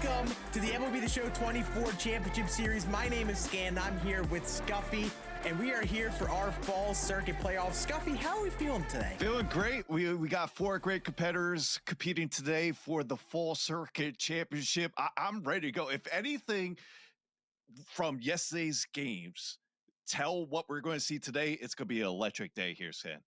Welcome to the MLB The Show 24 Championship Series. My name is Scan. I'm here with Scuffy, and we are here for our fall circuit playoffs. Scuffy, how are we feeling today? Feeling great. We got four great competitors competing today for the fall circuit championship. I'm ready to go. If anything from yesterday's games tell what we're going to see today, it's going to be an electric day here, Scan.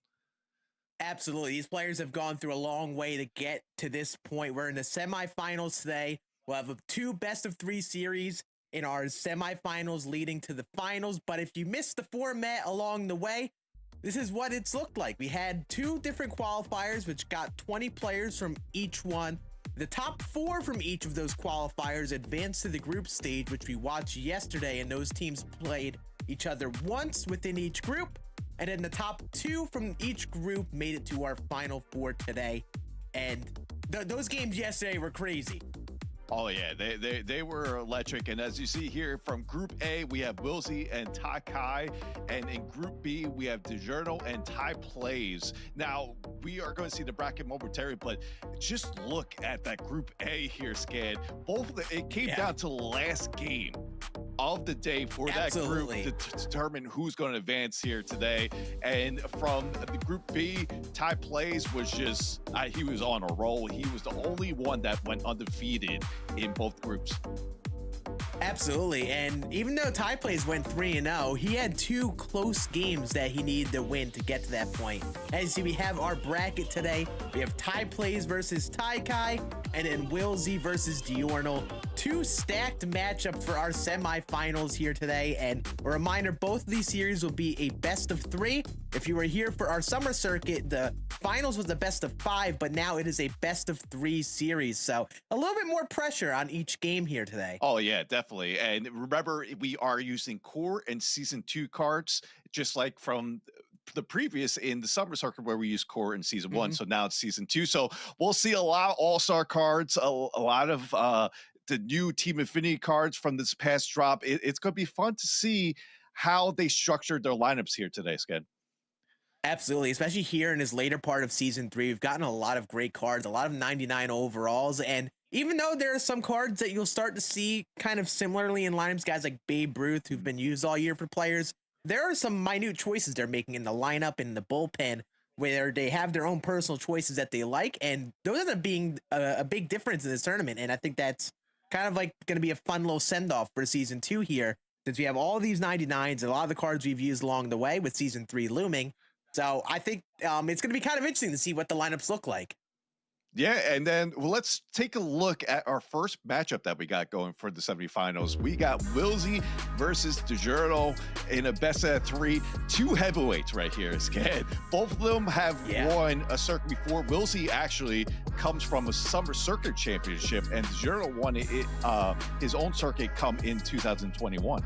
Absolutely. These players have gone through a long way to get to this point. We're in the semifinals today. We'll have a 2 best-of-3 series in our semifinals leading to the finals. But if you missed the format along the way, this is what it's looked like. We had 2 different qualifiers, which got 20 players from each one. The top 4 from each of those qualifiers advanced to the group stage, which we watched yesterday, and those teams played each other once within each group. And then the top 2 from each group made it to our final 4 today. And those games yesterday were crazy. Oh yeah, they were electric. And as you see here from Group A, we have Wilsey and Ty Kai, and in Group B we have DiGiorno and Ty Plays. Now we are going to see the bracket momentarily, but just look at that Group A here, Scan. Both of them, it came down to the last game of the day for that group to determine who's going to advance here today. And from the Group B, Ty Plays was just he was on a roll. He was the only one that went undefeated in both groups. Absolutely. And even though Ty Plays went 3-0, he had 2 close games that he needed to win to get to that point. As you see, we have our bracket today. We have Ty Plays versus Ty Kai, and then Wilsey versus Diorno. 2 stacked matchups for our semifinals here today. And a reminder, both of these series will be a best of 3. If you were here for our summer circuit, the finals was the best of 5, but now it is a best of 3 series. So a little bit more pressure on each game here today. Oh yeah, definitely. And remember, we are using core and season 2 cards, just like from the previous in the summer circuit where we used core in season 1. So now it's season 2. So we'll see a lot of all-star cards, a lot of the new team affinity cards from this past drop. It's going to be fun to see how they structured their lineups here today, Sked. Absolutely, especially here in his later part of season 3. We've gotten a lot of great cards, a lot of 99 overalls, and even though there are some cards that you'll start to see kind of similarly in lineups, guys like Babe Ruth, who've been used all year for players, there are some minute choices they're making in the lineup and the bullpen where they have their own personal choices that they like, and those end up being a big difference in this tournament. And I think that's kind of like going to be a fun little send-off for season 2 here, since we have all these 99s and a lot of the cards we've used along the way with season 3 looming. So I think it's going to be kind of interesting to see what the lineups look like. Yeah, and then let's take a look at our first matchup that we got going for the semifinals. We got Wilsey versus DiGiorno in a best of 3. 2 heavyweights right here, Sked. Both of them have won a circuit before. Wilsey actually comes from a summer circuit championship, and DiGiorno won his own circuit come in 2021.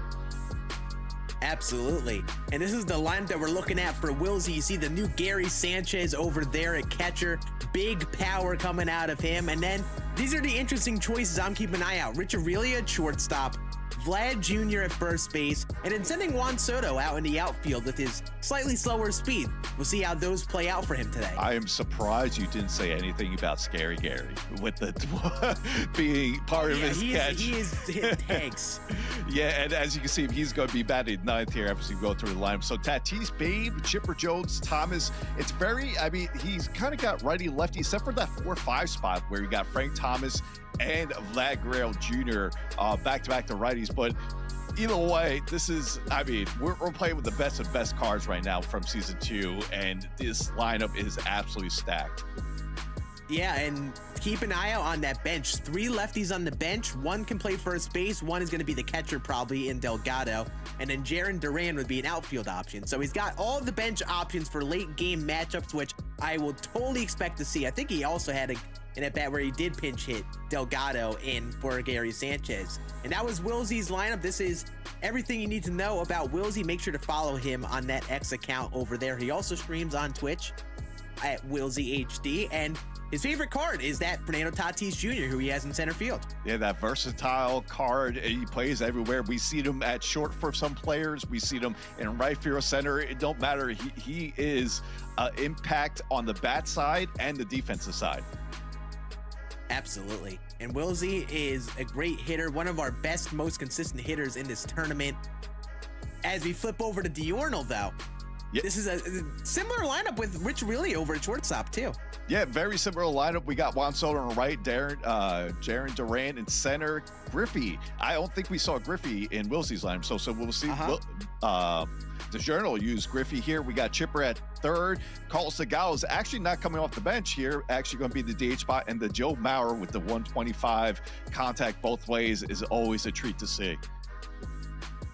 Absolutely. And this is the lineup that we're looking at for Wilsey. You see the new Gary Sanchez over there at catcher. Big power coming out of him. And then these are the interesting choices I'm keeping an eye out. Rich Aurelia at shortstop, Vlad Jr. at first base, and then sending Juan Soto out in the outfield with his slightly slower speed. We'll see how those play out for him today. I am surprised you didn't say anything about Scary Gary with the being part of his catch. He is hitting tanks. Yeah, and as you can see, he's going to be batting 9th here after we go through the lineup. So Tatis, Babe, Chipper Jones, Thomas. It's very, I mean, he's kind of got righty-lefty, except for that 4-5 spot where you got Frank Thomas and Vlad Guerrero Jr. Back-to-back to righties. But either way, this is, I mean, we're playing with the best of best cards right now from season 2, and this lineup is absolutely stacked. Yeah, and keep an eye out on that bench. 3 lefties on the bench. 1 can play first base. 1 is going to be the catcher probably in Delgado. And then Jaron Duran would be an outfield option. So he's got all the bench options for late game matchups, which I will totally expect to see. I think he also had an at-bat where he did pinch hit Delgado in for Gary Sanchez. And that was Wilsey's lineup. This is everything you need to know about Wilsey. Make sure to follow him on that X account over there. He also streams on Twitch at Wilsey HD, and his favorite card is that Fernando Tatis Jr., who he has in center field. Yeah, that versatile card. He plays everywhere. We see him at short for some players. We see him in right field, center. It don't matter. He is impact on the bat side and the defensive side. Absolutely. And Wilsey is a great hitter, one of our best, most consistent hitters in this tournament. As we flip over to Diurnal, though, this is a similar lineup with Rich Really over at shortstop, too. Yeah, very similar lineup. We got Juan Soto on the right, Jaron Duran in center, Griffey. I don't think we saw Griffey in Wilsey's lineup, so we'll see. The Journal used Griffey here. We got Chipper at third. Carlos Segal is actually not coming off the bench here. Actually going to be the DH spot. And the Joe Mauer with the 125 contact both ways is always a treat to see.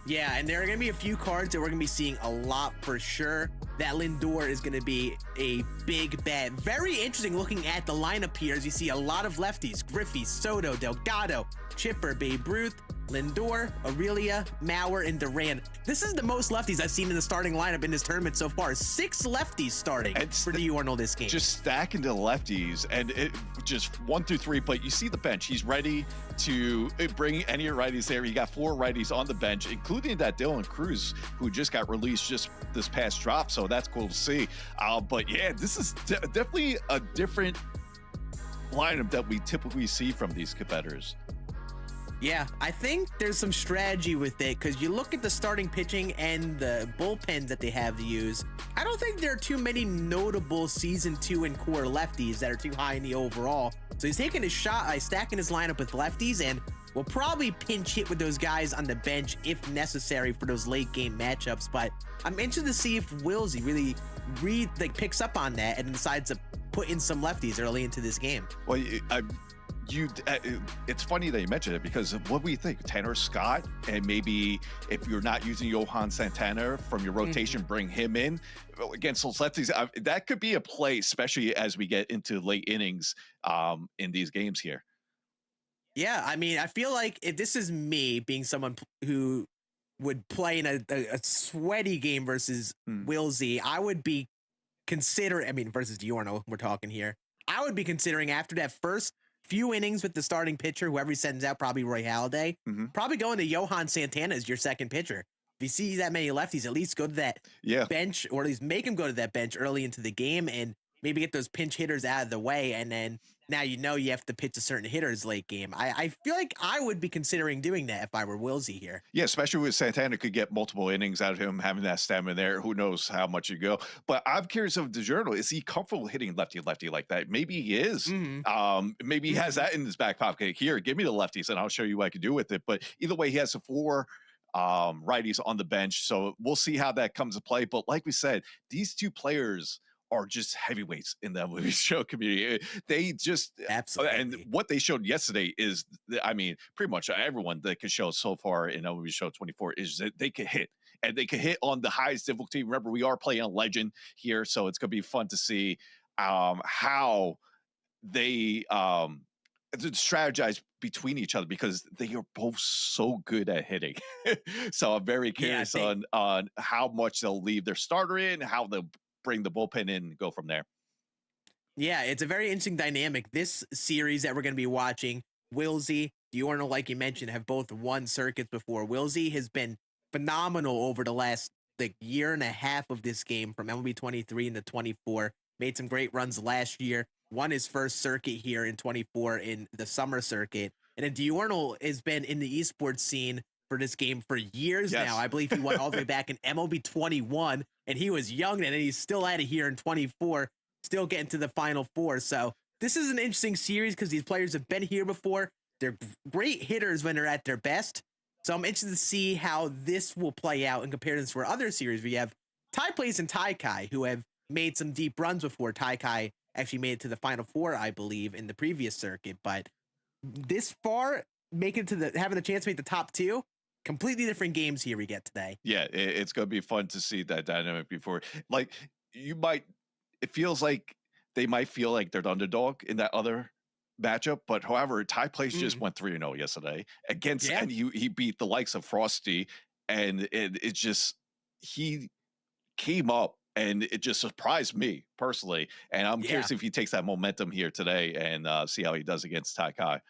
Yeah, and there are going to be a few cards that we're going to be seeing a lot for sure. That Lindor is going to be a big bet. Very interesting looking at the lineup here as you see a lot of lefties. Griffey, Soto, Delgado, Chipper, Babe Ruth, Lindor, Aurelia, Mauer, and Duran. This is the most lefties I've seen in the starting lineup in this tournament so far. 6 lefties starting for Diurnal this game. Just stacking the lefties, and it just 1 through 3. But you see the bench. He's ready to bring any righties there. You got 4 righties on the bench, including that Dylan Cruz, who just got released just this past drop. So that's cool to see. But yeah, this is definitely a different lineup that we typically see from these competitors. Yeah, I think there's some strategy with it because you look at the starting pitching and the bullpens that they have to use. I don't think there are too many notable season 2 and core lefties that are too high in the overall. So he's taking a shot by stacking his lineup with lefties and will probably pinch hit with those guys on the bench if necessary for those late game matchups. But I'm interested to see if Wilsey really picks up on that and decides to put in some lefties early into this game. Well, it's funny that you mentioned it because what do you think? Tanner Scott, and maybe if you're not using Johan Santana from your rotation, bring him in against those lefties. That could be a play, especially as we get into late innings in these games here. Yeah, I mean, I feel like if this is me being someone who would play in a sweaty game versus Wilsey, I would be considering, versus Diurnal, we're talking here. I would be considering after that first few innings with the starting pitcher, whoever he sends out, probably Roy Halladay, probably going to Johan Santana as your second pitcher. If you see that many lefties, at least go to that bench, or at least make him go to that bench early into the game and maybe get those pinch hitters out of the way. And then now you have to pitch a certain hitters late game. I feel like I would be considering doing that if I were Wilsey here. Yeah, especially with Santana could get multiple innings out of him, having that stamina there. Who knows how much you go. But I'm curious of DeJourno. Is he comfortable hitting lefty like that? Maybe he is. Maybe he has that in his back pocket. Here, give me the lefties and I'll show you what I can do with it. But either way, he has 4 righties on the bench. So we'll see how that comes to play. But like we said, these 2 players are just heavyweights in the MLB show community. They just absolutely. And what they showed yesterday is, pretty much everyone that could show so far in MLB show 24 is that they could hit, and they could hit on the highest difficulty. Remember, we are playing on Legend here, so it's gonna be fun to see how they strategize between each other because they are both so good at hitting. So I'm very curious on how much they'll leave their starter in, how they'll bring the bullpen in and go from there. Yeah, it's a very interesting dynamic. This series that we're going to be watching, Wilsey, Diurnal, like you mentioned, have both won circuits before. Wilsey has been phenomenal over the last year and a half of this game from MLB 23 into 24. Made some great runs last year. Won his first circuit here in 24 in the summer circuit. And then Diurnal has been in the esports scene for this game for years now. I believe he went all the way back in MLB 21, and he was young, and he's still at it here in 24, still getting to the Final 4. So this is an interesting series because these players have been here before. They're great hitters when they're at their best. So I'm interested to see how this will play out in comparison to our other series. We have Ty Place and Tai Kai, who have made some deep runs before. Tai Kai actually made it to the Final 4, I believe, in the previous circuit. But this far, having a chance to make the top 2, completely different games here we get today. Yeah, it's going to be fun to see that dynamic before. It feels like they might feel like they're the underdog in that other matchup. But however, Ty Place just went 3-0 yesterday against, and he beat the likes of Frosty. And it's just, he came up and it just surprised me personally. And I'm curious if he takes that momentum here today and see how he does against Tai Kai.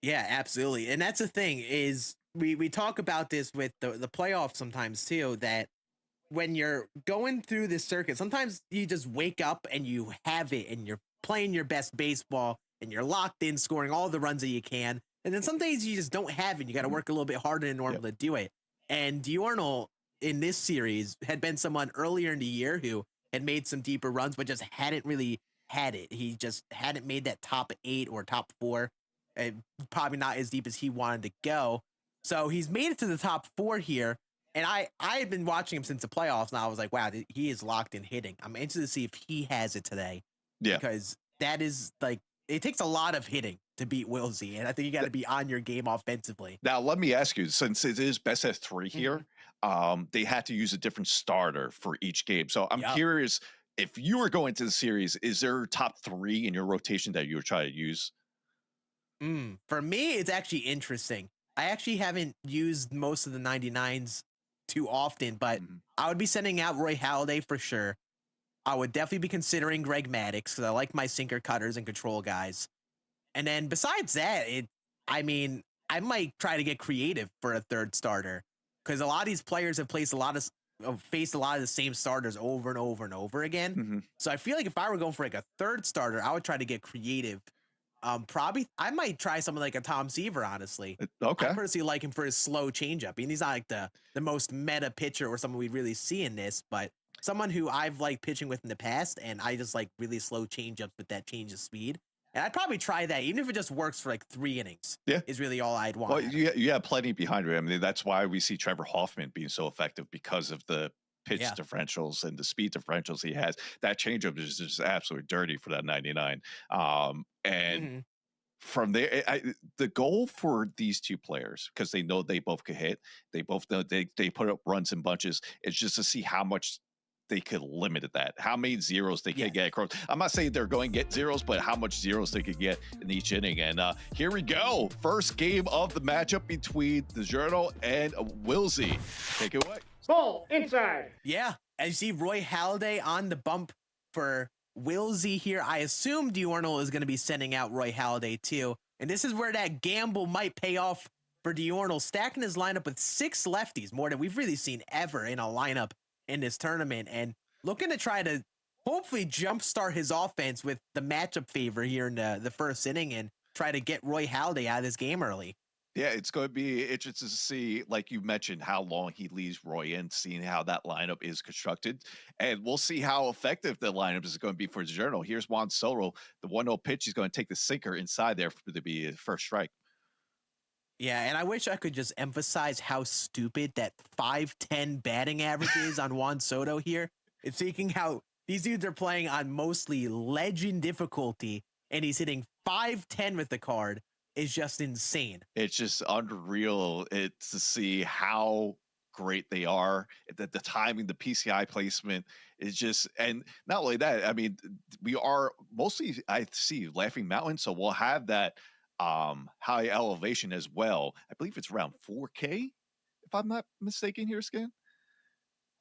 Yeah, absolutely. And that's the thing is, we talk about this with the playoffs sometimes too, that when you're going through this circuit, sometimes you just wake up and you have it and you're playing your best baseball and you're locked in, scoring all the runs that you can. And then some days you just don't have it. You got to work a little bit harder than normal to do it. And Diorno in this series had been someone earlier in the year who had made some deeper runs, but just hadn't really had it. He just hadn't made that top 8 or top 4, and probably not as deep as he wanted to go. So he's made it to the top 4 here. And I had been watching him since the playoffs, and I was like, wow, he is locked in hitting. I'm interested to see if he has it today. Yeah. Because that is like, it takes a lot of hitting to beat Wilsey, and I think you got to be on your game offensively. Now, let me ask you, since it is best of 3 here, they had to use a different starter for each game. So I'm curious, if you were going to the series, is there top 3 in your rotation that you would try to use? For me, it's actually interesting. I actually haven't used most of the 99s too often, but I would be sending out Roy Halladay for sure. I would definitely be considering Greg Maddux because I like my sinker cutters and control guys. And then besides that, I might try to get creative for a third starter because a lot of these players have faced a lot of the same starters over and over and over again. So I feel like if I were going for like a third starter, I would try to get creative. Probably I might try something like a Tom Seaver, honestly. Okay. I personally like him for his slow changeup. And he's not like the most meta pitcher or someone we really see in this, but someone who I've liked pitching with in the past, and I just like really slow changeups with that change of speed. And I'd probably try that, even if it just works for like 3 innings. Yeah, is really all I'd want. Well, you have plenty behind it. I mean, that's why we see Trevor Hoffman being so effective because of the pitch differentials and the speed differentials he has. That changeup is just absolutely dirty for that 99. And from there, the goal for these two players, because they know they both could hit, they both know they put up runs in bunches, is just to see how much they could limit that, how many zeros they could get across. I'm not saying they're going to get zeros, but how much zeros they could get in each inning. And here we go. First game of the matchup between DiGiorno and Wilsey. Take it away. Ball inside. Yeah, as you see Roy Halladay on the bump for Wilsey here. I assume Diorno is going to be sending out Roy Halladay too. And this is where that gamble might pay off for Diorno, stacking his lineup with 6 lefties, more than we've really seen ever in a lineup in this tournament, and looking to try to hopefully jumpstart his offense with the matchup favor here in the first inning and try to get Roy Halladay out of this game early. Yeah, it's going to be interesting to see, like you mentioned, how long he leaves Roy in, seeing how that lineup is constructed. And we'll see how effective the lineup is going to be for DiGiorno. Here's Juan Soto. The 1-0 pitch, he's going to take the sinker inside there to be his first strike. Yeah, and I wish I could just emphasize how stupid that 5'10" batting average is on Juan Soto here. It's thinking how these dudes are playing on mostly legend difficulty, and he's hitting 5'10" with the card. Is just insane. It's just unreal to see how great they are. The timing, the PCI placement is just, and not only that, I mean, we are mostly, I see, Laughing Mountain, so we'll have that high elevation as well. I believe it's around 4K, if I'm not mistaken here, Skin.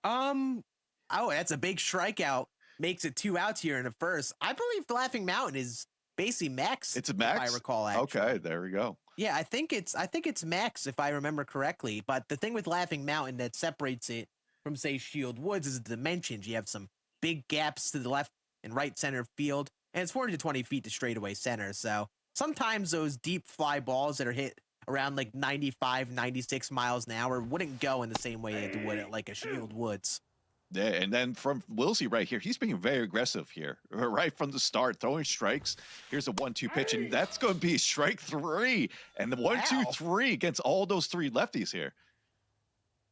Oh, that's a big strikeout. Makes it 2 outs here in the first. I believe the Laughing Mountain is basically max. It's a max, if I recall. Actually. Okay, there we go. Yeah, I think it's max if I remember correctly. But the thing with Laughing Mountain that separates it from, say, Shield Woods is the dimensions. You have some big gaps to the left and right center field, and it's 420 feet to straightaway center. So sometimes those deep fly balls that are hit around like 95, 96 miles an hour wouldn't go in the same way it would at like a Shield Woods. Yeah, and then from Wilsey right here, he's being very aggressive here, right from the start, throwing strikes. Here's a 1-2 pitch, and that's going to be strike 3. And the 1-2-3 against all those 3 lefties here.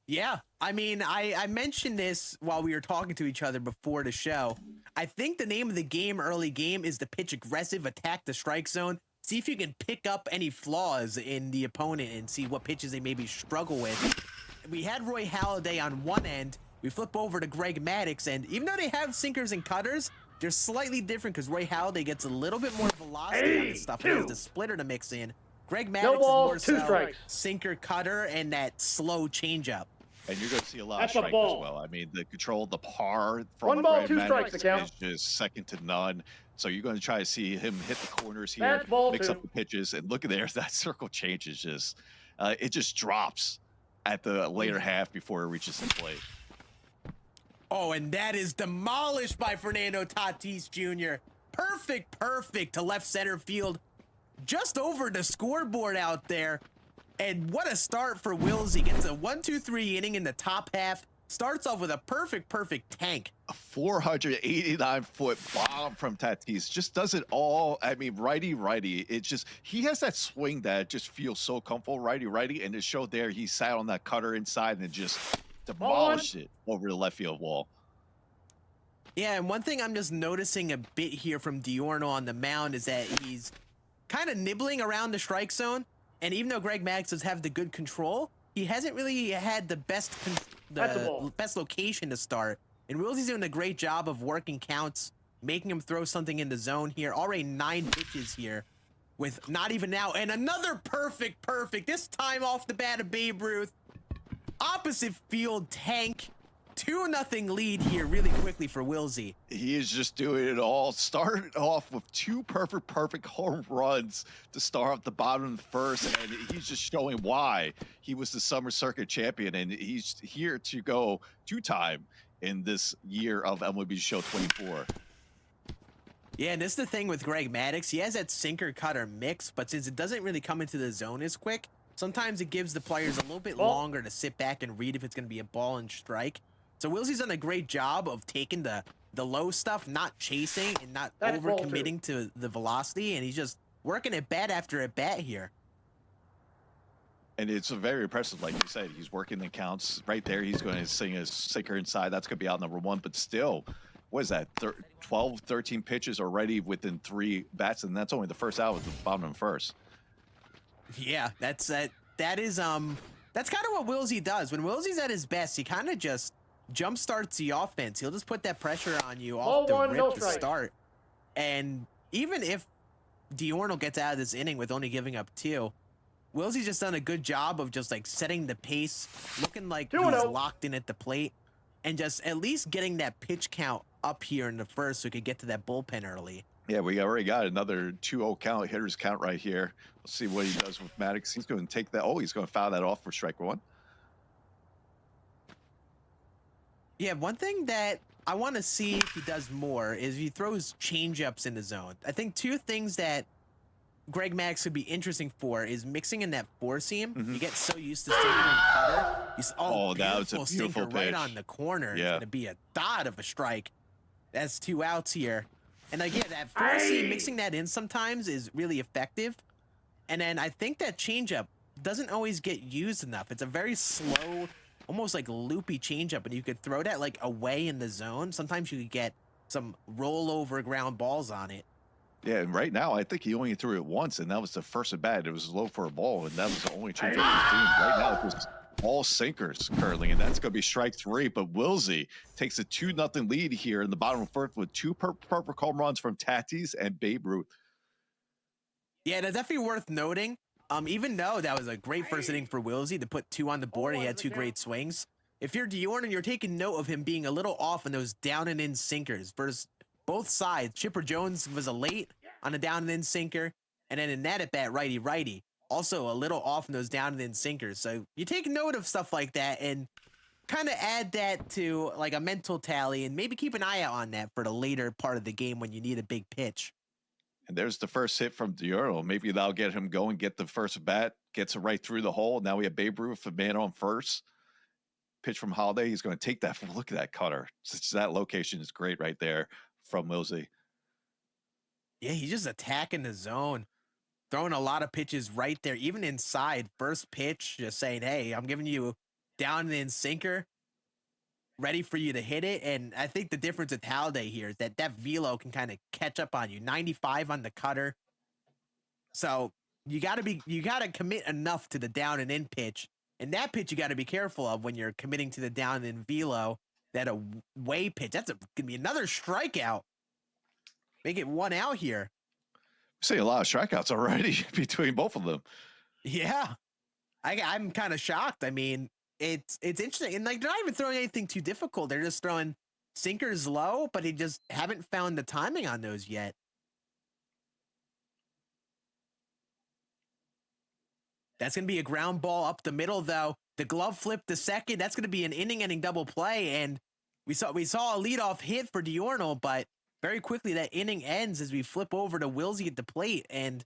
Yeah, I mean, I mentioned this while we were talking to each other before the show. I think the name of the game, early game, is to pitch aggressive, attack the strike zone, see if you can pick up any flaws in the opponent and see what pitches they maybe struggle with. We had Roy Halladay on one end. We flip over to Greg Maddux, and even though they have sinkers and cutters, they're slightly different because Roy Halladay gets a little bit more velocity on his stuff and has the splitter to mix in. Greg Maddux is more so sinker, cutter, and that slow changeup. And you're going to see a lot of strikes as well. I mean, the control, the par from 1 ball, 2 Greg strikes Maddux is just second to none. So you're going to try to see him hit the corners here, mix up the pitches, and look at there, that circle change is just, it just drops at the later half before it reaches the plate. Oh, and that is demolished by Fernando Tatis Jr. perfect to left center field, just over the scoreboard out there. And what a start for Wilsey. Gets a 1-2-3 inning in the top half. Starts off with a perfect tank. A 489-foot bomb from Tatis just does it all. I mean, righty. It's just, he has that swing that just feels so comfortable, righty. And it showed there, he sat on that cutter inside and just demolished it over the left field wall. Yeah, and one thing I'm just noticing a bit here from Diorno on the mound is that he's kind of nibbling around the strike zone. And even though Greg Maddux does have the good control, he hasn't really had the best location to start. And Willsey's doing a great job of working counts, making him throw something in the zone here. Already 9 pitches here with not even now. And another perfect. This time off the bat of Babe Ruth. Opposite field tank. 2-0 lead here really quickly for Wilsey. He is just doing it all. Started off with 2 perfect home runs to start off the bottom of the first, and he's just showing why he was the Summer Circuit champion, and he's here to go 2-time in this year of MLB Show 24. Yeah, and this is the thing with Greg Maddux. He has that sinker cutter mix, but since it doesn't really come into the zone as quick, sometimes it gives the players a little bit longer to sit back and read if it's going to be a ball and strike. So Wilsey's done a great job of taking the low stuff, not chasing and not over-committing to the velocity, and he's just working at bat after at bat here. And it's very impressive, like you said. He's working the counts right there. He's going to sing a sinker inside. That's going to be out number 1, but still, what is that? 12, 13 pitches already within 3 bats, and that's only the first out of the bottom of the first. Yeah, that's kind of what Wilsey does. When Wilsey's at his best, he kind of just jump starts the offense. He'll just put that pressure on you off the rip to start. And even if Diorno gets out of this inning with only giving up 2, Wilsey's just done a good job of just like setting the pace, looking like he's locked in at the plate, and just at least getting that pitch count up here in the first so we could get to that bullpen early. Yeah, we already got another 2-0 count, hitter's count right here. We'll see what he does with Maddux. He's going to take that. Oh, he's going to foul that off for strike 1. Yeah, one thing that I want to see if he does more is he throws changeups in the zone. I think 2 things that Greg Maddux would be interesting for is mixing in that 4-seam. You get so used to sinker and cutter. That was a beautiful pitch. Right on the corner. Yeah. It's going to be a dot of a strike. That's 2 outs here. And again, that 4-seam, mixing that in sometimes is really effective. And then I think that changeup doesn't always get used enough. It's a very slow, almost like loopy changeup, and you could throw that like away in the zone. Sometimes you could get some rollover ground balls on it. Yeah, and right now I think he only threw it once, and that was the first at bat. It was low for a ball, and that was the only changeup he's doing. Right now it's all sinkers curling, and that's going to be strike 3. But Wilsey takes a 2-0 lead here in the bottom of the first with 2 perfect home runs from Tatis and Babe Ruth. Yeah, that's definitely worth noting. Even though that was a great first inning for Wilsey to put 2 on the board, and he had 2 great swings. If you're Diorno, you're taking note of him being a little off on those down and in sinkers versus both sides. Chipper Jones was a late on a down and in sinker, and then in that at bat, righty, also a little off on those down and in sinkers. So you take note of stuff like that and kind of add that to like a mental tally, and maybe keep an eye out on that for the later part of the game when you need a big pitch. And there's the first hit from Diorno. Maybe that'll get him going, get the first bat, gets it right through the hole. Now we have Babe Ruth, a man on first. Pitch from Holiday. He's going to take that. Look at that cutter. That location is great right there from Wilsey. Yeah, he's just attacking the zone, throwing a lot of pitches right there, even inside. First pitch, just saying, hey, I'm giving you down and in sinker, ready for you to hit it. And I think the difference with Holiday here is that velo can kind of catch up on you. 95 on the cutter. So you got to commit enough to the down and in pitch. And that pitch you got to be careful of when you're committing to the down and in velo. That away pitch, that's going to be another strikeout. Make it 1 out here. We're seeing a lot of strikeouts already between both of them. Yeah. I'm kind of shocked. I mean, it's interesting. And like, they're not even throwing anything too difficult. They're just throwing sinkers low, but they just haven't found the timing on those yet. That's going to be a ground ball up the middle, though. The glove flip to second. That's going to be an inning-ending double play. And we saw a leadoff hit for Diorno, but very quickly that inning ends as we flip over to Wilsey at the plate. And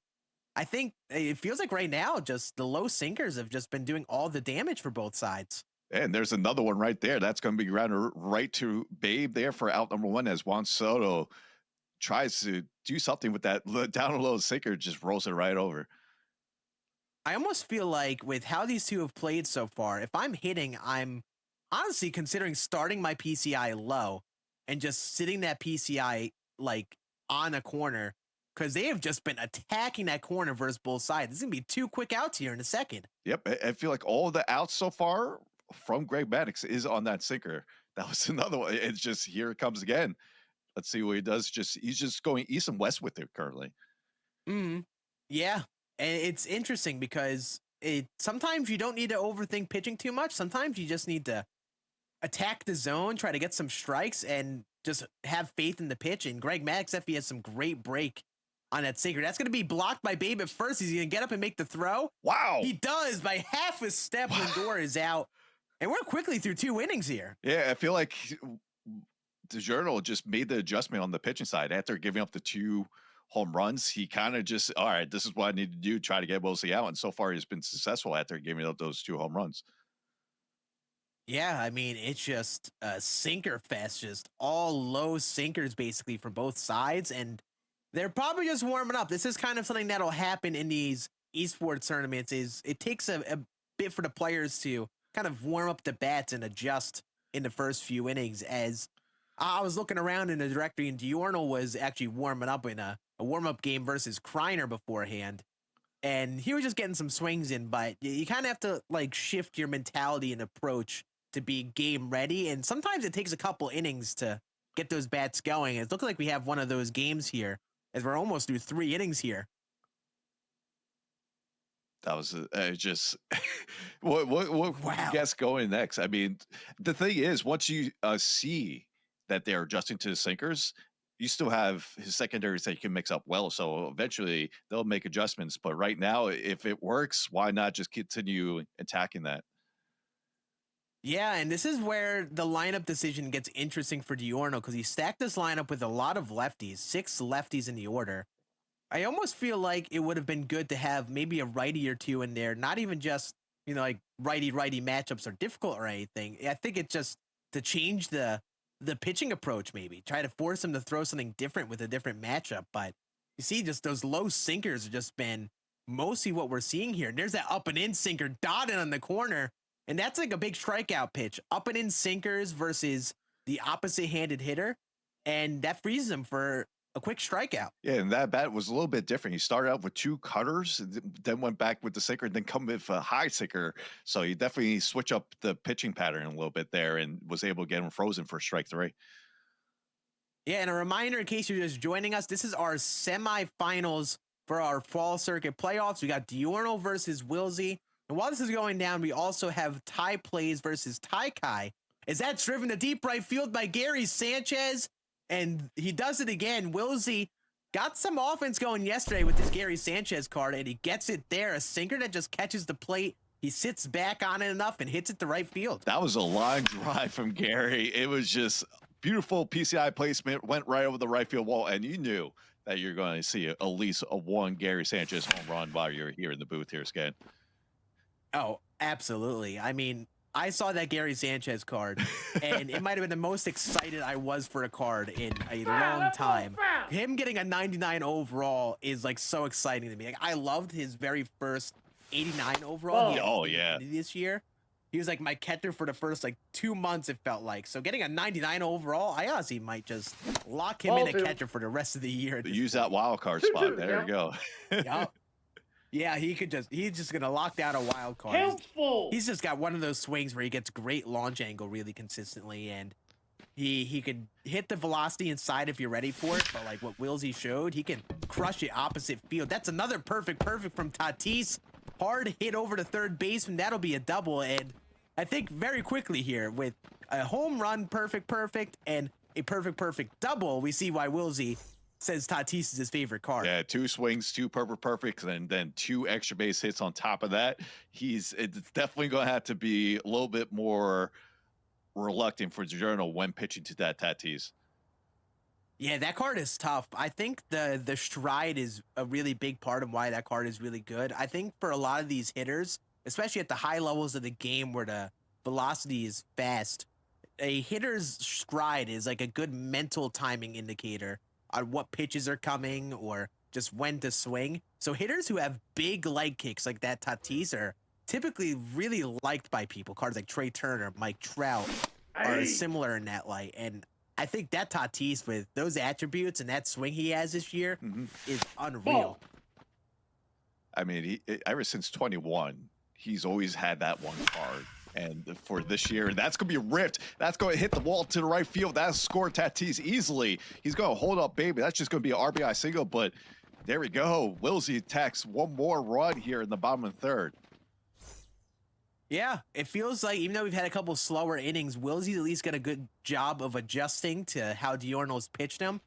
I think it feels like right now, just the low sinkers have just been doing all the damage for both sides. And there's another one right there. That's going to be grounded right to Babe there for out number one as Juan Soto tries to do something with that down a low sinker, just rolls it right over. I almost feel like with how these two have played so far, if I'm hitting, I'm honestly considering starting my PCI low and just sitting that PCI like on a corner because they have just been attacking that corner versus both sides. There's going to be 2 quick outs here in a second. Yep. I feel like all the outs so far from Greg Maddux is on that sinker. That was another one. It's just here it comes again. Let's see what he does. He's just going east and west with it currently. Yeah. And it's interesting because sometimes you don't need to overthink pitching too much. Sometimes you just need to attack the zone, try to get some strikes, and just have faith in the pitch. And Greg Maddux, if he has some great break on that sinker, that's going to be blocked by Babe at first. He's going to get up and make the throw. Wow. He does by half a step. Wow. Lindor is out. And we're quickly through 2 innings here. Yeah, I feel like DiGiorno just made the adjustment on the pitching side after giving up the 2 home runs. He kind of just, all right, this is what I need to do, try to get Wilsey out. And so far he's been successful after giving up those 2 home runs. Yeah, I mean, it's just a sinker fest, just all low sinkers basically from both sides. And they're probably just warming up. This is kind of something that'll happen in these esports tournaments. Is it takes a bit for the players to kind of warm up the bats and adjust in the first few innings. As I was looking around in the directory, and Diorno was actually warming up in a warm-up game versus Kreiner beforehand. And he was just getting some swings in, but you kind of have to like shift your mentality and approach to be game ready. And sometimes it takes a couple innings to get those bats going. It's looking like we have one of those games here as we're almost through 3 innings here. That was just what wow. Guess going next. I mean, the thing is, once you see that they're adjusting to the sinkers, you still have his secondaries that you can mix up well. So eventually they'll make adjustments. But right now, if it works, why not just continue attacking that? Yeah, and this is where the lineup decision gets interesting for Diorno because he stacked this lineup with a lot of lefties, 6 lefties in the order. I almost feel like it would have been good to have maybe a righty or 2 in there, not even just, like righty-righty matchups are difficult or anything. I think it's just to change the pitching approach, maybe try to force him to throw something different with a different matchup. But you see, just those low sinkers have just been mostly what we're seeing here. And there's that up and in sinker dotted on the corner. And that's like a big strikeout pitch. Up and in sinkers versus the opposite handed hitter. And that frees him for a quick strikeout. Yeah, and that bat was a little bit different. He started out with 2 cutters, then went back with the sinker, and then come with a high sinker. So he definitely switched up the pitching pattern a little bit there and was able to get him frozen for strike 3. Yeah, and a reminder in case you're just joining us, this is our semifinals for our fall circuit playoffs. We got Diorno versus Wilsey. And while this is going down, we also have Ty Plays versus Ty Kai. Is that driven to deep right field by Gary Sanchez? And he does it again. Wilsey got some offense going yesterday with this Gary Sanchez card, and he gets it there. A sinker that just catches the plate. He sits back on it enough and hits it to right field. That was a line drive from Gary. It was just beautiful PCI placement, went right over the right field wall, and you knew that you're going to see at least a 1 Gary Sanchez home run while you're here in the booth here, Scan. Oh, absolutely. I mean, I saw that Gary Sanchez card, and it might have been the most excited I was for a card in a long time. Him getting a 99 overall is like so exciting to me. Like, I loved his very first 89 overall. Oh yeah. This year, he was like my catcher for the first like 2 months. It felt like so getting a 99 overall. I honestly might just lock him in a catcher for the rest of the year. Use that wild card spot. There you go. Yep. Yeah, he's just gonna lock down a wild card. Helpful. He's just got one of those swings where he gets great launch angle really consistently, and he can hit the velocity inside if you're ready for it. But like what Wilsey showed, he can crush it opposite field. That's another perfect from Tatis. Hard hit over to third baseman. That'll be a double, and I think very quickly here with a home run perfect, and a perfect double, we see why Wilsey says Tatis is his favorite card. Yeah, 2 swings, 2 perfects, and then 2 extra base hits on top of that. It's definitely going to have to be a little bit more reluctant for DiGiorno when pitching to that Tatis. Yeah, that card is tough. I think the stride is a really big part of why that card is really good. I think for a lot of these hitters, especially at the high levels of the game where the velocity is fast, a hitter's stride is like a good mental timing indicator on what pitches are coming or just when to swing. So hitters who have big leg kicks like that Tatis are typically really liked by people. Cards like Trey Turner, Mike Trout are similar in that light. And I think that Tatis with those attributes and that swing he has this year is unreal. I mean, ever since 21, he's always had that one card. And for this year, that's going to be ripped. That's going to hit the wall to the right field. That's score Tatis easily. He's going to hold up, baby. That's just going to be an RBI single. But there we go. Wilsey attacks one more run here in the bottom of the third. Yeah, it feels like even though we've had a couple slower innings, Wilsey's at least got a good job of adjusting to how Diorno's pitched him.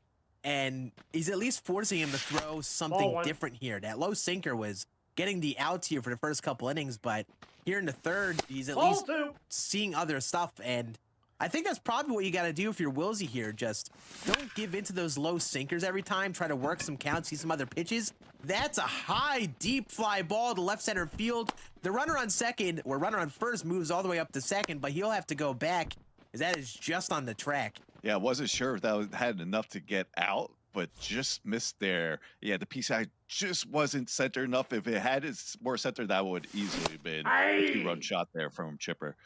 And he's at least forcing him to throw something different here. That low sinker was getting the outs here for the first couple innings, but here in the third, he's at least seeing other stuff. And I think that's probably what you got to do if you're Wilsey here. Just don't give into those low sinkers every time. Try to work some counts, see some other pitches. That's a high, deep fly ball to left center field. The runner on second, or runner on first, moves all the way up to second, but he'll have to go back as that is just on the track. Yeah, I wasn't sure if that had enough to get out, but just missed there. Yeah, the PCI just wasn't center enough. If it had it more center, that would easily have been a two-run shot there from Chipper.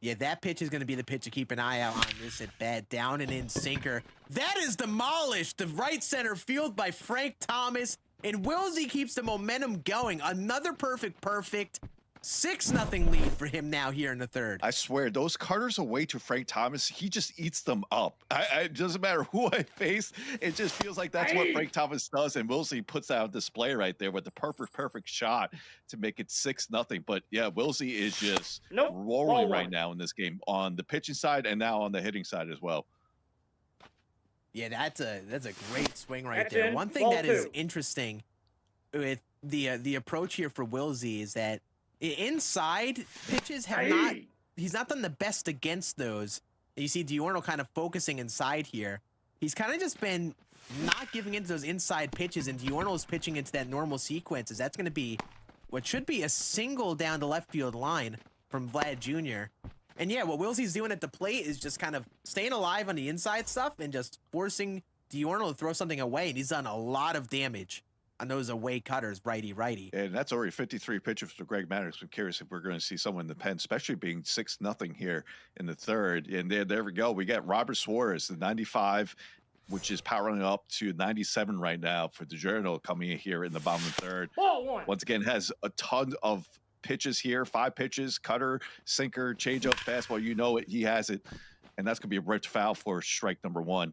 Yeah, that pitch is going to be the pitch to keep an eye out on this at bat. Down and in sinker. That is demolished to right center field by Frank Thomas. And Wilsey keeps the momentum going. Another perfect. 6-0 lead for him now here in the third. I swear, those cutters away to Frank Thomas, he just eats them up. It doesn't matter who I face. It just feels like that's what Frank Thomas does. And Wilsey puts that on display right there with the perfect shot to make it 6-0. But yeah, Wilsey is just rolling right now in this game on the pitching side and now on the hitting side as well. Yeah, that's a great swing right there. One thing that is interesting with the approach here for Wilsey is that inside pitches he's not done the best against those. You see Diorno kind of focusing inside here. He's kind of just been not giving into those inside pitches, and Diorno's pitching into that normal sequences. That's going to be what should be a single down the left field line from Vlad Jr. And yeah, what Wilsey's doing at the plate is just kind of staying alive on the inside stuff and just forcing Diorno to throw something away, and he's done a lot of damage on those away cutters, righty. And that's already 53 pitches for Greg Maddux. I'm curious if we're going to see someone in the pen, especially being 6-0 here in the third. And there we go. We got Robert Suarez, the 95, which is powering up to 97 right now for DiGiorno coming in here in the bottom of the third. Once again, has a ton of pitches here, 5 pitches, cutter, sinker, changeup, fastball. You know it. He has it. And that's going to be a ripped foul for strike number 1.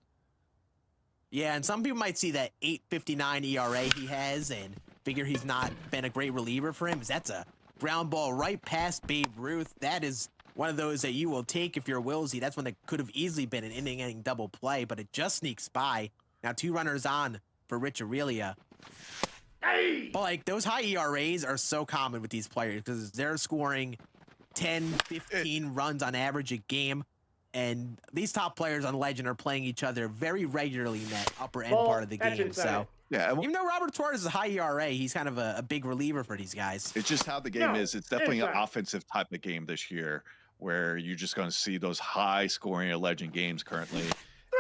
Yeah, and some people might see that 8.59 ERA he has and figure he's not been a great reliever for him. That's a ground ball right past Babe Ruth. That is one of those that you will take if you're Wilsey. That's one that could have easily been an inning double play, but it just sneaks by. Now 2 runners on for Rich Aurelia. But like those high ERAs are so common with these players because they're scoring 10, 15 runs on average a game. And these top players on Legend are playing each other very regularly in that upper end part of the game. So yeah, even though Robert Suarez is a high ERA, he's kind of a big reliever for these guys. It's just how the game is. It's definitely an offensive type of game this year where you're just going to see those high scoring Legend games currently.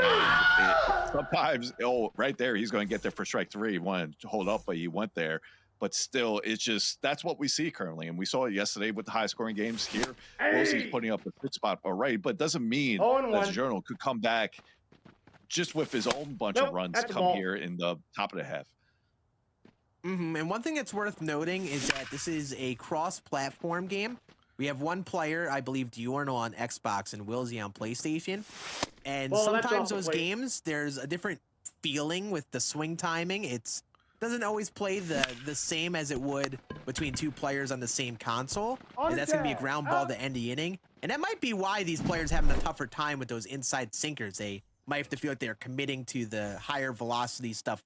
And sometimes, right there, he's going to get there for strike 3. He wanted to hold up, but he went there. But still, it's just that's what we see currently. And we saw it yesterday with the high scoring games here. Wilsey's putting up a good spot already, but it doesn't mean that the Journal could come back just with his own bunch of runs come here in the top of the half. And one thing that's worth noting is that this is a cross-platform game. We have one player, I believe, Diorno on Xbox and Wilsey on PlayStation. And sometimes those games, there's a different feeling with the swing timing. It doesn't always play the same as it would between 2 players on the same console. And that's going to be a ground ball to end the inning. And that might be why these players having a tougher time with those inside sinkers. They might have to feel like they're committing to the higher velocity stuff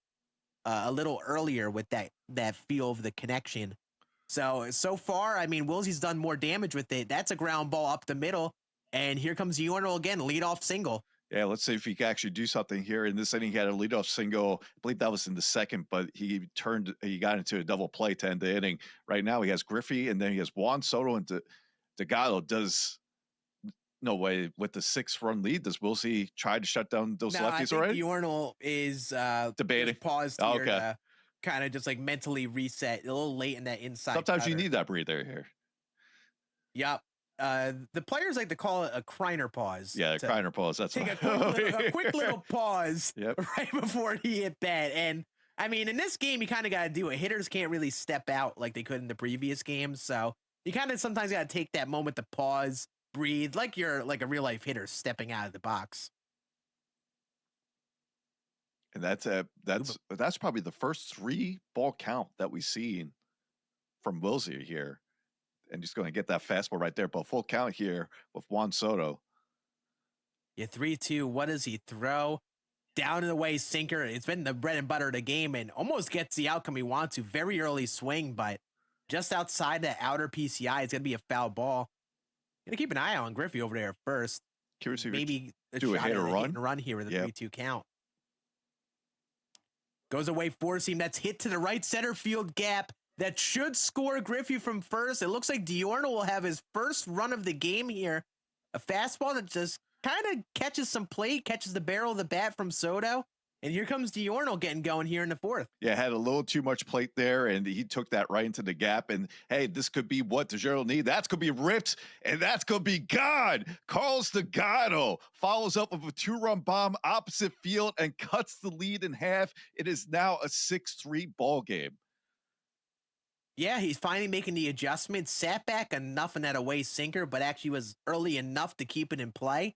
a little earlier with that feel of the connection. So far, I mean, Wilsey's done more damage with it. That's a ground ball up the middle. And here comes Diorno again, leadoff single. Yeah, let's see if he can actually do something here. In this inning, he had a leadoff single. I believe that was in the second, but he got into a double play to end the inning. Right now, he has Griffey, and then he has Juan Soto and DeGatto. No way, with the 6-run lead, does Wilsey try to shut down those No, I lefties think already? Diurnal is Debating. just paused Oh, here okay. to kind of just like mentally reset a little late in that inside Sometimes you cutter. need that breather here. Yep. The players like to call it a Kreiner pause. Yeah, To Kreiner pause. That's take a quick little pause right before he hit bat. And I mean, in this game, you kind of got to do it. Hitters can't really step out like they could in the previous games. So you kind of sometimes got to take that moment to pause, breathe, like you're like a real life hitter stepping out of the box. And that's probably the first 3-ball count that we've seen from Wilsey here. And just going to get that fastball right there. But full count here with Juan Soto. Yeah, 3-2. What does he throw? Down and away sinker. It's been the bread and butter of the game and almost gets the outcome he wants to. Very early swing, but just outside the outer PCI, it's going to be a foul ball. Going to keep an eye on Griffey over there at first. Curious if maybe do a hit or hit and run here with a 3-2 count. Goes away, four seam. That's hit to the right center field gap. That should score Griffey from first. It looks like Diurnal will have his first run of the game here. A fastball that just kind of catches some plate, catches the barrel of the bat from Soto. And here comes Diurnal getting going here in the fourth. Yeah, had a little too much plate there, and he took that right into the gap. And hey, this could be what DeGatto need. That's going to be ripped, and that's going to be gone. Carlos DeGatto follows up with a 2-run bomb opposite field and cuts the lead in half. It is now a 6-3 ball game. Yeah, he's finally making the adjustment. Sat back enough in that away sinker, but actually was early enough to keep it in play.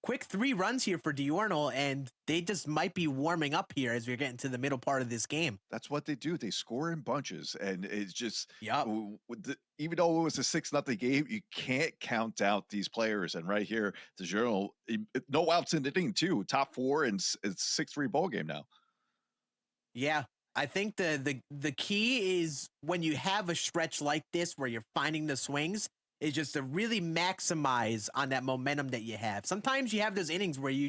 Quick 3 runs here for Diurnal, and they just might be warming up here as we're getting to the middle part of this game. That's what they do. They score in bunches, and it's just even though it was a 6-0 game, you can't count out these players. And right here, DeGatto, no outs in the inning too. Top 4, and it's 6-3 ball game now. Yeah, I think the key is when you have a stretch like this where you're finding the swings, is just to really maximize on that momentum that you have. Sometimes you have those innings where you're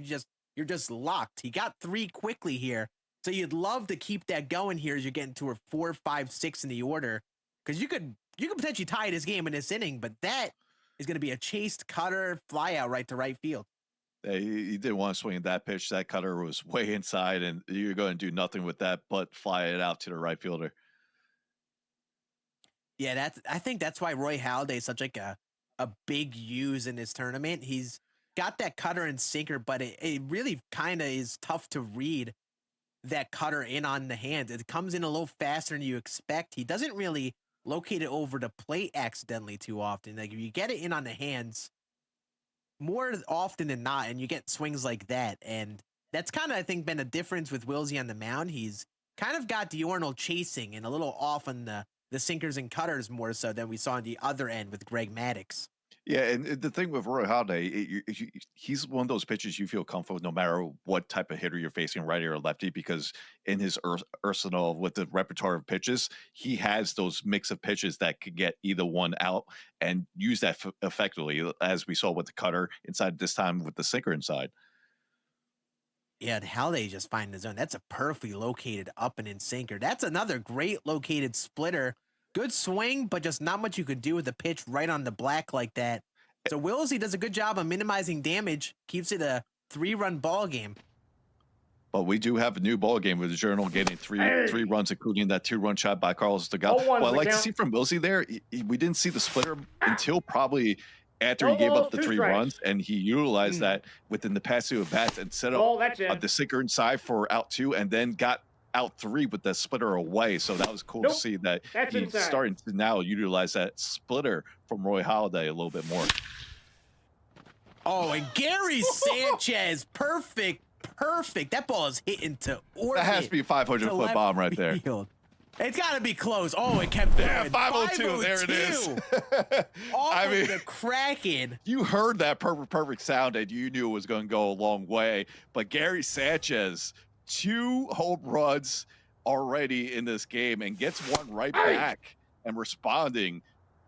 just locked. He got 3 quickly here. So you'd love to keep that going here as you're getting to a 4, 5, 6 in the order. Because you could potentially tie this game in this inning, but that is going to be a chased cutter, fly out right to right field. He didn't want to swing that pitch. That cutter was way inside, and you're going to do nothing with that but fly it out to the right fielder. Yeah, I think that's why Roy Halladay is such like a big use in this tournament. He's got that cutter and sinker, but it really kind of is tough to read that cutter in on the hands. It comes in a little faster than you expect. He doesn't really locate it over the plate accidentally too often. Like if you get it in on the hands more often than not, and you get swings like that, and that's kind of I think been a difference with Wilsey on the mound. He's kind of got Diurnal chasing and a little off on the sinkers and cutters more so than we saw on the other end with Greg Maddux. Yeah, and the thing with Roy Halladay, he's one of those pitchers you feel comfortable with no matter what type of hitter you're facing, righty or lefty, because in his arsenal with the repertoire of pitches, he has those mix of pitches that could get either one out and use that effectively, as we saw with the cutter inside, this time with the sinker inside. Yeah, Halladay just finding the zone. That's a perfectly located up and in sinker. That's another great located splitter. Good swing, but just not much you could do with a pitch right on the black like that. So Wilsey does a good job of minimizing damage, keeps it a 3-run ball game. But we do have a new ball game with DeGatto getting three runs, including that 2-run shot by Carlos DeGatto. What I like to see from Wilsey there, we didn't see the splitter until probably after he gave up the 3 runs, and he utilized that within the past 2 at-bats and set up the sinker inside for out 2, and then got out 3 with the splitter away. So that was cool to see that he's starting to now utilize that splitter from Roy Halladay a little bit more. Oh, and Gary Sanchez, perfect. That ball is hitting to orbit. That has to be a 500-foot bomb right there. It's got to be close. Oh, it kept going. Yeah, 502. There it is. I mean, the Kraken. You heard that perfect sound, and you knew it was going to go a long way. But Gary Sanchez, 2 home runs already in this game, and gets one right back and responding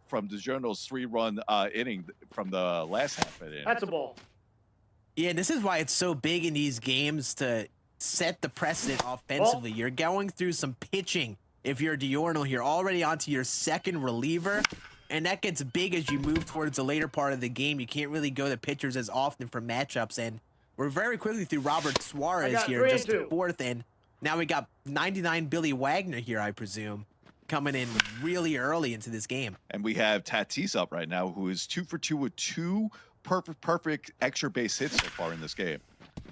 from DeGatto's 3-run inning from the last half inning. That's a ball. Yeah, and this is why it's so big in these games to set the precedent offensively. You're going through some pitching if you're Diorno here, already onto your second reliever, and that gets big as you move towards the later part of the game. You can't really go to pitchers as often for matchups, and we're very quickly through Robert Suarez here, just the fourth, and now we got 99 Billy Wagner here, I presume, coming in really early into this game. And we have Tatis up right now, who is 2 for 2 with 2 perfect extra base hits so far in this game.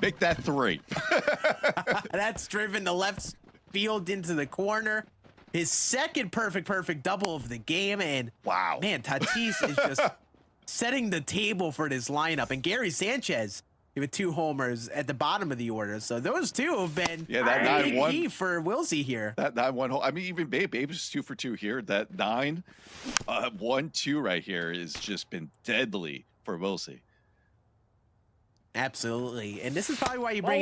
Make that 3. That's driven the left field into the corner. His second perfect double of the game. And wow, man, Tatis is just setting the table for this lineup. And Gary Sanchez with 2 homers at the bottom of the order. So those 2 have been that big key for Wilsey here. That 9-1 I mean, even Babe's 2 for 2 here. That 9-1-2 right here has just been deadly for Wilsey. Absolutely. And this is probably why you bring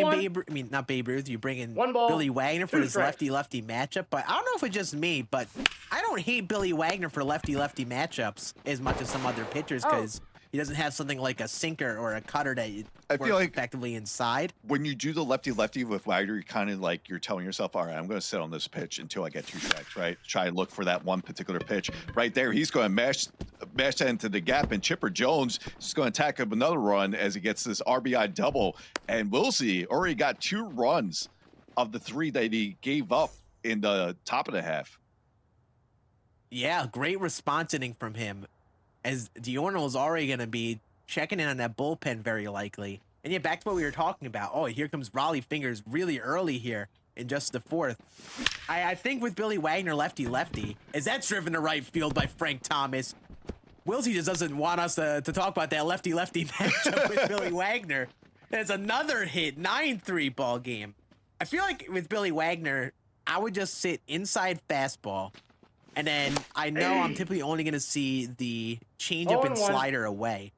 in not Babe Ruth, you bring in Billy Wagner for his lefty-lefty matchup. But I don't know if it's just me, but I don't hate Billy Wagner for lefty-lefty matchups as much as some other pitchers, because he doesn't have something like a sinker or a cutter that I feel like effectively inside. When you do the lefty-lefty with Wagner, you're kind of like, you're telling yourself, all right, I'm going to sit on this pitch until I get 2 strikes, right? Try and look for that one particular pitch. Right there, he's going to mash that into the gap, and Chipper Jones is going to tack up another run as he gets this RBI double. And Wilsey already got 2 runs of the 3 that he gave up in the top of the half. Yeah, great response inning from him, as Diorno is already going to be checking in on that bullpen very likely. And yeah, back to what we were talking about. Oh, here comes Raleigh Fingers really early here in just the 4th. I think with Billy Wagner lefty-lefty, as that's driven to right field by Frank Thomas, Wilsey just doesn't want us to talk about that lefty-lefty matchup with Billy Wagner. There's another hit, 9-3 ball game. I feel like with Billy Wagner, I would just sit inside fastball, and then I know I'm typically only going to see the changeup and slider away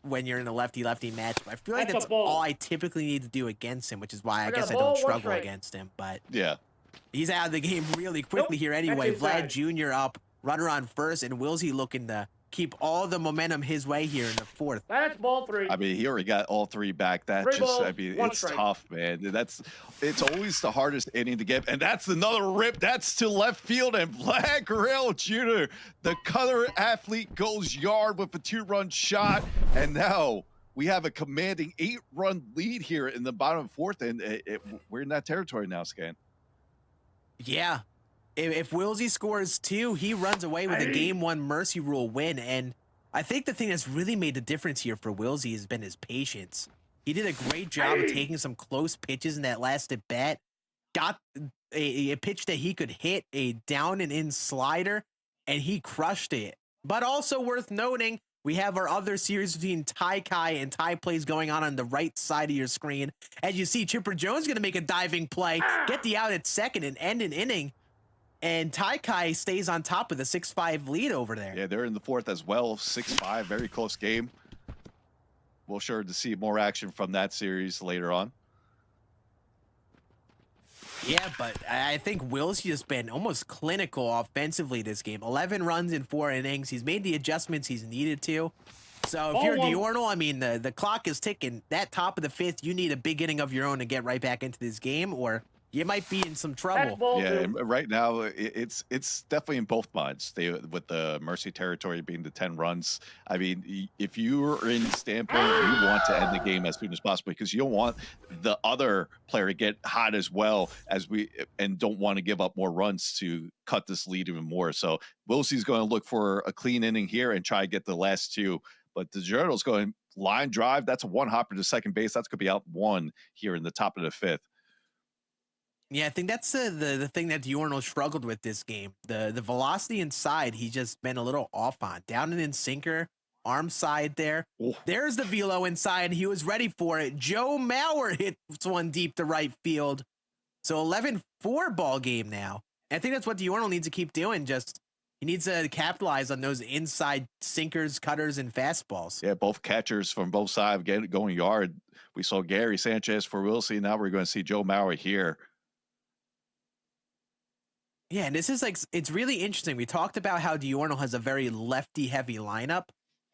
when you're in a lefty-lefty match. I feel like that's all I typically need to do against him, which is why I guess I don't struggle against him. But yeah, he's out of the game really quickly here anyway. Vlad Jr. up, runner on first, and Wilsey looking to keep all the momentum his way here in the 4th. That's ball 3. I mean, he already got all 3 back. That I mean, it's tough, man. It's always the hardest inning to get. And that's another rip. That's to left field. And Vlad Guerrero Jr., the cutter athlete, goes yard with a 2-run shot. And now we have a commanding 8-run lead here in the bottom 4th. And we're in that territory now, Scan. Yeah. If Wilsey scores 2, he runs away with a Game 1 Mercy Rule win. And I think the thing that's really made the difference here for Wilsey has been his patience. He did a great job of taking some close pitches in that last at bat. Got a pitch that he could hit, a down and in slider, and he crushed it. But also worth noting, we have our other series between Ty Kai and Ty Plays going on the right side of your screen. As you see, Chipper Jones going to make a diving play, get the out at second, and end an inning. And Ty Kai stays on top with a 6-5 lead over there. Yeah, they're in the 4th as well, 6-5, very close game. We'll sure to see more action from that series later on. Yeah, but I think Wilsey has been almost clinical offensively this game. 11 runs in 4 innings. He's made the adjustments he's needed to. So if you're Diorno, I mean, the clock is ticking. That top of the 5th, you need a big inning of your own to get right back into this game, or you might be in some trouble. Yeah, right now it's definitely in both minds. With the Mercy territory being the 10 runs. I mean, if you're in standpoint, you want to end the game as soon as possible because you don't want the other player to get hot as well and don't want to give up more runs to cut this lead even more. So Wilsey's going to look for a clean inning here and try to get the last 2. But the Journal's going line drive. That's a 1 hopper to second base. That's going to be out 1 here in the top of the 5th. Yeah, I think that's the thing that Diorno struggled with this game. The velocity inside, he's just been a little off on. Down and in sinker, arm side there. Ooh. There's the velo inside. He was ready for it. Joe Mauer hits one deep to right field. So 11-4 ball game now. And I think that's what Diorno needs to keep doing. Just he needs to capitalize on those inside sinkers, cutters, and fastballs. Yeah, both catchers from both sides going yard. We saw Gary Sanchez for Wilsey. Now we're going to see Joe Mauer here. Yeah, and this is it's really interesting. We talked about how Diorno has a very lefty heavy lineup.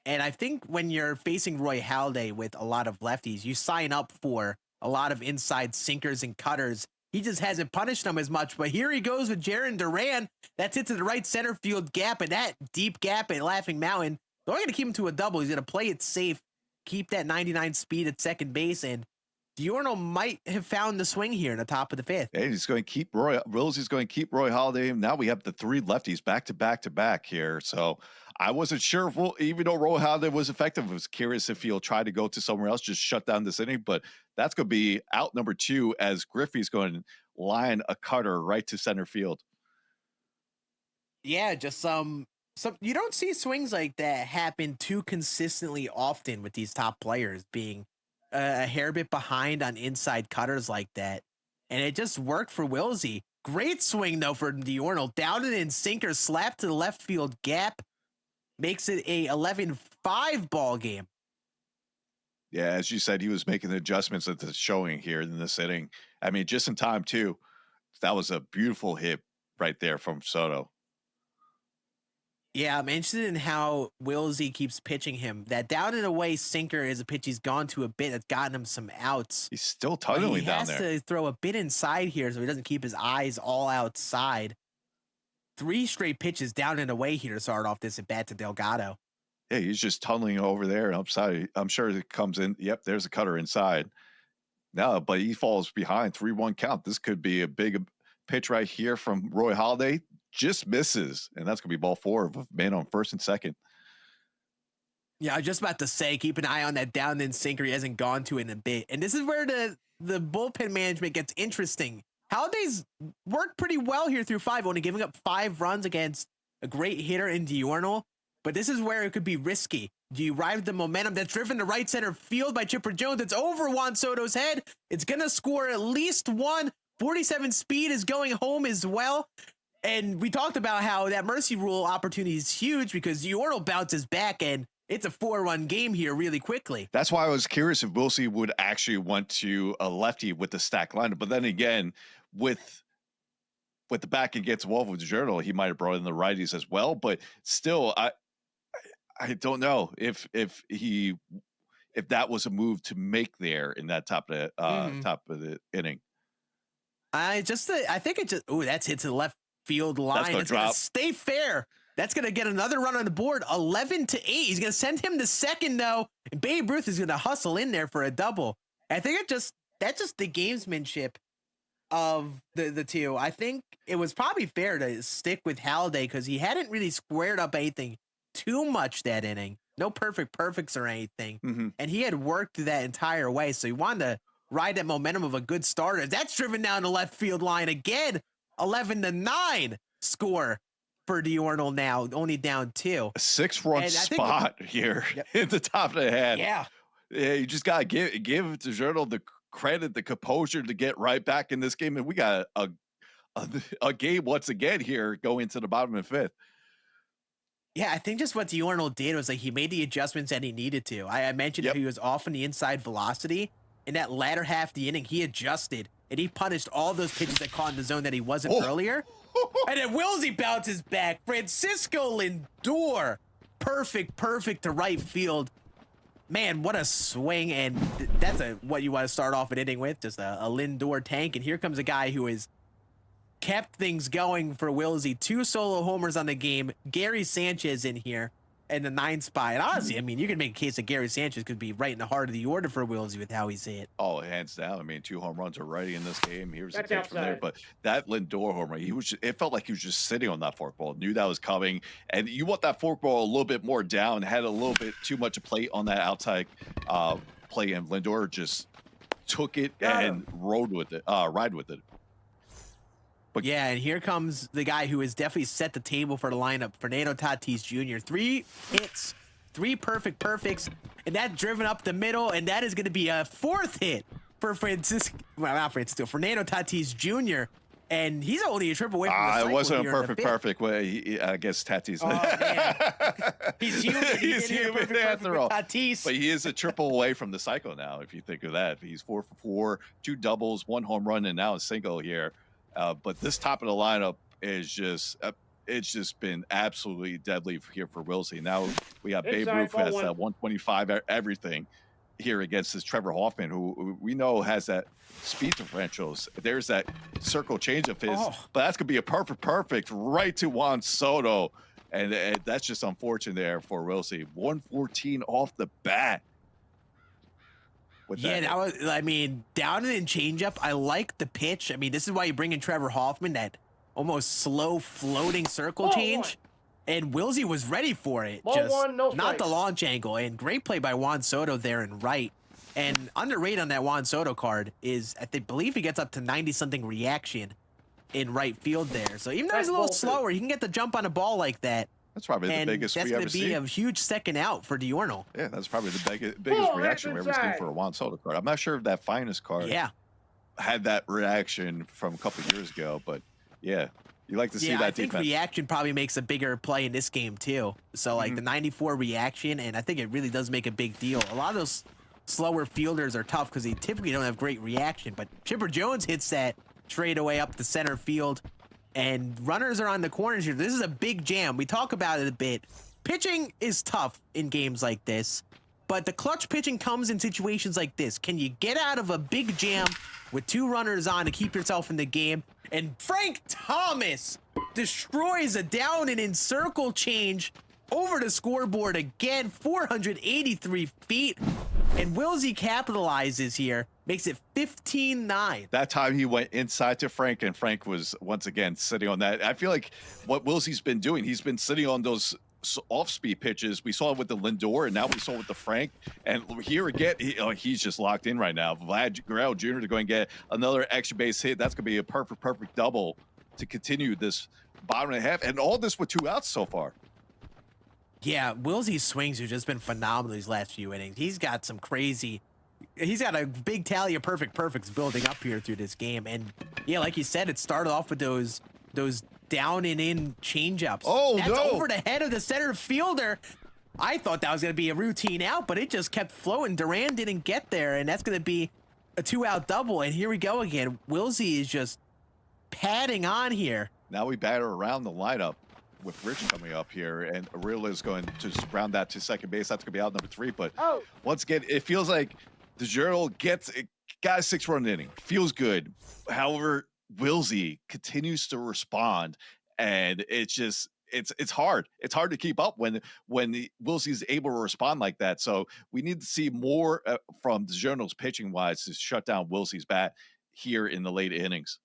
And I think when you're facing Roy Halladay with a lot of lefties, you sign up for a lot of inside sinkers and cutters. He just hasn't punished them as much. But here he goes with Jaron Duran. That's hit to the right center field gap, and that deep gap at Laughing Mountain. They're going to keep him to a double. He's going to play it safe, keep that 99 speed at second base, and Diorno might have found the swing here in the top of the fifth. Hey, he's going to keep Willsie's going to keep Roy Halladay. Now we have the three lefties back to back to back here. So I wasn't sure if even though Roy Halladay was effective, I was curious if he'll try to go to somewhere else, just shut down this inning. But that's going to be out number 2 as Griffey's going to line a cutter right to center field. Yeah, just some you don't see swings like that happen too consistently often with these top players being a hair bit behind on inside cutters like that. And it just worked for Wilsey. Great swing, though, for Diorno. Down and in sinker, slap to the left field gap. Makes it a 11-5 ball game. Yeah, as you said, he was making the adjustments at the showing here in this inning. I mean, just in time, too. That was a beautiful hit right there from Soto. Yeah, I'm interested in how Wilsey keeps pitching him. That down and away sinker is a pitch he's gone to a bit that's gotten him some outs. He's still tunneling down there. He has to throw a bit inside here so he doesn't keep his eyes all outside. 3 straight pitches down and away here to start off this at bat to Delgado. Yeah, he's just tunneling over there and upside. I'm sure it comes in. Yep, there's a cutter inside. No, but he falls behind. 3-1 count. This could be a big pitch right here from Roy Halladay. Just misses, and that's going to be ball 4 of man on first and second. Yeah, I was just about to say, keep an eye on that down and sinker. He hasn't gone to in a bit. And this is where the bullpen management gets interesting. Halladay's worked pretty well here through 5, only giving up 5 runs against a great hitter in Diorno. But this is where it could be risky. Do you ride the momentum that's driven to right center field by Chipper Jones? It's over Juan Soto's head. It's going to score at least 1. 47 speed is going home as well. And we talked about how that mercy rule opportunity is huge because Diorno bounces back and it's a 4-run game here really quickly. That's why I was curious if Wilsey would actually want to a lefty with the stack lineup. But then again, with the back against Wolf with Journal, he might have brought in the righties as well. But still, I don't know if that was a move to make there in that top of the inning. I think it just that's hit to the left field line. It's gonna stay fair. That's going to get another run on the board. 11-8. He's going to send him to second, though. And Babe Ruth is going to hustle in there for a double. I think that's just the gamesmanship of the two. I think it was probably fair to stick with Halladay because he hadn't really squared up anything too much that inning. No perfects or anything. Mm-hmm. And he had worked that entire way. So he wanted to ride that momentum of a good starter. That's driven down the left field line again. 11-9 score for Diorno now, only down 2. A 6-run spot here in the top of the head. Yeah, you just gotta give DiGiorno the credit, the composure to get right back in this game, and we got a game once again here going to the bottom of the 5th. Yeah, I think just what Diorno did was like he made the adjustments that he needed to. I mentioned he was off on the inside velocity. In that latter half of the inning, he adjusted and he punished all those pitches that caught in the zone that he wasn't earlier. And then Wilsey bounces back. Francisco Lindor, perfect to right field. Man, what a swing! And that's what you want to start off an inning with, just a Lindor tank. And here comes a guy who has kept things going for Wilsey. 2 solo homers on the game. Gary Sanchez in here in the 9th spot. And honestly, I mean, you can make a case that Gary Sanchez could be right in the heart of the order for Wilsey with how he's hit. Oh, hands down. I mean, 2 home runs already in this game. Here's the pitch from there. But that Lindor home run, it felt like he was just sitting on that forkball, knew that was coming. And you want that forkball a little bit more down, had a little bit too much plate on that outside play, and Lindor just took it and ride with it. But yeah, and here comes the guy who has definitely set the table for the lineup, Fernando Tatis Jr. 3 hits, 3 perfects, and that driven up the middle, and that is going to be a 4th hit for Fernando Tatis Jr., and he's only a triple away from the cycle. It wasn't a perfect way. I guess Tatis. Oh, man. He's human. He's human after all. Tatis. But he is a triple away from the cycle now, if you think of that. He's 4 for 4, 2 doubles, 1 home run, and now a single here. But this top of the lineup is just it's just been absolutely deadly here for Wilsey. Now we got Babe Inside, Ruth who ball has one. that 125 everything here against this Trevor Hoffman, who we know has that speed differentials. There's that circle change of his, but that's gonna be a perfect right to Juan Soto. And that's just unfortunate there for Wilsey. 114 off the bat. Yeah, that was, I mean, down and changeup. I like the pitch. I mean, this is why you bring in Trevor Hoffman, that almost slow floating circle change. And Wilsey was ready for it. Ball just one, no not the strikes. launch angle. And great play by Juan Soto there and right. And underrated on that Juan Soto card is, I believe he gets up to 90-something reaction in right field there. So even though he's a little slower, he can get the jump on a ball like that. That's probably the biggest we ever seen. That's going to be a huge second out for Diorno. Yeah, that's probably the biggest reaction we've ever seen for a Juan Soto card. I'm not sure if that finest card had that reaction from a couple of years ago, but yeah, you like to see that I think reaction probably makes a bigger play in this game too. So like the 94 reaction, and I think it really does make a big deal. A lot of those slower fielders are tough because they typically don't have great reaction, but Chipper Jones hits that straight away up the center field. And runners are on the corners here. This is a big jam. We talk about it a bit. Pitching is tough in games like this, but the clutch pitching comes in situations like this. Can you get out of a big jam with 2 runners on to keep yourself in the game? And Frank Thomas destroys a down and in circle change over the scoreboard again, 483 feet. And Wilsey capitalizes here, makes it 15-9. That time he went inside to Frank, and Frank was once again sitting on that. I feel like what Wilsey's been doing, he's been sitting on those off-speed pitches. We saw it with the Lindor, and now we saw it with the Frank. And here again, he's just locked in right now. Vlad Guerrero Jr. to go and get another extra base hit. That's going to be a perfect double to continue this bottom and a half. And all this with 2 outs so far. Yeah, Wilsey's swings have just been phenomenal these last few innings. He's got some crazy, he's got a big tally of perfects building up here through this game. And yeah, like you said, it started off with those down and in changeups. Oh, that's over the head of the center fielder. I thought that was going to be a routine out, but it just kept flowing. Duran didn't get there, and that's going to be a 2-out double. And here we go again. Wilsey is just padding on here. Now we batter around the lineup with Rich coming up here, and Arilla is going to round that to second base. That's going to be out number 3. But once again, it feels like the Journal got a 6-run inning. Feels good. However, Wilsey continues to respond, and it's just it's hard. It's hard to keep up when Wilsey's able to respond like that. So we need to see more from the Journal's pitching wise to shut down Wilsey's bat here in the late innings.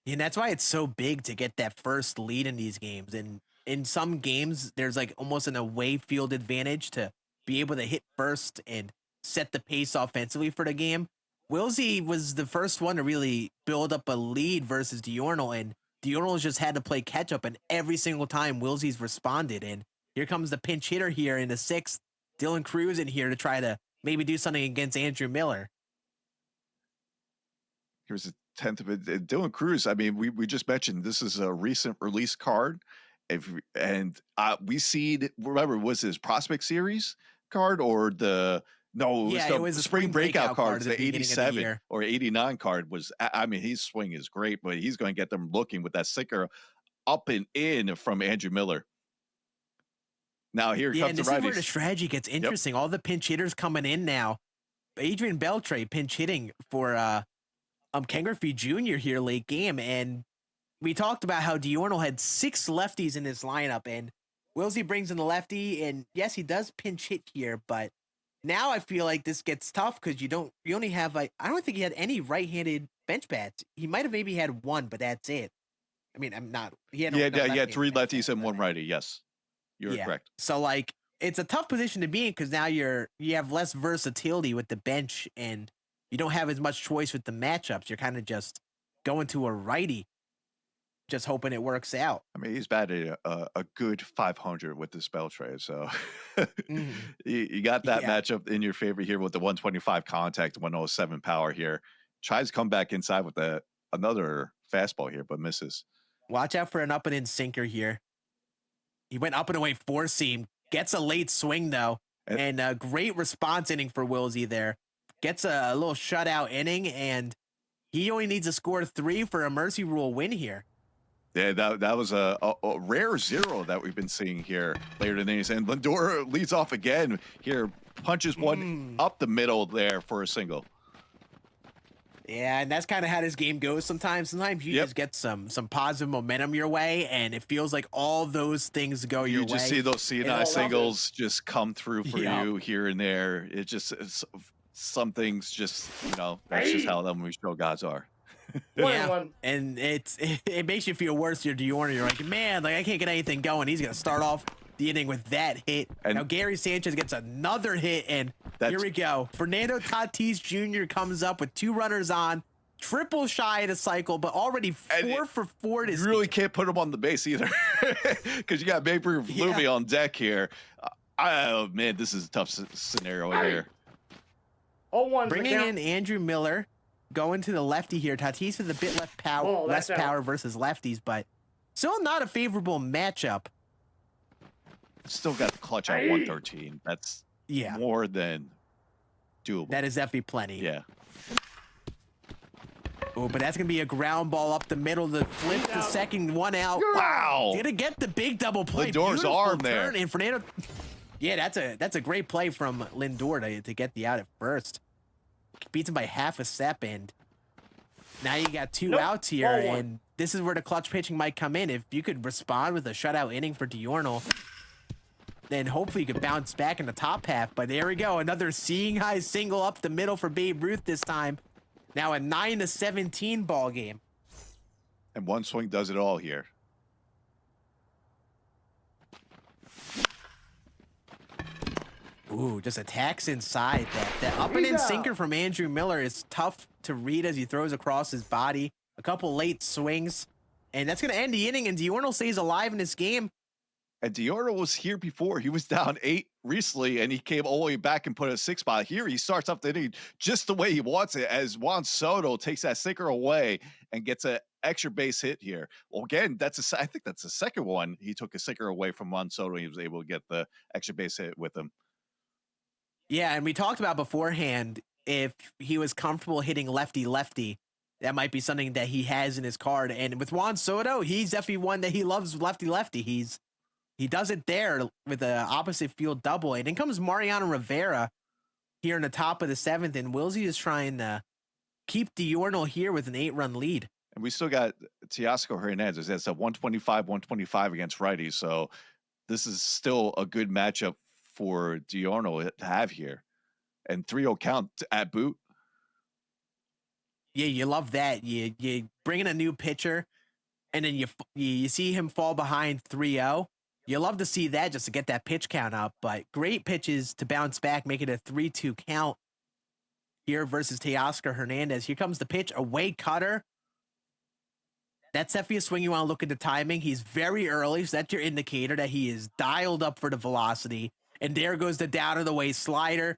And that's why it's so big to get that first lead in these games. And in some games, there's like almost an away field advantage to be able to hit first and set the pace offensively for the game. Wilsey was the first one to really build up a lead versus Diorno, and Diorno's just had to play catch up, and every single time Wilsey's responded. And here comes the pinch hitter here in the 6th, Dylan Cruz in here to try to maybe do something against Andrew Miller. Here's a 10th of it. Dylan Cruz, I mean, we just mentioned this is a recent release card. We see, remember, was his prospect series card or the it was the spring breakout card, the 87 or 89 card was, I mean, his swing is great, but he's going to get them looking with that sinker up and in from Andrew Miller. Now here comes the righties. This is where the strategy gets interesting. All the pinch hitters coming in now. Adrian Beltre pinch hitting for Ken Griffey Jr. here late game, and we talked about how Diorno had 6 lefties in his lineup, and Wilsey brings in the lefty, and yes, he does pinch hit here, but now I feel like this gets tough because you only have I don't think he had any right-handed bench bats. He might have maybe had 1, but that's it. I mean, he had 3 lefties and 1 righty. Yes, you're correct. So like, it's a tough position to be in because now you have less versatility with the bench, and you don't have as much choice with the matchups. You're kind of just going to a righty, just hoping it works out. I mean, he's batted a good 500 with the spell trade, so you got that matchup in your favor here with the 125 contact, 107 power here. Tries to come back inside with another fastball here, but misses. Watch out for an up and in sinker here. He went up and away 4-seam, gets a late swing though, and a great response inning for Wilsey there. Gets a little shutout inning, and he only needs to score 3 for a mercy rule win here. Yeah, that was a rare zero that we've been seeing here later in the innings. And Lindor leads off again here, punches one up the middle there for a single. Yeah, and that's kind of how this game goes sometimes. Sometimes you just get some positive momentum your way, and it feels like all those things go your way. You just see those CNI singles just come through for you here and there. Some things just, that's just how them show gods are. And it makes you feel worse. You're like, man, like I can't get anything going. He's gonna start off the inning with that hit. And now Gary Sanchez gets another hit, and here we go. Fernando Tatis Jr. comes up with 2 runners on, triple shy of the cycle, but already 4 for 4. You really can't put him on the base either, because you got Babe Ruth Loomy on deck here. Oh man, this is a tough scenario here. Bringing in Andrew Miller, going to the lefty here. Tatis with a bit less power versus lefties, but still not a favorable matchup. Still got the clutch on 113. That's more than doable. That is definitely plenty. Yeah. Oh, but that's gonna be a ground ball up the middle to flip the second one out. Wow. Gonna get the big double play. Lindor's arm there. And Fernando. Yeah, that's a great play from Lindor to get the out at first. Beats him by half a step, and now you got 2 outs here, and this is where the clutch pitching might come in. If you could respond with a shutout inning for Diorno, then hopefully you could bounce back in the top half. But there we go, another seeing high single up the middle for Babe Ruth this time. Now a 9-17 ball game. And one swing does it all here. Ooh, just attacks inside. That up and in sinker from Andrew Miller is tough to read as he throws across his body. A couple late swings, and that's going to end the inning, and Diorno stays alive in this game. And Diorno was here before. He was down 8 recently, and he came all the way back and put a 6 spot. Here he starts up the inning just the way he wants it, as Juan Soto takes that sinker away and gets an extra base hit here. Well, again, I think that's the second one. He took a sinker away from Juan Soto, and he was able to get the extra base hit with him. Yeah, and we talked about beforehand, if he was comfortable hitting lefty-lefty, that might be something that he has in his card. And with Juan Soto, he's definitely one that he loves lefty-lefty. He does it there with the opposite field double. And then comes Mariano Rivera here in the top of the 7th, and Wilsey is trying to keep Diorno here with an 8-run lead. And we still got Teoscar Hernandez. That's a 125 against righties. So this is still a good matchup for Diorno to have here. And 3-0 count at boot. Yeah, you love that. You bring in a new pitcher, and then you see him fall behind 3-0. You love to see that just to get that pitch count up, but great pitches to bounce back, make it a 3-2 count here versus Teoscar Hernandez. Here comes the pitch, away cutter. That's definitely a swing you want to look at the timing. He's very early, so that's your indicator that he is dialed up for the velocity. And there goes the down of the way slider.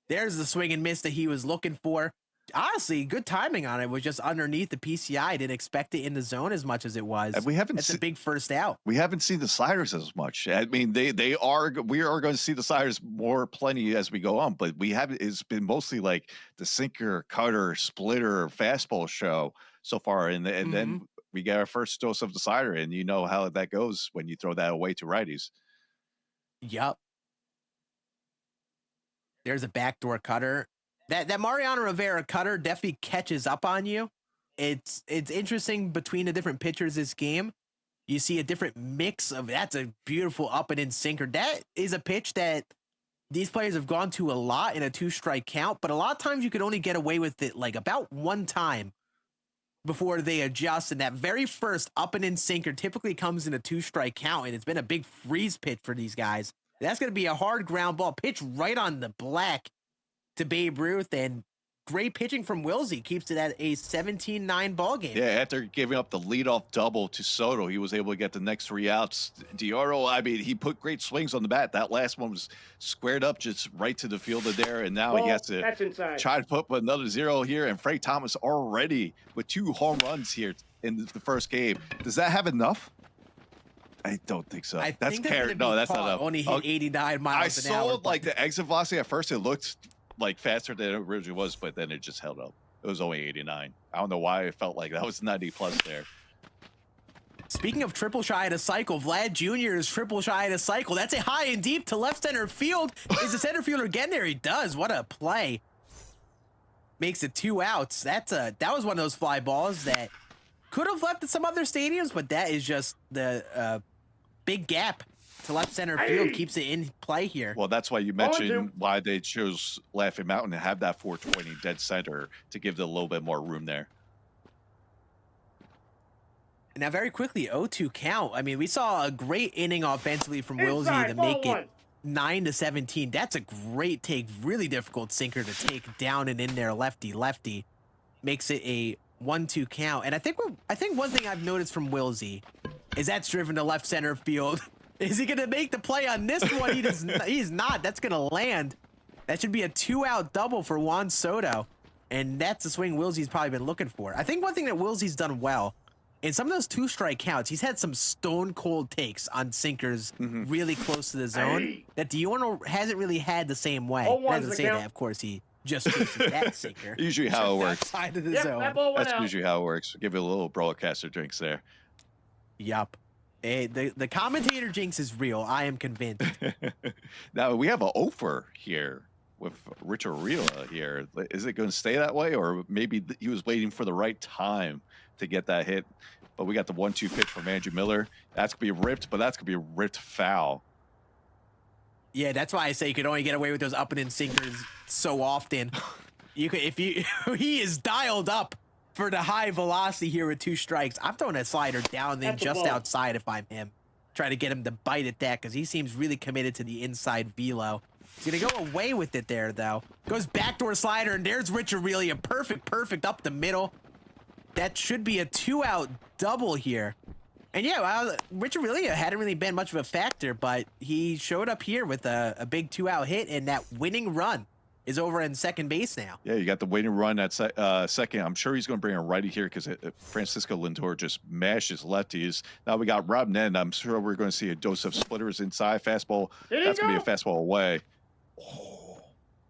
There's the swing and miss that he was looking for. Honestly, good timing on it. It was just underneath the PCI. I didn't expect it in the zone as much as it was. And It's a big first out. We haven't seen the sliders as much. I mean, we are going to see the sliders plenty as we go on, but it's been mostly like the sinker, cutter, splitter, fastball show so far. And then we get our first dose of the slider, and you know how that goes when you throw that away to righties. Yep. There's a backdoor cutter. That Mariano Rivera cutter definitely catches up on you. It's interesting between the different pitchers this game. You see a different mix of, that's a beautiful up and in sinker. That is a pitch that these players have gone to a lot in a 2-strike count, but a lot of times you could only get away with it like about one time before they adjust. And that very first up and in sinker typically comes in a 2-strike count, and it's been a big freeze pitch for these guys. That's going to be a hard ground ball pitch right on the black to Babe Ruth, and great pitching from Wilsey keeps it at a 17-9 ball game. Yeah, after giving up the leadoff double to Soto, he was able to get the next 3 outs. Diorno, I mean, he put great swings on the bat. That last one was squared up just right to the fielder there, and now he has to try to put another 0 here. And Frank Thomas already with 2 home runs here in the first game. Does that have enough? I don't think so. That's carried. No, that's not enough. Only hit 89 miles an hour. I saw like the exit velocity at first. It looked like faster than it originally was, but then it just held up. It was only 89. I don't know why it felt like that was 90 plus there. Speaking of triple shy at a cycle, Vlad Jr. is triple shy at a cycle. That's a high and deep to left center field. Is the center fielder getting there? He does. What a play. Makes it 2 outs. That was one of those fly balls that could have left at some other stadiums, but that is just the big gap to left center field. Keeps it in play here. Well, that's why you mentioned why they chose Laughing Mountain to have that 420 dead center to give it a little bit more room there. Now, very quickly, 0-2 count. I mean, we saw a great inning offensively from Wilsey to make it 9-17. That's a great take. Really difficult sinker to take down and in there, lefty. Makes it a 1-2 count. And I think one thing I've noticed from Wilsey is that's driven to left center field. Is he going to make the play on this one? He's not. That's going to land. That should be a 2-out double for Juan Soto. And that's the swing Wilsey's probably been looking for. I think one thing that Wilsey's done well, in some of those 2-strike counts, he's had some stone cold takes on sinkers really close to the zone that Diorno hasn't really had the same way. He doesn't say that, of course. He just chases that sinker. Usually how it works. Outside of the zone. That's usually how it works. Give it a little broadcaster drinks there. Yup. The commentator jinx is real. I am convinced. Now we have an offer here with Richard Rila here. Is it going to stay that way, or maybe he was waiting for the right time to get that hit? But we got the 1-2 pitch from Andrew Miller. That's gonna be ripped, but that's gonna be ripped foul. Yeah, that's why I say you could only get away with those up and in sinkers so often. You could, he is dialed up for the high velocity here with 2 strikes. I'm throwing a slider down then just outside if I'm him. Try to get him to bite at that because he seems really committed to the inside velo. He's gonna go away with it there though. Goes backdoor slider and there's Richard Really, a perfect up the middle. That should be a 2-out double here. And yeah, well, Richard Really hadn't really been much of a factor, but he showed up here with a big 2-out hit, and that winning run is over in second base now. Yeah, you got the winning run at second. I'm sure he's going to bring a righty here because Francisco Lindor just mashes lefties. Now we got Rob Nen. I'm sure we're going to see a dose of splitters inside. Fastball. That's going to be a fastball away. Oh.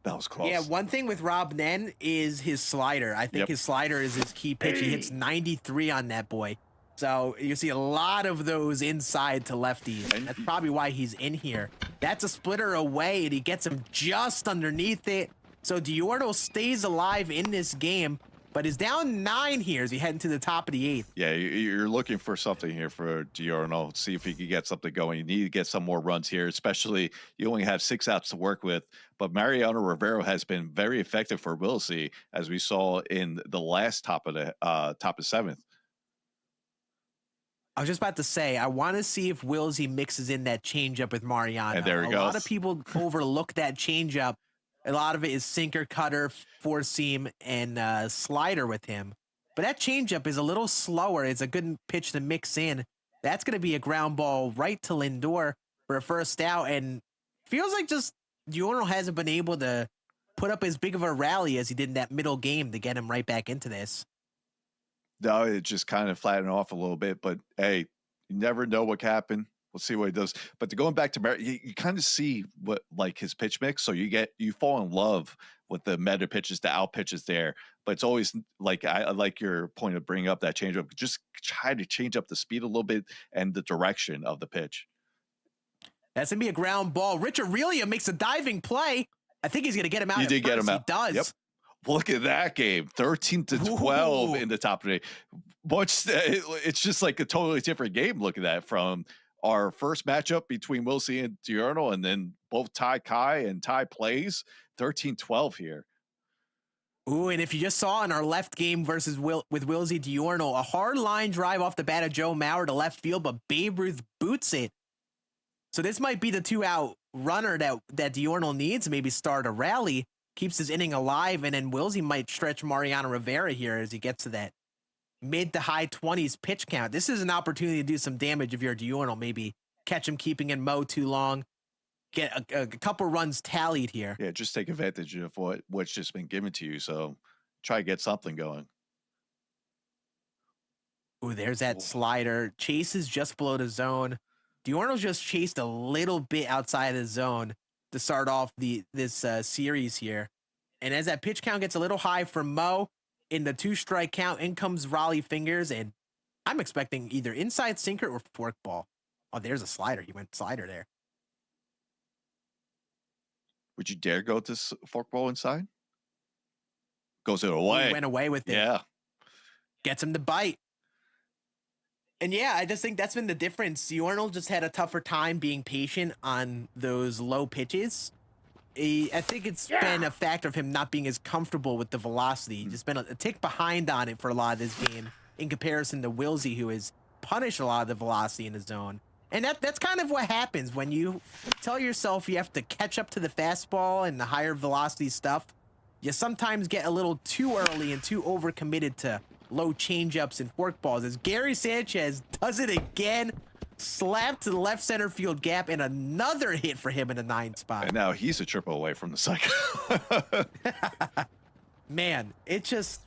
That was close. Yeah, one thing with Rob Nen is his slider. I think his slider is his key pitch. He hits 93 on that boy. So you see a lot of those inside to lefties. And that's probably why he's in here. That's a splitter away, and he gets him just underneath it. So Diorno stays alive in this game, but is down 9 here as he head into the top of the 8th. Yeah, you're looking for something here for Diorno. See if he can get something going. You need to get some more runs here, especially you only have 6 outs to work with. But Mariano Rivera has been very effective for Wilsey, as we saw in the last top of 7th. I was just about to say, I want to see if Wilsey mixes in that changeup with Mariano. And there he goes. A lot of people overlook that changeup. A lot of it is sinker, cutter, 4-seam, and slider with him. But that changeup is a little slower. It's a good pitch to mix in. That's going to be a ground ball right to Lindor for a first out. And feels like just Diorno hasn't been able to put up as big of a rally as he did in that middle game to get him right back into this. No, it just kind of flattened off a little bit. But, hey, you never know what happened. We'll see what he does. But going back to you kind of see what like his pitch mix. So you fall in love with the meta pitches, the out pitches there. But it's always like I like your point of bringing up that changeup. Just try to change up the speed a little bit and the direction of the pitch. That's gonna be a ground ball. Richard Really makes a diving play. I think he's gonna get him out. He did get him out. He does. Yep. Look at that game, 13-12 in the top of the day. It's just like a totally different game. Look at that from our first matchup between Wilsey and Diurno, and then both Ty Kai and Ty plays 13-12 here. Ooh, and if you just saw in our left game versus with Wilsey Diurno, a hard line drive off the bat of Joe Mauer to left field, but Babe Ruth boots it. So this might be the 2-out runner that Diurno needs to maybe start a rally, keeps his inning alive, and then Wilsey might stretch Mariano Rivera here as he gets to that mid to high 20s pitch count. This is an opportunity to do some damage if you're Diurno. Maybe catch him keeping in Mo too long, get a couple runs tallied here. Yeah, just take advantage of what's just been given to you. So try to get something going. Ooh, there's that slider. Chase is just below the zone. Diorno's just chased a little bit outside of the zone to start off this series here. And as that pitch count gets a little high for Mo, in the 2-strike count, in comes Raleigh Fingers, and I'm expecting either inside sinker or forkball. Oh, there's a slider. He went slider there. Would you dare go to forkball inside? Goes it He away. went away with it. Yeah. Gets him to bite. And yeah, I just think that's been the difference. Arnold just had a tougher time being patient on those low pitches. I think it's been a factor of him not being as comfortable with the velocity. He's just been a tick behind on it for a lot of this game in comparison to Wilsey, who has punished a lot of the velocity in the zone. And that's kind of what happens when you tell yourself you have to catch up to the fastball and the higher velocity stuff. You sometimes get a little too early and too overcommitted to low changeups and forkballs. As Gary Sanchez does it again, slapped to the left center field gap, and another hit for him in the 9th spot. And now he's a triple away from the cycle. Man, it just,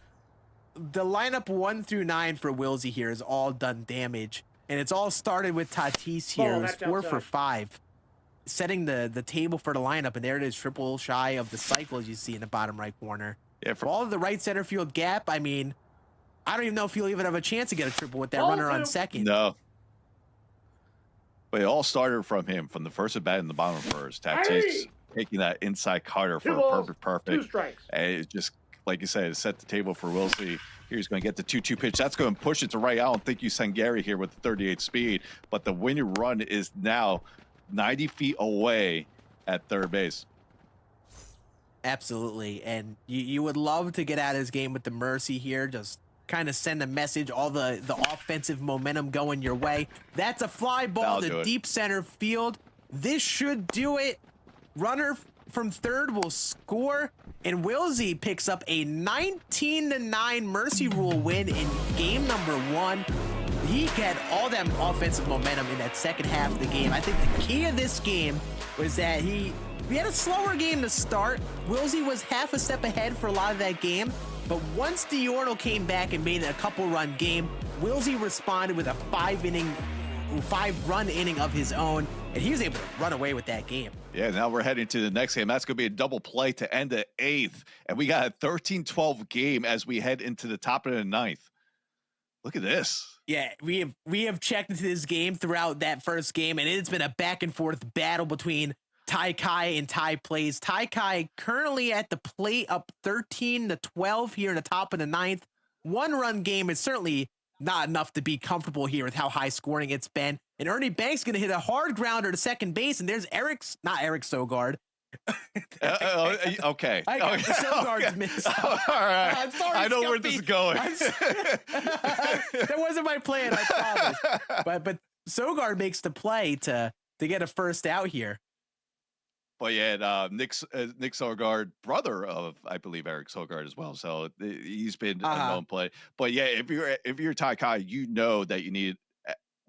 the lineup 1 through 9 for Wilsey here is all done damage. And it's all started with Tatis here. It was 4 for 5. Setting the table for the lineup, and there it is, triple shy of the cycle, as you see in the bottom right corner. Yeah, for all of the right center field gap, I mean, I don't even know if he'll even have a chance to get a triple with that runner on second. No. But it all started from him, from the first at bat in the bottom first. Tatis taking that inside cutter for a perfect. 2 strikes. And it just, like you said, it set the table for Wilsey. Here he's going to get the 2-2 pitch. That's going to push it to right. I don't think you send Gary here with the 38 speed, but the winning run is now 90 feet away at third base. Absolutely. And you would love to get out of this game with the mercy here. Just kind of send a message, all the offensive momentum going your way. That's a fly ball to deep center field. This should do it. Runner from third will score, and Wilsey picks up a 19-9 mercy rule win in game number 1. He got all that offensive momentum in that second half of the game. I think the key of this game was that we had a slower game to start. Wilsey was half a step ahead for a lot of that game, but once Diorno came back and made it a couple-run game, Wilsey responded with a 5-run inning of his own, and he was able to run away with that game. Yeah, now we're heading to the next game. That's going to be a double play to end the 8th, and we got a 13-12 game as we head into the top of the 9th. Look at this. Yeah, we have checked into this game throughout that first game, and it's been a back and forth battle between Ty Kai and Ty Plays. Ty Kai currently at the plate, up 13-12 here in the top of the 9th. 1-run game is certainly not enough to be comfortable here with how high scoring it's been. And Ernie Banks going to hit a hard grounder to second base, and there's not Eric Sogard. Okay. Sogard's missed. All right. I'm sorry, I know Scumpy. where this is going. That wasn't my plan, I promise. But Sogard makes the play to get a first out here. But yeah, Nick Sogard, brother of, I believe, Eric Sogard as well. So he's been a known play. But yeah, if you're Ty Kai, you know that you need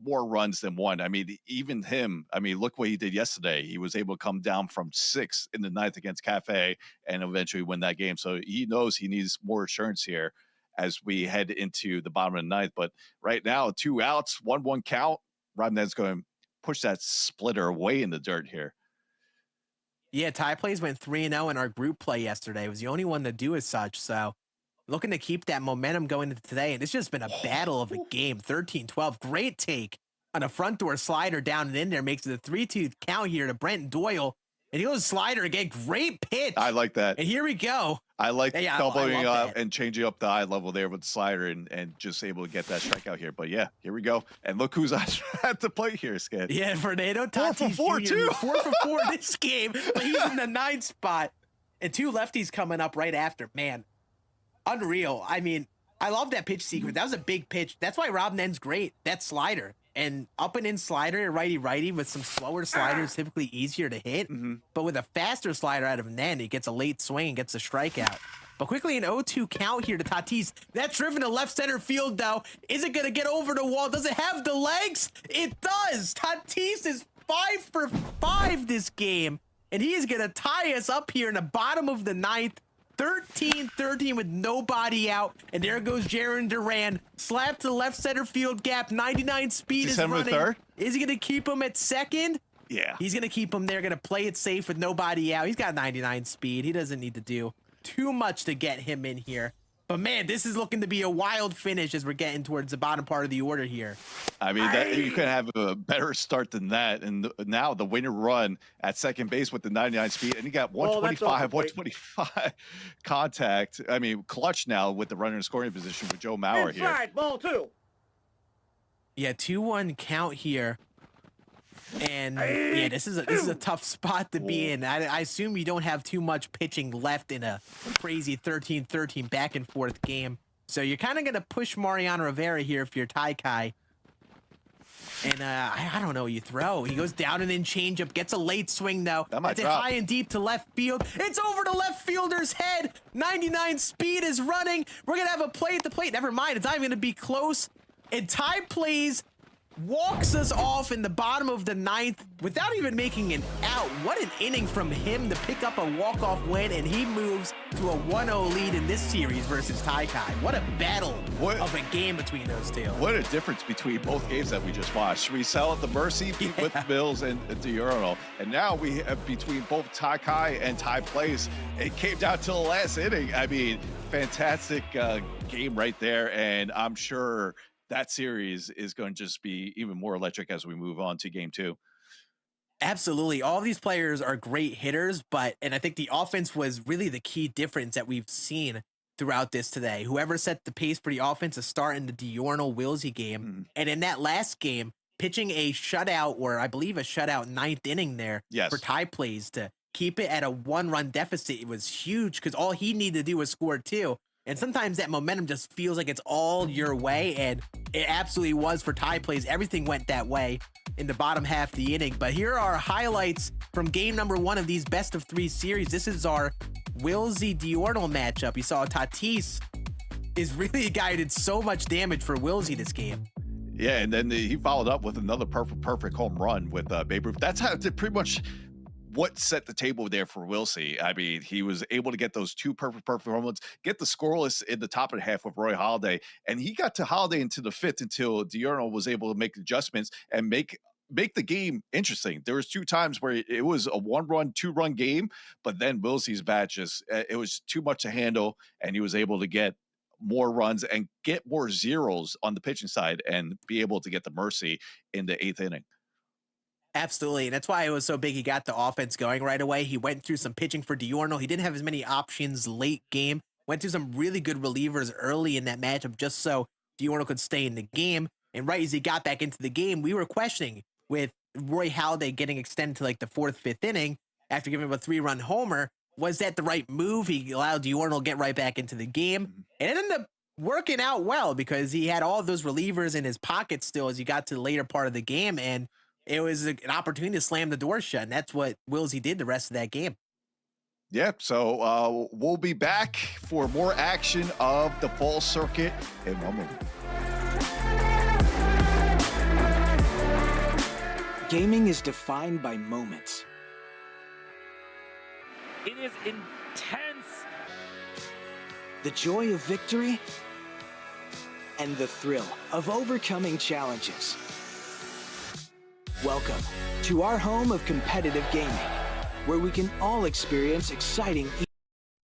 more runs than one. I mean, even him, look what he did yesterday. He was able to come down from 6 in the 9th against Cafe and eventually win that game. So he knows he needs more assurance here as we head into the bottom of the 9th. But right now, 2 outs, 1-1 count. Robinet's going to push that splitter away in the dirt here. Yeah, Ty Plays went 3-0 in our group play yesterday. It was the only one to do as such. So looking to keep that momentum going into today. And it's just been a battle of a game. 13-12. Great take on a front door slider down and in there. Makes it a 3-2 count here to Brent Doyle. And he goes slider again. Great pitch. I like that. And here we go. I like doubling up and changing up the eye level there with the slider and just able to get that strikeout here. But yeah, here we go. And look who's at the plate here, Skid. Yeah, Fernando Tatis 4 for 4 Jr. too. 4 for 4 this game. But he's in the 9th spot. And 2 lefties coming up right after. Man, unreal. I mean, I love that pitch sequence. That was a big pitch. That's why Rob Nen's great. That slider. And up and in slider, righty with some slower sliders, typically easier to hit. But with a faster slider out of Nen, he gets a late swing and gets a strikeout. But quickly an 0-2 count here to Tatis. That's driven to left center field, though. Is it going to get over the wall? Does it have the legs? It does. Tatis is 5 for 5 this game. And he is going to tie us up here in the bottom of the 9th. 13-13 with nobody out. And there goes Jarren Duran. Slap to the left center field gap. 99 speed is running. Third? Is he going to keep him at second? Yeah. He's going to keep him there. Going to play it safe with nobody out. He's got 99 speed. He doesn't need to do too much to get him in here. But man, this is looking to be a wild finish as we're getting towards the bottom part of the order here. I mean, you can have a better start than that. And now the winner run at second base with the 99 speed, and he got 125, 125 contact. I mean, clutch now with the runner in scoring position with Joe Mauer here. Inside, ball 2. Yeah, 2-1 count here. And yeah, this is a tough spot to be in. I assume you don't have too much pitching left in a crazy 13-13 back and forth game. So you're kind of going to push Mariano Rivera here if you're Tai Kai. And I don't know, you throw. He goes down and in changeup, gets a late swing though. It's it high and deep to left field. It's over to left fielder's head. 99 speed is running. We're going to have a play at the plate. Never mind, it's not even going to be close. And Ty Plays walks us off in the bottom of the 9th without even making an out. What an inning from him to pick up a walk-off win, and he moves to a 1-0 lead in this series versus Tai Kai. What a battle of a game between those two. What a difference between both games that we just watched. We saw the Mercy with Mills and Diurnal, and now we have between both Tai Kai and Ty Plays, it came down to the last inning. I mean, fantastic game right there, and I'm sure that series is going to just be even more electric as we move on to game 2. Absolutely. All of these players are great hitters, and I think the offense was really the key difference that we've seen throughout this today. Whoever set the pace for the offense to start in the Diurnal Wilsey game. And in that last game, pitching a shutout, or I believe a shutout 9th inning there for Ty Plays to keep it at a 1-run deficit, it was huge because all he needed to do was score 2. And sometimes that momentum just feels like it's all your way, and it absolutely was for Ty Plays. Everything went that way in the bottom half of the inning. But here are highlights from game number 1 of these best of 3 series. This is our Wilsey Diurnal matchup. You saw Tatis is really a guy who did so much damage for Wilsey this game. Yeah, and then he followed up with another perfect home run with Babe Ruth. That's how pretty much what set the table there for Wilsey. I mean, he was able to get those 2 perfect home runs, get the scoreless in the top of the half with Roy Halladay, and he got to Halladay into the 5th until Diurnal was able to make adjustments and make the game interesting. There was 2 times where it was a 1-run, 2-run game, but then Wilsey's bat just, it was too much to handle, and he was able to get more runs and get more zeros on the pitching side and be able to get the Mercy in the 8th inning. Absolutely, and that's why it was so big. He got the offense going right away. He went through some pitching for Diurnal. He didn't have as many options late game. Went through some really good relievers early in that matchup just so Diurnal could stay in the game. And right as he got back into the game, we were questioning with Roy Halladay getting extended to like the 4th, 5th inning after giving him a 3-run homer. Was that the right move? He allowed Diurnal to get right back into the game. And it ended up working out well because he had all of those relievers in his pocket still as he got to the later part of the game. And it was an opportunity to slam the door shut, and that's what Wilsey did the rest of that game. Yeah, so we'll be back for more action of the fall circuit in 1 moment. Gaming is defined by moments. It is intense. The joy of victory and the thrill of overcoming challenges. Welcome to our home of competitive gaming, where we can all experience exciting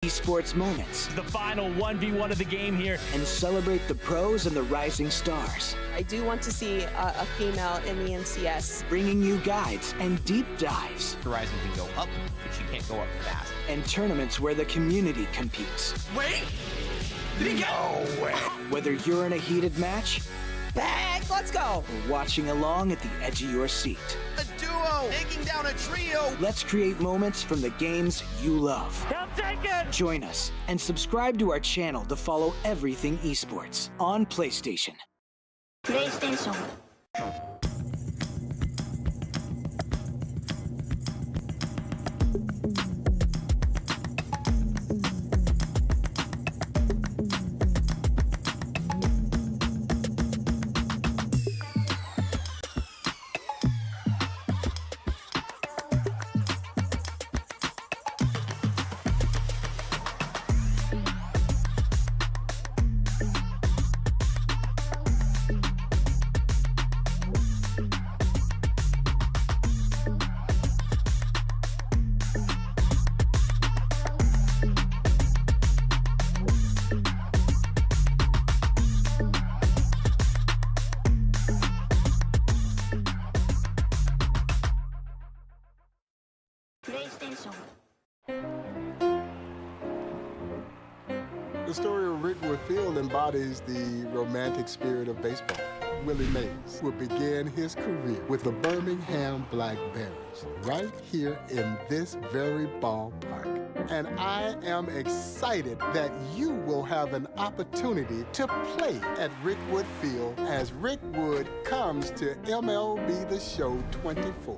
esports moments. The final 1v1 of the game here. And celebrate the pros and the rising stars. I do want to see a female in the NCS. Bringing you guides and deep dives. Horizon can go up, but she can't go up fast. And tournaments where the community competes. Wait! Did he No way! Whether you're in a heated match, Back, let's go. or watching along at the edge of your seat. A duo taking down a trio. Let's create moments from the games you love. Come take it. Join us and subscribe to our channel to follow everything esports on PlayStation. PlayStation. The story of Rickwood Field embodies the romantic spirit of baseball. Willie Mays would begin his career with the Birmingham Black Bears right here in this very ballpark. And I am excited that you will have an opportunity to play at Rickwood Field as Rickwood comes to MLB The Show 24.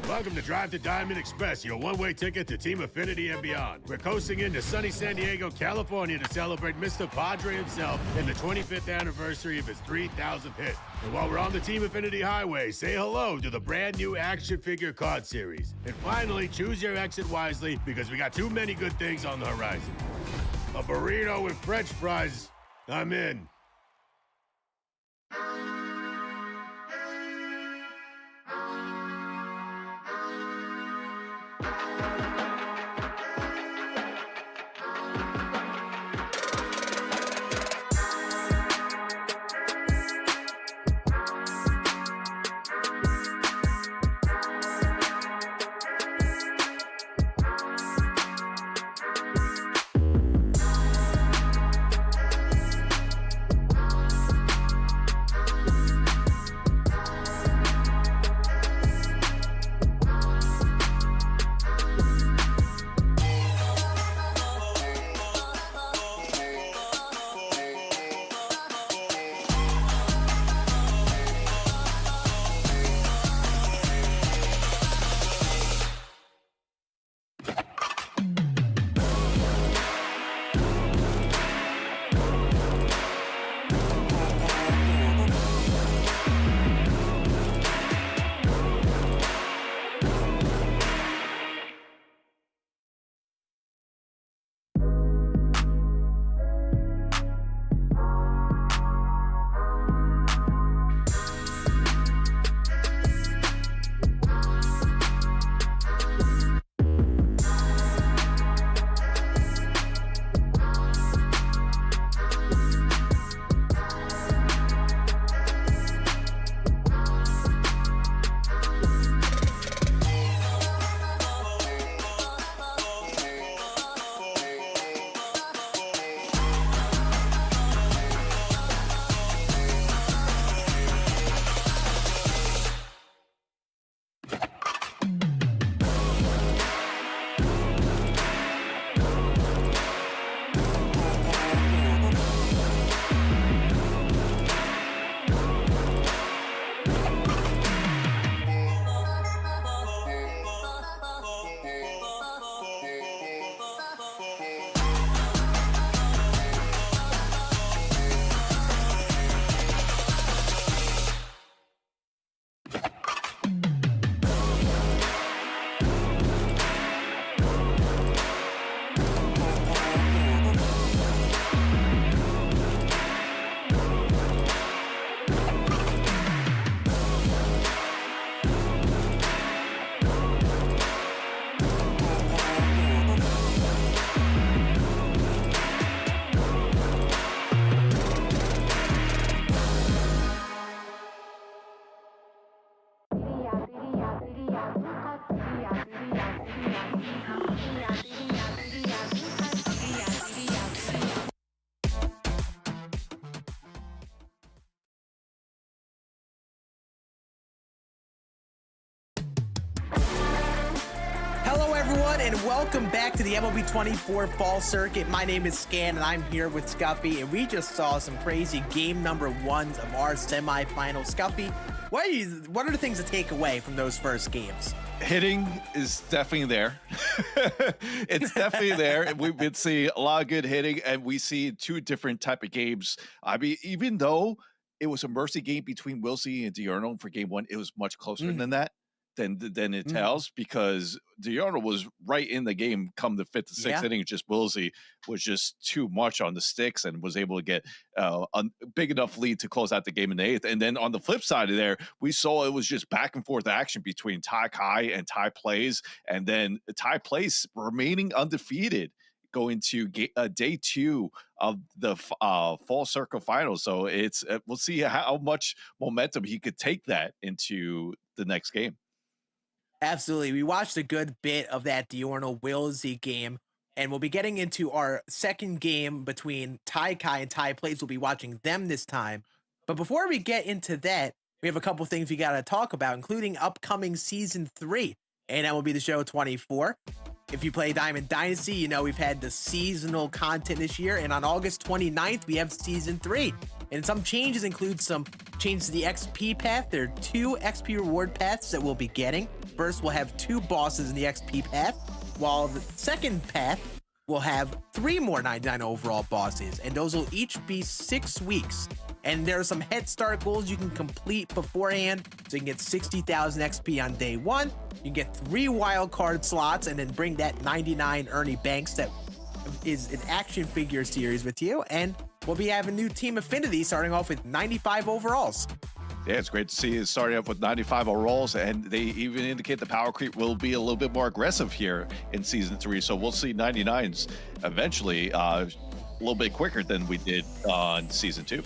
Welcome to Drive to Diamond Express, your one-way ticket to Team Affinity and beyond. We're coasting into sunny San Diego, California to celebrate Mr. Padre himself and the 25th anniversary of his 3,000th hit. And while we're on the Team Affinity Highway, say hello to the brand new action figure card series. And finally, choose your exit wisely because we got too many good things on the horizon. A burrito with French fries. I'm in. Hello, everyone, and welcome back to the MLB 24 Fall Circuit. My name is Scan, and I'm here with Scuffy, and we just saw some crazy game number ones of our semifinal. Scuffy, what are the things to take away from those first games? Hitting is definitely there. It's definitely there. We've been seeing a lot of good hitting, and we see two different type of games. I mean, even though it was a mercy game between Wilsey and Diurno for game one, it was much closer than that. Than it tells, because Diurno was right in the game come the fifth to sixth inning. Just Wilsey was just too much on the sticks and was able to get a big enough lead to close out the game in the eighth. And then on the flip side of there, we saw it was just back and forth action between Ty Kai and Ty Plays, and then Ty Plays remaining undefeated going to day 2 of the fall circle finals. So it's we'll see how much momentum he could take that into the next game. Absolutely. We watched a good bit of that Diorno Willsey game, and we'll be getting into our second game between Ty Kai and Ty Plays. We'll be watching them this time. But before we get into that, we have a couple things we got to talk about, including upcoming Season 3, and that will be the show 24. If you play Diamond Dynasty, you know we've had the seasonal content this year, and on August 29th, we have Season 3. And some changes include some changes to the XP path. There are 2 XP reward paths that we'll be getting. First, we'll have 2 bosses in the XP path, while the second path will have 3 more 99 overall bosses, and those will each be 6 weeks. And there are some head start goals you can complete beforehand, so you can get 60,000 XP on day 1. You can get 3 wild card slots, and then bring that 99 Ernie Banks that is an action figure series with you. And we'll be having new team affinity starting off with 95 overalls. Yeah, it's great to see it starting up with 95 overalls, and they even indicate the power creep will be a little bit more aggressive here in Season 3. So we'll see 99s eventually a little bit quicker than we did on Season 2.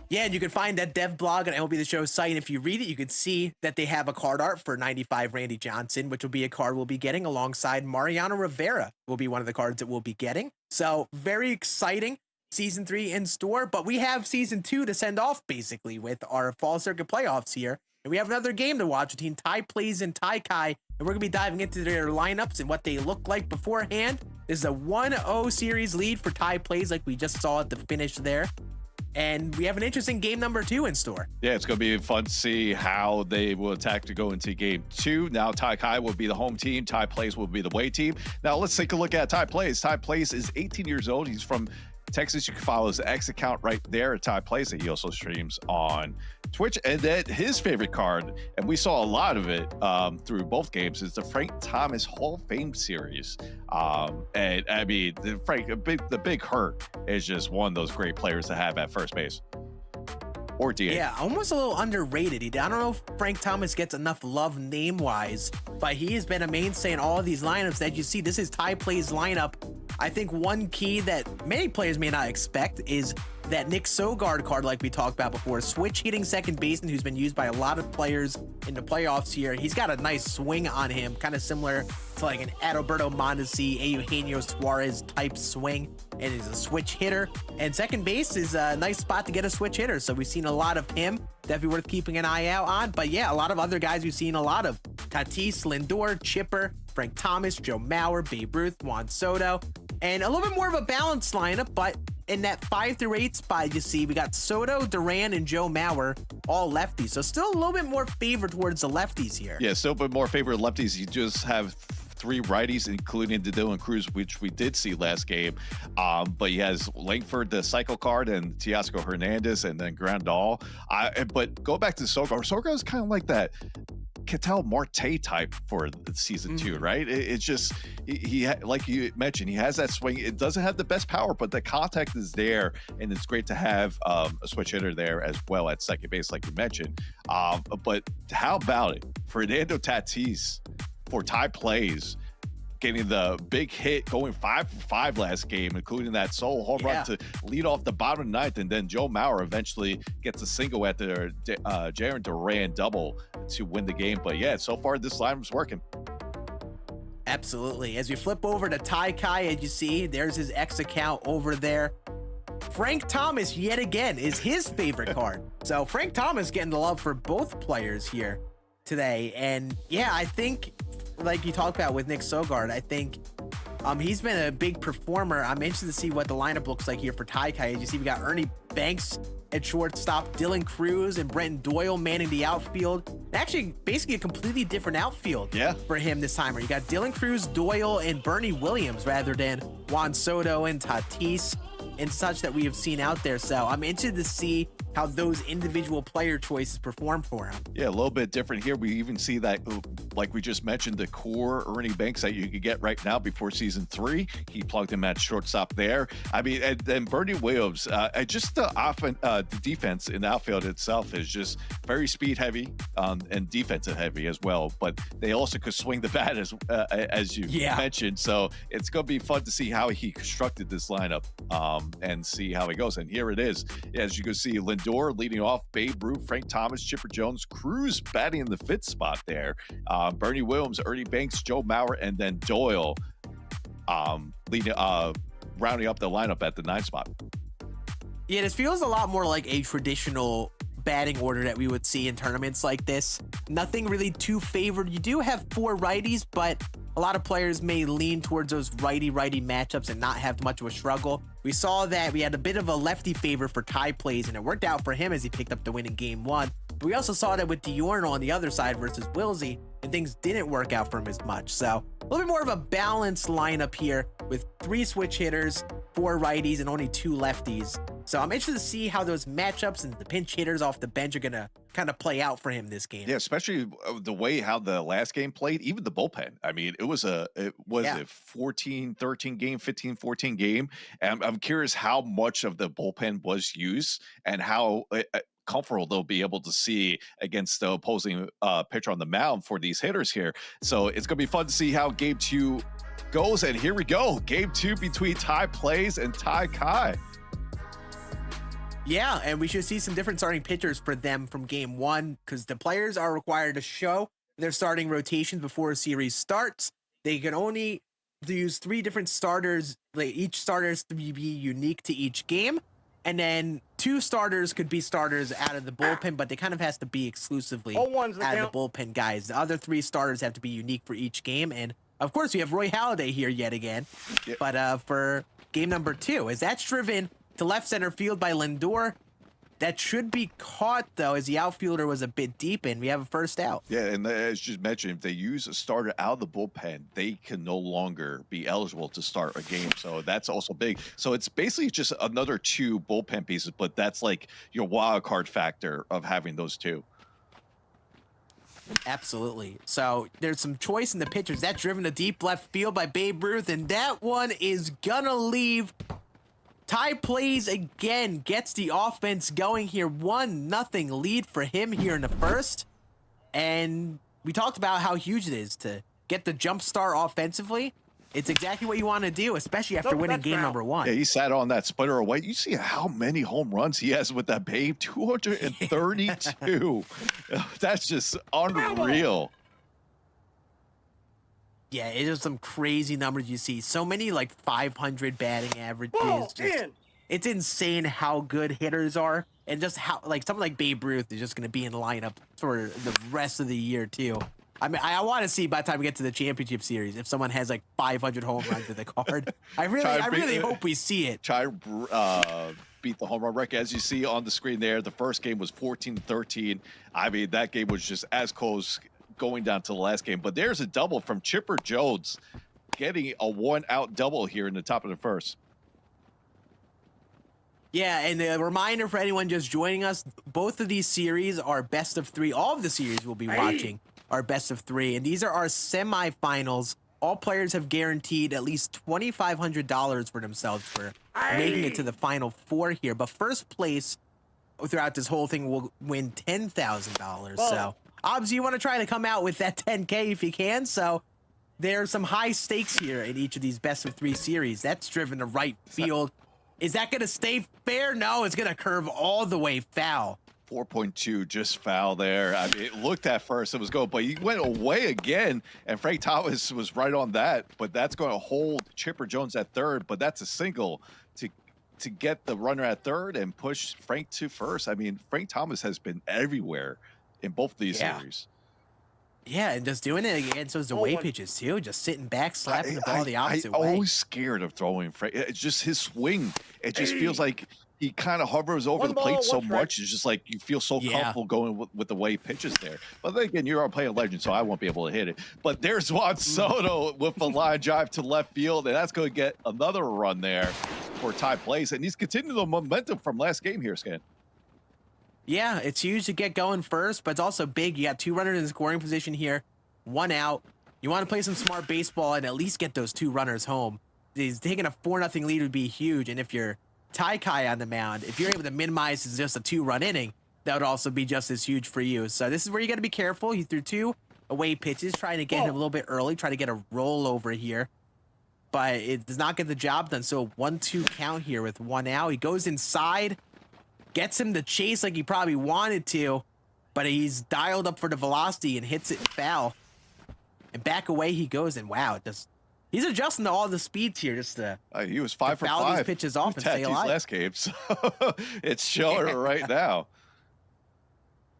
Yeah, and you can find that dev blog on MLB The Show's site, and if you read it, you can see that they have a card art for 95 Randy Johnson, which will be a card we'll be getting alongside Mariano Rivera will be one of the cards that we'll be getting. So very exciting. Season 3 in store, but we have Season 2 to send off basically with our fall circuit playoffs here. And we have another game to watch between Ty Plays and Ty Kai, and we're going to be diving into their lineups and what they look like beforehand. This is a 1-0 series lead for Ty Plays like we just saw at the finish there. And we have an interesting game number 2 in store. Yeah, it's going to be fun to see how they will attack to go into game 2. Now, Ty Kai will be the home team. Ty Plays will be the away team. Now, let's take a look at Ty Plays. Ty Plays is 18 years old. He's from Texas. You can follow his X account right there at Ty Plays. He also streams on Twitch. And then his favorite card, and we saw a lot of it through both games, is the Frank Thomas Hall of Fame series. And I mean, the big hurt is just one of those great players to have at first base. Or DH. Yeah, almost a little underrated. I don't know if Frank Thomas gets enough love name-wise, but he has been a mainstay in all of these lineups that you see. This is Ty Plays lineup. I think one key that many players may not expect is that Nick Sogard card, like we talked about before, switch hitting second baseman who's been used by a lot of players in the playoffs here. He's got a nice swing on him, kind of similar to like an Adalberto Mondesi, Eugenio Suarez type swing, and he's a switch hitter. And second base is a nice spot to get a switch hitter, so we've seen a lot of him. Definitely worth keeping an eye out on. But yeah, a lot of other guys we've seen a lot of. Tatis, Lindor, Chipper, Frank Thomas, Joe Mauer, Babe Ruth, Juan Soto, and a little bit more of a balanced lineup, but in that 5 through 8 spot, you see we got Soto, Duran, and Joe Mauer, all lefties. So still a little bit more favor towards the lefties here. Yeah, still a bit more favor lefties. You just have 3 righties, including the Dylan Cruz, which we did see last game. But he has Langford, the cycle card, and Teoscar Hernandez, and then Grandal. But go back to Sogard. Sogard is kind of like that Ketel Marte type for Season 2, right? It's just he like you mentioned, he has that swing. It doesn't have the best power, but the contact is there, and it's great to have a switch hitter there as well at second base, like you mentioned. But how about it, Fernando Tatis for Ty Plays, getting the big hit, going 5 for 5 last game, including that solo home run to lead off the bottom of the 9th, and then Joe Mauer eventually gets a single at the Jarren Duran double to win the game. But yeah, so far this lineup's working. Absolutely. As we flip over to Ty Kai, as you see, there's his X account over there. Frank Thomas, yet again, is his favorite card. So Frank Thomas getting the love for both players here today. And yeah, I think, like you talked about with Nick Sogard, I think he's been a big performer. I'm interested to see what the lineup looks like here for Ty Kai. As you see, we got Ernie Banks at shortstop, Dylan Cruz and Brenton Doyle manning the outfield. Actually, basically a completely different outfield for him this time. You got Dylan Cruz, Doyle, and Bernie Williams rather than Juan Soto and Tatis and such that we have seen out there. So I'm interested to see how those individual player choices perform for him. Yeah, a little bit different here. We even see that, like we just mentioned, the core Ernie Banks that you could get right now before season 3. He plugged him at shortstop there. I mean, and then Bernie Williams, just the defense in the outfield itself is just very speed heavy and defensive heavy as well. But they also could swing the bat as you mentioned. So it's going to be fun to see how he constructed this lineup and see how it goes. And here it is. As you can see, Lindor leading off, Babe Ruth, Frank Thomas, Chipper Jones, Cruz batting in the 5th spot there. Bernie Williams, Ernie Banks, Joe Mauer, and then Doyle rounding up the lineup at the 9th spot. Yeah, this feels a lot more like a traditional batting order that we would see in tournaments like this. Nothing really too favored. You do have 4 righties, but a lot of players may lean towards those righty-righty matchups and not have much of a struggle. We saw that we had a bit of a lefty favor for Ty plays, and it worked out for him as he picked up the win in game 1. But we also saw that with Diorno on the other side versus Wilsey, and things didn't work out for him as much. So a little bit more of a balanced lineup here with 3 switch hitters, 4 righties, and only 2 lefties. So I'm interested to see how those matchups and the pinch hitters off the bench are going to kind of play out for him this game. Yeah, especially the way how the last game played, even the bullpen. I mean, it was a 14-13 game, 15-14 game. And I'm curious how much of the bullpen was used and how comfortable they'll be able to see against the opposing pitcher on the mound for these hitters here. So it's going to be fun to see how game 2 goes. And here we go. Game 2 between Ty Plays and Ty Kai. Yeah, and we should see some different starting pitchers for them from game 1 because the players are required to show their starting rotations before a series starts. They can only use 3 different starters. Like each starter is to be unique to each game. And then 2 starters could be starters out of the bullpen, but they kind of has to be exclusively out of the bullpen guys. The other 3 starters have to be unique for each game. And of course, we have Roy Halladay here yet again. Yep. But for game number 2, as that's driven to left center field by Lindor. That should be caught, though, as the outfielder was a bit deep and we have a first out. Yeah, and as you mentioned, if they use a starter out of the bullpen, they can no longer be eligible to start a game. So that's also big. So it's basically just another 2 bullpen pieces, but that's like your wild card factor of having those 2. Absolutely. So there's some choice in the pitchers. That's driven to deep left field by Babe Ruth, and that one is gonna leave. Ty Plays again, gets the offense going here. 1-0 lead for him here in the first. And we talked about how huge it is to get the jump start offensively. It's exactly what you want to do, especially after winning game number 1. Yeah, he sat on that splitter away. You see how many home runs he has with that Babe? 232. That's just unreal. Yeah, it is some crazy numbers you see. So many like 500 batting averages. It's insane how good hitters are, and just how like someone like Babe Ruth is just going to be in the lineup for the rest of the year too. I mean, I want to see by the time we get to the championship series if someone has like 500 home runs with the card. I really hope we see it. Try beat the home run record. As you see on the screen there, the first game was 14-13. I mean, that game was just as close going down to the last game. But there's a double from Chipper Jones, getting a 1-out double here in the top of the first. Yeah, and a reminder for anyone just joining us, both of these series are best of 3. All of the series we'll be watching are best of 3, and these are our semifinals. All players have guaranteed at least $2,500 for themselves for making it to the final 4 here. But first place throughout this whole thing will win $10,000. So obviously you want to try to come out with that 10K if you can. So there's some high stakes here in each of these best of 3 series. That's driven to right field. Is that going to stay fair? No, it's going to curve all the way foul. 4.2 just foul there. I mean, it looked at first, it was going, but he went away again, and Frank Thomas was right on that. But that's going to hold Chipper Jones at third, but that's a single to get the runner at third and push Frank to first. I mean, Frank Thomas has been everywhere in both of these series. Yeah, and just doing it again. So it's the way pitches too, just sitting back, slapping the ball the opposite way. I'm always scared of throwing Frank. It's just his swing. It just feels like he kind of hovers over the plate so much. It's just like you feel so comfortable going with the way he pitches there. But then again, you're playing legend, so I won't be able to hit it. But there's Juan Soto with a line drive to left field, and that's going to get another run there for Ty Plays. And he's continuing the momentum from last game here, Scan. Yeah, it's huge to get going first, but it's also big. You got 2 runners in scoring position here, 1 out. You want to play some smart baseball and at least get those 2 runners home. He's taking a 4-0 lead would be huge, and if you're Tai-Kai on the mound, if you're able to minimize just a 2-run inning, that would also be just as huge for you. So this is where you got to be careful. He threw 2 away pitches, trying to get him a little bit early, try to get a rollover here, but it does not get the job done. So 1-2 count here with 1 out. He goes inside, gets him to chase like he probably wanted to, but he's dialed up for the velocity and hits it foul. And back away he goes, and wow, he's adjusting to all the speeds here just to he was 5 for foul 5. these pitches off and stay alive. Last game, so it's showing right now.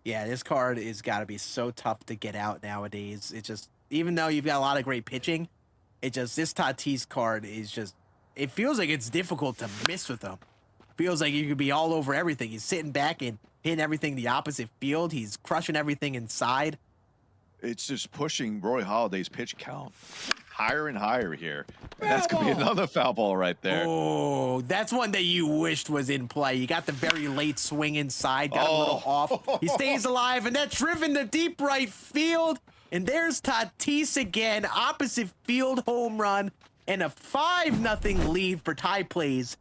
Yeah, this card is got to be so tough to get out nowadays. It's just, even though you've got a lot of great pitching, this Tatis card is just, it feels like it's difficult to miss with him. Feels like you could be all over everything. He's sitting back and hitting everything the opposite field. He's crushing everything inside. It's just pushing Roy Halladay's pitch count higher and higher here. And that's going to be another foul ball right there. Oh, that's one that you wished was in play. You got the very late swing inside, got a little off. He stays alive, and that's driven to deep right field. And there's Tatis again, opposite field home run, and a 5-0 lead for Ty Plays,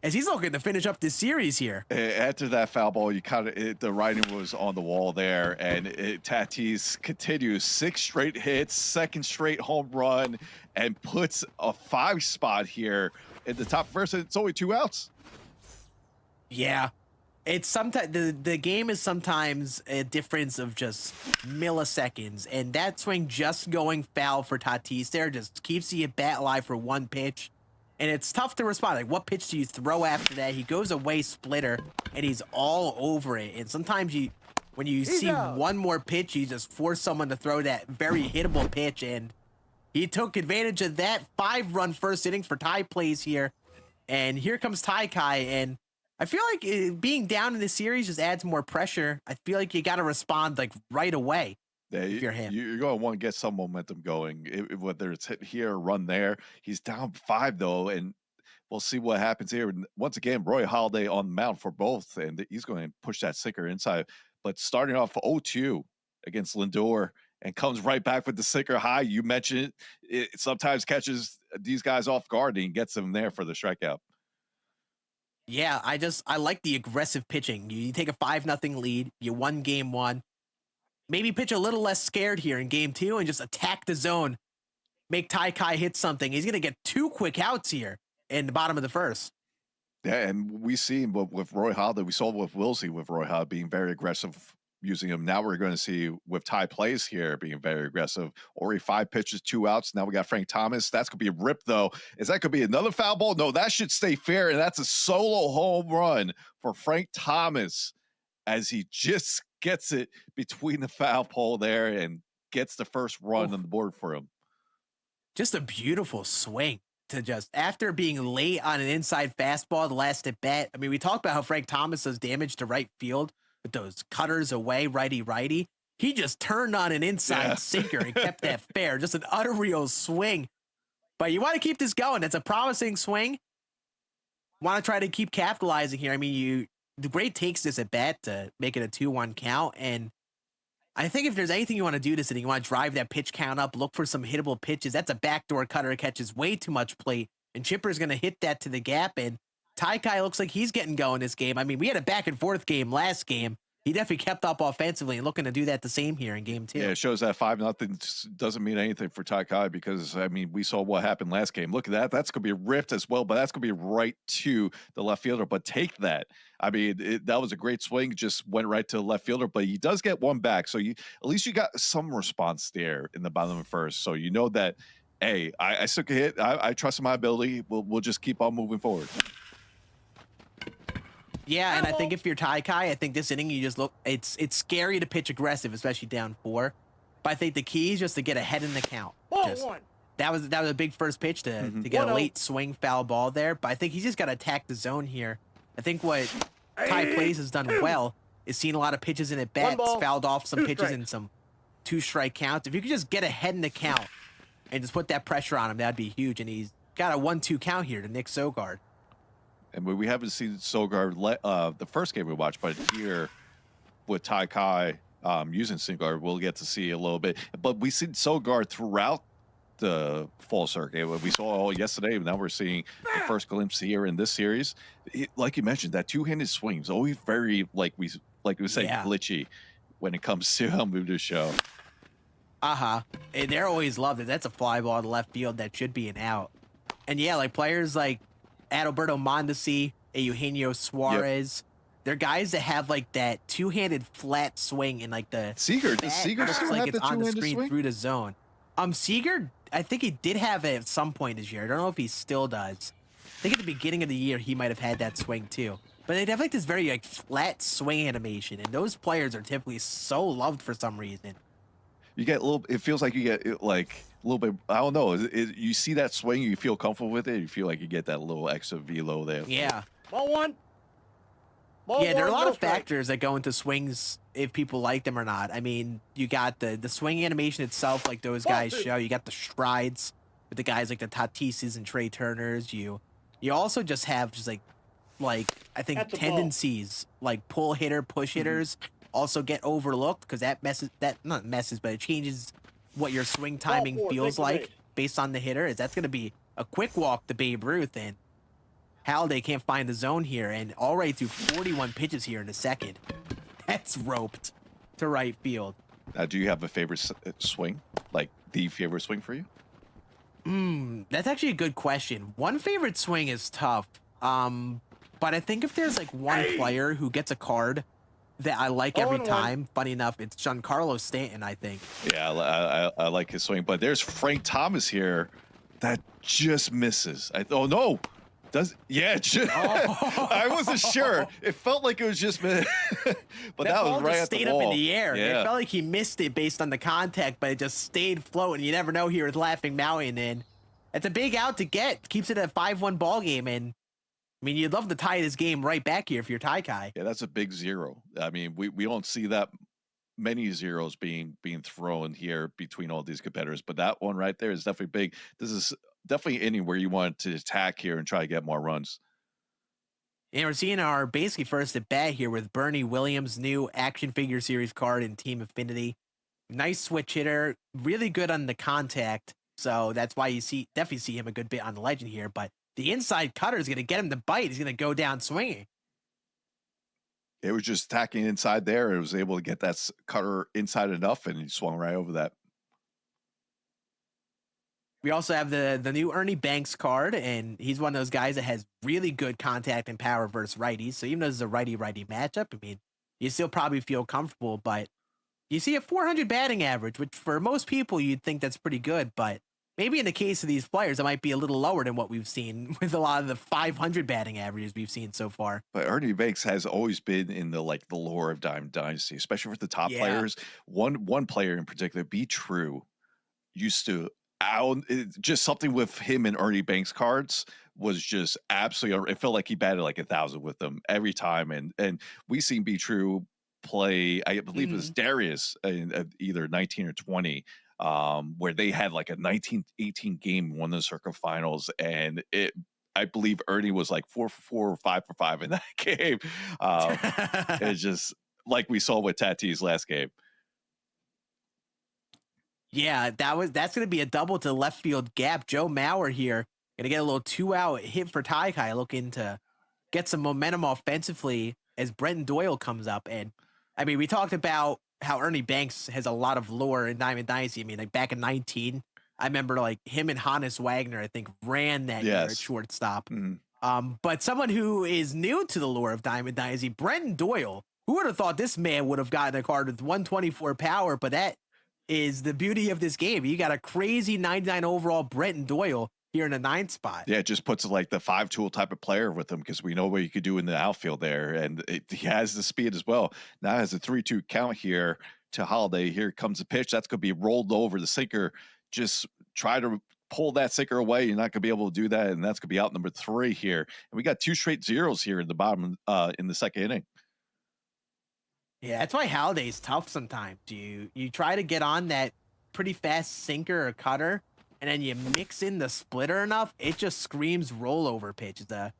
as he's looking to finish up this series here. After that foul ball, you the writing was on the wall there, and Tatis continues 6 straight hits, 2nd straight home run, and puts a 5 spot here in the top first. It's only 2 outs. Yeah, it's sometimes the game is sometimes a difference of just milliseconds, and that swing just going foul for Tatis there just keeps the at bat alive for 1 pitch. And it's tough to respond. Like, what pitch do you throw after that? He goes away splitter, and he's all over it. And sometimes when you see one more pitch, you just force someone to throw that very hittable pitch. And he took advantage of that 5-run first innings for Ty Plays here. And here comes Tai-Kai. And I feel like being down in this series just adds more pressure. I feel like you got to respond like right away. Yeah, you're going to want to get some momentum going, whether it's hit here or run there. He's down 5, though, and we'll see what happens here. And once again, Roy Halladay on the mound for both, and he's going to push that sinker inside. But starting off 0-2 against Lindor and comes right back with the sinker high. You mentioned it sometimes catches these guys off guard and gets them there for the strikeout. Yeah, I like the aggressive pitching. You take a 5-0 lead, you won game 1. Maybe pitch a little less scared here in game 2 and just attack the zone. Make Tai-Kai hit something. He's going to get 2 quick outs here in the bottom of the first. Yeah, and we see him with Roy Halladay. We saw with Wilsey with Roy Halladay being very aggressive using him. Now we're going to see with Ty Plays here being very aggressive. Already 5 pitches, 2 outs. Now we got Frank Thomas. That's going to be a rip, though. Is that going to be another foul ball? No, that should stay fair, and that's a solo home run for Frank Thomas as he just gets it between the foul pole there and gets the first run on the board for him. Just a beautiful swing to just, after being late on an inside fastball, the last at bat. I mean, we talked about how Frank Thomas does damage to right field with those cutters away, righty. He just turned on an inside sinker and kept that fair. Just an unreal swing. But you want to keep this going. It's a promising swing. Want to try to keep capitalizing here. I mean, the great takes this at bat to make it a 2-1 count. And I think if there's anything you want to do this inning, you want to drive that pitch count up, look for some hittable pitches. That's a backdoor cutter, catches way too much plate, and Chipper's going to hit that to the gap. And Tai-Kai looks like he's getting going this game. I mean, we had a back and forth game last game. He definitely kept up offensively and looking to do that the same here in game 2. Yeah, it shows that 5-0 doesn't mean anything for Tai-Kai because, I mean, we saw what happened last game. Look at that. That's going to be ripped as well, but that's going to be right to the left fielder. But take that. I mean, that was a great swing. Just went right to the left fielder, but he does get one back. So at least you got some response there in the bottom of the first. So you know that, hey, I took a hit. I trust in my ability. We'll just keep on moving forward. Yeah, and I think if you're Tai-Kai, I think this inning you just look, it's scary to pitch aggressive, especially down 4. But I think the key is just to get ahead in the count. That was a big first pitch to get a late swing foul ball there. But I think he's just got to attack the zone here. I think what Ty Plays has done well is seen a lot of pitches in at bats, fouled off some pitches in some 2-strike counts. If you could just get ahead in the count and just put that pressure on him, that'd be huge. And he's got a 1-2 count here to Nick Sogard. And we haven't seen Sogard the first game we watched, but here with Ty Kai using Singard, we'll get to see a little bit. But we see Sogard throughout the fall circuit. We saw all yesterday, now we're seeing the first glimpse here in this series. Like you mentioned, that two-handed swing is always very, like we said, glitchy when it comes to Muda's show. And they're always loved it. That's a fly ball to left field that should be an out. And yeah, like players like Adalberto Mondesi, Eugenio Suarez, they're guys that have like that two-handed flat swing and like the Seager. Does Seager looks still like have it's the on the two-handed screen swing? through the zone. Seager, I think he did have it at some point this year. I don't know if he still does. I think at the beginning of the year he might have had that swing too. But they have like this very like flat swing animation, and those players are typically so loved for some reason. You get a little. It feels like you get like a little bit. I don't know. You see that swing, you feel comfortable with it. You feel like you get that little extra velo there. Yeah. Ball one. There are a lot of factors that go into swings if people like them or not. I mean, you got the swing animation itself, like those guys show. You got the strides with the guys like the Tatises and Trey Turners. You also just have just like I think tendencies like pull hitter, push hitters also get overlooked because that not messes, but it changes what your swing timing feels like based on the hitter. That's going to be a quick walk to Babe Ruth, and Halliday can't find the zone here, and all right through 41 pitches here in the second. That's roped to right field. Do you have a favorite swing? Like the favorite swing for you? That's actually a good question. One favorite swing is tough. But I think if there's like one player who gets a card that I like every time, funny enough, it's Giancarlo Stanton, I think. Yeah, I like his swing, but there's Frank Thomas here that just misses. Oh no. I wasn't sure. It felt like it was just, but that was right at the wall. Stayed up in the air. Yeah. It felt like he missed it based on the contact, but it just stayed floating. You never know here with Laughing Mountain, and it's a big out to get. Keeps it a 5-1 ball game, and I mean, you'd love to tie this game right back here if you're Ty Kai. Yeah, that's a big zero. I mean, we don't see that many zeros being thrown here between all these competitors, but that one right there is definitely big. This is definitely an inning where you want to attack here and try to get more runs. And we're seeing our basically first at bat here with Bernie Williams' new action figure series card in Team Affinity. Nice switch hitter, really good on the contact. So that's why you definitely see him a good bit on the legend here. But the inside cutter is going to get him to bite. He's going to go down swinging. It was just tacking inside there. It was able to get that cutter inside enough, and he swung right over that. We also have the new Ernie Banks card, and he's one of those guys that has really good contact and power versus righties. So even though this is a righty-righty matchup, I mean, you still probably feel comfortable, but you see a 400 batting average, which for most people, you'd think that's pretty good, but maybe in the case of these players, it might be a little lower than what we've seen with a lot of the 500 batting averages we've seen so far. But Ernie Banks has always been in the lore of Diamond Dynasty, especially for the top players. One player in particular, Be True, used to just something with him and Ernie Banks cards was just absolutely. It felt like he batted like 1,000 with them every time, and we seen Be True play. I believe it was Darius in either 19 or 20. Where they had like a 19-18 game, won the circle finals, and I believe Ernie was like 4 for 4 or 5 for 5 in that game. It's just like we saw with Tatis last game. Yeah, that's going to be a double to left field gap. Joe Mauer here going to get a little 2-out hit for Ty Kai, looking to get some momentum offensively as Brenton Doyle comes up. And I mean, we talked about how Ernie Banks has a lot of lore in Diamond Dynasty. I mean, like back in 19, I remember like him and Hannes Wagner, I think, ran that year at shortstop. But someone who is new to the lore of Diamond Dynasty, Brenton Doyle, who would have thought this man would have gotten a card with 124 power, but that is the beauty of this game. You got a crazy 99 overall Brenton Doyle here in the 9th spot. Yeah, it just puts like the 5-tool type of player with him because we know what you could do in the outfield there, and he has the speed as well. Now has a 3-2 count here to Holiday. Here comes the pitch. That's going to be rolled over. The sinker, just try to pull that sinker away. You're not going to be able to do that, and that's going to be out number 3 here. And we got 2 straight zeros here in the bottom in the second inning. Yeah, that's why Halliday's tough sometimes. You try to get on that pretty fast sinker or cutter, and then you mix in the splitter enough, it just screams rollover pitch. It's a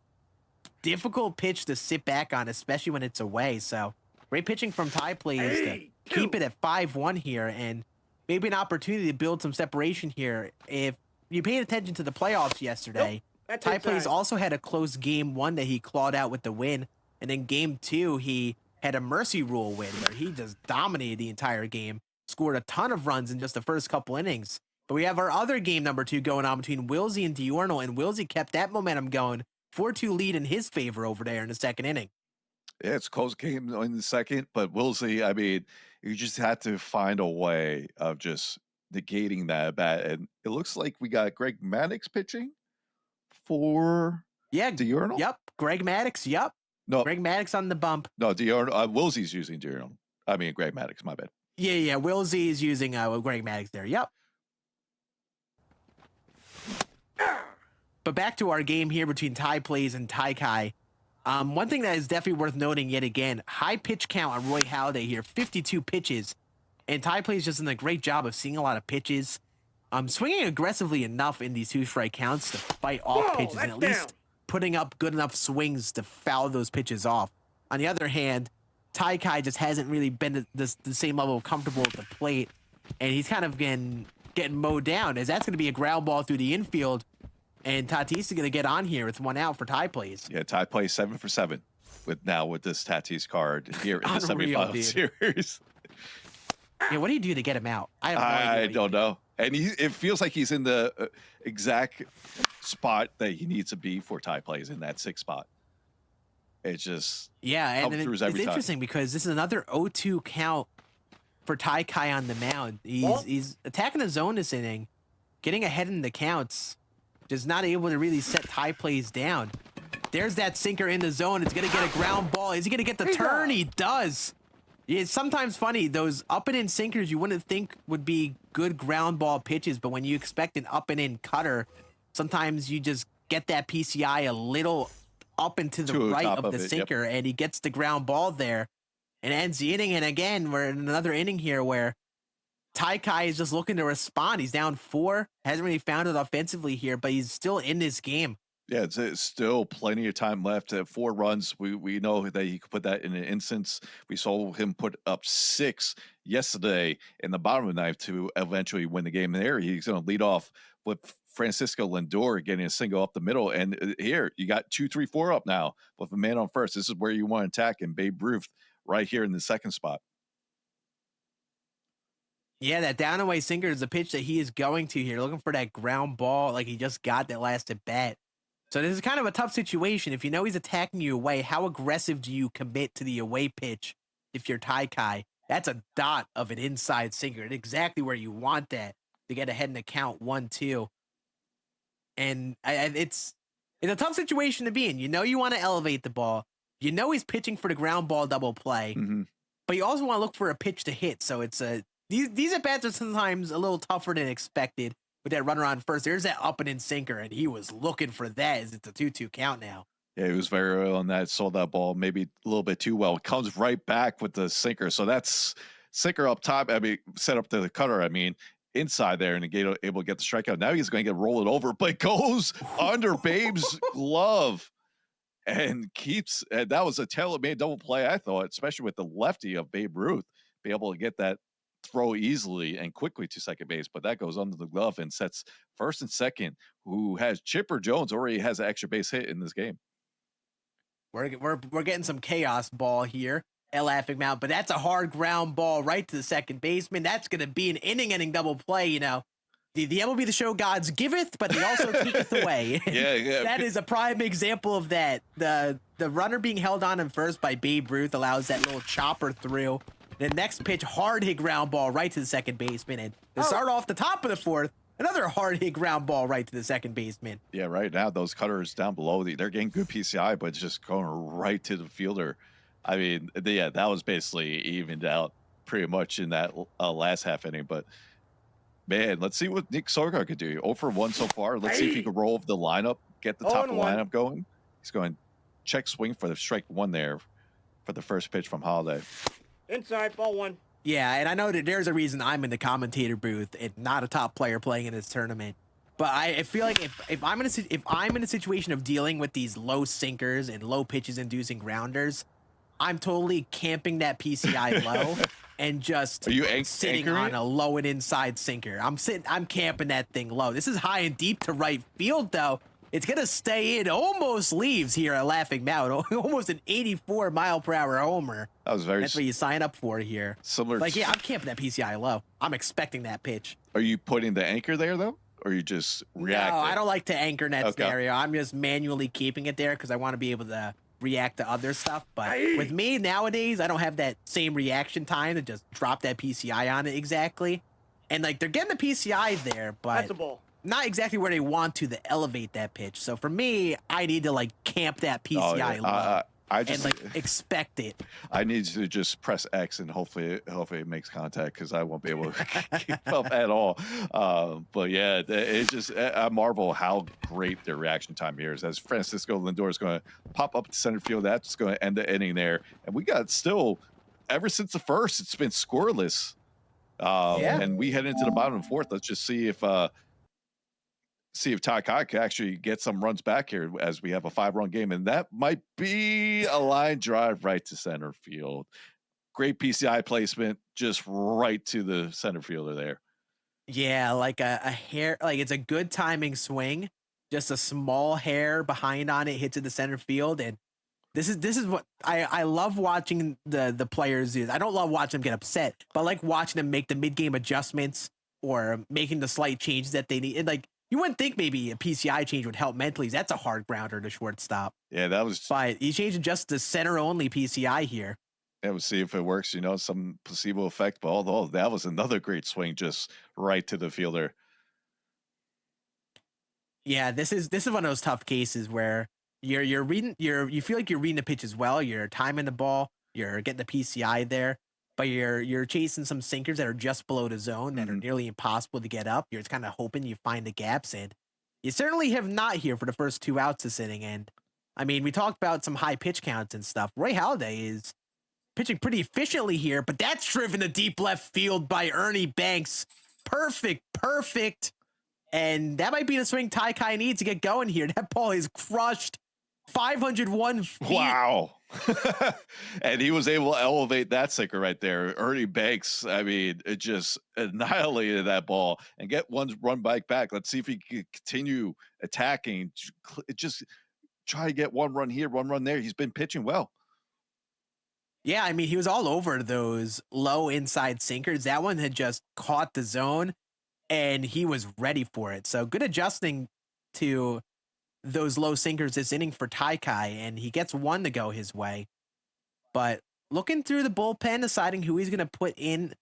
difficult pitch to sit back on, especially when it's away. So Great pitching from Ty Plays to keep it at 5-1 here, and maybe an opportunity to build some separation here. If you paid attention to the playoffs yesterday, Ty Plays also had a close game 1 that he clawed out with the win, and then game 2 he had a mercy rule win where he just dominated the entire game, scored a ton of runs in just the first couple innings. But we have our other game number 2 going on between Wilsey and Diurnal, and Wilsey kept that momentum going. 4-2 lead in his favor over there in the second inning. Yeah, it's a close game in the second, but Wilsey, I mean, you just had to find a way of just negating that at bat. And it looks like we got Greg Maddux pitching for Diurnal. Yep, Greg Maddux, yep. No, Greg Maddux on the bump. No, Diurnal, Wilsey's using Diurnal. I mean, Greg Maddux, my bad. Yeah, Wilsey is using Greg Maddux there, yep. But back to our game here between Ty Plays and Ty Kai. One thing that is definitely worth noting yet again, high pitch count on Roy Halladay here, 52 pitches. And Ty Plays just done a great job of seeing a lot of pitches. Swinging aggressively enough in these 2-strike counts to fight off pitches and at least putting up good enough swings to foul those pitches off. On the other hand, Ty Kai just hasn't really been the same level of comfortable at the plate. And he's kind of getting mowed down, as that's going to be a ground ball through the infield. And Tatis is going to get on here with 1 out for Ty Plays. Yeah, Ty Plays 7 for 7 with this Tatis card here in the semifinal series. Yeah, what do you do to get him out? I don't know. And it feels like he's in the exact spot that he needs to be for Ty Plays, in that 6th spot. It's just and it's interesting because this is another 0-2 count for Ty Kai on the mound. He's attacking the zone this inning, getting ahead in the counts. Just not able to really set Ty Plays down. There's that sinker in the zone. It's going to get a ground ball. Is he going to get the turn? He does. It's sometimes funny. Those up and in sinkers you wouldn't think would be good ground ball pitches, but when you expect an up and in cutter, sometimes you just get that PCI a little up and to the right of the sinker, and he gets the ground ball there and ends the inning. And again, we're in another inning here where Ty Kai is just looking to respond. He's down 4, hasn't really found it offensively here, but he's still in this game. Yeah, it's still plenty of time left. At 4 runs, we know that he could put that in an instance. We saw him put up 6 yesterday in the bottom of the 9th to eventually win the game. There, he's going to lead off with Francisco Lindor getting a single up the middle. And here, you got 2, 3, 4 up now with a man on first. This is where you want to attack, and Babe Ruth right here in the 2nd spot. Yeah, that down away sinker is the pitch that he is going to here, looking for that ground ball like he just got that last at bat. So this is kind of a tough situation. If you know he's attacking you away, how aggressive do you commit to the away pitch if you're Ty Kai? That's a dot of an inside sinker, exactly where you want that to get ahead in the count 1-2. And it's a tough situation to be in. You know you want to elevate the ball. You know he's pitching for the ground ball double play, but you also want to look for a pitch to hit. So it's these at-bats are sometimes a little tougher than expected with that runner on first. There's that up and in sinker, and he was looking for that as it's a 2-2 count now. Yeah, he was very early on that, saw that ball maybe a little bit too well. Comes right back with the sinker. So that's sinker up top. I mean, set up to the cutter. I mean, inside there, and able to get the strikeout. Now he's going to roll it over, but goes under Babe's glove and keeps. And that was a tailor-made double play, I thought, especially with the lefty of Babe Ruth, be able to get that throw easily and quickly to second base, but that goes under the glove and sets first and second, who has Chipper Jones already has an extra base hit in this game. We're getting some chaos ball here at Laughing Mount, but that's a hard ground ball right to the second baseman. That's going to be an inning double play. You know, the MLB The Show gods giveth, but he also taketh away. Yeah. That is a prime example of that. The runner being held on in first by Babe Ruth allows that little chopper through. The next pitch, hard hit ground ball right to the second baseman. And to start off the top of the 4th, another hard hit ground ball right to the second baseman. Yeah, right now those cutters down below, they're getting good PCI, but it's just going right to the fielder. I mean, yeah, that was basically evened out pretty much in that last half inning. But man, let's see what Nick Sorgar could do. 0 for 1 so far. Let's see if he can roll over the lineup, get the top of the lineup going. He's going check swing for the strike 1 there for the first pitch from Halladay. Inside, ball 1. Yeah, and I know that there's a reason I'm in the commentator booth and not a top player playing in this tournament. But I feel like if I'm in a situation of dealing with these low sinkers and low pitches inducing grounders, I'm totally camping that PCI low and just sitting on a low and inside sinker. I'm camping that thing low. This is high and deep to right field, though. It's going to stay in, almost leaves here at Laughing Mound. Almost an 84-mile-per-hour homer. That's what you sign up for here. Similar. Like, yeah, I'm camping that PCI low. I'm expecting that pitch. Are you putting the anchor there, though? Or you just react? No, I don't like to anchor in that scenario. I'm just manually keeping it there because I want to be able to react to other stuff. But with me nowadays, I don't have that same reaction time to just drop that PCI on it exactly. And, like, they're getting the PCI there, but... That's a ball. Not exactly where they want to elevate that pitch. So for me, I need to like camp that PCI low and like expect it. I need to just press X and hopefully it makes contact because I won't be able to keep up at all. But yeah, it's just I marvel how great their reaction time here is. As Francisco Lindor is going to pop up to center field, that's going to end the inning there. And we got still ever since the first, it's been scoreless. And we head into the bottom of the fourth. Let's just see if Ty Kai can actually get some runs back here as we have a 5-run game. And that might be a line drive right to center field. Great PCI placement, just right to the center fielder there. Yeah, like a hair, like it's a good timing swing. Just a small hair behind on it hits in the center field. And this is what I love watching the players do. I don't love watching them get upset, but I like watching them make the mid-game adjustments or making the slight changes that they need. And like, you wouldn't think maybe a PCI change would help mentally. That's a hard grounder to shortstop. Yeah, that was. But he's changing just the center only PCI here. Yeah, we'll see if it works. Some placebo effect. But although that was another great swing, just right to the fielder. Yeah, this is one of those tough cases where you feel like you're reading the pitch as well. You're timing the ball. You're getting the PCI there. But you're chasing some sinkers that are just below the zone that are nearly impossible to get up. You're just kind of hoping you find the gaps, and you certainly have not here for the first 2 outs this inning. And I mean, we talked about some high pitch counts and stuff. Roy Halladay is pitching pretty efficiently here, but that's driven to deep left field by Ernie Banks. Perfect. And that might be the swing Ty Kai needs to get going here. That ball is crushed 501 feet. Wow. And he was able to elevate that sinker right there. Ernie Banks, I mean, it just annihilated that ball and get one run back. Let's see if he can continue attacking. Just try to get one run here, one run there. He's been pitching well. Yeah, I mean, he was all over those low inside sinkers. That one had just caught the zone, and he was ready for it. So good adjusting to those low sinkers this inning for Ty Kai, and he gets one to go his way. But looking through the bullpen, deciding who he's going to put in,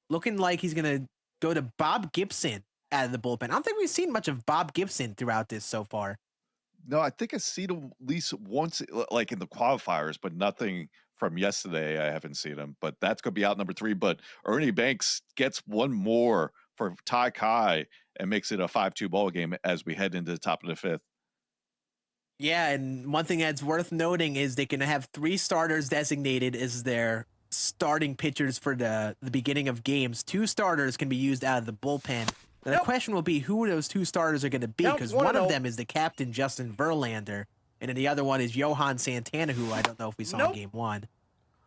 looking like he's going to go to Bob Gibson out of the bullpen. I don't think we've seen much of Bob Gibson throughout this so far. No, I think I've seen him at least once, like in the qualifiers, but nothing from yesterday. I haven't seen him, but that's going to be out number 3. But Ernie Banks gets one more for Ty Kai and makes it a 5-2 ball game as we head into the top of the 5th. Yeah, and one thing that's worth noting is they can have 3 starters designated as their starting pitchers for the beginning of games. 2 starters can be used out of the bullpen. Now, the question will be who those 2 starters are going to be, because one of them is the captain, Justin Verlander, and then the other one is Johan Santana, who I don't know if we saw in Game 1.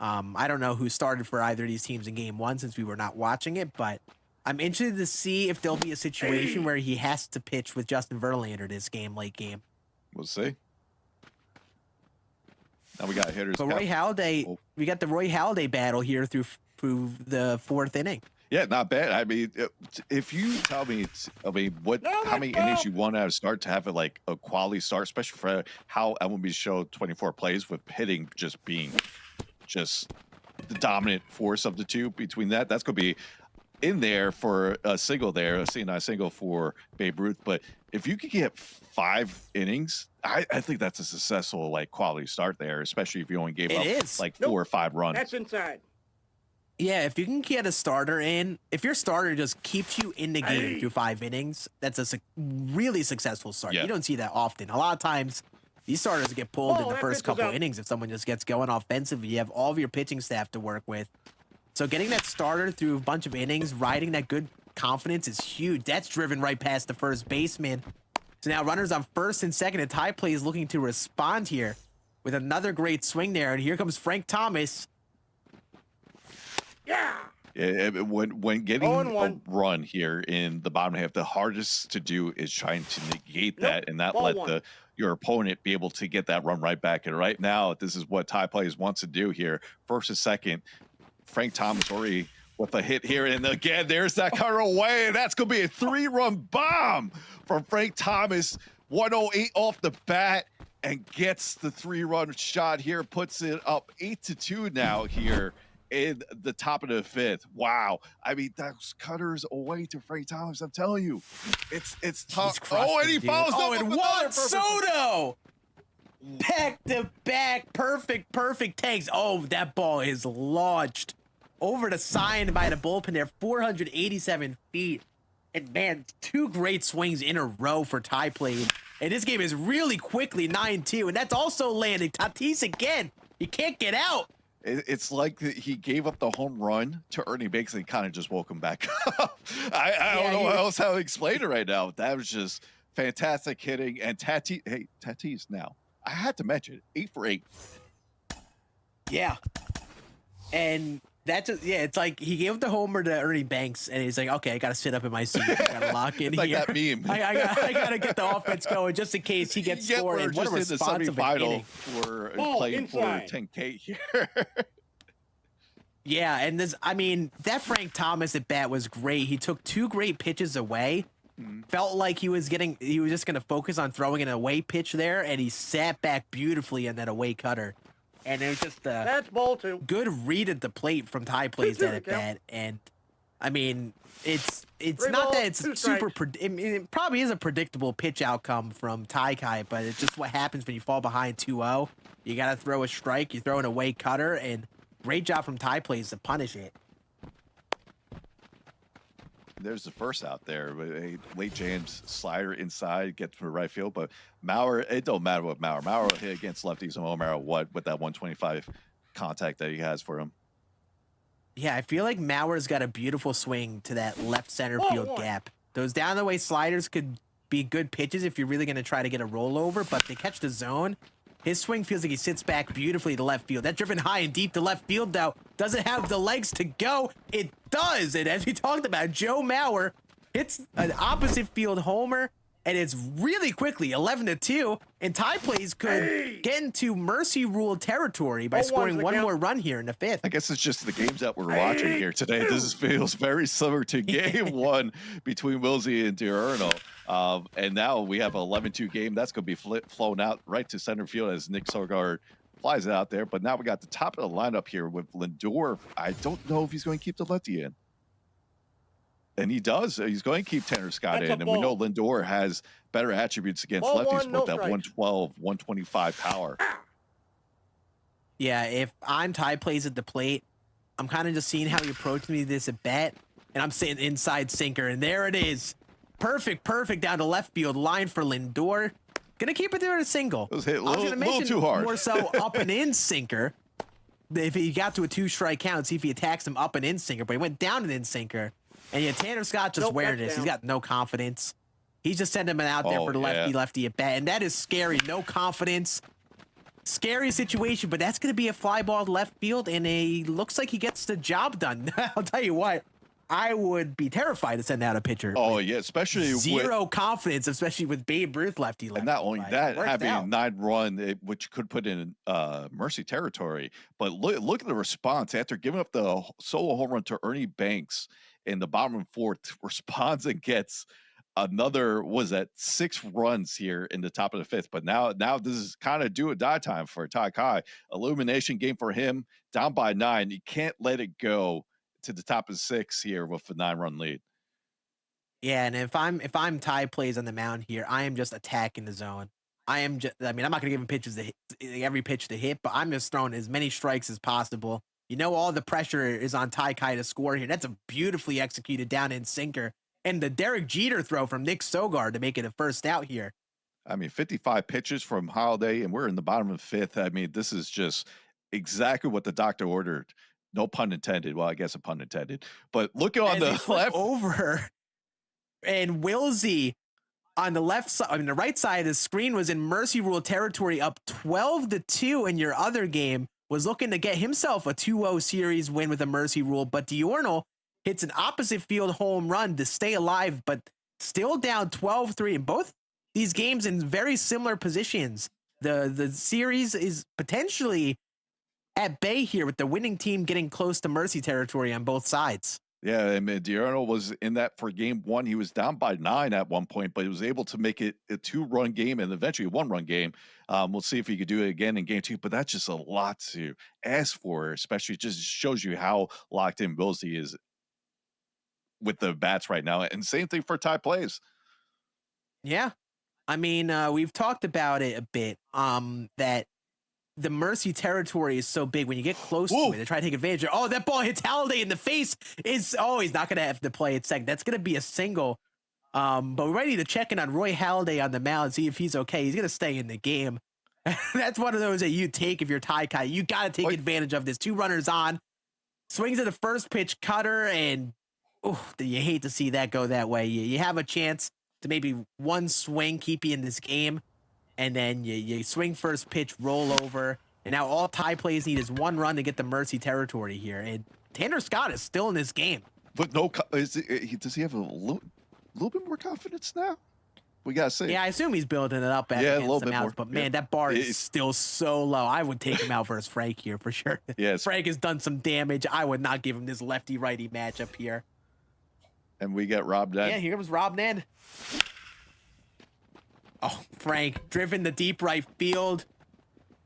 I don't know who started for either of these teams in Game 1 since we were not watching it, but I'm interested to see if there'll be a situation where he has to pitch with Justin Verlander this game, late game. We'll see. Now we got hitters. But Roy Halladay, we got the Roy Halladay battle here through the 4th inning. Yeah, not bad. I mean, if you tell me, how many innings you want out of start to have like a quality start, especially for how MLB show 24 plays with hitting just being just the dominant force of the two between that's going to be in there for a single there, a C9 single for Babe Ruth. But if you could get 5 innings, I think that's a successful, like, quality start there, especially if you only gave up like 4 or 5 runs. That's inside. Yeah, if you can get a starter in, if your starter just keeps you in the game through 5 innings, that's a really successful start. Yeah. You don't see that often. A lot of times, these starters get pulled in the first couple innings if someone just gets going offensively. You have all of your pitching staff to work with. So getting that starter through a bunch of innings, riding that good confidence is huge. That's driven right past the first baseman. So now runners on first and second, and Ty plays looking to respond here. with another great swing there. And here comes Frank Thomas. Yeah, when getting a run here in the bottom half, the hardest to do is trying to negate that and not let your opponent be able to get that run right back. And right now, this is what Ty Plays wants to do here. First and second, Frank Thomas already with a hit here, and again, there's that cutter away, and that's going to be a 3-run bomb from Frank Thomas. 108 off the bat, and gets the 3-run shot here, puts it up 8-2 now here in the top of the 5th. Wow. I mean, those cutters away to Frank Thomas. I'm telling you, it's tough. Oh, and he follows up and Juan Soto. Back to back. Perfect takes. Oh, that ball is launched over the sign by the bullpen there. 487 feet. And man, 2 great swings in a row for Ty Play. And this game is really quickly 9-2. And that's also landing. Tatis again. He can't get out. It's like he gave up the home run to Ernie Banks and kind of just woke him back up. I don't know how to explain it right now. That was just fantastic hitting. And Tatis now. I had to mention 8 for 8. Yeah. And that's just, it's like he gave the homer to Ernie Banks, and he's like, okay, I got to sit up in my seat. I got to lock in like here. That meme. I got to get the offense going just in case he gets scored. We're what just a in the semifinal. We're playing for inside. 10K here. Yeah, and that Frank Thomas at bat was great. He took 2 great pitches away. Felt like he was just going to focus on throwing an away pitch there, and he sat back beautifully in that away cutter. And it was just That's ball 2. Good read at the plate from Ty Plays that at bat. And I mean, it's not that it's super. It probably is a predictable pitch outcome from Ty Kai, but it's just what happens when you fall behind 2-0. You got to throw a strike. You throw an away cutter, and great job from Ty Plays to punish it. There's the first out there, but a late James slider inside, gets to right field. But Maurer, it don't matter what Maurer will hit against lefties no matter what with that 125 contact that he has for him. Yeah, I feel like Maurer's got a beautiful swing to that left center field gap. Those down the way sliders could be good pitches if you're really going to try to get a rollover, but they catch the zone. His swing feels like he sits back beautifully to left field. That driven high and deep to left field, though, doesn't have the legs to go. It does. And as we talked about, Joe Mauer hits an opposite field homer, and it's really quickly 11-2. And Ty Plays could get into mercy rule territory by scoring one more run here in the 5th. I guess it's just the games that we're watching here today. This feels very similar to game 1 between Wilsey and Diurno. And now we have an 11-2 game. That's going to be flown out right to center field as Nick Sogard flies it out there. But now we got the top of the lineup here with Lindor. I don't know if he's going to keep the lefty in. And he does. He's going to keep Tanner Scott in. And we know Lindor has better attributes against lefties with that 112, 125 power. Yeah, if I'm Ty Plays at the plate, I'm kind of just seeing how he approached me this at bat. And I'm saying inside sinker. And there it is. Perfect down to left field. Line for Lindor. Gonna keep it there at a single. It was hit a little too hard. More so up and in sinker. If he got to a 2-strike count, see if he attacks him up and in sinker. But he went down and in sinker. And yeah, Tanner Scott just wearing this. He's got no confidence. He's just sending him out there for the lefty at bat. And that is scary. No confidence. Scary situation, but that's going to be a fly ball left field. And it looks like he gets the job done. I'll tell you what. I would be terrified to send out a pitcher. Oh, yeah, especially zero confidence, especially with Babe Ruth lefty. And not only that, having a 9-run, which could put in mercy territory. But look at the response after giving up the solo home run to Ernie Banks in the bottom of 4th. Responds and gets another 6 runs here in the top of the 5th. But now this is kind of do or die time for Ty Kai. Illumination game for him, down by 9. You can't let it go to the top of 6 here with a 9-run lead. Yeah, and if I'm Ty Plays on the mound here, I am just attacking the zone. I'm not going to give him pitches to hit, every pitch to hit, but I'm just throwing as many strikes as possible. You know, all the pressure is on Ty Kai to score here. That's a beautifully executed down in sinker. And the Derek Jeter throw from Nick Sogard to make it a first out here. I mean, 55 pitches from Holiday, and we're in the bottom of the 5th. I mean, this is just exactly what the doctor ordered. No pun intended. Well, I guess a pun intended. But look on the left over, and Wilsey on the left side, I mean, the right side of the screen was in mercy rule territory, up 12-2 in your other game, was looking to get himself a 2-0 series win with a mercy rule, but Diurnal hits an opposite field home run to stay alive, but still down 12-3 in both these games in very similar positions. The series is potentially at bay here with the winning team getting close to mercy territory on both sides. Yeah, I mean, Diurnal was in that for game one. He was down by 9 at one point, but he was able to make it a 2-run game and eventually a 1-run game. We'll see if he could do it again in game 2, but that's just a lot to ask for, especially just shows you how locked in Wilsey is with the bats right now. And same thing for Ty Plays. Yeah. I mean, we've talked about it a bit, that the mercy territory is so big when you get close to it, they try to take advantage of it. Oh, that ball hits Halliday in the face. He's not going to have to play it second. That's going to be a single. But we're ready to check in on Roy Halladay on the mound, see if he's okay. He's going to stay in the game. That's one of those that you take if you're Ty Kai. You got to take advantage of this. 2 runners on. Swings at the first pitch, cutter, and you hate to see that go that way. You have a chance to maybe one swing, keep you in this game. And then you swing first pitch, roll over. And now all Ty Plays need is 1 run to get the mercy territory here. And Tanner Scott is still in this game. But does he have a little bit more confidence now? We got to see. Yeah, I assume he's building it up. A little bit more. But man, that bar is still so low. I would take him out versus Frank here for sure. Yes. Frank has done some damage. I would not give him this lefty-righty matchup here. And we get Rob Ned. Yeah, here comes Rob Ned. Oh, Frank, driven to deep right field.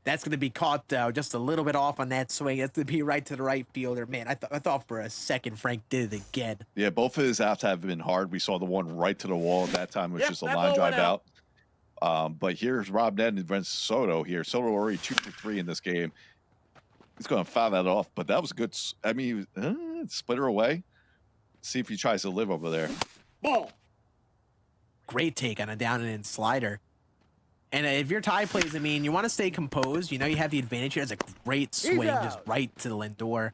That's going to be caught, though, just a little bit off on that swing. That's going to be right to the right fielder. Man, I thought for a second Frank did it again. Yeah, both of his outs have been hard. We saw the one right to the wall at that time. It was just a line drive out. But here's Rob Ned against Soto here. Soto already 2 for 3 in this game. He's going to foul that off, but that was good. I mean, split her away. See if he tries to live over there. Ball. Great take on a down and in slider. And if your Ty Plays, I mean, you want to stay composed. You know you have the advantage here. It's a great swing just right to the Lindor.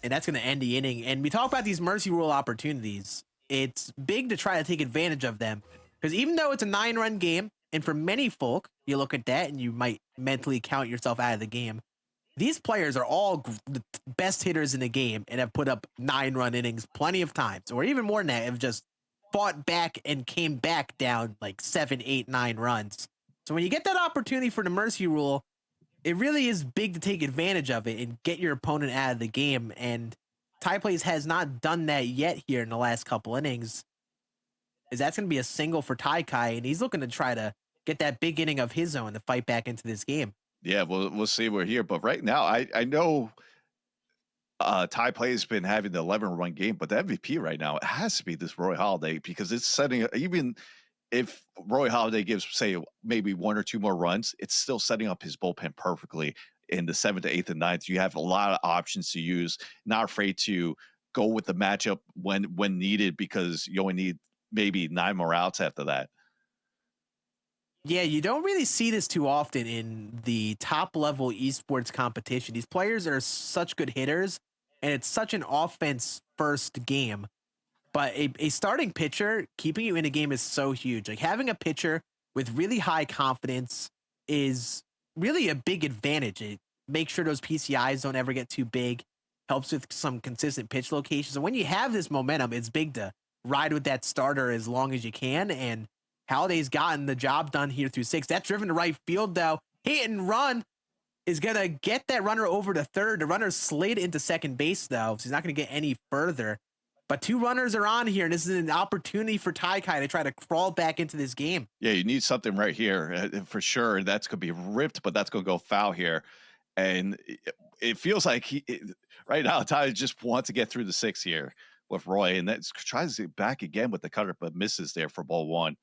And that's going to end the inning. And we talk about these mercy rule opportunities. It's big to try to take advantage of them. Because even though it's a 9-run game, and for many folk, you look at that and you might mentally count yourself out of the game. These players are all the best hitters in the game and have put up 9-run innings plenty of times. Or even more than that, have just fought back and came back down like 7, 8, 9 runs. So when you get that opportunity for the mercy rule, it really is big to take advantage of it and get your opponent out of the game. And Ty Plays has not done that yet here in the last couple innings. That's going to be a single for Ty Kai, and he's looking to try to get that big inning of his own to fight back into this game. Yeah, we'll see. We're here, but right now I know Ty Play's been having the 11-run game, but the MVP right now, it has to be this Roy Halladay, because it's setting, even if Roy Halladay gives, say, maybe 1 or 2 more runs, it's still setting up his bullpen perfectly in the 7th, 8th, and 9th. You have a lot of options to use, not afraid to go with the matchup when needed, because you only need maybe 9 more outs after that. Yeah, you don't really see this too often in the top-level esports competition. These players are such good hitters, and it's such an offense-first game. But a starting pitcher, keeping you in a game is so huge. Like, having a pitcher with really high confidence is really a big advantage. It makes sure those PCIs don't ever get too big, helps with some consistent pitch locations. And when you have this momentum, it's big to ride with that starter as long as you can, and Halladay's gotten the job done here through 6. That's driven to right field, though. Hit and run is going to get that runner over to third. The runner slid into second base, though, so he's not going to get any further. But 2 runners are on here, and this is an opportunity for Ty Kai to try to crawl back into this game. Yeah, you need something right here for sure. That's going to be ripped, but that's going to go foul here. And it feels like right now, Ty just wants to get through the 6 here with Roy, and that tries to get back again with the cutter, but misses there for ball 1.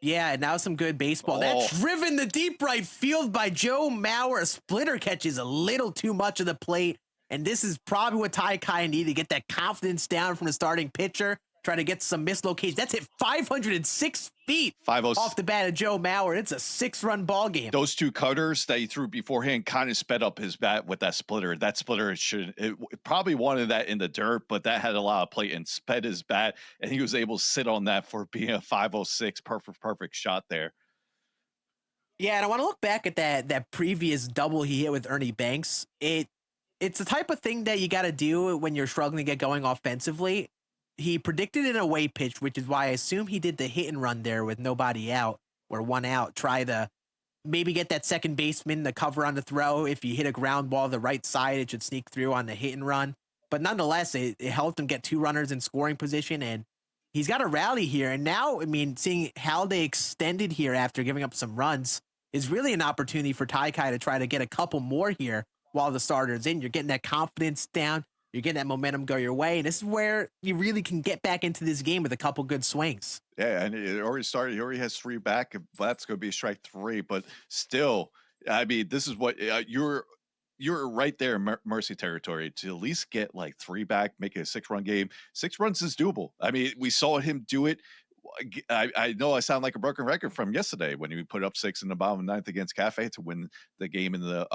Yeah, and now some good baseball. That's driven to deep right field by Joe Mauer. A splitter catches a little too much of the plate, and this is probably what Ty Kai needed to get that confidence down from the starting pitcher. try to get some mislocation. That's hit 506 feet 506 off the bat of Joe Mauer. It's a 6-run ball game. Those 2 cutters that he threw beforehand kind of sped up his bat with that splitter. That splitter probably wanted that in the dirt, but that had a lot of plate and sped his bat, and he was able to sit on that for being a 506 perfect shot there. Yeah, and I want to look back at that previous double he hit with Ernie Banks. It's the type of thing that you got to do when you're struggling to get going offensively. He predicted an away pitch, which is why I assume he did the hit and run there with nobody out or 1 out. Try to maybe get that second baseman to cover on the throw. If you hit a ground ball the right side, it should sneak through on the hit and run. But nonetheless, it helped him get 2 runners in scoring position, and he's got a rally here. And now, I mean, seeing how they extended here after giving up some runs is really an opportunity for Taikai to try to get a couple more here while the starter's in. You're getting that confidence down. You're getting that momentum go your way. And this is where you really can get back into this game with a couple good swings. Yeah, and it already started. He already has 3 back. That's going to be strike 3. But still, I mean, this is what you're right there in mercy territory to at least get like 3 back, make it a 6-run game. 6 runs is doable. I mean, we saw him do it. I know I sound like a broken record from yesterday when he put up 6 in the bottom of the 9th against Cafe to win the game in the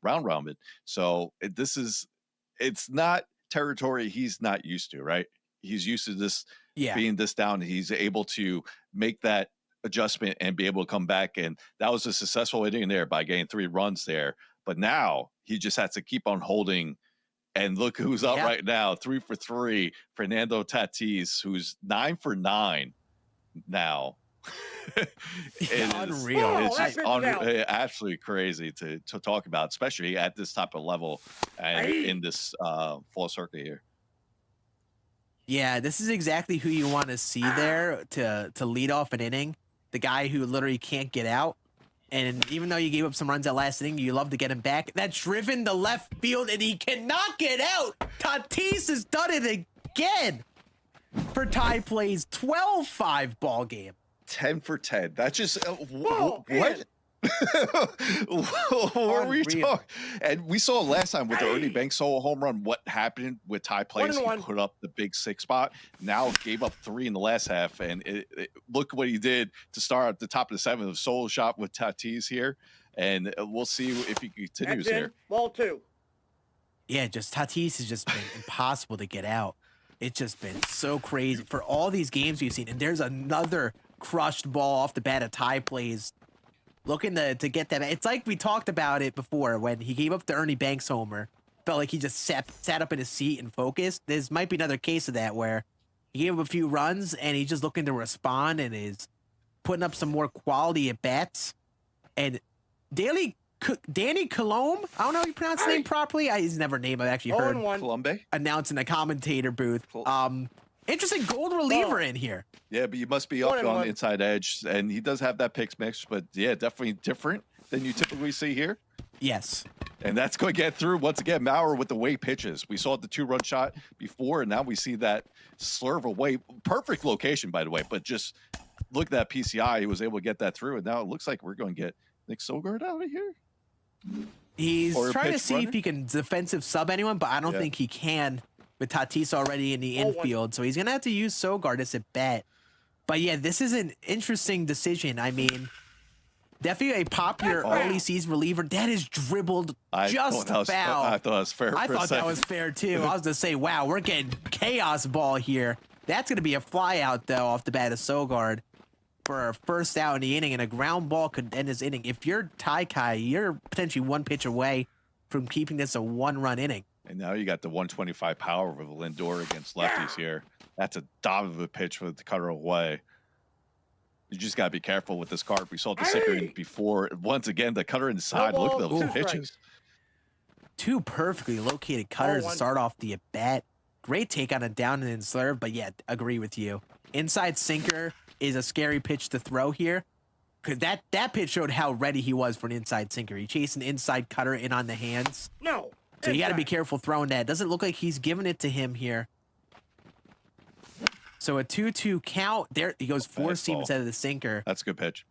round robin. So it's not territory he's not used to, right? He's used to this being this down. He's able to make that adjustment and be able to come back. And that was a successful inning there by getting 3 runs there. But now he just has to keep on holding. And look who's up right now, 3 for 3. Fernando Tatis, who's 9 for 9 now. Unreal. It's just absolutely crazy to talk about, especially at this type of level and in this full circle here. Yeah, this is exactly who you want to see there to lead off an inning. The guy who literally can't get out. And even though you gave up some runs that last inning, you love to get him back. That's driven to left field, and he cannot get out. Tatis has done it again for Ty Plays 12-5 ball game. 10 for 10. That's just what? What were we talking? And we saw last time with the Ernie Banks solo home run what happened with Ty Plays. He put up the big 6 spot. Now gave up 3 in the last half, and look what he did to start at the top of the 7th. The solo shot with Tatis here, and we'll see if he continues here. Ball 2. Yeah, just Tatis has just been impossible to get out. It's just been so crazy for all these games we've seen. And there's another crushed ball off the bat of Ty Plays. Looking to get that. It's like we talked about it before when he gave up the Ernie Banks homer. Felt like he just sat up in his seat and focused. This might be another case of that where he gave up a few runs and he's just looking to respond and is putting up some more quality at bats. And Danny Colombe, I don't know if you pronounce his name properly. His never name I've actually heard Colombe announced in the commentator booth. Interesting gold reliever in here. Yeah, but you must be up on the inside edge, and he does have that picks mix, but yeah, definitely different than you typically see here. Yes. And that's going to get through once again. Mauer with the way pitches. We saw the 2-run shot before, and now we see that slurve away. Perfect location, by the way, but just look at that PCI. He was able to get that through, and now it looks like we're going to get Nick Sogard out of here. He's trying to see if he can defensive sub anyone, but I don't think he can with Tatis already in the infield. So he's going to have to use Sogard as a bet. But yeah, this is an interesting decision. I mean, definitely a popular early season reliever. That is dribbled just foul. I thought it was fair. I thought that was fair too. I was going to say, wow, we're getting chaos ball here. That's going to be a fly out though off the bat of Sogard for a first out in the inning, and a ground ball could end this inning. If you're Taikai, you're potentially 1 pitch away from keeping this a 1-run inning. And now you got the 125 power with Lindor against lefties here. That's a dominant pitch with the cutter away. You just got to be careful with this card. We saw the sinker in before. Once again, the cutter inside. Look at those pitches. 2 perfectly located cutters to start off the at-bat. Great take on a down and in slurve, but yeah, agree with you. Inside sinker is a scary pitch to throw here. Because that pitch showed how ready he was for an inside sinker. He chased an inside cutter in on the hands. No. So you got to be careful throwing that. Doesn't look like he's giving it to him here. So a 2-2 count. There he goes, 4 seam instead of the sinker. That's a good pitch.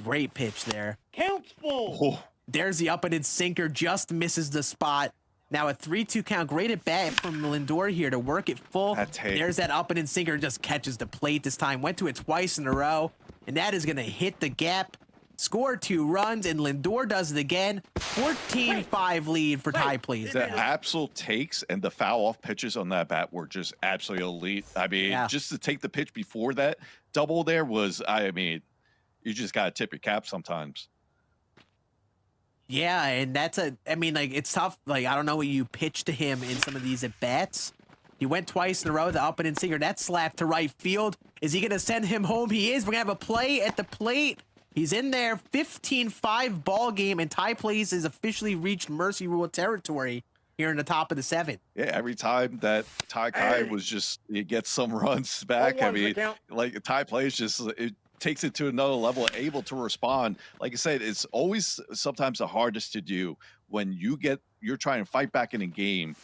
Great pitch there. Counts full. There's the up and in sinker. Just misses the spot. Now a 3-2 count. Great at bat from Lindor here to work it full. There's that up and in sinker, just catches the plate this time. Went to it twice in a row, and that is going to hit the gap. Score 2 runs, and Lindor does it again. 14-5 lead for Ty Please. The absolute takes and the foul off pitches on that bat were just absolutely elite. I mean, just to take the pitch before that double there was, I mean, you just got to tip your cap sometimes. Yeah, and that's I mean, like, it's tough. Like, I don't know what you pitch to him in some of these at-bats. He went twice in a row, the up and in sinker. That slap to right field. Is he going to send him home? He is. We're going to have a play at the plate. He's in there. 15-5 ball game, and Ty Please has officially reached Mercy Rule territory here in the top of the 7th. Yeah, every time that Ty Kai was just, he gets some runs back. I mean, like, Ty Please just, it takes it to another level, able to respond. Like I said, it's always sometimes the hardest to do when you're trying to fight back in a game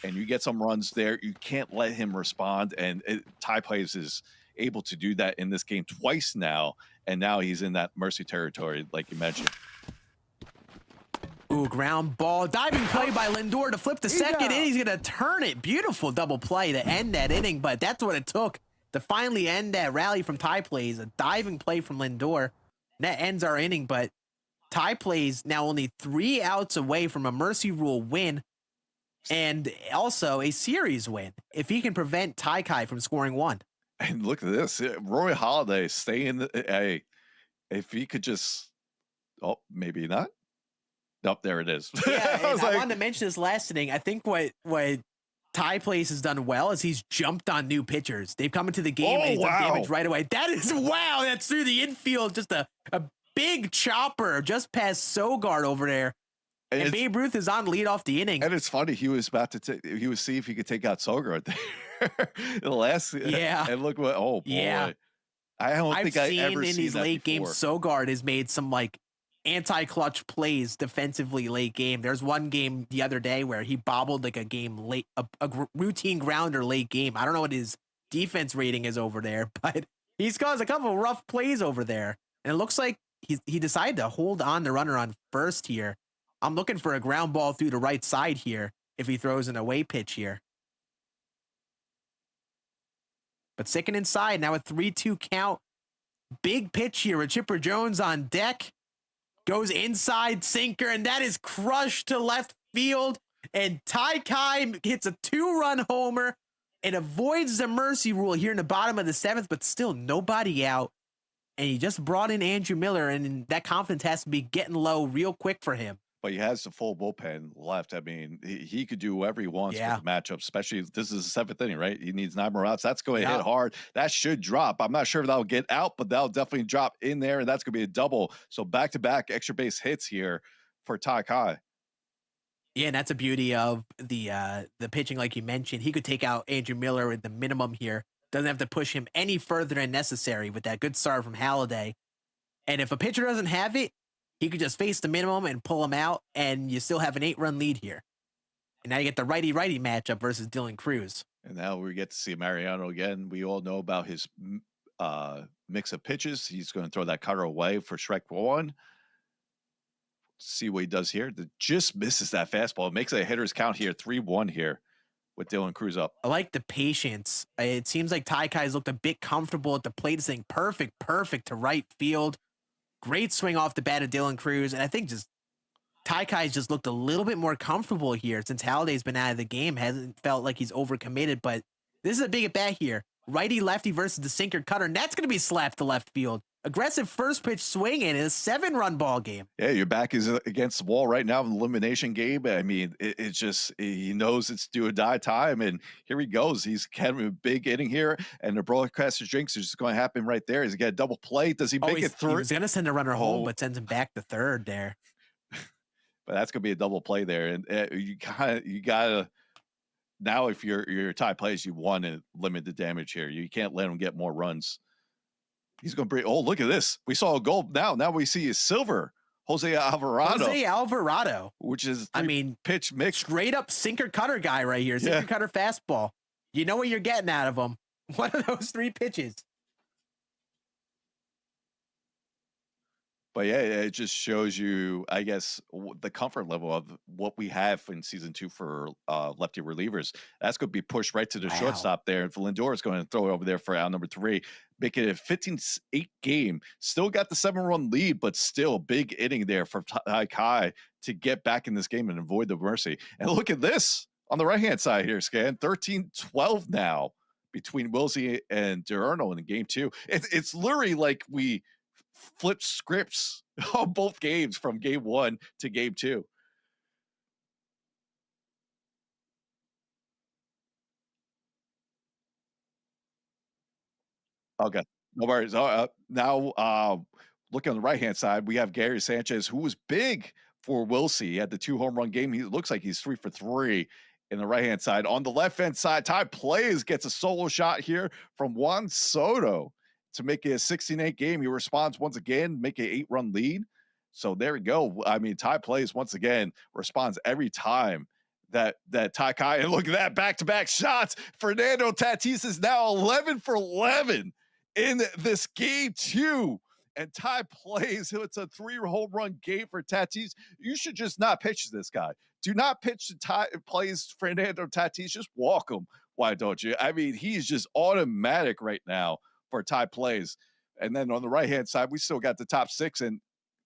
and you get some runs there, you can't let him respond. And Ty Please is able to do that in this game twice now. And now he's in that Mercy territory, like you mentioned. Ooh, ground ball. Diving play by Lindor to flip the second inning. He's going to turn it. Beautiful double play to end that inning, but that's what it took to finally end that rally from Ty Please. A diving play from Lindor. That ends our inning, but Ty Please now only 3 outs away from a Mercy Rule win and also a series win if he can prevent Ty Kai from scoring 1. And look at this. Roy Halladay staying. Hey, if he could just, oh, maybe not. Nope, there it is. Yeah, I wanted to mention this last inning. I think what Ty Please has done well is he's jumped on new pitchers. They've come into the game and he's done damage right away. That is, wow, that's through the infield. Just a big chopper just past Sogard over there. And Babe Ruth is on lead off the inning. And it's funny, he was about to he was see if he could take out Sogard there. The last, and look what, oh boy. Yeah. I don't think I've seen ever in seen these that late before. games, Sogard has made some like anti-clutch plays defensively late game. There's one game the other day where he bobbled like a game late, a routine grounder late game. I don't know what his defense rating is over there, but he's caused a couple of rough plays over there. And it looks like he decided to hold on the runner on first here. I'm looking for a ground ball through the right side here if he throws an away pitch here. But second inside, now a 3-2 count. Big pitch here with Chipper Jones on deck. Goes inside sinker, and that is crushed to left field. And Ty Kai hits a 2-run homer and avoids the Mercy Rule here in the bottom of the 7th, but still nobody out. And he just brought in Andrew Miller, and that confidence has to be getting low real quick for him. But he has the full bullpen left. I mean, he could do whatever he wants with the matchup, especially if this is the 7th inning, right? He needs 9 more outs. That's going to hit hard. That should drop. I'm not sure if that'll get out, but that'll definitely drop in there, and that's going to be a double. So back-to-back extra base hits here for Ty Kai. Yeah, and that's a beauty of the pitching, like you mentioned. He could take out Andrew Miller with the minimum here. Doesn't have to push him any further than necessary with that good start from Halladay. And if a pitcher doesn't have it, he could just face the minimum and pull him out, and you still have an 8-run lead here. And now you get the righty-righty matchup versus Dylan Cruz. And now we get to see Mariano again. We all know about his mix of pitches. He's going to throw that cutter away for strike 1. See what he does here. Just misses that fastball. It makes a hitter's count here, 3-1 here with Dylan Cruz up. I like the patience. It seems like Ty Kai's looked a bit comfortable at the plate. Saying perfect to right field. Great swing off the bat of Dylan Cruz. And I think just Ty Kai's just looked a little bit more comfortable here since Halladay's been out of the game. Hasn't felt like he's overcommitted, but this is a big at bat here. Righty lefty versus the sinker cutter. And that's going to be slapped to left field. Aggressive first pitch swing in a 7-run ball game. Yeah, your back is against the wall right now in the elimination game. I mean, it's just, he knows it's do or die time, and here he goes. He's having a big inning here, and the broadcaster's drinks is just going to happen right there. Is he got a double play? Does he make it through? He was going to send a runner home, but sends him back to third there. But that's going to be a double play there, and you gotta. Now, if you're Ty Please, you want to limit the damage here. You can't let him get more runs. He's going to bring. Oh, look at this! We saw a gold. Now we see a silver. Jose Alvarado, which is pitch mix, straight up sinker cutter guy right here. Sinker cutter fastball. You know what you're getting out of him. One of those 3 pitches. But yeah, it just shows you, I guess, the comfort level of what we have in season 2 for lefty relievers. That's going to be pushed right to the shortstop there. And Lindor is going to throw it over there for out number 3, make it a 15-8 game. Still got the 7-run lead, but still big inning there for Tai Kai to get back in this game and avoid the mercy. And look at this on the right-hand side here, Scan. 13-12 now between Wilsey and Diurno in game 2. It's literally like we flipped scripts on both games from game 1 to game 2. Okay, no worries. Now, looking on the right-hand side, we have Gary Sanchez, who was big for Wilsey. He had the 2 home run game. He looks like he's 3 for 3 in the right-hand side. On the left-hand side, Ty Plays gets a solo shot here from Juan Soto to make it a 16-8 game. He responds once again, make an 8-run lead. So there we go. I mean, Ty Plays once again responds every time that Tai Kai, and look at that, back-to-back shots. Fernando Tatis is now 11 for 11 in this game 2. And Ty Plays, it's a 3 home run game for Tatis. You should just not pitch this guy. Do not pitch to Ty Plays Fernando Tatis. Just walk him. Why don't you? I mean, he's just automatic right now for Ty Plays. And then on the right-hand side, we still got the top 6, and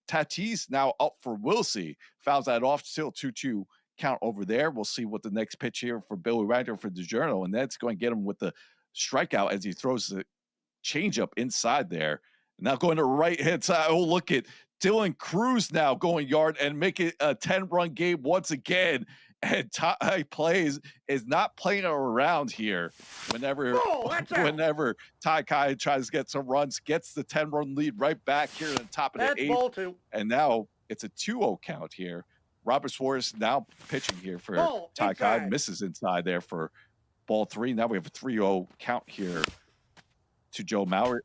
Tatis now up for Wilsey. Fouls that off, still 2-2 count over there. We'll see what the next pitch here for Billy Wagner for DiGiorno, and that's going to get him with the strikeout as he throws the changeup inside there. Now going to right-hand side. Oh, look at Dylan Cruz now going yard and make it a 10-run game once again. And Ty Plays is not playing around here. Whenever Ty Kai tries to get some runs, gets the 10-run lead right back here in the top of the 8th. And now it's a 2-0 count here. Robert Suarez now pitching here for Ty Kai. Misses inside there for ball 3. Now we have a 3-0 count here to Joe Mauer.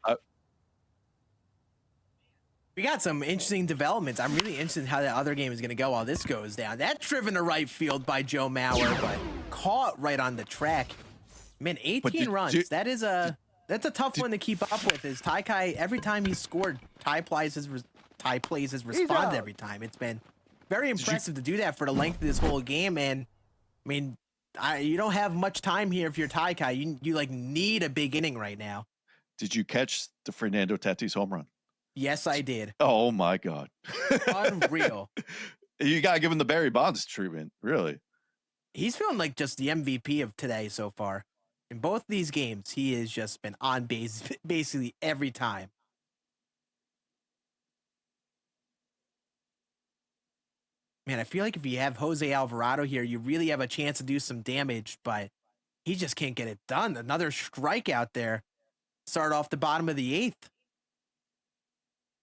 We got some interesting developments. I'm really interested in how that other game is going to go while this goes down. That's driven to right field by Joe Mauer, but caught right on the track. Man, 18 runs. That's a tough one to keep up with. Is Ty Kai, every time he's scored, Ty Plays has responded every time. It's been very impressive to do that for the length of this whole game. And I mean, you don't have much time here if you're Ty Kai. You like need a big inning right now. Did you catch the Fernando Tatis home run? Yes, I did. Oh my God. Unreal. You got to give him the Barry Bonds treatment, really. He's feeling like just the MVP of today so far. In both these games, he has just been on base basically every time. Man, I feel like if you have Jose Alvarado here, you really have a chance to do some damage, but he just can't get it done. Another strikeout there. Start off the bottom of the 8th.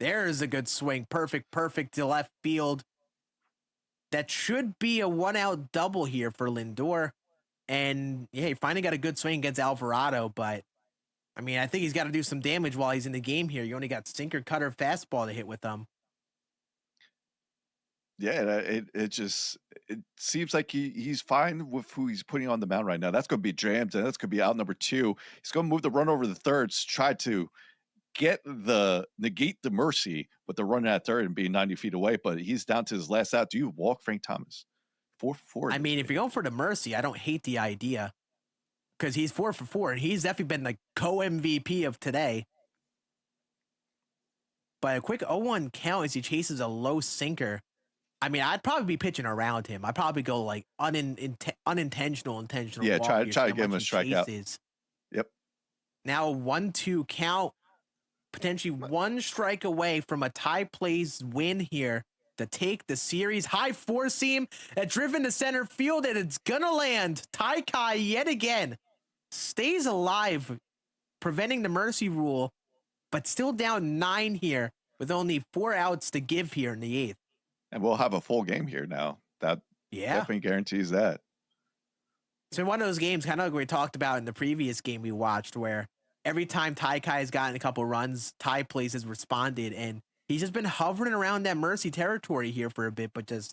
There's a good swing. Perfect to left field. That should be a 1-out double here for Lindor. And yeah, he finally got a good swing against Alvarado, but I mean, I think he's got to do some damage while he's in the game here. You only got sinker, cutter, fastball to hit with them. Yeah, it seems like he's fine with who he's putting on the mound right now. That's going to be jammed, and that's going to be out number 2. He's going to move the run over the thirds, try to negate the mercy with the run at third and being 90 feet away, but he's down to his last out. Do you walk Frank Thomas? 4 for 4. I mean, if you're going for the mercy, I don't hate the idea because he's 4 for 4 and he's definitely been the co-MVP of today. But a quick 0-1 count as he chases a low sinker. I mean, I'd probably be pitching around him. I'd probably go like intentional. Yeah, try to get him a strikeout. Yep. Now a 1-2 count. Potentially 1 strike away from a Ty Plays win here to take the series. High 4-seam driven to center field, and it's gonna land. Ty Kai yet again stays alive, preventing the mercy rule, but still down 9 here with only 4 outs to give here in the 8th. And we'll have a full game here now. That definitely guarantees that. It's been one of those games, kind of like we talked about in the previous game we watched, where every time Ty Kai has gotten a couple runs, Ty Plays has responded, and he's just been hovering around that mercy territory here for a bit, but just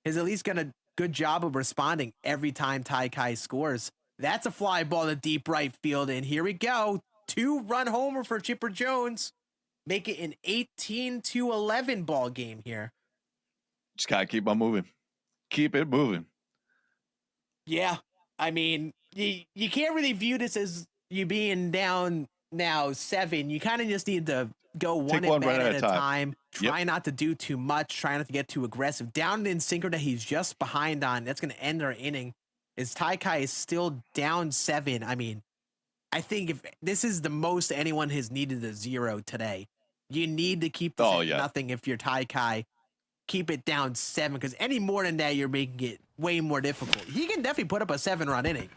has at least done a good job of responding every time Ty Kai scores. That's a fly ball to deep right field, and here we go. 2-run homer for Chipper Jones. make it an 18-11 ball game here. Just gotta keep on moving. Keep it moving. Yeah, I mean, you can't really view this as you being down now 7. You kind of just need to go one at a time. Try not to do too much. Try not to get too aggressive. Down in sinker that he's just behind on. That's going to end our inning. As Taikai is still down 7. I mean, I think if this is the most anyone has needed a 0 today, you need to keep this at nothing if you're Taikai. Keep it down 7, because any more than that, you're making it way more difficult. He can definitely put up a 7-run inning,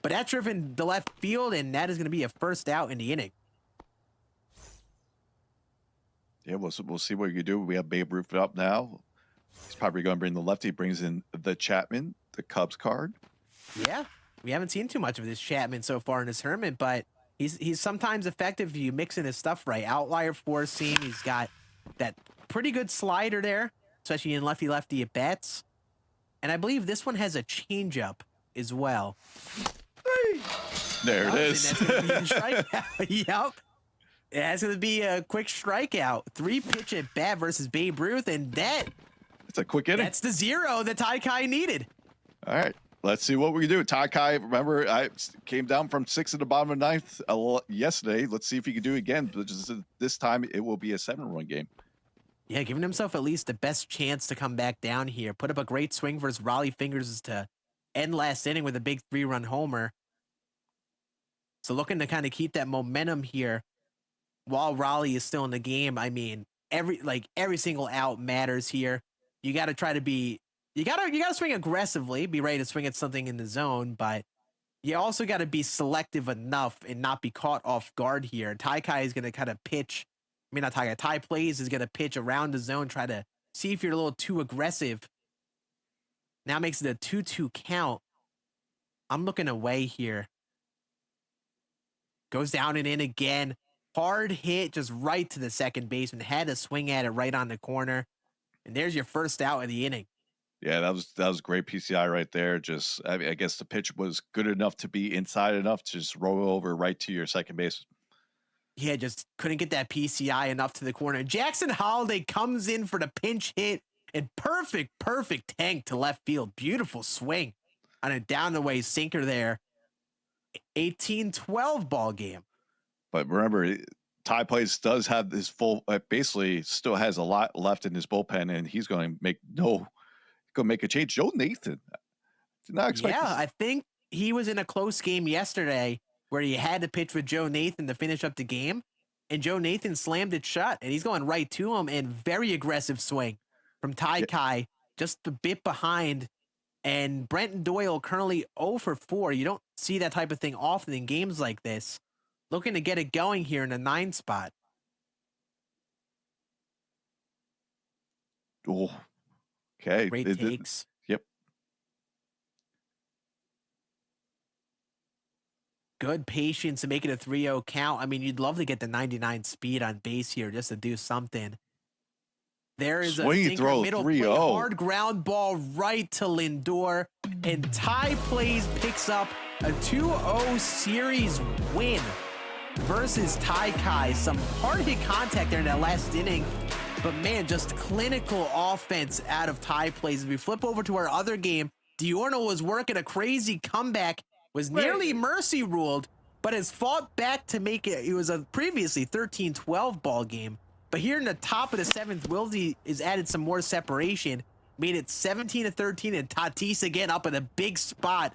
but that's driven the left field, and that is going to be a first out in the inning. Yeah, we'll see what you do. We have Babe Ruth up now. He's probably going to bring the lefty. Brings in the Chapman, the Cubs card. Yeah, we haven't seen too much of this Chapman so far in this tournament, but he's sometimes effective if you mix in his stuff right. Outlier four seam. He's got that pretty good slider there, especially in lefty at bats. And I believe this one has a changeup as well. There it is. That's gonna be the strikeout. Yep. Yeah, it's going to be a quick strikeout. 3-pitch at bat versus Babe Ruth, and it's a quick inning. That's the 0 that Taikai needed. All right. Let's see what we can do. Taikai, remember, I came down from 6 at the bottom of 9th yesterday. Let's see if he can do it again. But this time, it will be a 7-run game. Yeah, giving himself at least the best chance to come back down here. Put up a great swing versus Raleigh Fingers to end last inning with a big 3-run homer. So looking to kind of keep that momentum here while Raleigh is still in the game. I mean, every single out matters here. You got to try to be, you got to swing aggressively, be ready to swing at something in the zone, but you also got to be selective enough and not be caught off guard here. Taikai is going to kind of pitch. I mean, not Taikai. Ty Plays is going to pitch around the zone, try to see if you're a little too aggressive. Now makes it a 2-2 count. I'm looking away here. Goes down and in again. Hard hit, just right to the second baseman. Had to swing at it right on the corner. And there's your first out of the inning. Yeah, that was great PCI right there. Just, I mean, I guess the pitch was good enough to be inside enough to just roll over right to your second base. Yeah, just couldn't get that PCI enough to the corner. Jackson Holiday comes in for the pinch hit and perfect tank to left field. Beautiful swing on a down the way sinker there. 18-12 ball game. But remember, Ty Plays does have his full, basically still has a lot left in his bullpen, and he's going to make a change. Joe Nathan, did not expect. Yeah, I think he was in a close game yesterday where he had to pitch with Joe Nathan to finish up the game, and Joe Nathan slammed it shut, and he's going right to him, and very aggressive swing from Taikai, just a bit behind. And Brenton Doyle currently 0 for 4. You don't see that type of thing often in games like this. Looking to get it going here in the 9 spot. Oh, okay. Great takes. Yep. Good patience to make it a 3-0 count. I mean, you'd love to get the 99 speed on base here just to do something. There is swing a throw middle 3-0. Hard ground ball right to Lindor, and Ty Plays picks up a 2-0 series win versus Taikai. Some hard hit contact there in that last inning, but man, just clinical offense out of Ty Plays. If we flip over to our other game, Diorno was working a crazy comeback, was nearly mercy ruled, but has fought back to make it. It was a previously 13-12 ball game. But here in the top of the 7th, Wilsey has added some more separation, made it 17-13, and Tatis again up at a big spot,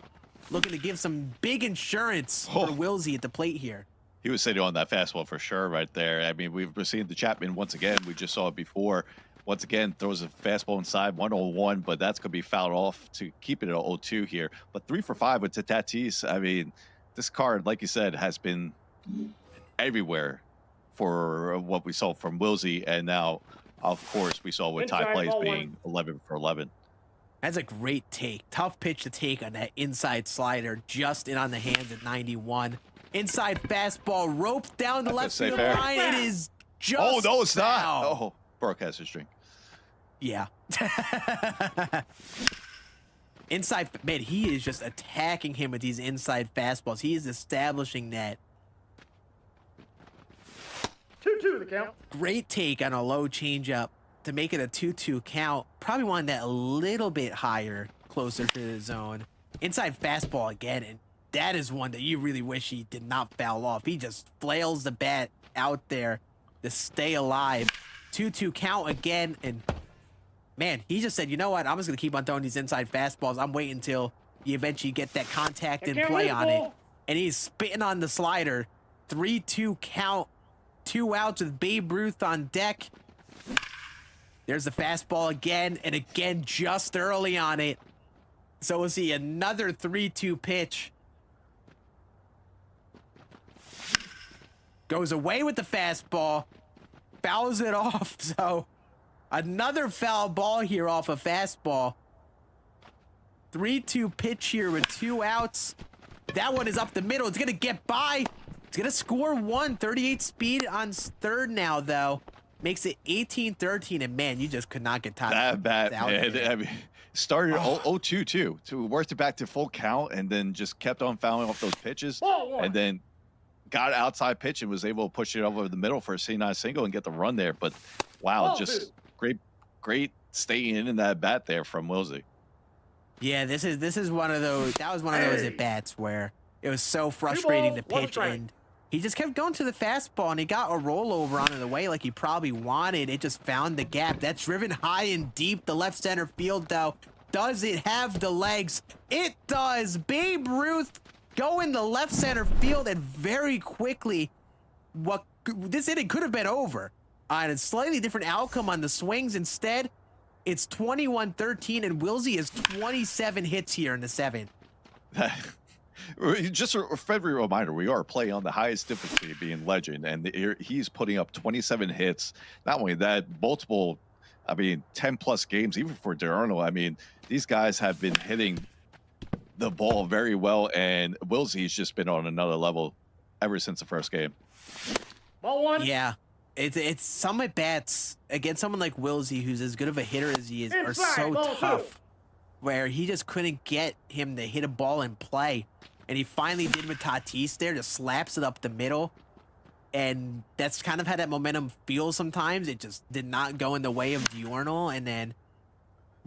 looking to give some big insurance for Wilsey at the plate here. He was sitting on that fastball for sure right there. I mean, we've seen the Chapman once again. We just saw it before. Once again, throws a fastball inside, 101, but that's going to be fouled off to keep it at 0-2 here. But 3 for 5 with Tatis. I mean, this card, like you said, has been everywhere for what we saw from Wilsey, and now, of course, we saw with Ty Plays being 11 for 11. That's a great take. Tough pitch to take on that inside slider, just in on the hands at 91. Inside fastball, roped down the left field line. It is just Oh, no, it's foul. not. Oh, broadcaster's drink. Yeah. Inside, man, he is just attacking him with these inside fastballs. He is establishing that. 2-2 the count. Great take on a low changeup to make it a 2-2 count. Probably wanted that a little bit higher, closer to the zone. Inside fastball again, and that is one that you really wish he did not foul off. He just flails the bat out there to stay alive. 2-2 count again, and man, he just said, you know what? I'm just going to keep on throwing these inside fastballs. I'm waiting until you eventually get that contact and play on it. And he's spitting on the slider. 3-2 count. 2 outs with Babe Ruth on deck. There's the fastball again, and again just early on it. So we'll see another 3-2 pitch. Goes away with the fastball. Fouls it off, so another foul ball here off a fastball. 3-2 pitch here with 2 outs. That one is up the middle. It's going to get by. It's going to score 1. 38 speed on third now, though. Makes it 18-13, and man, you just could not get tired. That bat, man. I mean, started 0-2 too. So worked it back to full count and then just kept on fouling off those pitches. And then got outside pitch and was able to push it over the middle for a C9 single and get the run there. But wow, just great staying in that bat there from Wilsey. Yeah, this is one of those. That was one of those at bats where it was so frustrating to pitch, and he just kept going to the fastball, and he got a rollover on the way like he probably wanted. It just found the gap. That's driven high and deep. The left center field, though, does it have the legs? It does. Babe Ruth going to left center field, and very quickly, this inning could have been over on a slightly different outcome on the swings. Instead, it's 21-13, and Wilsey has 27 hits here in the 7th. Just a friendly reminder, we are playing on the highest difficulty, being legend, and he's putting up 27 hits. Not only that, multiple, 10-plus games, even for Diurno. I mean, these guys have been hitting the ball very well, and Wilsey's just been on another level ever since the first game. Ball 1. Yeah. It's some at bats against someone like Wilsey, who's as good of a hitter as he is, are so tough, where he just couldn't get him to hit a ball in play. And he finally did with Tatis there, just slaps it up the middle. And that's kind of how that momentum feels sometimes. It just did not go in the way of Diurno. And then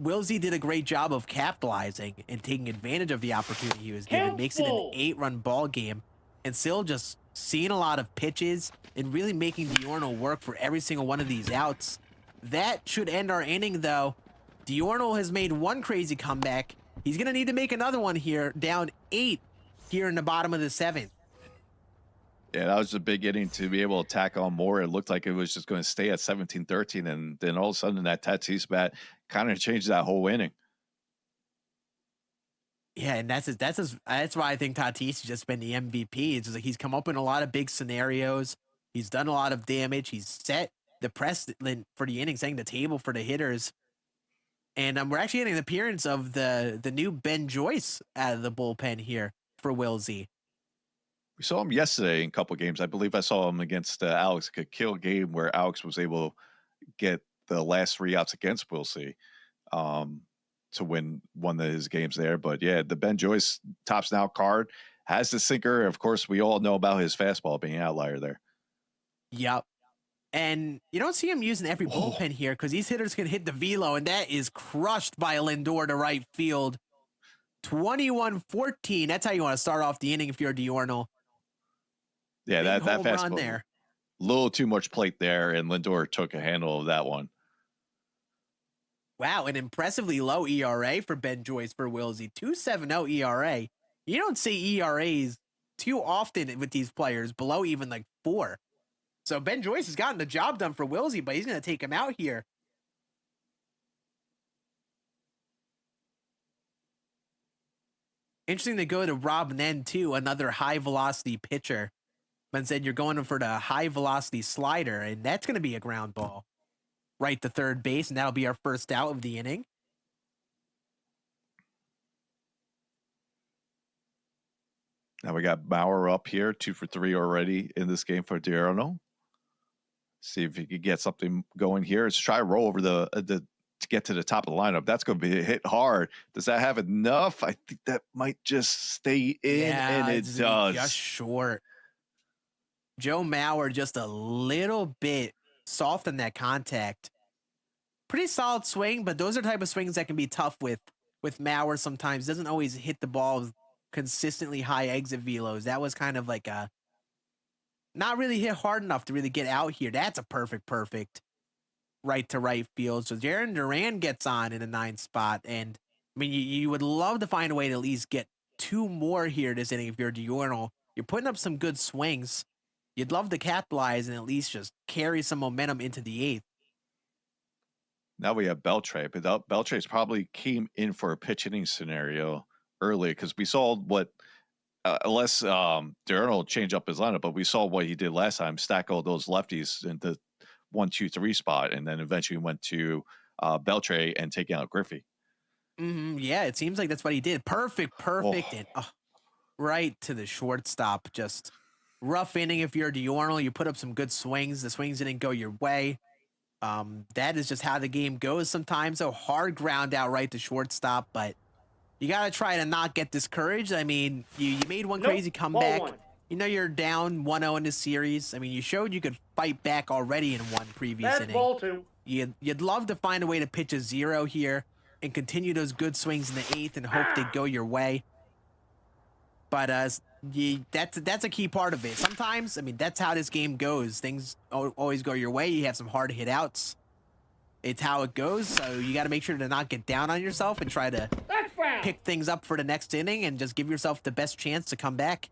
Wilsey did a great job of capitalizing and taking advantage of the opportunity he was given. Makes it an 8-run ball game. And still just seeing a lot of pitches and really making Diurno work for every single one of these outs. That should end our inning, though. Diurno has made one crazy comeback. He's going to need to make another one here, down 8 here in the bottom of the 7th. Yeah, that was a big inning to be able to tack on more. It looked like it was just going to stay at 17-13, and then all of a sudden that Tatis bat kind of changed that whole inning. Yeah, and that's why I think Tatis has just been the MVP. It's just like he's come up in a lot of big scenarios. He's done a lot of damage. He's set the precedent for the inning, setting the table for the hitters. And we're actually getting an appearance of the new Ben Joyce out of the bullpen here for Wilsey. We saw him yesterday in a couple of games. I believe I saw him against Alex Kill game where Alex was able to get the last 3 outs against Wilsey to win one of his games there. But yeah, the Ben Joyce tops now card has the sinker. Of course, we all know about his fastball being an outlier there. Yep. And you don't see him using every bullpen here because these hitters can hit the velo, and that is crushed by Lindor to right field. 21-14. That's how you want to start off the inning if you're Diurno. Yeah, that fastball there. A little too much plate there, and Lindor took a handle of that one. Wow, an impressively low ERA for Ben Joyce for Wilsey. 2.70 ERA. You don't see ERAs too often with these players, below even like 4. So Ben Joyce has gotten the job done for Wilsey, but he's going to take him out here. Interesting to go to Rob Nen, too, another high-velocity pitcher. But said you're going for the high-velocity slider, and that's going to be a ground ball. Right to third base, and that'll be our first out of the inning. Now we got Bauer up here, 2 for 3 already in this game for Diurno. See if he could get something going here. Let's try to roll over to get to the top of the lineup. That's going to be hit hard. Does that have enough? I think that might just stay in, and it does. Just short. Joe Mauer just a little bit soft on that contact. Pretty solid swing, but those are the type of swings that can be tough with Mauer sometimes. Doesn't always hit the ball with consistently high exit velos. That was kind of like a not really hit hard enough to really get out here. That's a perfect right to right field. So Jaron Duran gets on in the 9th spot. And I mean, you would love to find a way to at least get 2 more here this inning if you're Diurnal. You're putting up some good swings. You'd love to capitalize and at least just carry some momentum into the 8th. Now we have Beltre, but Beltre's probably came in for a pitch hitting scenario early because we saw what, unless Diurnal changed up his lineup, but we saw what he did last time, stack all those lefties into 1, 2, 3 spot, and then eventually went to Beltre and taking out Griffey. Yeah, it seems like that's what he did. Perfect, and right to the shortstop. Just rough inning if you're Diurnal. You put up some good swings. The swings didn't go your way. That is just how the game goes sometimes. So hard ground out right to shortstop, but you got to try to not get discouraged. I mean, you made one crazy comeback. You know you're down 1-0 in this series. I mean, you showed you could fight back already in one previous inning. Ball 2. You'd love to find a way to pitch a 0 here and continue those good swings in the 8th and hope they go your way. But that's a key part of it. Sometimes, I mean, that's how this game goes. Things always go your way. You have some hard hit outs. It's how it goes. So you got to make sure to not get down on yourself and try to pick things up for the next inning and just give yourself the best chance to come back.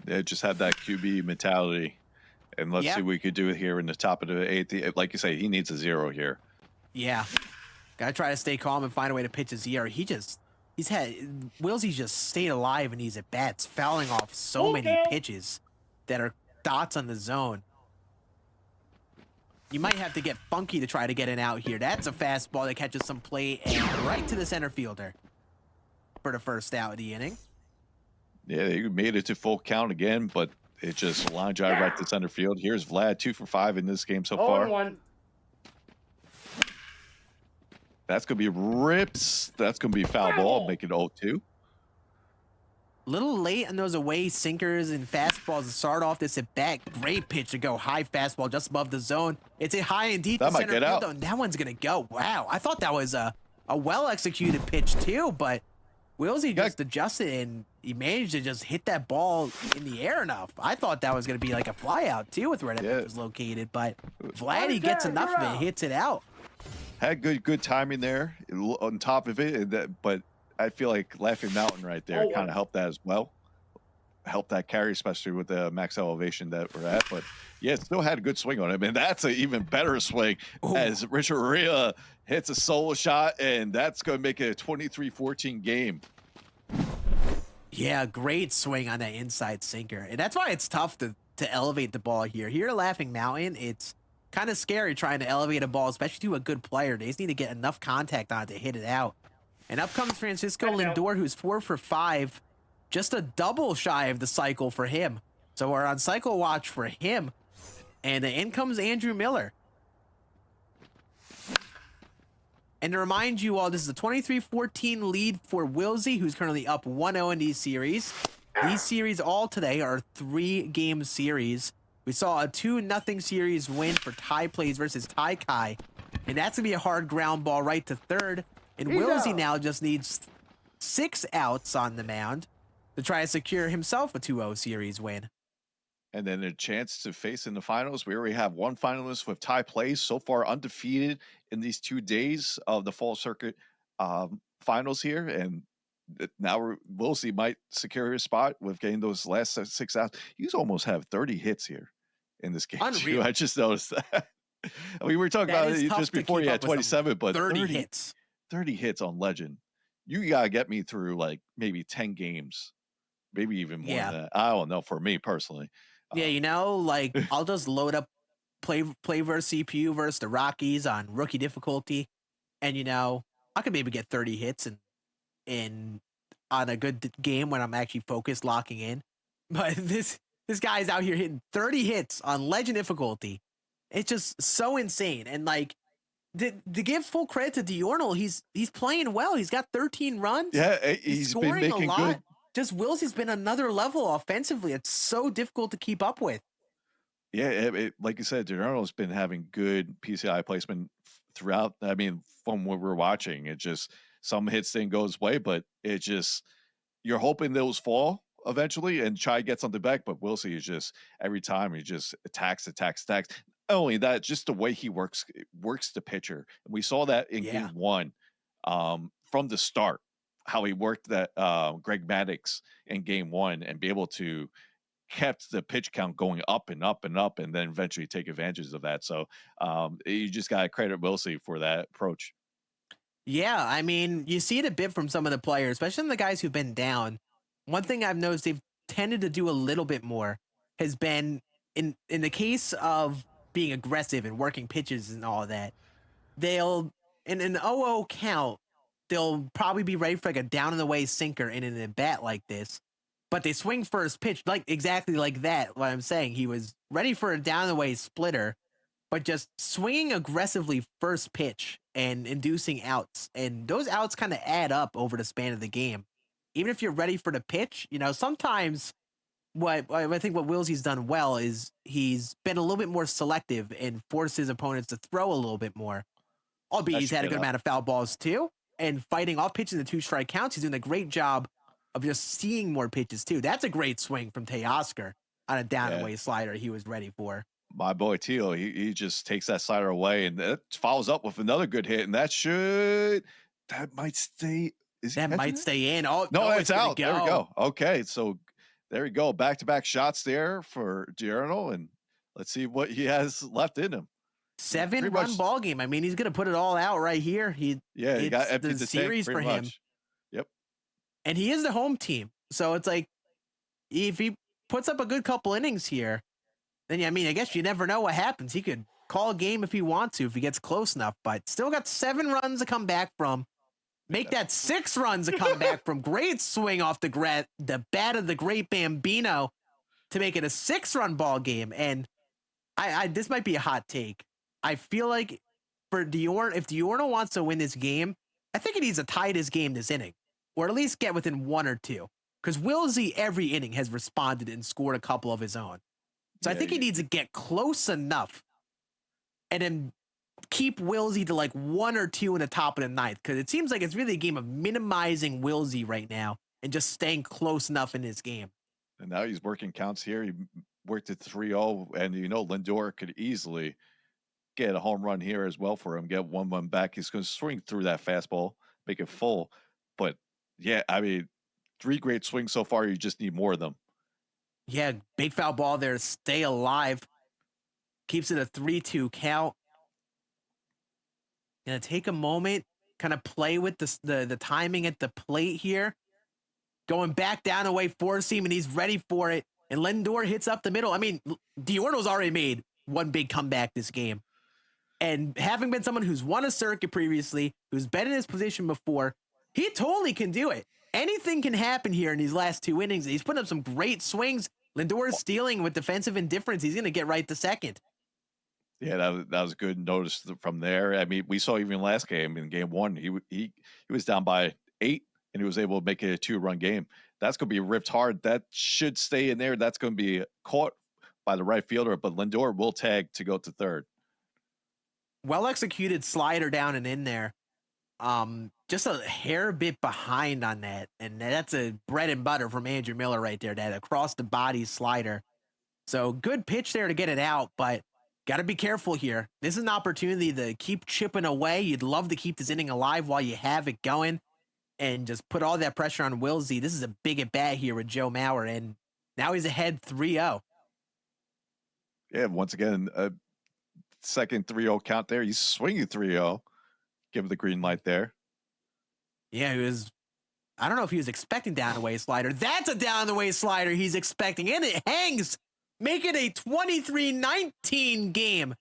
Yeah, just have that QB mentality. And let's see what we could do here in the top of the 8th. Like you say, he needs a 0 here. Yeah. Got to try to stay calm and find a way to pitch a 0. Wilsey's just stayed alive in these at bats, fouling off so many pitches that are dots on the zone. You might have to get funky to try to get an out here. That's a fastball that catches some plate and right to the center fielder for the first out of the inning. Yeah, he made it to full count again, but it just line drive right to center field. Here's Vlad, 2 for 5 in this game so far. 0-1. That's going to be rips. That's going to be foul ball, make it 0-2. Little late on those away sinkers and fastballs to start off this at bat. Great pitch to go high fastball just above the zone. It's a high and deep to center field, and that one's going to go. Wow, I thought that was a well-executed pitch too, but Wilsey just adjusted and he managed to just hit that ball in the air enough. I thought that was going to be like a fly out too with where that pitch was located, but Vladdy gets enough of it, hits it out. Had good timing there on top of it, but I feel like Laughing Mountain right there kind of helped that as well. Helped that carry, especially with the max elevation that we're at. But yeah, it still had a good swing on it. I mean, that's an even better swing as Richard Ria hits a solo shot, and that's going to make it a 23-14 game. Yeah, great swing on that inside sinker. And that's why it's tough to elevate the ball here. Here at Laughing Mountain, it's kind of scary trying to elevate a ball, especially to a good player. They just need to get enough contact on it to hit it out. And up comes Francisco Lindor, who's 4 for 5. Just a double shy of the cycle for him. So we're on cycle watch for him. And in comes Andrew Miller. And to remind you all, this is a 23-14 lead for Wilsey, who's currently up 1-0 in these series. These series all today are 3-game series. We saw a 2-0 series win for Ty Plays versus Ty Kai. And that's going to be a hard ground ball right to third. And Wilsey now just needs 6 outs on the mound to try to secure himself a 2-0 series win. And then a chance to face in the finals. We already have one finalist with Ty Plays, so far undefeated in these 2 days of the fall circuit finals here. And now Wilsey might secure his spot with getting those last 6 outs. He's almost have 30 hits here in this game. Unreal. I just noticed that. I mean, we were talking about it just before he had 27, but 30 hits. 30 hits on Legend. You got to get me through like maybe 10 games, maybe even more than that. I don't know, for me personally. Yeah, you know, like I'll just load up play versus CPU versus the Rockies on rookie difficulty, and you know I could maybe get 30 hits in on a good game when I'm actually focused locking in. But this guy's out here hitting 30 hits on Legend difficulty. It's just so insane. And like to give full credit to Diurnal, he's playing well. He's got 13 runs. Yeah, he's been making good. Just Wilsey's been another level offensively. It's so difficult to keep up with. Yeah, like you said, DiGiorno's been having good PCI placement throughout. I mean, from what we're watching, it just some hits didn't go his way, but it just you're hoping those fall eventually and try to get something back. But Wilsey is just every time he just attacks. Not only that, just the way he works the pitcher. And we saw that in Yeah. game one, from the start, how he worked that Greg Maddux in game one and be able to kept the pitch count going up and up and up, and then eventually take advantages of that. So you just got to credit Wilsey for that approach. Yeah, I mean, you see it a bit from some of the players, especially the guys who've been down. One thing I've noticed they've tended to do a little bit more has been in the case of being aggressive and working pitches and all that. They'll in an 0-0 count, they'll probably be ready for like a down and away sinker in an at bat like this. But they swing first pitch, like exactly like that. What I'm saying, he was ready for a down and away splitter, but just swinging aggressively first pitch and inducing outs. And those outs kind of add up over the span of the game. Even if you're ready for the pitch, sometimes what I think what Wilsey's done well is he's been a little bit more selective and forced his opponents to throw a little bit more. Albeit he's had a good amount of foul balls too. And fighting off pitches in 2-strike counts, he's doing a great job of just seeing more pitches too. That's a great swing from Teoscar on a down and away slider he was ready for. My boy Teal, he just takes that slider away and that follows up with another good hit, and that might stay. That might stay in. Oh no, it's out. There we go. Okay, so there we go. Back-to-back shots there for DiGiorno, and let's see what he has left in him. 7-run ball game. I mean, he's gonna put it all out right here. He got emptied the series for him. Yep. And he is the home team, so it's like if he puts up a good couple innings here, then I mean, I guess you never know what happens. He could call a game if he wants to, if he gets close enough. But still got 7 runs to come back from. Make that 6 runs to come back from. Great swing off the bat of the great Bambino to make it a 6-run ball game. And I this might be a hot take. I feel like for Diorno, if Diorno wants to win this game, I think he needs to tie this game this inning, or at least get within 1 or 2. Because Wilsey every inning has responded and scored a couple of his own. So I think he needs to get close enough and then keep Wilsey to like 1 or 2 in the top of the 9th. Because it seems like it's really a game of minimizing Wilsey right now and just staying close enough in this game. And now he's working counts here. He worked at 3-0, and Lindor could easily get a home run here as well for him, get 1-1 back. He's going to swing through that fastball, make it full. But yeah, I mean, 3 great swings so far. You just need more of them. Yeah, big foul ball there to stay alive. Keeps it a 3-2 count. Gonna take a moment, kind of play with the timing at the plate here. Going back down away four seam, and he's ready for it. And Lindor hits up the middle. I mean, Diorno's already made one big comeback this game. And having been someone who's won a circuit previously, who's been in his position before, he totally can do it. Anything can happen here in these last 2 innings. He's putting up some great swings. Lindor is stealing with defensive indifference. He's going to get right to second. Yeah, that was a good notice from there. I mean, we saw even last game in game 1, he was down by 8, and he was able to make it a 2-run game. That's going to be ripped hard. That should stay in there. That's going to be caught by the right fielder, but Lindor will tag to go to third. Well executed slider down and in there. Just a hair bit behind on that. And that's a bread and butter from Andrew Miller right there, that across the body slider. So good pitch there to get it out, but got to be careful here. This is an opportunity to keep chipping away. You'd love to keep this inning alive while you have it going and just put all that pressure on Wilsey. This is a big at bat here with Joe Mauer, and now he's ahead 3-0. Yeah, once again, second 3-0 count there. He's swinging 3-0. Give him the green light there. Yeah, I don't know if he was expecting down the way slider. That's a down the way slider he's expecting, and it hangs, make it a 23-19 game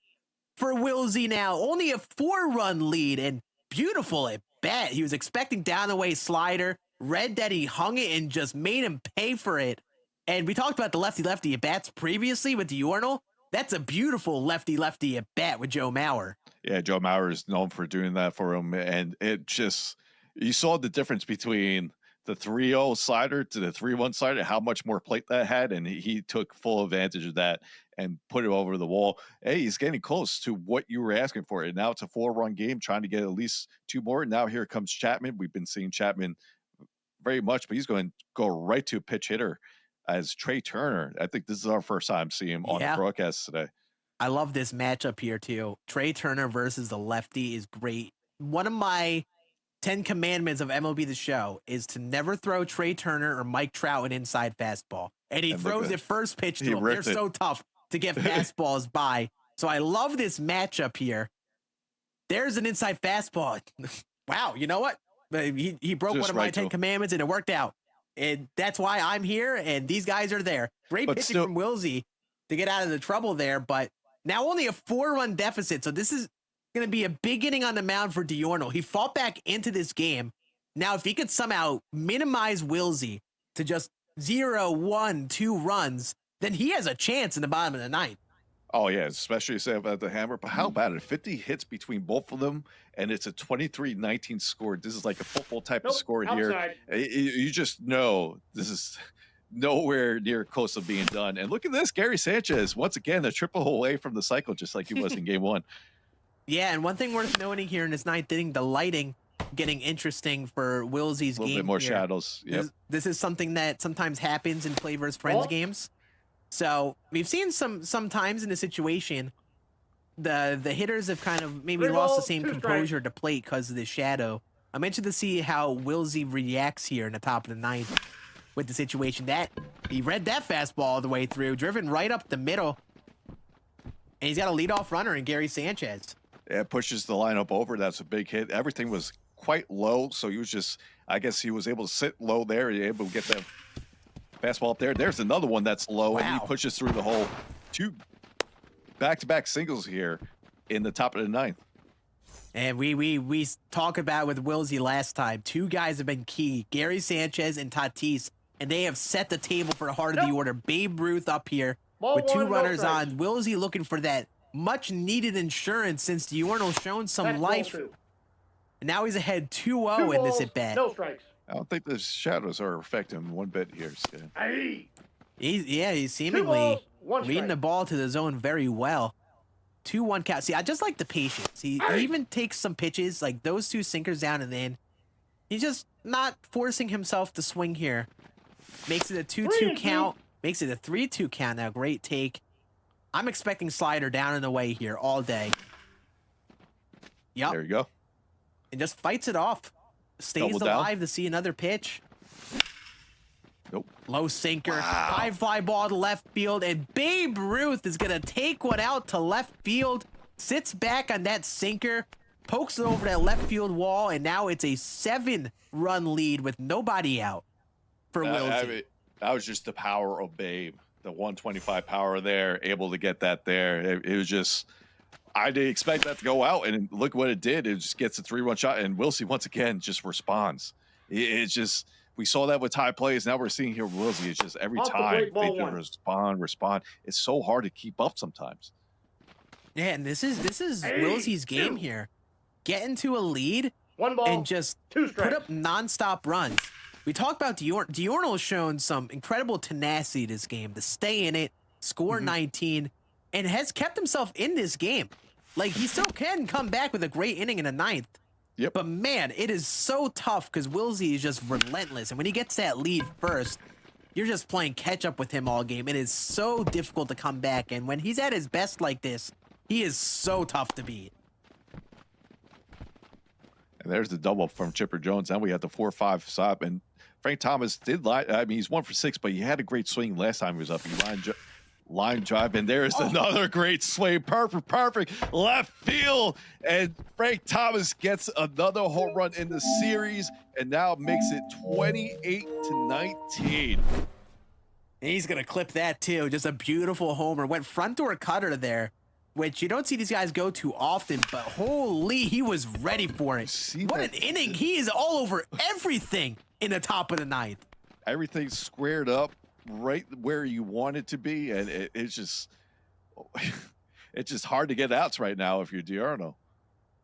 for Wilsey now. Only a 4-run lead, and beautiful at bat. He was expecting down the way slider, read that he hung it and just made him pay for it. And we talked about the lefty-lefty at bats previously with Diorno. That's a beautiful lefty-lefty at bat with Joe Mauer. Yeah, Joe Mauer is known for doing that for him, and it just, you saw the difference between the 3-0 slider to the 3-1 slider, how much more plate that had, and he took full advantage of that and put it over the wall. Hey, he's getting close to what you were asking for. And now it's a 4-run game, trying to get at least 2 more. Now here comes Chapman. We've been seeing Chapman very much, but he's going to go right to a pitch hitter as Trey Turner. I think this is our first time seeing him on the broadcast today. I love this matchup here too. Trey Turner versus the lefty is great. One of my 10 commandments of MLB The Show is to never throw Trey Turner or Mike Trout an inside fastball. And he throws it first pitch to him. They're so tough to get fastballs by. So I love this matchup here. There's an inside fastball. Wow, you know what? He broke one of my 10 commandments, and it worked out. And that's why I'm here, and these guys are there. Great pitching from Wilsey to get out of the trouble there, but now only a 4-run deficit. So this is going to be a big inning on the mound for Diorno. He fought back into this game. Now, if he could somehow minimize Wilsey to just 0, 1, 2 runs, then he has a chance in the bottom of the ninth. Oh, yeah, especially say about the hammer. But how about it? 50 hits between both of them, and it's a 23-19 score. This is like a football type of score here. You just know this is nowhere near close to being done. And look at this, Gary Sanchez, once again, a triple away from the cycle, just like he was in game one. Yeah, and one thing worth noting here in this ninth inning, the lighting getting interesting for Wilsey's game. A little bit more shadows. Yep. This is something that sometimes happens in Play vs. Friends games. So we've seen sometimes in a situation, the hitters have kind of maybe lost the same composure to plate because of the shadow. I'm interested to see how Wilsey reacts here in the top of the ninth with the situation. That he read that fastball all the way through, driven right up the middle, and he's got a leadoff runner in Gary Sanchez. Yeah, pushes the lineup over. That's a big hit. Everything was quite low, so he was just, I guess he was able to sit low there, able to get that fastball up there. There's another one that's low, and he pushes through the hole. 2 back-to-back singles here in the top of the ninth. And we talked about with Wilsey last time. 2 guys have been key, Gary Sanchez and Tatis, and they have set the table for the heart of the order. Babe Ruth up here with 2 runners on. Wilsey looking for that much-needed insurance since Diorno's shown some life. And now he's ahead 2-0 in this at-bat. No strikes. I don't think the shadows are affecting him one bit here, Skin. He's seemingly reading the ball to the zone very well. 2-1 count. See, I just like the patience. He even takes some pitches, like those 2 sinkers down and in. He's just not forcing himself to swing here. Makes it a 2-2 count. Makes it a 3-2 count now. Great take. I'm expecting slider down and away here all day. Yep. There you go. And just fights it off. Stays alive to see another pitch. Nope. Low sinker. High fly ball to left field. And Babe Ruth is going to take one out to left field. Sits back on that sinker. Pokes it over that left field wall. And now it's a 7-run lead with nobody out for Wilsey. That was just the power of Babe. The 125 power there. Able to get that there. It was just... I didn't expect that to go out, and look what it did. It just gets a 3-run shot, and Wilsey once again just responds. It's just, we saw that with tie plays. Now we're seeing here Wilsey. It's just every time they just respond. It's so hard to keep up sometimes. Yeah, and this is Wilsey's game here. Get into a lead and just put up nonstop runs. We talked about Diorno. Diorno has shown some incredible tenacity this game to stay in it, score 19, and has kept himself in this game. Like, he still can come back with a great inning in the ninth. Yep. But, man, it is so tough because Wilsey is just relentless. And when he gets that lead first, you're just playing catch-up with him all game. It is so difficult to come back. And when he's at his best like this, he is so tough to beat. And there's the double from Chipper Jones. Then we had the 4-5 stop. And Frank Thomas did lie. I mean, he's 1 for 6, but he had a great swing last time he was up. He line drive, and there's another great swing. Perfect left field, and Frank Thomas gets another home run in the series, and now makes it 28-19. He's gonna clip that too. Just a beautiful homer. Went front door cutter there, which you don't see these guys go too often, but holy, he was ready for it. What an inning. He is all over everything in the top of the ninth. Everything's squared up right where you want it to be, and it's just hard to get outs right now if you're Diorno.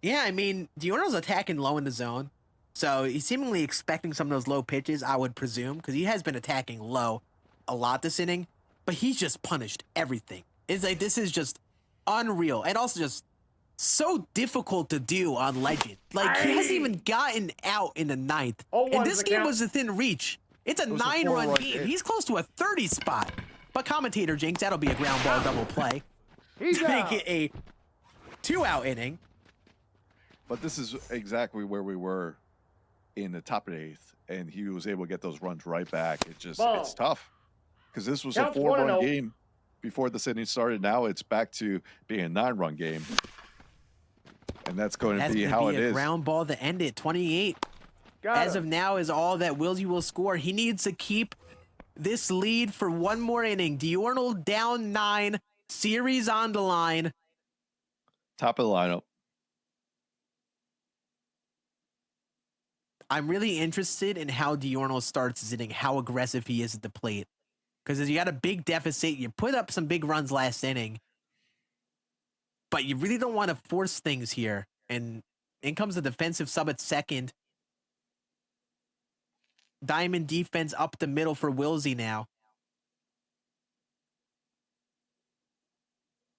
Yeah, I mean, Diorno's attacking low in the zone, So he's seemingly expecting some of those low pitches, I would presume, because he has been attacking low a lot this inning, but he's just punished everything. It's like, this is just unreal, and also just so difficult to do on Legend. Like, he hasn't even gotten out in the ninth, and this game was within reach. It's a 9-run game. He's close to a 30 spot. But commentator Jinx, that'll be a ground ball double play to make it a 2-out inning. But this is exactly where we were in the top of the 8th, and he was able to get those runs right back. It's tough because this was a 4-run game before the inning started. Now it's back to being a 9-run game, and that's going to be how it is. Ground ball to end it. 28 as of now is all that Wilsey will score. He needs to keep this lead for one more inning. Diurnal down 9, series on the line. Top of the lineup. I'm really interested in how Diurnal starts his inning, how aggressive he is at the plate. Because as you got a big deficit, you put up some big runs last inning, but you really don't want to force things here. And in comes the defensive sub at second. Diamond defense up the middle for Wilsey now.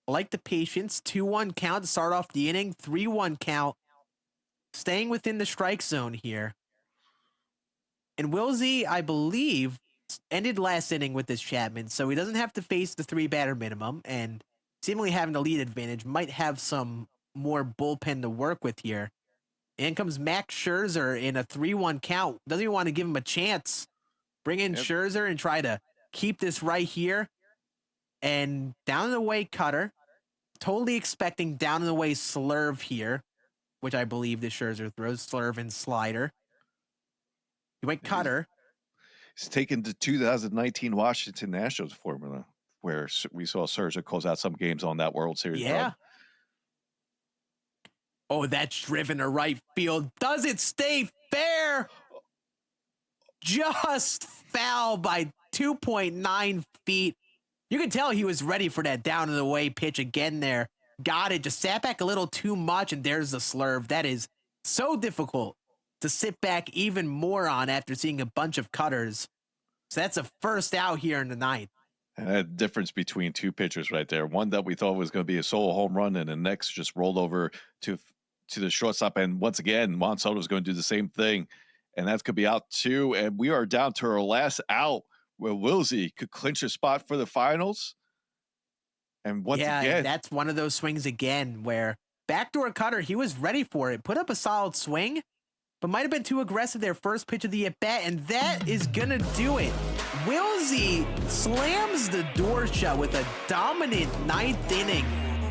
I like the patience. 2-1 count to start off the inning. 3-1 count. Staying within the strike zone here. And Wilsey, I believe, ended last inning with this Chapman, so he doesn't have to face the 3-batter minimum, and seemingly having the lead advantage, might have some more bullpen to work with here. In comes Max Scherzer in a 3-1 count. Doesn't even want to give him a chance. Bring in Scherzer and try to keep this right here. And down and away cutter. Totally expecting down and away slurve here, which I believe the Scherzer throws. Slurve and slider. He went cutter. He's taken the 2019 Washington Nationals formula, where we saw Scherzer close out some games on that World Series run. Oh, that's driven to right field. Does it stay fair? Just foul by 2.9 feet. You can tell he was ready for that down and away pitch again there. Got it. Just sat back a little too much, and there's the slurve. That is so difficult to sit back even more on after seeing a bunch of cutters. So that's a first out here in the ninth. And that difference between two pitchers right there. One that we thought was going to be a solo home run, and the next just rolled over to the shortstop. And once again, Juan Soto is going to do the same thing. And that's going to be out too. And we are down to our last out where Wilsey could clinch a spot for the finals. And once again, that's one of those swings again where backdoor cutter, he was ready for it. Put up a solid swing, but might have been too aggressive there first pitch of the at-bat, and that is going to do it. Wilsey slams the door shut with a dominant ninth inning.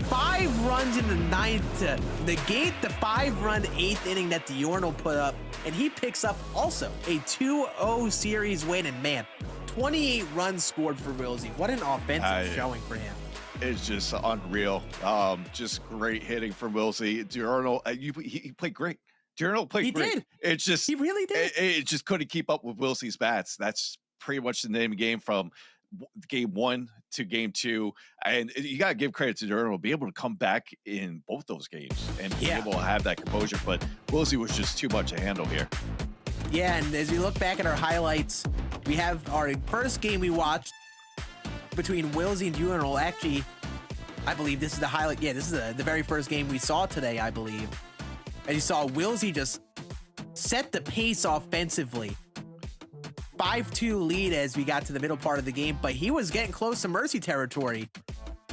5 runs in the ninth to negate the 5-run 8th inning that Diurnal put up, and he picks up also a 2-0 series win, and man, 28 runs scored for Wilsey. What an offensive showing for him. It's just unreal. Just great hitting from Wilsey. Diurnal, he played great. Diurnal played great. He did. It's just he really did. It just couldn't keep up with Wilsey's bats. That's pretty much the name of the game from game 1 to game 2. And you got to give credit to Diurnal, be able to come back in both those games and be able to have that composure. But Wilsey was just too much to handle here. Yeah, and as we look back at our highlights, we have our first game we watched between Wilsey and Diurnal. Actually, I believe this is the highlight. Yeah, this is the very first game we saw today, I believe. And you saw Wilsey just set the pace offensively. 5-2 lead as we got to the middle part of the game, but he was getting close to mercy territory.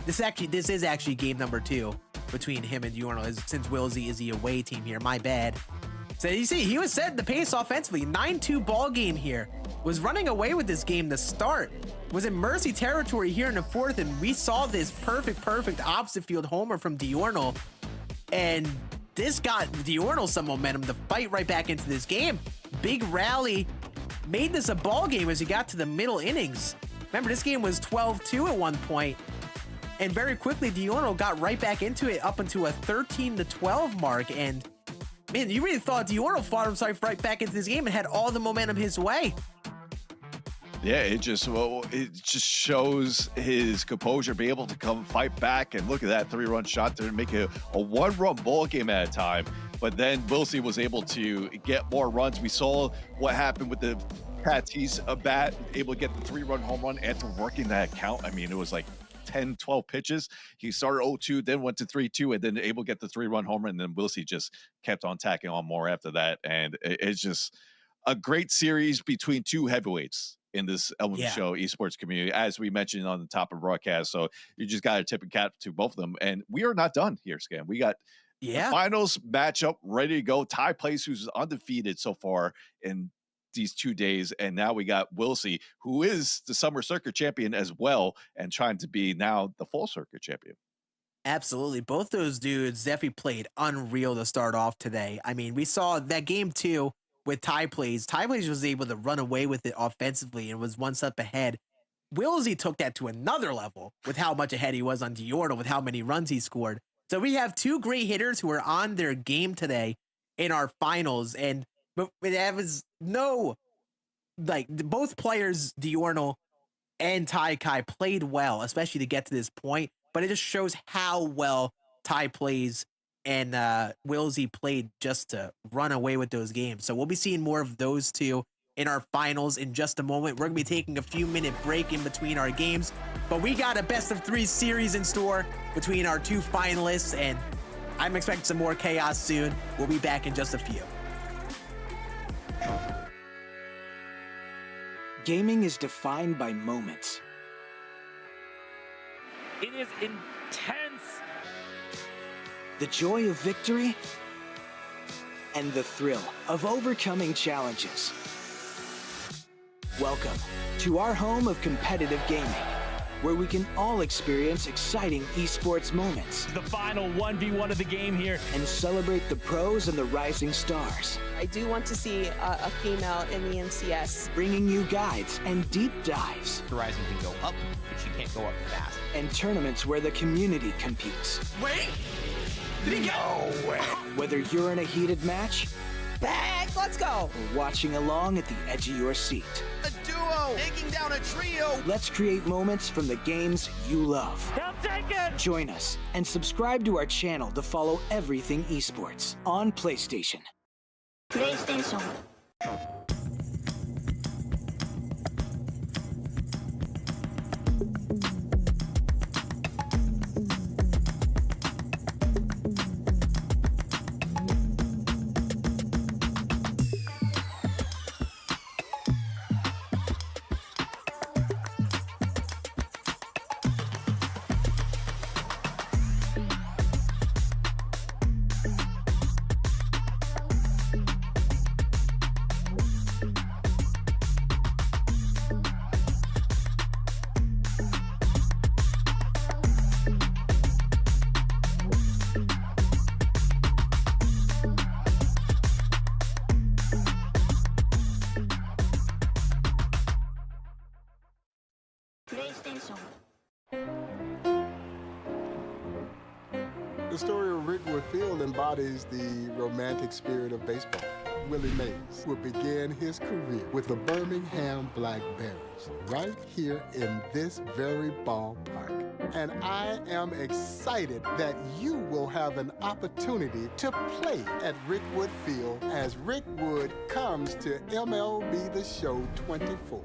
This is actually game number 2 between him and Diurnal, since Wilsey is the away team here. My bad. So you see, he was setting the pace offensively. 9-2 ball game here. Was running away with this game to start. Was in mercy territory here in the 4th, and we saw this perfect opposite field homer from Diurnal. And this got Diurnal some momentum to fight right back into this game. Big rally. Made this a ball game as he got to the middle innings. Remember, this game was 12-2 at one point. And very quickly, Diurnal got right back into it up into a 13-12 mark. And man, you really thought Diurnal fought himself right back into this game and had all the momentum his way. Yeah, it just shows his composure, be able to come fight back, and look at that 3-run shot to make it a 1-run ball game at a time. but then Wilsey was able to get more runs. We saw what happened with the Tatis bat, able to get the 3-run home run after working that count. I mean, it was like 10, 12 pitches. He started 0-2, then went to 3-2, and then able to get the 3-run home run. And then Wilsey just kept on tacking on more after that. And it's just a great series between two heavyweights in this MLB show esports community, as we mentioned on the top of broadcast. So you just got to tip a cap to both of them. And we are not done here, Scan. We got the finals matchup ready to go. Ty Place, who's undefeated so far in these 2 days, and now we got Wilsey, who is the summer circuit champion as well, and trying to be now the full circuit champion. Absolutely. Both those dudes definitely played unreal to start off today. I mean, we saw that game 2 with Ty Plays. Ty Plays was able to run away with it offensively and was one step ahead. Wilsey took that to another level with how much ahead he was on Diorno, with how many runs he scored. So we have two great hitters who are on their game today in our finals, and there was no, like, both players, Diorno and Ty Kai, played well, especially to get to this point, but it just shows how well Ty Plays and Wilsey played just to run away with those games. So we'll be seeing more of those two in our finals in just a moment. We're gonna be taking a few minute break in between our games, but we got a best of 3 series in store between our 2 finalists, and I'm expecting some more chaos soon. We'll be back in just a few. Gaming is defined by moments. It is intense. The joy of victory and the thrill of overcoming challenges. Welcome to our home of competitive gaming, where we can all experience exciting esports moments. The final 1v1 of the game here. And celebrate the pros and the rising stars. I do want to see a female in the NCS. Bringing you guides and deep dives. Horizon can go up, but she can't go up fast. And tournaments where the community competes. Wait! Did he No way! Whether you're in a heated match, Back, let's go. or watching along at the edge of your seat. A duo taking down a trio. Let's create moments from the games you love. He'll take it. Join us and subscribe to our channel to follow everything esports on PlayStation. プレイステーション プレイステーション The story of Rickwood Field embodies the romantic spirit of baseball. Willie Mays would begin his career with the Birmingham Black Bears right here in this very ballpark. And I am excited that you will have an opportunity to play at Rickwood Field as Rickwood comes to MLB The Show 24.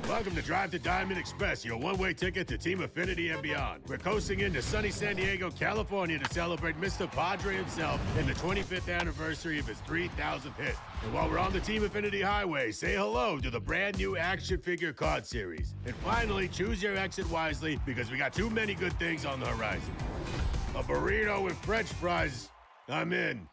Welcome to Drive to Diamond Express, your one-way ticket to Team Affinity and beyond. We're coasting into sunny San Diego, California to celebrate Mr. Padre himself and the 25th anniversary of his 3,000th hit. And while we're on the Team Affinity Highway, say hello to the brand new action figure card series. And finally, choose your exit wisely because we got too many good things on the horizon. A burrito with French fries. I'm in.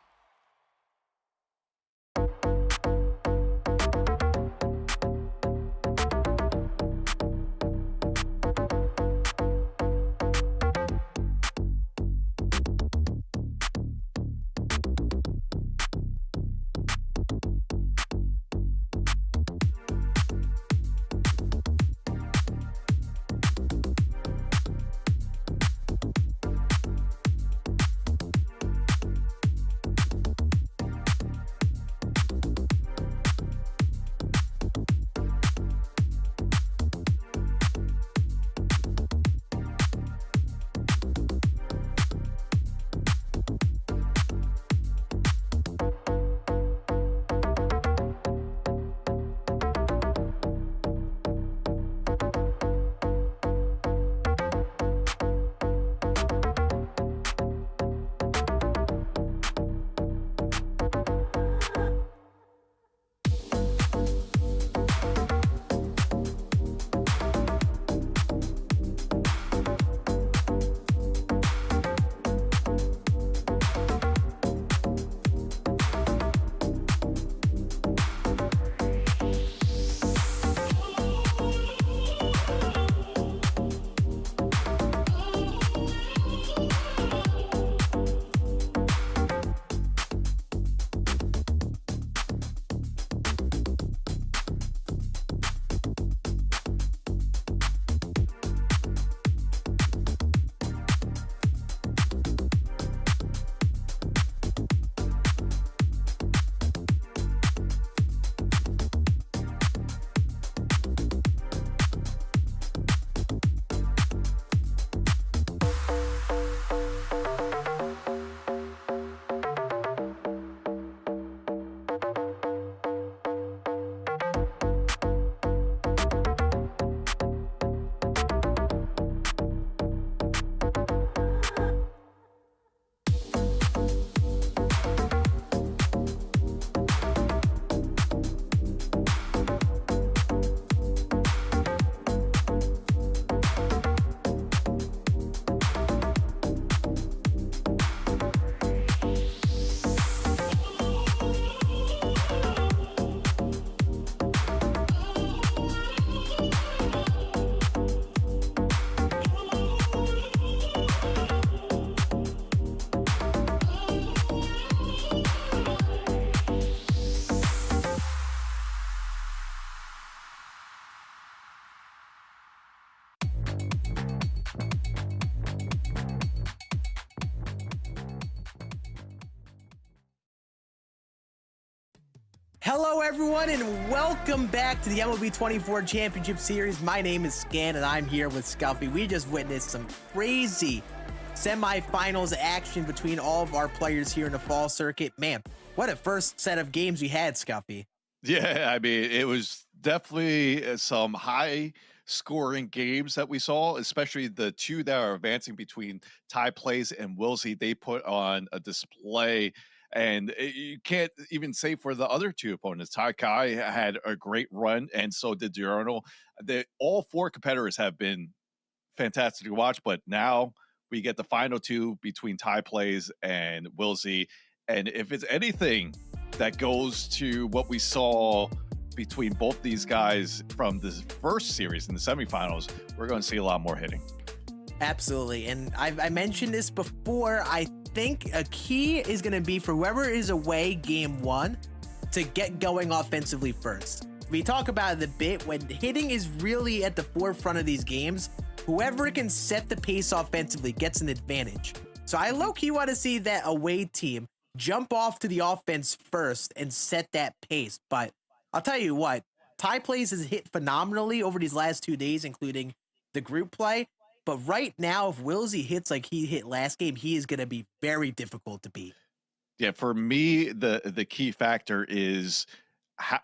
Hello, everyone, and welcome back to the MLB 24 Championship Series. My name is Scan, and I'm here with Scuffy. We just witnessed some crazy semifinals action between all of our players here in the fall circuit. Man, what a first set of games we had, Scuffy. Yeah, I mean, it was definitely some high scoring games that we saw, especially the two that are advancing between Ty Plays and Wilsey. They put on a display, and you can't even say for the other two opponents. Ty Kai had a great run, and so did Diurnal. All four competitors have been fantastic to watch, but now we get the final two between Ty Plays and Wilsey. And if it's anything that goes to what we saw between both these guys from the first series in the semifinals, we're going to see a lot more hitting. Absolutely. And I mentioned this before. I think a key is going to be for whoever is away game one to get going offensively first. We talk about it a bit. When hitting is really at the forefront of these games, whoever can set the pace offensively gets an advantage. So I low-key want to see that away team jump off to the offense first and set that pace. But I'll tell you what, Ty Plays has hit phenomenally over these last 2 days, including the group play. But right now, if Wilsey hits like he hit last game, he is going to be very difficult to beat. Yeah, for me, the key factor is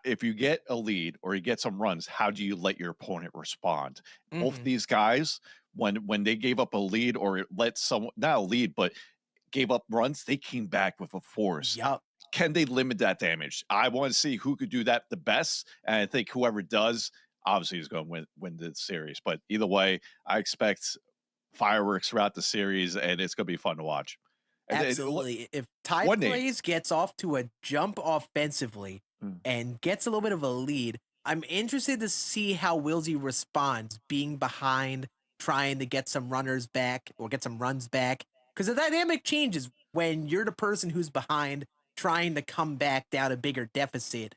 if you get a lead or you get some runs, how do you let your opponent respond? Both these guys, when they gave up a lead or let someone, not a lead, but gave up runs, they came back with a force. Yep. Can they limit that damage? I want to see who could do that the best, and I think whoever does, obviously, is going to win the series. But either way, I expect fireworks throughout the series, and it's going to be fun to watch. Absolutely. If Ty Plays gets off to a jump offensively and gets a little bit of a lead, I'm interested to see how Wilsey responds being behind, trying to get some runners back or get some runs back. Because the dynamic changes when you're the person who's behind trying to come back down a bigger deficit.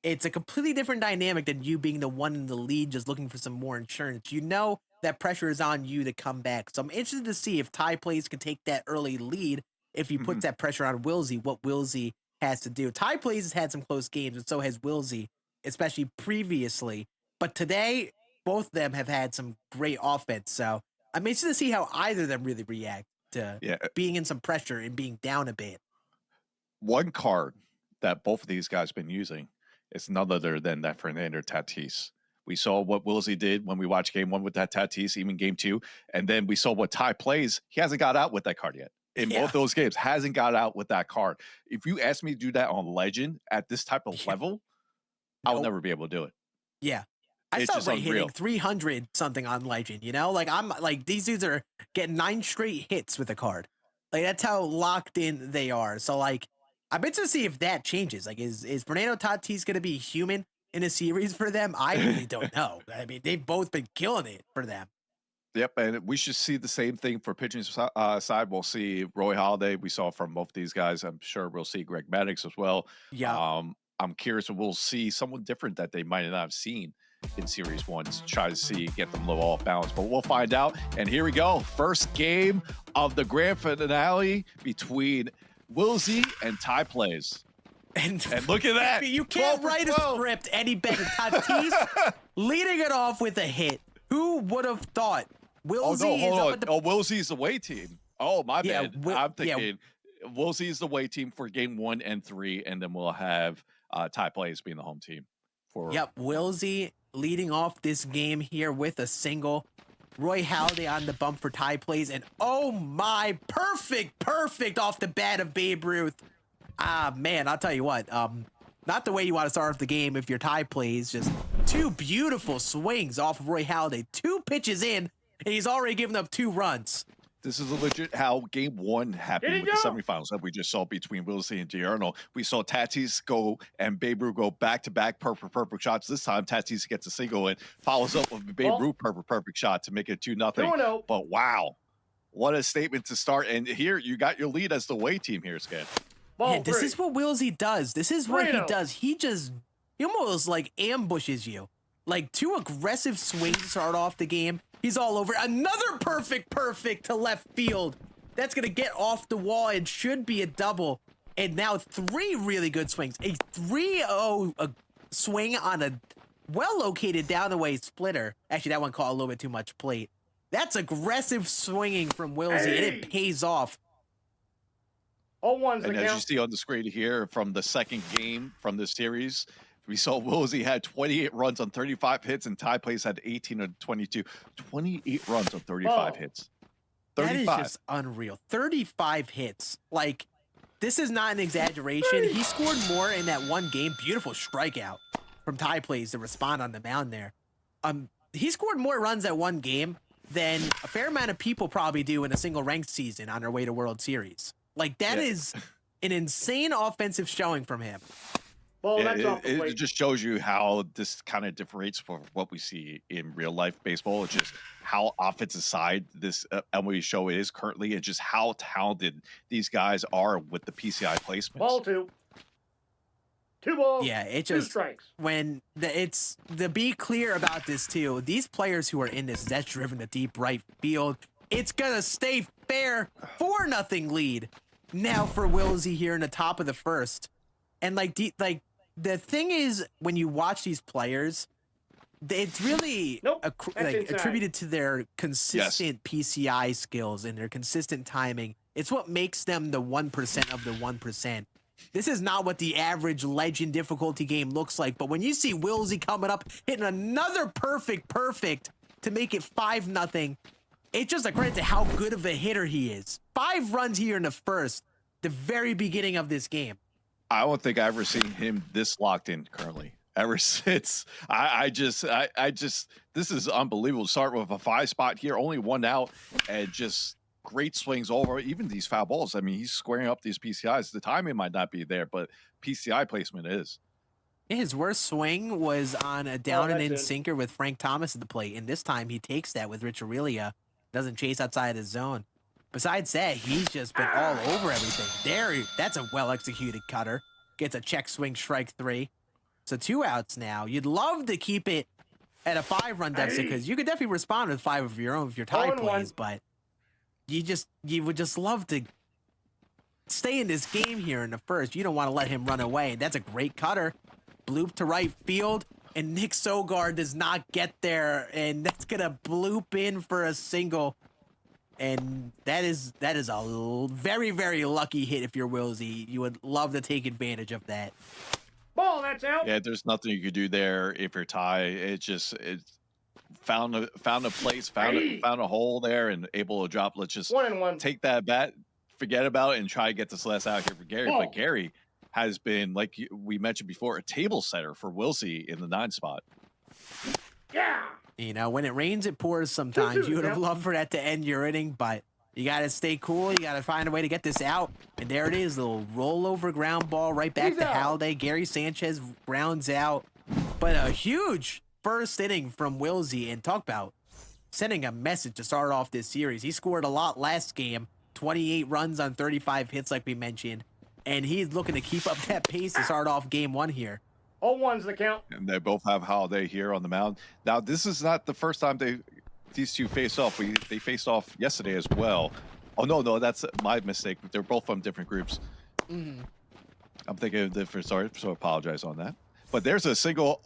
It's a completely different dynamic than you being the one in the lead just looking for some more insurance. You know that pressure is on you to come back. So I'm interested to see if Ty Plays can take that early lead. If he puts that pressure on Wilsey, what Wilsey has to do. Ty Plays has had some close games, and so has Wilsey, especially previously. But today, both of them have had some great offense. So I'm interested to see how either of them really react to being in some pressure and being down a bit. One card that both of these guys have been using is none other than that Fernando Tatis. We saw what Wilsey did when we watched game one with that Tatis, even game two. And then we saw what Ty Plays. He hasn't got out with that card yet. In both those games, hasn't got out with that card. If you ask me to do that on Legend at this type of level, I'll never be able to do it. Yeah. I saw Ray hitting 300 something on Legend, you know? Like, I'm like, these dudes are getting 9 straight hits with the card. Like, that's how locked in they are. So, like, I'm interested to see if that changes. Like, is Fernando Tatis going to be human in a series for them? I really don't know. I mean, they've both been killing it for them. Yep, and we should see the same thing for pitching side. We'll see Roy Halladay. We saw from both these guys. I'm sure we'll see Greg Maddux as well. Yeah. I'm curious if we'll see someone different that they might not have seen in Series 1 to try to see, get them a little off balance. But we'll find out. And here we go. First game of the grand finale between Wilsey and Ty Plays. And look at that. You can't write a script any better. Tatis leading it off with a hit. Who would have thought? Wilsey's the away team. Oh, my bad. I'm thinking Wilsey's the away team for game 1 and 3, and then we'll have Ty Plays being the home team. Wilsey leading off this game here with a single. Roy Halladay on the bump for Ty Plays, and oh my, perfect off the bat of Babe Ruth. Ah, man, I'll tell you what, not the way you want to start off the game if your Ty Plays. Just 2 beautiful swings off of Roy Halladay. 2 pitches in, and he's already given up 2 runs. This is legit how game 1 happened with the semifinals that we just saw between Wilsey and Diurnal. We saw Tatis go and Babe Ruth go back-to-back perfect shots. This time, Tatis gets a single and follows up with a Babe Ruth perfect shot to make it 2-0. But wow, what a statement to start. And here, you got your lead as the away team here, Scan. This is what Wilsey does. This is what he does. He almost like ambushes you. Like 2 aggressive swings to start off the game. He's all over. Another perfect to left field. That's going to get off the wall and should be a double. And now 3 really good swings. A 3-0 swing on a well-located down-the-way splitter. Actually, that one caught a little bit too much plate. That's aggressive swinging from Wilsey, and it pays off. 0-1's the And as you count. see on the screen here from the second game from the series, we saw Wilsey had 28 runs on 35 hits, and Ty Place had 18 on 22. 28 runs on 35 hits. 35. That is just unreal. 35 hits. Like, this is not an exaggeration. He scored more in that one game. Beautiful strikeout from Ty Plays to respond on the mound there. He scored more runs at one game than a fair amount of people probably do in a single ranked season on their way to World Series. Like, that is an insane offensive showing from him. Ball, that's off the It plate. just shows you how this kind of differentiates from what we see in real life baseball. It's just how offensive side this MLB show is currently, and just how talented these guys are with the PCI placements. Ball 2. 2 balls. Yeah, it 2 just strikes. when it's to be clear about this too. These players who are in this, that's driven to deep right field. It's gonna stay fair. 4-0 lead now for Wilsey here in the top of the first. And the thing is, when you watch these players, it's really attributed to their consistent PCI skills and their consistent timing. It's what makes them the 1% of the 1%. This is not what the average legend difficulty game looks like. But when you see Wilsey coming up, hitting another perfect to make it 5-0, it's just a credit to how good of a hitter he is. 5 runs here in the first, the very beginning of this game. I don't think I've ever seen him this locked in currently. Ever since I just this is unbelievable. Start with a 5 spot here, only 1 out, and just great swings over even these foul balls. I mean, he's squaring up these PCIs. The timing might not be there, but PCI placement is. His worst swing was on a down and in sinker with Frank Thomas at the plate, and this time he takes that with Rich Aurelia. Doesn't chase outside his zone. Besides that, he's just been all over everything. There, that's a well-executed cutter. Gets a check swing, strike 3. So 2 outs now. You'd love to keep it at a 5-run deficit because you could definitely respond with 5 of your own if your tie plays, but you would just love to stay in this game here in the first. You don't want to let him run away. That's a great cutter. Bloop to right field, and Nick Sogard does not get there, and that's gonna bloop in for a single. And that is a very, very lucky hit if you're Wilsey. You would love to take advantage of that. Ball, that's out. Yeah, there's nothing you could do there if you're Ty. It found a place, found a hole there, and able to drop. Let's just 1-1. take that bat, forget about it, and try to get this last out here for Gary. Ball. But Gary has been, like we mentioned before, a table setter for Wilsey in the 9 spot. Yeah. You know, when it rains, it pours sometimes. You would have loved for that to end your inning, but you got to stay cool. You got to find a way to get this out. And there it is, little rollover ground ball right back to Halliday. Gary Sanchez grounds out. But a huge first inning from Wilsey, and talk about sending a message to start off this series. He scored a lot last game, 28 runs on 35 hits like we mentioned, and he's looking to keep up that pace to start off game 1 here. 0-1's the count. And they both have Holiday here on the mound. Now, this is not the first time these two face off. They faced off yesterday as well. Oh, no, that's my mistake. They're both from different groups. Mm-hmm. I'm thinking of different starts, so I apologize on that. But there's a single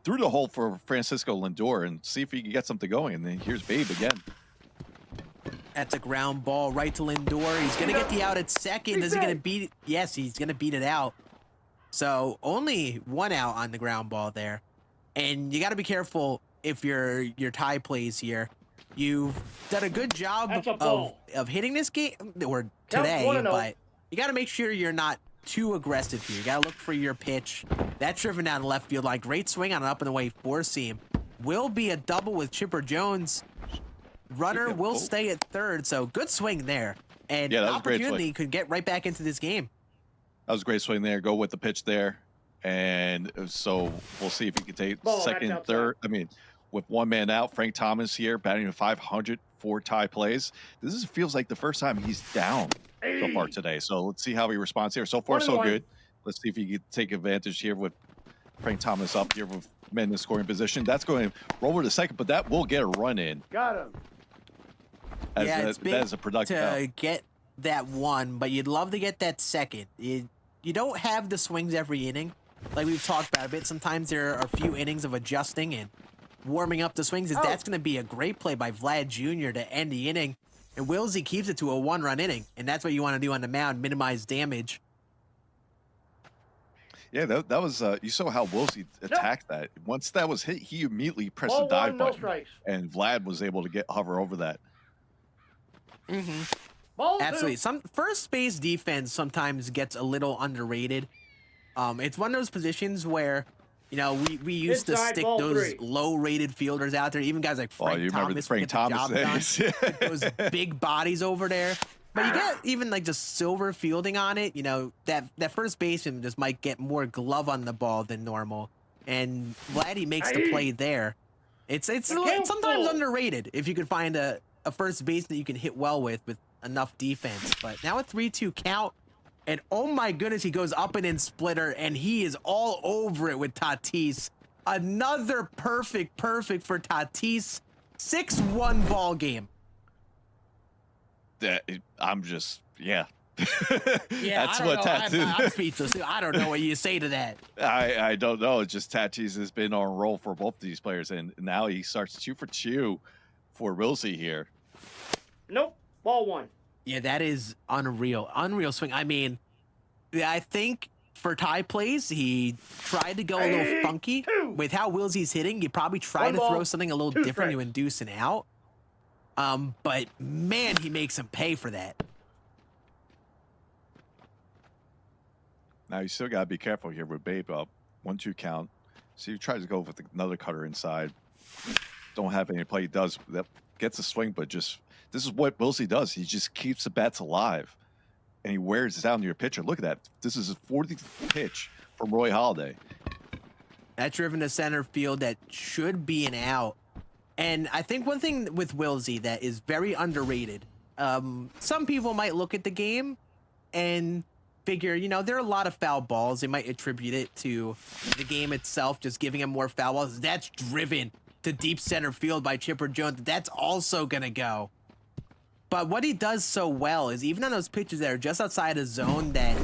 through the hole for Francisco Lindor, and see if he can get something going. And then here's Babe again. That's a ground ball right to Lindor. He's going to get the out at second. Is he going to beat it? Yes, he's going to beat it out. So only 1 out on the ground ball there. And you got to be careful if your tie plays here. You've done a good job of hitting this game or today, but you got to make sure you're not too aggressive here. You got to look for your pitch. That's driven down the left field line. Great swing on an up and away 4-seam. Will be a double with Chipper Jones. Runner will stay at third, so good swing there. And Yeah, that was a great opportunity swing. could get right back into this game. That was a great swing there. Go with the pitch there. And so we'll see if he can take second, third. I mean, with 1 man out, Frank Thomas here batting with 500, 4 tie plays. This feels like the first time he's down so far today. So let's see how he responds here. So far, so good. Let's see if he can take advantage here with Frank Thomas up here with men in scoring position. That's going to roll over to second, but that will get a run in. Got him. Yeah, it's big that is a productive out. to get that one, but you'd love to get that second. You don't have the swings every inning, like we've talked about a bit. Sometimes there are a few innings of adjusting and warming up the swings. That's going to be a great play by Vlad Jr. to end the inning. And Wilsey keeps it to a 1-run inning, and that's what you want to do on the mound, minimize damage. Yeah, that was you saw how Wilsey attacked that. Once that was hit, he immediately pressed the dive button, and Vlad was able to hover over that. Absolutely. Some first base defense sometimes gets a little underrated. It's one of those positions where, you know, we used to stick those low-rated fielders out there, even guys like Frank Thomas get the job done with those big bodies over there. But you get even like just silver fielding on it, you know, that first baseman just might get more glove on the ball than normal. And Vladdy makes the play there. It's sometimes underrated if you could find a first base that you can hit well with enough defense. But now a 3-2 count. And oh my goodness, he goes up and in splitter, and he is all over it with Tatis. Another perfect for Tatis. 6-1 ball game. I'm just, yeah, that's what Tatis. I'm speechless. I don't know what you say to that. I don't know. It's just Tatis has been on a roll for both of these players, and now he starts 2 for 2 for Wilsey here. Nope, ball 1. Yeah, that is unreal swing. I mean, I think for tie plays, he tried to go a little funky with how Wilsey's hitting. He probably tried to throw something a little different to induce an out. But man, he makes him pay for that. Now you still gotta be careful here with Babe up. 1-2 count. So he tries to go with another cutter inside. Don't have any play. He does that, gets a swing, but just this is what Wilsey does. He just keeps the bats alive, and he wears it down to your pitcher. Look at that. This is his 40th pitch from Roy Halladay. That's driven to center field. That should be an out. And I think one thing with Wilsey that is very underrated, some people might look at the game and figure, you know, there are a lot of foul balls. They might attribute it to the game itself, just giving him more foul balls. That's driven to deep center field by Chipper Jones. That's also going to go. But what he does so well is even on those pitches that are just outside of zone that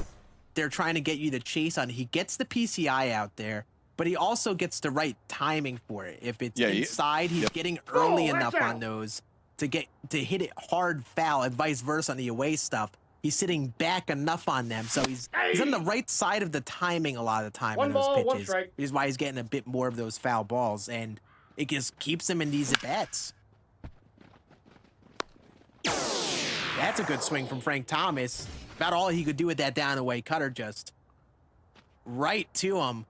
they're trying to get you to chase on, he gets the PCI out there. But he also gets the right timing for it. If it's inside, he's getting early enough on those to hit it hard foul, and vice versa on the away stuff. He's sitting back enough on them, so he's on the right side of the timing a lot of the time in those pitches. Which is why he's getting a bit more of those foul balls, and it just keeps him in these at-bats. That's a good swing from Frank Thomas. About all he could do with that down away cutter, just right to him.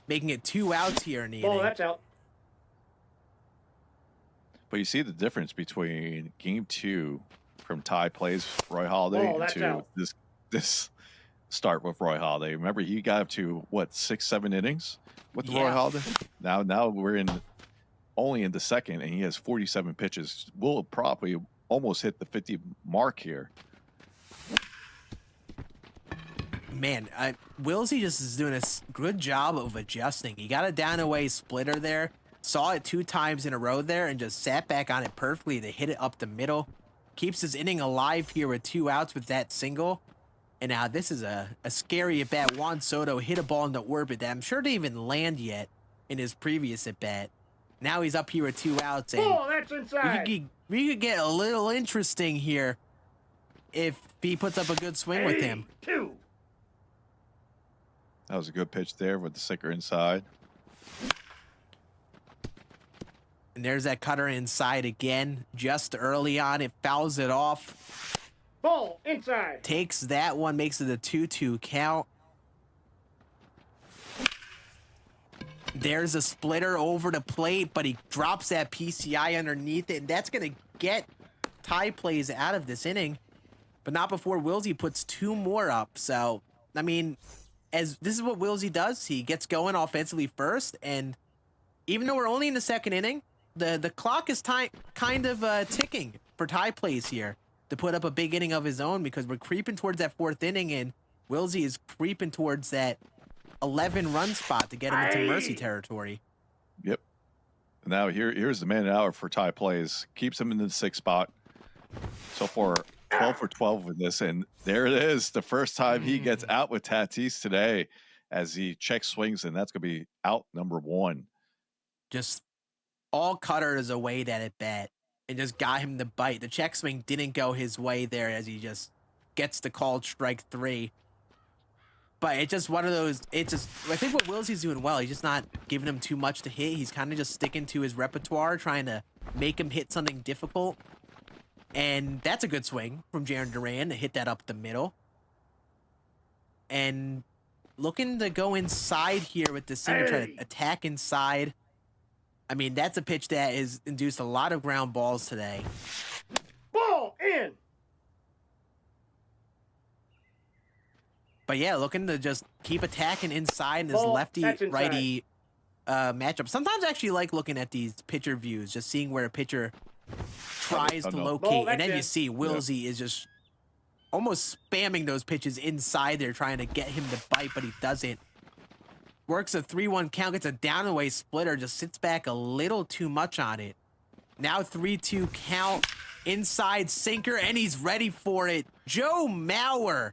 Making it 2 outs here in the inning. That's out. But you see the difference between game 2 from tie plays Roy Halladay to this start with Roy Halladay. Remember, he got up to what, 6-7 innings with Roy Halladay. Now we're only in the second, and he has 47 pitches. We'll probably almost hit the 50 mark here. Man, Wilsey just is doing a good job of adjusting. He got a down away splitter there, saw it 2 times in a row there, and just sat back on it perfectly to hit it up the middle. Keeps his inning alive here with 2 outs with that single. And now this is a scary at bat. Juan Soto hit a ball into orbit that I'm sure didn't even land yet in his previous at bat. Now he's up here with 2 outs, and that's inside. We could get a little interesting here if he puts up a good swing with him. 2. That was a good pitch there with the sinker inside. And there's that cutter inside again. Just early on, it fouls it off. Ball inside. Takes that one, makes it a 2-2 count. There's a splitter over the plate, but he drops that PCI underneath it, and that's going to get tie plays out of this inning. But not before Wilsey puts 2 more up. So, I mean, as this is what Wilsey does. He gets going offensively first, and even though we're only in the second inning, the clock is kind of ticking for tie plays here to put up a big inning of his own, because we're creeping towards that 4th inning, and Wilsey is creeping towards that 11-run spot to get him into mercy territory. Yep. Now here's the man an hour for tie plays. Keeps him in the 6th spot. So far, 12 for 12 with this, and there it is. The first time he gets out with Tatis today as he check swings, and that's going to be out number 1. Just all cutters away that at bat and just got him to bite. The check swing didn't go his way there as he just gets the called strike 3. But it's just one of those, I think what Wilsey's doing well, he's just not giving him too much to hit. He's kind of just sticking to his repertoire, trying to make him hit something difficult. And that's a good swing from Jarren Duran to hit that up the middle. And looking to go inside here with the sinker, try to attack inside. I mean, that's a pitch that has induced a lot of ground balls today. Ball in. But yeah, looking to just keep attacking inside in this Ball, lefty-righty matchup. Sometimes I actually like looking at these pitcher views, just seeing where a pitcher tries to locate. And then you see Wilsey is just almost spamming those pitches inside there, trying to get him to bite, but he doesn't. Works a 3-1 count, gets a down-and-away splitter, just sits back a little too much on it. Now 3-2 count, inside sinker, and he's ready for it. Joe Mauer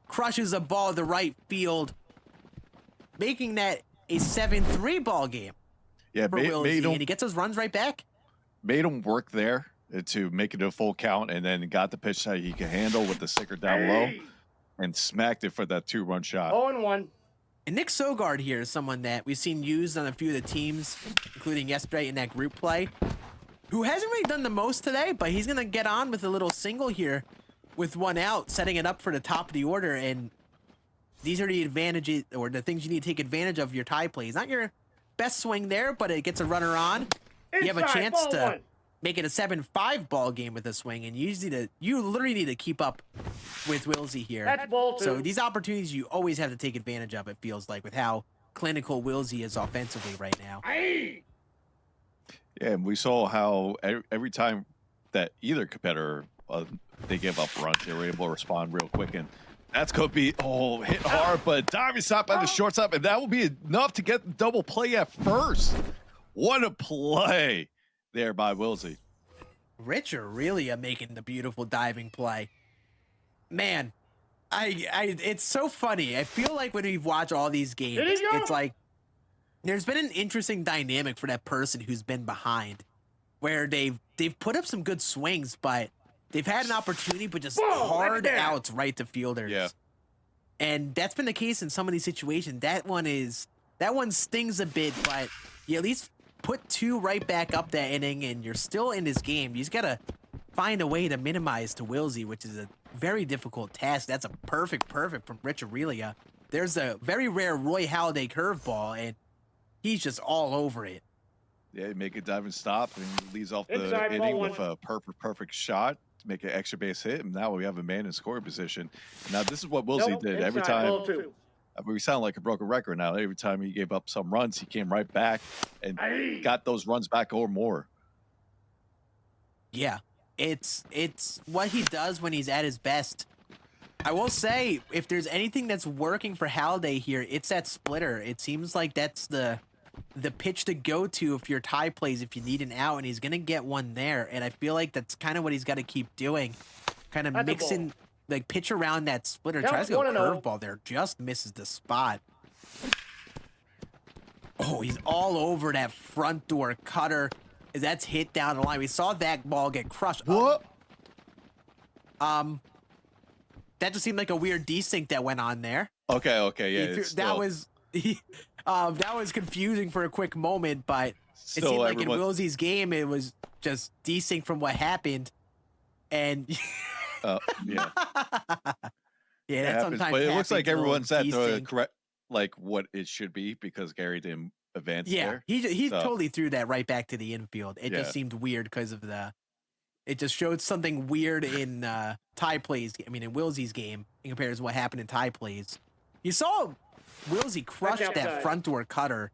crushes a ball to right field, making that a 7-3 ball game for Wilsey, and he gets his runs right back. Made him work there to make it a full count, and then got the pitch that he could handle with the sinker down low, and smacked it for that 2-run shot. 0-1. And Nick Sogard here is someone that we've seen used on a few of the teams, including yesterday in that group play, who hasn't really done the most today, but he's going to get on with a little single here with 1 out, setting it up for the top of the order. And these are the advantages, or the things you need to take advantage of your tie plays. Not your best swing there, but it gets a runner on. You have a chance to make it a 7-5 ball game with a swing, and you literally need to keep up with Wilsey here. That's ball 2. So these opportunities you always have to take advantage of, it feels like, with how clinical Wilsey is offensively right now. Yeah, and we saw how every time that either competitor they give up runs, they were able to respond real quick, and that's going to be hit hard, but diving stop by the shortstop, and that will be enough to get the double play at first. What a play there by Wilsey. Rich Aurelia making the beautiful diving play. Man, it's so funny. I feel like when we've watched all these games, it's like there's been an interesting dynamic for that person who's been behind, where they've put up some good swings, but they've had an opportunity, but just hard outs right to fielders. Yeah. And that's been the case in some of these situations. That one stings a bit, but you at least put 2 right back up that inning, and you're still in this game. You just got to find a way to minimize to Wilsey, which is a very difficult task. That's a perfect from Rich Aurelia. There's a very rare Roy Halladay curveball, and he's just all over it. Yeah, make a dive and stop, and he leads off the Inside, inning ball with a perfect shot to make an extra base hit, and now we have a man in scoring position. Now this is what Wilsey did every time. Ball 2. We sound like a broken record now. Every time he gave up some runs, he came right back and got those runs back or more. Yeah, it's what he does when he's at his best. I will say, if there's anything that's working for Halladay here, it's that splitter. It seems like that's the pitch to go to if your tie plays, if you need an out, and he's going to get one there. And I feel like that's kind of what he's got to keep doing, kind of mixing, like pitch around that splitter. Tries to go curveball there, just misses the spot. Oh, he's all over that front door cutter. That's hit down the line. We saw that ball get crushed. What? That just seemed like a weird desync that went on there. Okay, yeah. That was confusing for a quick moment, but it seemed like in Wilsey's game, it was just desync from what happened. And yeah, that sometimes happens. But it looks like everyone's at the desync. correct, like what it should be, because Gary didn't advance there. He totally threw that right back to the infield. It just Yeah. seemed weird because of it just showed something weird in tie plays. I mean, in Wilsey's game, in comparison to what happened in tie plays. You saw Wilsey crush that front door cutter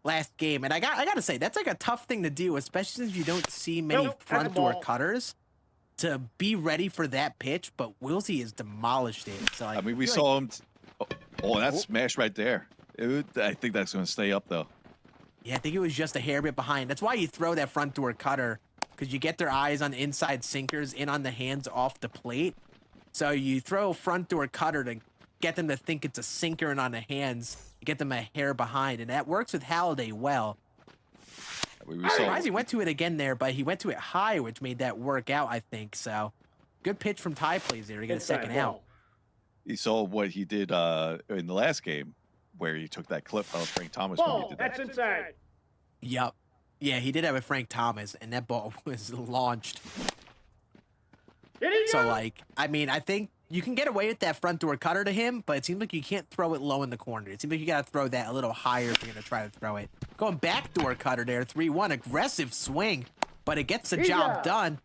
last game, and I got to say, that's like a tough thing to do, especially since you don't see many front door cutters to be ready for that pitch. But Wilsey has demolished it. So I mean, we saw him. That's smashed right there. I think that's going to stay up though. Yeah, I think it was just a hair bit behind. That's why you throw that front door cutter because you get their eyes on inside sinkers in on the hands off the plate. So you throw front door cutter to get them to think it's a sinker and on the hands, get them a hair behind, and that works with Halliday well. He went to it again there, but he went to it high, which made that work out, I think. So good pitch from Ty Plays there to get a second out. You saw what he did in the last game, where he took that clip of Frank Thomas when he Ball. did That's that. inside. Yep. Yeah, he did that with Frank Thomas, and that ball was launched. So, like, I mean, I think you can get away with that front door cutter to him, but it seems like you can't throw it low in the corner. It seems like you got to throw that a little higher if you're going to try to throw it. Going back door cutter there, 3-1, aggressive swing, but it gets the job done.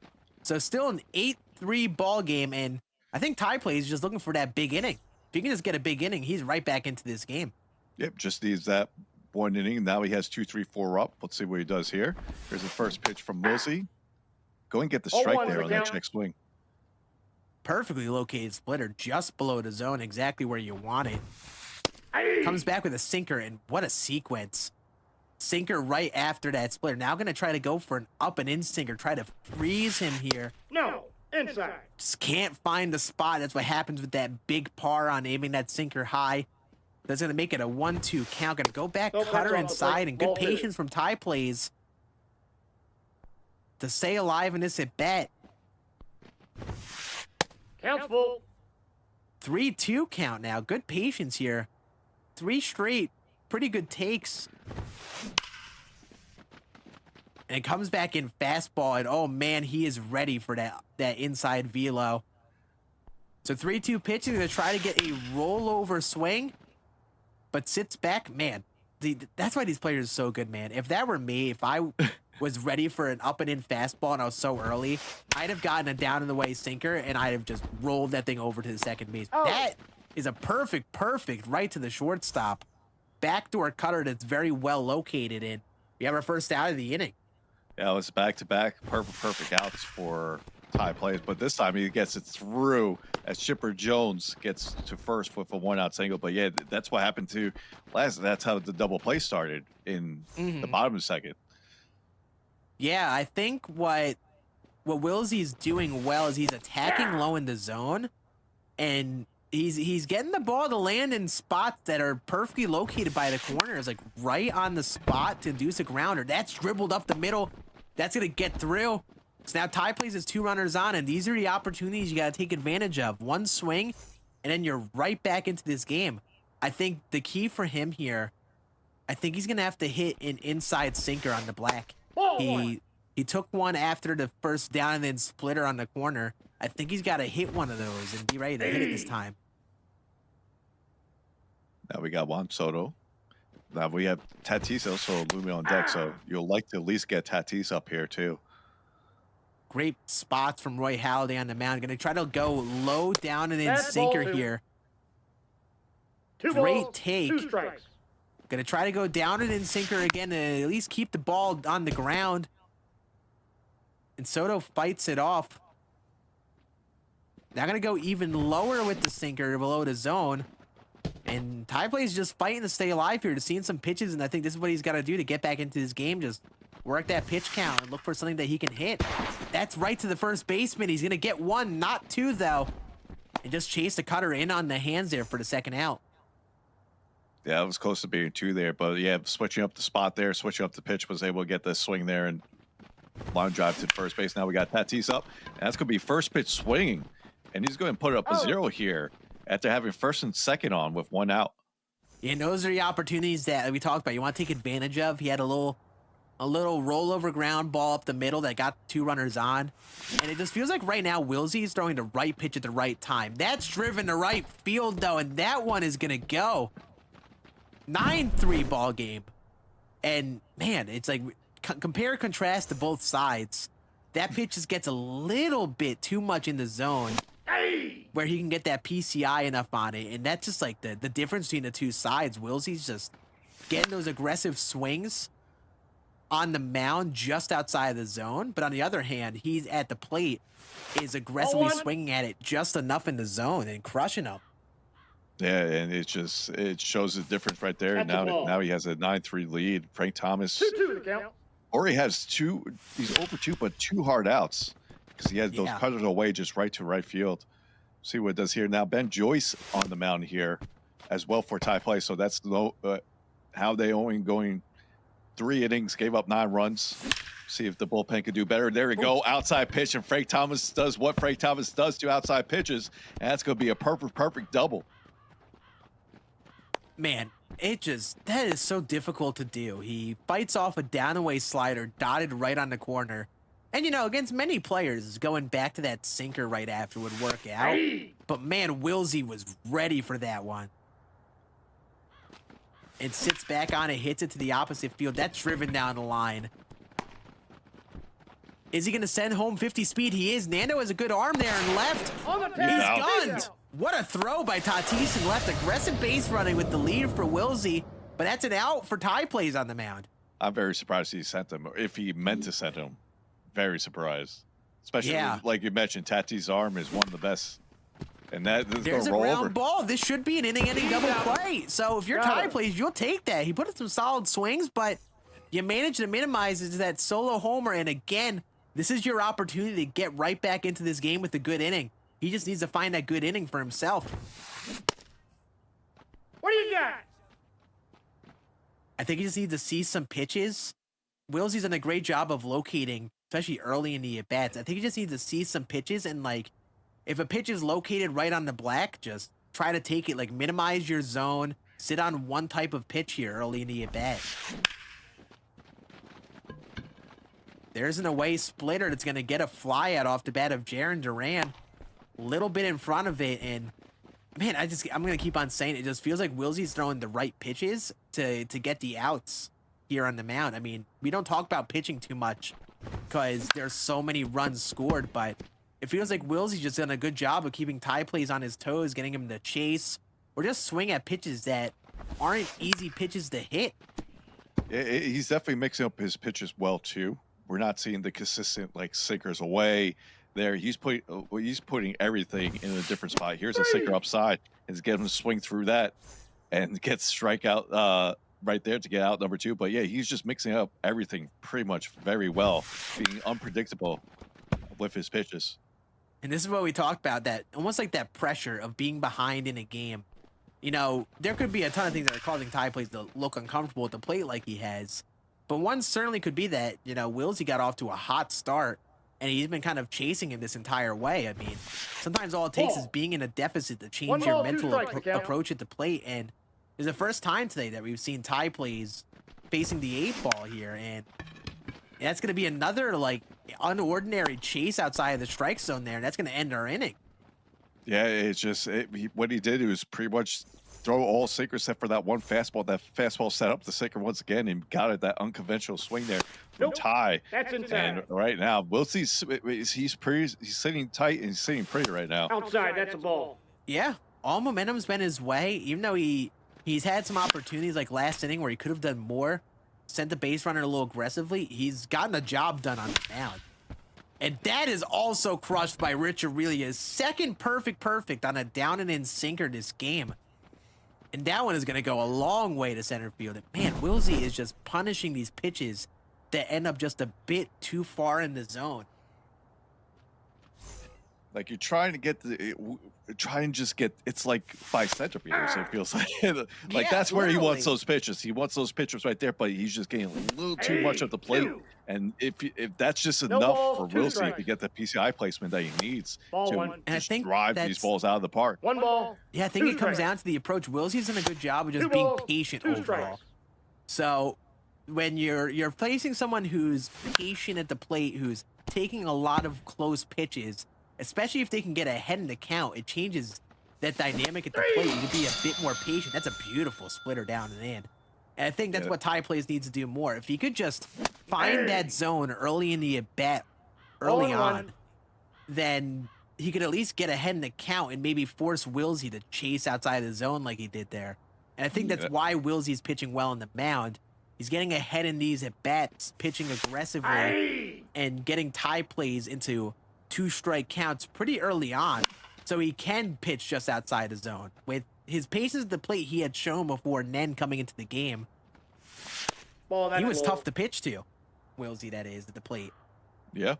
So still an 8-3 ball game, and I think Ty Plays just looking for that big inning. If he can just get a big inning, he's right back into this game. Yep, just needs that one inning. Now he has 2, 3, 4 up. Let's see what he does here. Here's the first pitch from Wilsey. Go and get the strike there on that check swing. Perfectly located splitter just below the zone, exactly where you want it. Comes back with a sinker, and what a sequence. Sinker right after that splitter. Now going to try to go for an up and in sinker, try to freeze him here. No, inside. Just can't find the spot. That's what happens with that big par on aiming that sinker high. That's going to make it a 1-2 count. Going to go back, cutter inside, and good patience from Ty Plays to stay alive in this at bat. Count's full. 3-2 count now. Good patience here. 3 straight. Pretty good takes. And it comes back in fastball, and oh man, he is ready for that inside velo. So 3-2 pitch. He's going to try to get a rollover swing, but sits back. Man, that's why these players are so good, man. If that were me, if I was ready for an up and in fastball and I was so early, I'd have gotten a down in the way sinker and I'd have just rolled that thing over to the second base. That is a perfect right to the shortstop. Backdoor cutter that's very well located in. We have our first out of the inning. Yeah, it was back-to-back perfect outs for Ty Plays, but this time he gets it through as Chipper Jones gets to first with a 1-out single. But yeah, that's what happened to last. That's how the double play started in the bottom of the second. Yeah, I think what Wilsey's doing well is he's attacking low in the zone, and he's getting the ball to land in spots that are perfectly located by the corners, like right on the spot to induce a grounder. That's dribbled up the middle. That's going to get through. So now Ty Plays his 2 runners on, and these are the opportunities you got to take advantage of. One swing, and then you're right back into this game. I think the key for him here, I think he's going to have to hit an inside sinker on the black. He took one after the first down and then splitter on the corner. I think he's got to hit one of those and be ready to hit it this time. Now we got Juan Soto. Now we have Tatis also looming on deck, so you'll like to at least get Tatis up here too. Great spots from Roy Halladay on the mound. Going to try to go low down and then sinker here. Great take. 2 strikes. Going to try to go down and in sinker again to at least keep the ball on the ground. And Soto fights it off. Now going to go even lower with the sinker below the zone. And Ty Plays just fighting to stay alive here, to seeing some pitches, and I think this is what he's got to do to get back into this game. Just work that pitch count and look for something that he can hit. That's right to the first baseman. He's going to get 1, not 2, though. And just chase the cutter in on the hands there for the second out. Yeah, it was close to being 2 there, but yeah, switching up the spot there, switching up the pitch, was able to get the swing there and line drive to first base. Now we got Tatis up, and that's going to be first pitch swinging, and he's going to put up a 0 here after having first and second on with 1 out. Yeah, and those are the opportunities that we talked about. You want to take advantage of. He had a little rollover ground ball up the middle that got 2 runners on. And it just feels like right now Wilsey is throwing the right pitch at the right time. That's driven to right field, though, and that one is going to go. 9-3 ball game. And, man, it's like compare and contrast to both sides. That pitch just gets a little bit too much in the zone where he can get that PCI enough on it. And that's just like the difference between the two sides. Wilsey's just getting those aggressive swings on the mound just outside of the zone. But on the other hand, he's at the plate, is aggressively swinging at it just enough in the zone and crushing them. Yeah, and it shows the difference right there. Now he has a 9-3 lead. Frank Thomas 2-2 the count. Or he has two. He's over two, but 2 hard outs because he has those cutters away just right to right field. See what it does here now. Ben Joyce on the mound here as well for tie play. So that's how they only going 3 innings, gave up 9 runs. See if the bullpen could do better. There we go. Outside pitch, and Frank Thomas does what Frank Thomas does to outside pitches, and that's going to be a perfect double. Man, that is so difficult to do. He fights off a down and away slider dotted right on the corner. And, you know, against many players, going back to that sinker right after would work out. But, man, Wilsey was ready for that one. It sits back on it, hits it to the opposite field. That's driven down the line. Is he going to send home 50 speed? He is. Nando has a good arm there and left. He's gunned. What a throw by Tatis and left. Aggressive base running with the lead for Wilsey. But that's an out for tie plays on the mound. I'm very surprised he sent him, or if he meant to send him. Very surprised. Especially, like you mentioned, Tatis' arm is one of the best. And there's a ground ball. This should be an inning-ending double play. So if you're tie plays, you'll take that. He put in some solid swings, but you manage to minimize it to that solo homer. And again, this is your opportunity to get right back into this game with a good inning. He just needs to find that good inning for himself. What do you got? I think he just needs to see some pitches. Wilsey's done a great job of locating, especially early in the at-bats. I think he just needs to see some pitches and, like, if a pitch is located right on the black, just try to take it, like, minimize your zone, sit on one type of pitch here early in the at-bat. There's an away splitter that's going to get a fly out off the bat of Jarren Duran. Little bit in front of it, and man, I'm going to keep on saying it just feels like Wilsey's throwing the right pitches to get the outs here on the mound. I mean, we don't talk about pitching too much because there's so many runs scored, but it feels like Wilsey's just done a good job of keeping tie plays on his toes, getting him to chase, or just swing at pitches that aren't easy pitches to hit. He's definitely mixing up his pitches well, too. We're not seeing the consistent, like, sinkers away there. He's putting everything in a different spot. Here's a sinker upside, and get him to swing through that and get strikeout right there to get out number 2. But, yeah, he's just mixing up everything pretty much very well, being unpredictable with his pitches. And this is what we talked about, that almost like that pressure of being behind in a game. You know, there could be a ton of things that are causing tie plays to look uncomfortable at the plate like he has. But one certainly could be that, you know, Wilsey got off to a hot start, and he's been kind of chasing him this entire way. I mean, sometimes all it takes is being in a deficit to change your mental approach at the plate. And it's the first time today that we've seen tie plays facing the 8-ball here. And that's going to be another, like, unordinary chase outside of the strike zone there, and that's going to end our inning. Yeah, it's just what he did was pretty much throw all sinkers except for that one fastball. That fastball set up the sinker once again and got it that unconventional swing there from Ty. That's inside. And right now, Wilsey's he's sitting tight and he's sitting pretty right now. Outside, that's a ball. Yeah, all momentum's been his way, even though he's had some opportunities like last inning where he could have done more, sent the base runner a little aggressively. He's gotten the job done on the mound. And that is also crushed by Rich Aurelia's second perfect on a down and in sinker this game. And that one is going to go a long way to center field. And man, Wilsey is just punishing these pitches that end up just a bit too far in the zone. Like you're trying to get it's like by centimeters. It feels like that's where he wants those pitches. He wants those pitches right there, but he's just getting a little too much of the plate. And if that's just enough for Wilsey to get the PCI placement that he needs to drive these balls out of the park. One ball. Yeah, I think it comes down to the approach. Wilsey's done a good job of just being patient overall. So when you're facing someone who's patient at the plate, who's taking a lot of close pitches, especially if they can get ahead in the count, it changes that dynamic at the plate. You can be a bit more patient. That's a beautiful splitter down and in. And I think that's what tie plays needs to do more. If he could just find that zone early in the at-bat, early on, then he could at least get ahead in the count and maybe force Wilsey to chase outside the zone like he did there. And I think that's why Wilsey's pitching well on the mound. He's getting ahead in these at-bats, pitching aggressively, and getting tie plays into 2-strike counts pretty early on, so he can pitch just outside the zone. With his patience at the plate he had shown before Nen coming into the game, he was tough to pitch to. Wilsey, that is, at the plate. Yeah.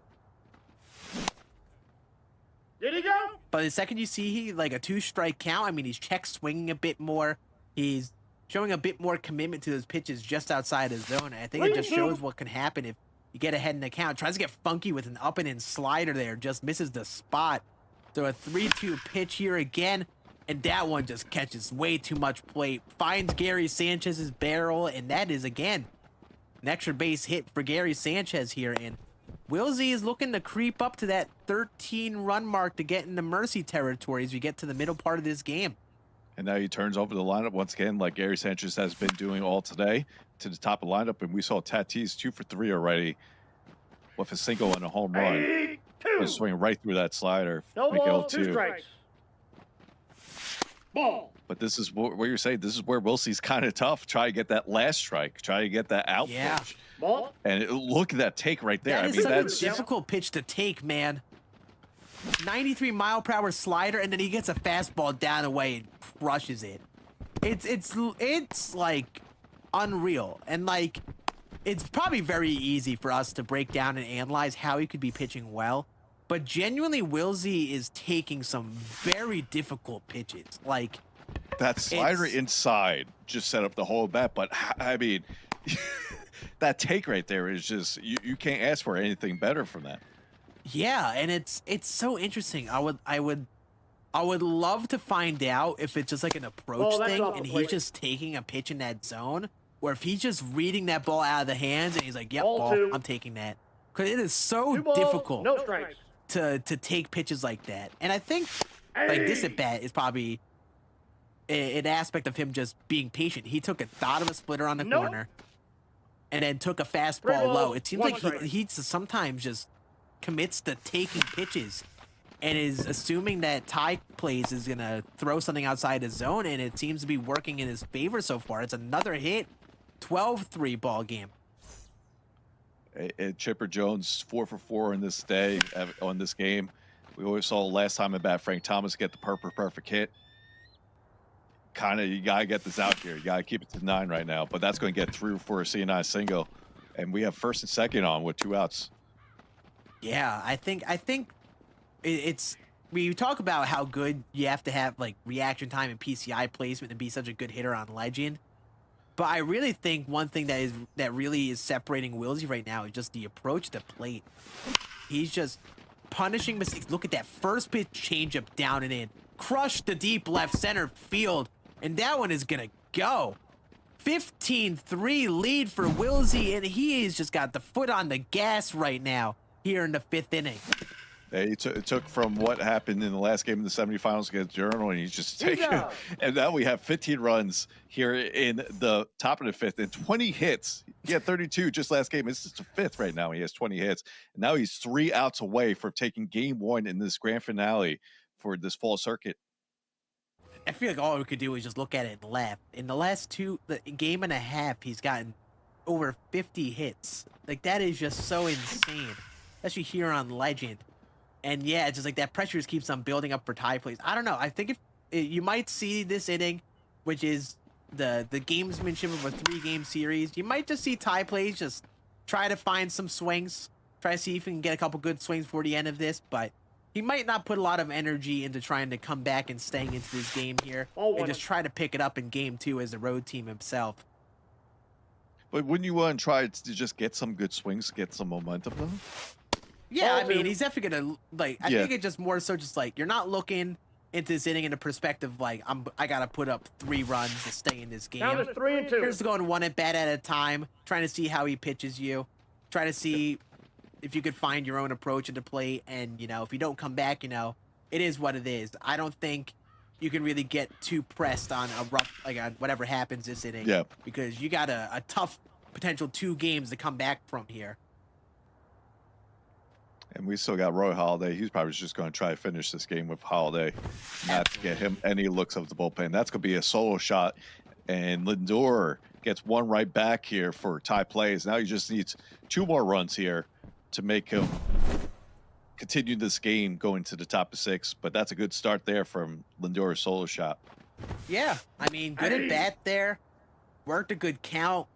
Did he go? But the second you see he like a 2-strike count, I mean, he's check swinging a bit more. He's showing a bit more commitment to those pitches just outside his zone. And I think it just shows what can happen if you get ahead in the count. Tries to get funky with an up and in slider there, just misses the spot. So a 3-2 pitch here again, and that one just catches way too much plate. Finds Gary Sanchez's barrel, and that is again an extra base hit for Gary Sanchez here. And Wilsey is looking to creep up to that 13-run mark to get into mercy territory as we get to the middle part of this game. And now he turns over the lineup once again, like Gary Sanchez has been doing all today, to the top of the lineup. And we saw Tatis 2 for 3 already with a single and a home run. Just swinging right through that slider. No Make it balls, 2 0-2. strikes. Ball. But this is what you're saying. This is where Wilsey's kind of tough. Try to get that last strike. Try to get that out pitch. Ball. And look at that take right there. That I is mean, such that's a difficult pitch to take, man. 93-mile-per-hour slider, and then he gets a fastball down the way and crushes it. It's like unreal, and like it's probably very easy for us to break down and analyze how he could be pitching well, but genuinely Wilsey is taking some very difficult pitches. Like that slider inside just set up the whole bat. But I mean, that take right there is just you can't ask for anything better from that. Yeah, and it's so interesting. I would love to find out if it's just like an approach thing and he's just taking a pitch in that zone, or if he's just reading that ball out of the hands and he's like, yep, ball, I'm taking that. Because it is so difficult to take pitches like that. And I think like this at bat is probably an aspect of him just being patient. He took a thought of a splitter on the corner and then took a fastball low. It seems like he sometimes just commits to taking pitches and is assuming that Ty Plays is going to throw something outside his zone, and it seems to be working in his favor so far. It's another hit, 12-3 ball game. Chipper Jones 4 for 4 in this day on this game. We always saw last time at bat Frank Thomas get the perfect hit. Kind of, you got to get this out here. You got to keep it to 9 right now, but that's going to get through for a C9 single. And we have first and second on with 2 outs. Yeah, I think it's we talk about how good you have to have like reaction time and PCI placement to be such a good hitter on Legend. But I really think one thing that really is separating Wilsey right now is just the approach to plate. He's just punishing mistakes. Look at that first pitch changeup down and in. Crushed the deep left center field, and that one is gonna go. 15-3 lead for Wilsey, and he has just got the foot on the gas right now here in the 5th inning. It took from what happened in the last game in the semifinals against Journal, and he's just taking. And now we have 15 runs here in the top of the 5th and 20 hits. He had 32 just last game. It's just the 5th right now. He has 20 hits, and now he's 3 outs away from taking game 1 in this grand finale for this fall circuit. I feel like all we could do is just look at it and laugh. In the last game and a half, he's gotten over 50 hits. Like, that is just so insane, especially here on Legend. And yeah, it's just like that pressure just keeps on building up for Ty Plays. I don't know. I think if you might see this inning, which is the gamesmanship of a 3-game series, you might just see Ty Plays just try to find some swings, try to see if he can get a couple good swings before the end of this, but he might not put a lot of energy into trying to come back and staying into this game here and just try to pick it up in game 2 as the road team himself. But wouldn't you want to try to just get some good swings, get some momentum though? Yeah, I mean, he's definitely gonna I think it's just more so just like you're not looking into this inning in the perspective like I gotta put up 3 runs to stay in this game. Now it's 3-2. You're just going 1 at bat at a time, trying to see how he pitches you, try to see if you could find your own approach into play, and if you don't come back, it is what it is. I don't think you can really get too pressed on a rough on whatever happens this inning. Yeah. Because you got a tough potential 2 games to come back from here. And we still got Roy Halladay. He's probably just going to try to finish this game with Halladay, not to get him any looks of the bullpen. That's going to be a solo shot. And Lindor gets 1 right back here for Ty Plays. Now he just needs 2 more runs here to make him continue this game going to the top of 6. But that's a good start there from Lindor's solo shot. Yeah, I mean, good at bat there. Worked a good count.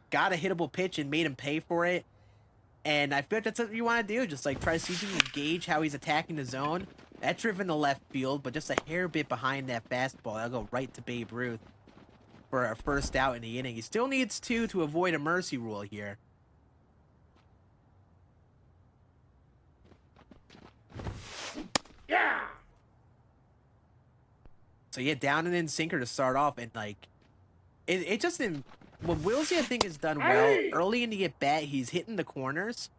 Got a hittable pitch and made him pay for it. And I feel like that's what you want to do. Just like try to see if you can gauge how he's attacking the zone. That's driven to left field, but just a hair bit behind that fastball. That'll go right to Babe Ruth for a first out in the inning. He still needs 2 to avoid a mercy rule here. Yeah. So yeah, down and in sinker to start off, and like it just didn't. What Wilsey I think has done well early in the at bat. He's hitting the corners,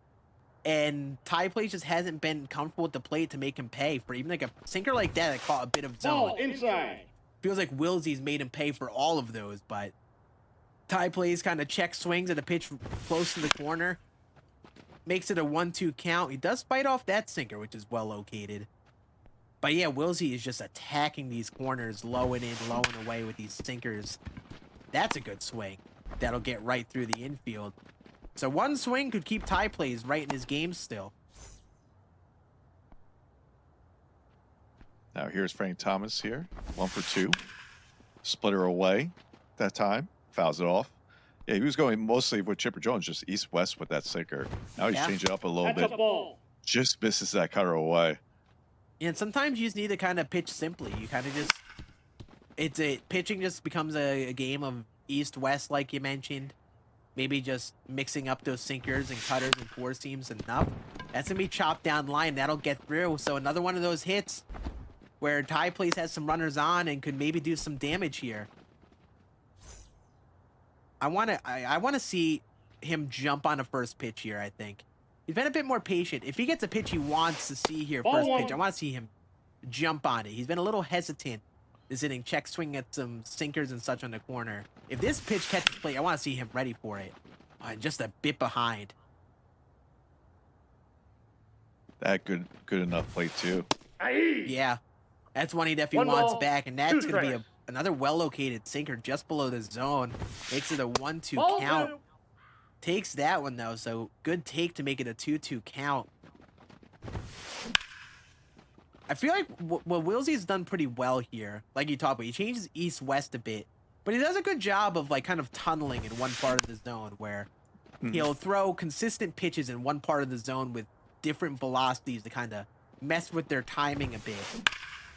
and Ty Place just hasn't been comfortable with the plate to make him pay for even like a sinker like that caught a bit of zone. Ball inside. Feels like Wilsey's made him pay for all of those, but Ty Place kind of check swings at a pitch close to the corner, makes it a 1-2 count. He does fight off that sinker, which is well located. But yeah, Wilsey is just attacking these corners, low and in, low and away with these sinkers. That's a good swing. That'll get right through the infield. So one swing could keep Ty Plays right in his game still. Now here's Frank Thomas here, 1 for 2. Splitter away that time, fouls it off. Yeah, he was going mostly with Chipper Jones, just east-west with that sinker. Now he's changing it up a little That's bit. a ball. Just misses that cutter away. And sometimes you just need to kind of pitch simply. You kind of just, pitching just becomes a game of east-west, like you mentioned. Maybe just mixing up those sinkers and cutters and four seams enough. That's going to be chopped down line. That'll get through. So another one of those hits where Ty Place has some runners on and could maybe do some damage here. I want to see him jump on a first pitch here, I think. He's been a bit more patient. If he gets a pitch he wants to see here, first pitch, I want to see him jump on it. He's been a little hesitant this inning, check swing at some sinkers and such on the corner. If this pitch catches plate, I want to see him ready for it. Just a bit behind. That good enough play too. Yeah, that's one he definitely wants back, and that's going to be another well-located sinker just below the zone. Makes it a 1-2 count. Takes that one, though, so good take to make it a 2-2 count. I feel like what Wilsey's done pretty well here, like you talked about, he changes east-west a bit, but he does a good job of like kind of tunneling in one part of the zone where he'll throw consistent pitches in one part of the zone with different velocities to kind of mess with their timing a bit.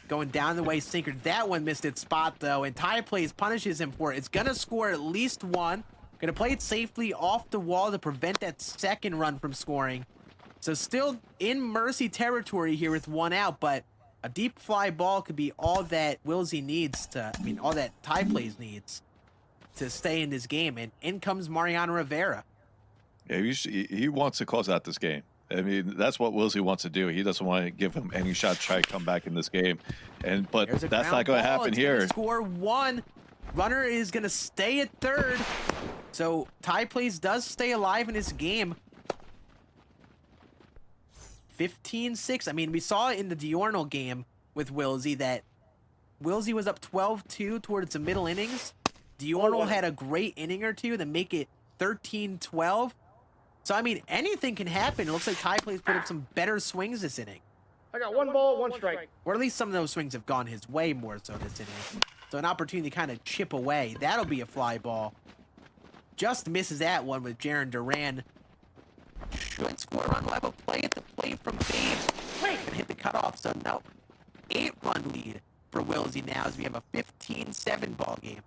Going down the way sinker. That one missed its spot, though, and Ty Plays punishes him for it. It's going to score at least one. Going to play it safely off the wall to prevent that second run from scoring. So still in mercy territory here with one out, but a deep fly ball could be all that Wilsey needs to, all that Ty Plays needs to stay in this game. And in comes Mariano Rivera. Yeah, he wants to close out this game. I mean, that's what Wilsey wants to do. He doesn't want to give him any shot to try to come back in this game. But that's not going to happen here. Score one. Runner is going to stay at third. So Ty Plays does stay alive in this game. 15-6. I mean, we saw in the Diurnal game with Wilsey that Wilsey was up 12-2 towards the middle innings. Diurnal had a great inning or two to make it 13-12. So, I mean, anything can happen. It looks like Ty Plays put up some better swings this inning. I got 1 ball, 1 strike. Or at least some of those swings have gone his way more so this inning. So an opportunity to kind of chip away. That'll be a fly ball. Just misses that one with Jaron Duran. Should score a run. We'll have a play at the plate from Babe. And hit the cutoff. So no. 8-run lead for Wilsey now as we have a 15-7 ball game.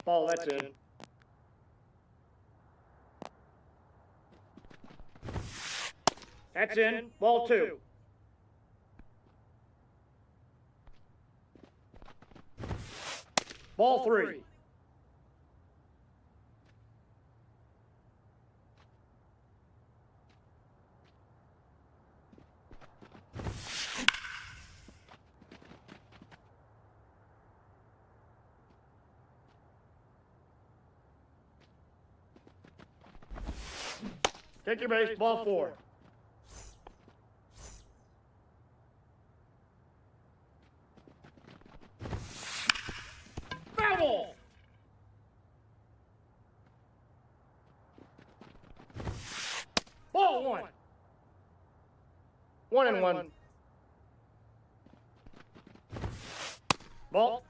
Ball, that's in. That's in. Ball 2. Ball 3. Take your base, ball 4. Foul! Ball 1. 1-1. Ball.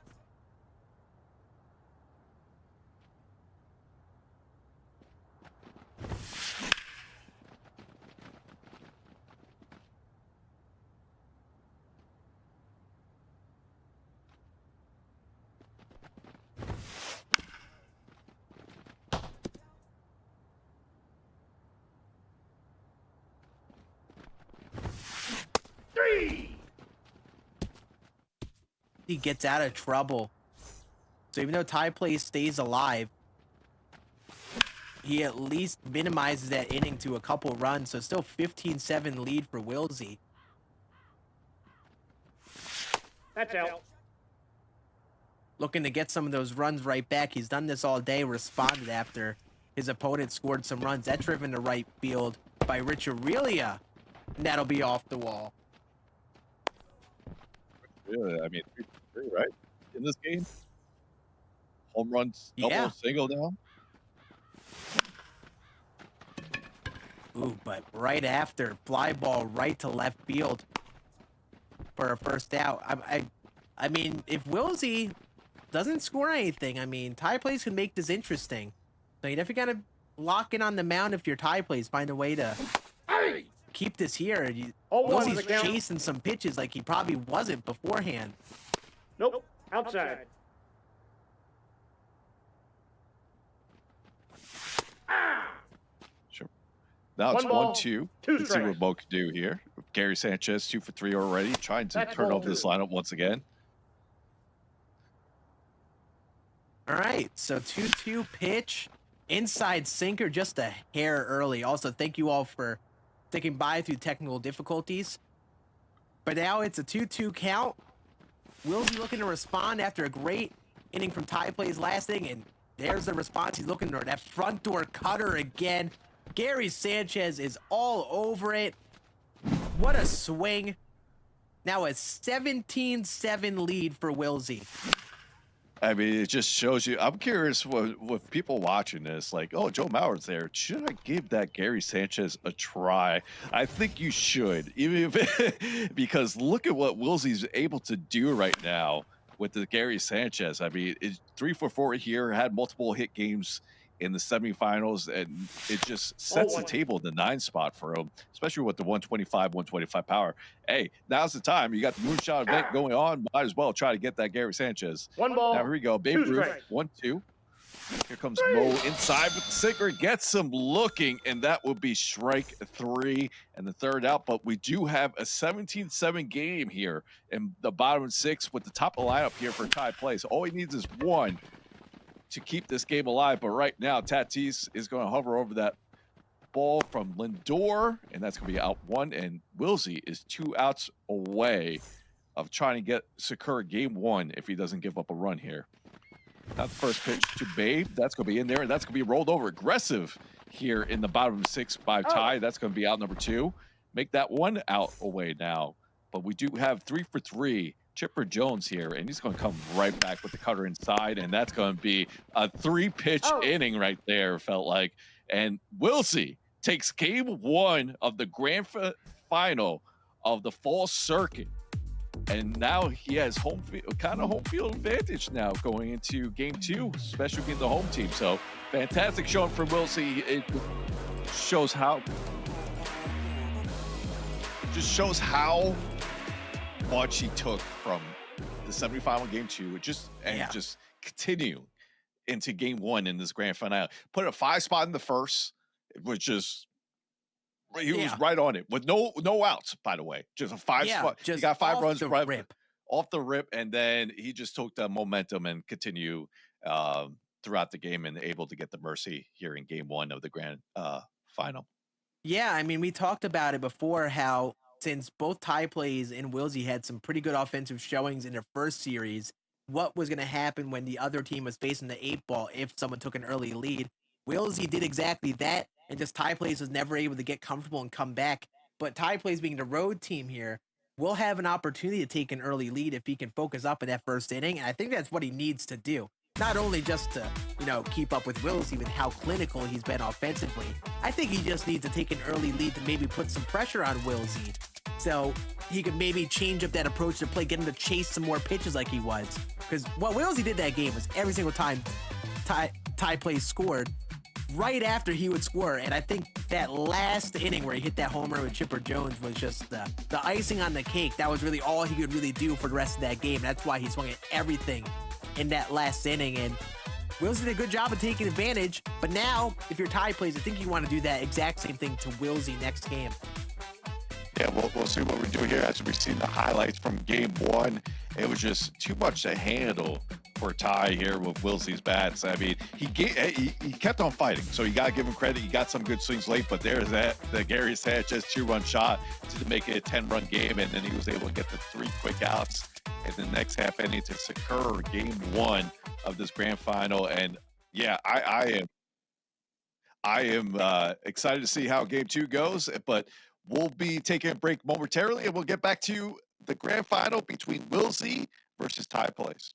He gets out of trouble. So even though tie play stays alive, he at least minimizes that inning to a couple runs. So still 15-7 lead for Wilsey. That's out. Looking to get some of those runs right back. He's done this all day, responded after his opponent scored some runs. That's driven to right field by Rich Aurelia. And that'll be off the wall. Really, I mean, 3-3, right? In this game, home runs, double, Yeah. single now. Ooh, but right after, fly ball right to left field for a first out. I mean, if Wilsey doesn't score anything, I mean, tie plays can make this interesting. So you definitely gotta lock in on the mound if your tie plays. Find a way to keep this here. Wilsey's chasing some pitches like he probably wasn't beforehand. Nope. Outside. Sure. Now it's One ball, 1-2. two Let's see what strikes. Bo can do here. Gary Sanchez 2 for 3 already, trying to That's turn ball over this two. lineup once again. All right, so 2-2 pitch, inside sinker, just a hair early. Also, thank you all for sticking by through technical difficulties. But now it's a 2-2 count. Wilsey looking to respond after a great inning from tie plays last inning, and there's the response he's looking for. That front door cutter again. Gary Sanchez is all over it. What a swing. Now a 17-7 lead for Wilsey. I mean, it just shows you. I'm curious with people watching this, like, oh, Joe Mauer's there. Should I give that Gary Sanchez a try? I think you should, even if because look at what Wilsey's able to do right now with the Gary Sanchez. I mean, it's 3 for 4 here, had multiple hit games in the semifinals, and it just sets the table in the 9 spot for him, especially with the 125 power. Hey, now's the time. You got the moonshot event going on. Might as well try to get that Gary Sanchez. One ball. Now here we go. Babe two Ruth, strikes. 1-2. Here comes Mo inside with the sinker. Gets some looking, and that will be strike 3 and the third out. But we do have a 17-7 game here in the bottom 6 with the top of the lineup here for tie plays. All he needs is 1 to keep this game alive. But right now, Tatis is going to hover over that ball from Lindor, and that's going to be out 1. And Wilsey is 2 outs away of trying to secure game 1 if he doesn't give up a run here. Now the first pitch to Babe. That's going to be in there, and that's going to be rolled over. Aggressive here in the bottom 6 by tie. That's going to be out number 2. Make that 1 out away now. But we do have 3 for 3. Chipper Jones here, and he's going to come right back with the cutter inside, and that's going to be a 3-pitch inning right there, felt like. And Wilsey takes game 1 of the grand final of the fall circuit. And now he has home field advantage now going into game 2, especially being the home team. So fantastic showing from Wilsey. It shows how much he took from the semifinal game 2, just continue into game 1 in this grand finale. Put a 5 spot in the first, which is he was right on it with no outs, by the way. Just a 5 spot. He got 5 runs right off the rip, and then he just took the momentum and continue throughout the game and able to get the mercy here in game 1 of the grand final. Yeah, I mean, we talked about it before how since both tie plays and Wilsey had some pretty good offensive showings in their first series, what was going to happen when the other team was facing the 8-ball if someone took an early lead. Wilsey did exactly that, and just tie plays was never able to get comfortable and come back. But tie plays being the road team here, will have an opportunity to take an early lead if he can focus up in that first inning, and I think that's what he needs to do. Not only just to, keep up with Wilsey with how clinical he's been offensively. I think he just needs to take an early lead to maybe put some pressure on Wilsey. So he could maybe change up that approach to play, get him to chase some more pitches like he was. because what Wilsey did that game was every single time Ty Plays scored, right after he would score. And I think that last inning where he hit that homer with Chipper Jones was just the icing on the cake. That was really all he could really do for the rest of that game. That's why he swung at everything in that last inning. And Wilsey did a good job of taking advantage. But now, if you're Ty Plays, I think you want to do that exact same thing to Wilsey next game. Yeah, we'll see what we do here as we see the highlights from game one. It was just too much to handle for Ty here with Wilsey's bats. I mean, he kept on fighting, so you got to give him credit. He got some good swings late, but there's the Gary Sanchez 2-run shot to make it a 10-run game, and then he was able to get the 3 quick outs in the next half inning to secure game one of this grand final. And yeah, I am excited to see how game two goes, but we'll be taking a break momentarily, and we'll get back to the grand final between Wilsey versus Ty Plays.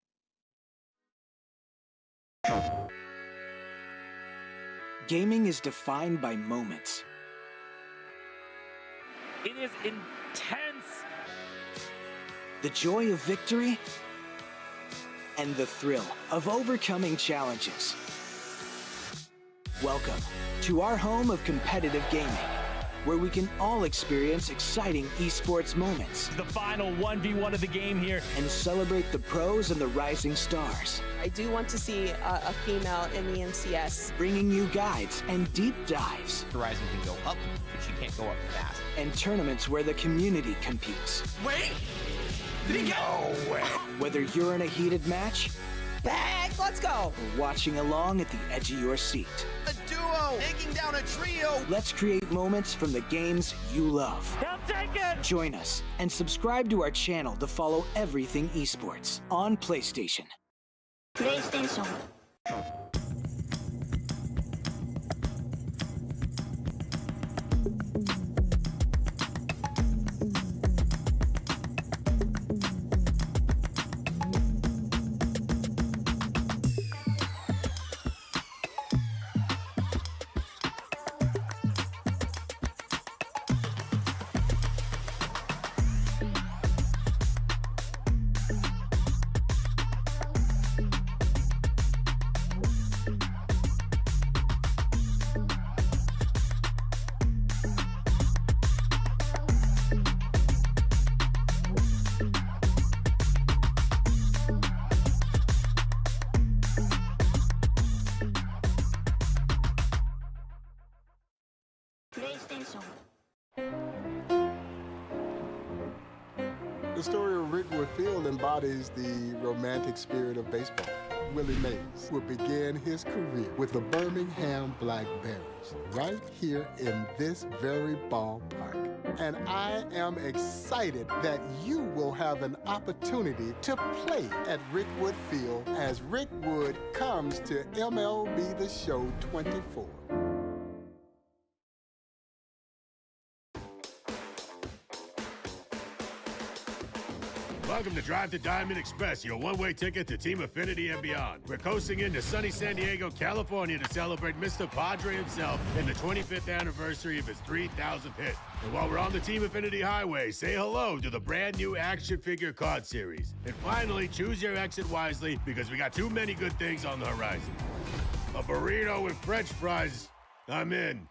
Gaming is defined by moments. It is intense. The joy of victory and the thrill of overcoming challenges. Welcome to our home of competitive gaming, where we can all experience exciting esports moments. The final 1v1 of the game here. And celebrate the pros and the rising stars. I do want to see a female in the NCS. Bringing you guides and deep dives. Horizon can go up, but she can't go up fast. And tournaments where the community competes. Wait! Did he get? No way! Whether you're in a heated match, Back, let's go. or watching along at the edge of your seat. A duo taking down a trio. Let's create moments from the games you love. He'll take it. Join us and subscribe to our channel to follow everything esports on PlayStation. PlayStation. PlayStation. The story of Rickwood Field embodies the romantic spirit of baseball. Willie Mays would begin his career with the Birmingham Black Bears right here in this very ballpark. And I am excited that you will have an opportunity to play at Rickwood Field as Rickwood comes to MLB The Show 24. Welcome to Drive to Diamond Express, your one-way ticket to Team Affinity and beyond. We're coasting into sunny San Diego, California to celebrate Mr. Padre himself and the 25th anniversary of his 3,000th hit. And while we're on the Team Affinity Highway, say hello to the brand new action figure card series. And finally, choose your exit wisely because we got too many good things on the horizon. A burrito with French fries, I'm in.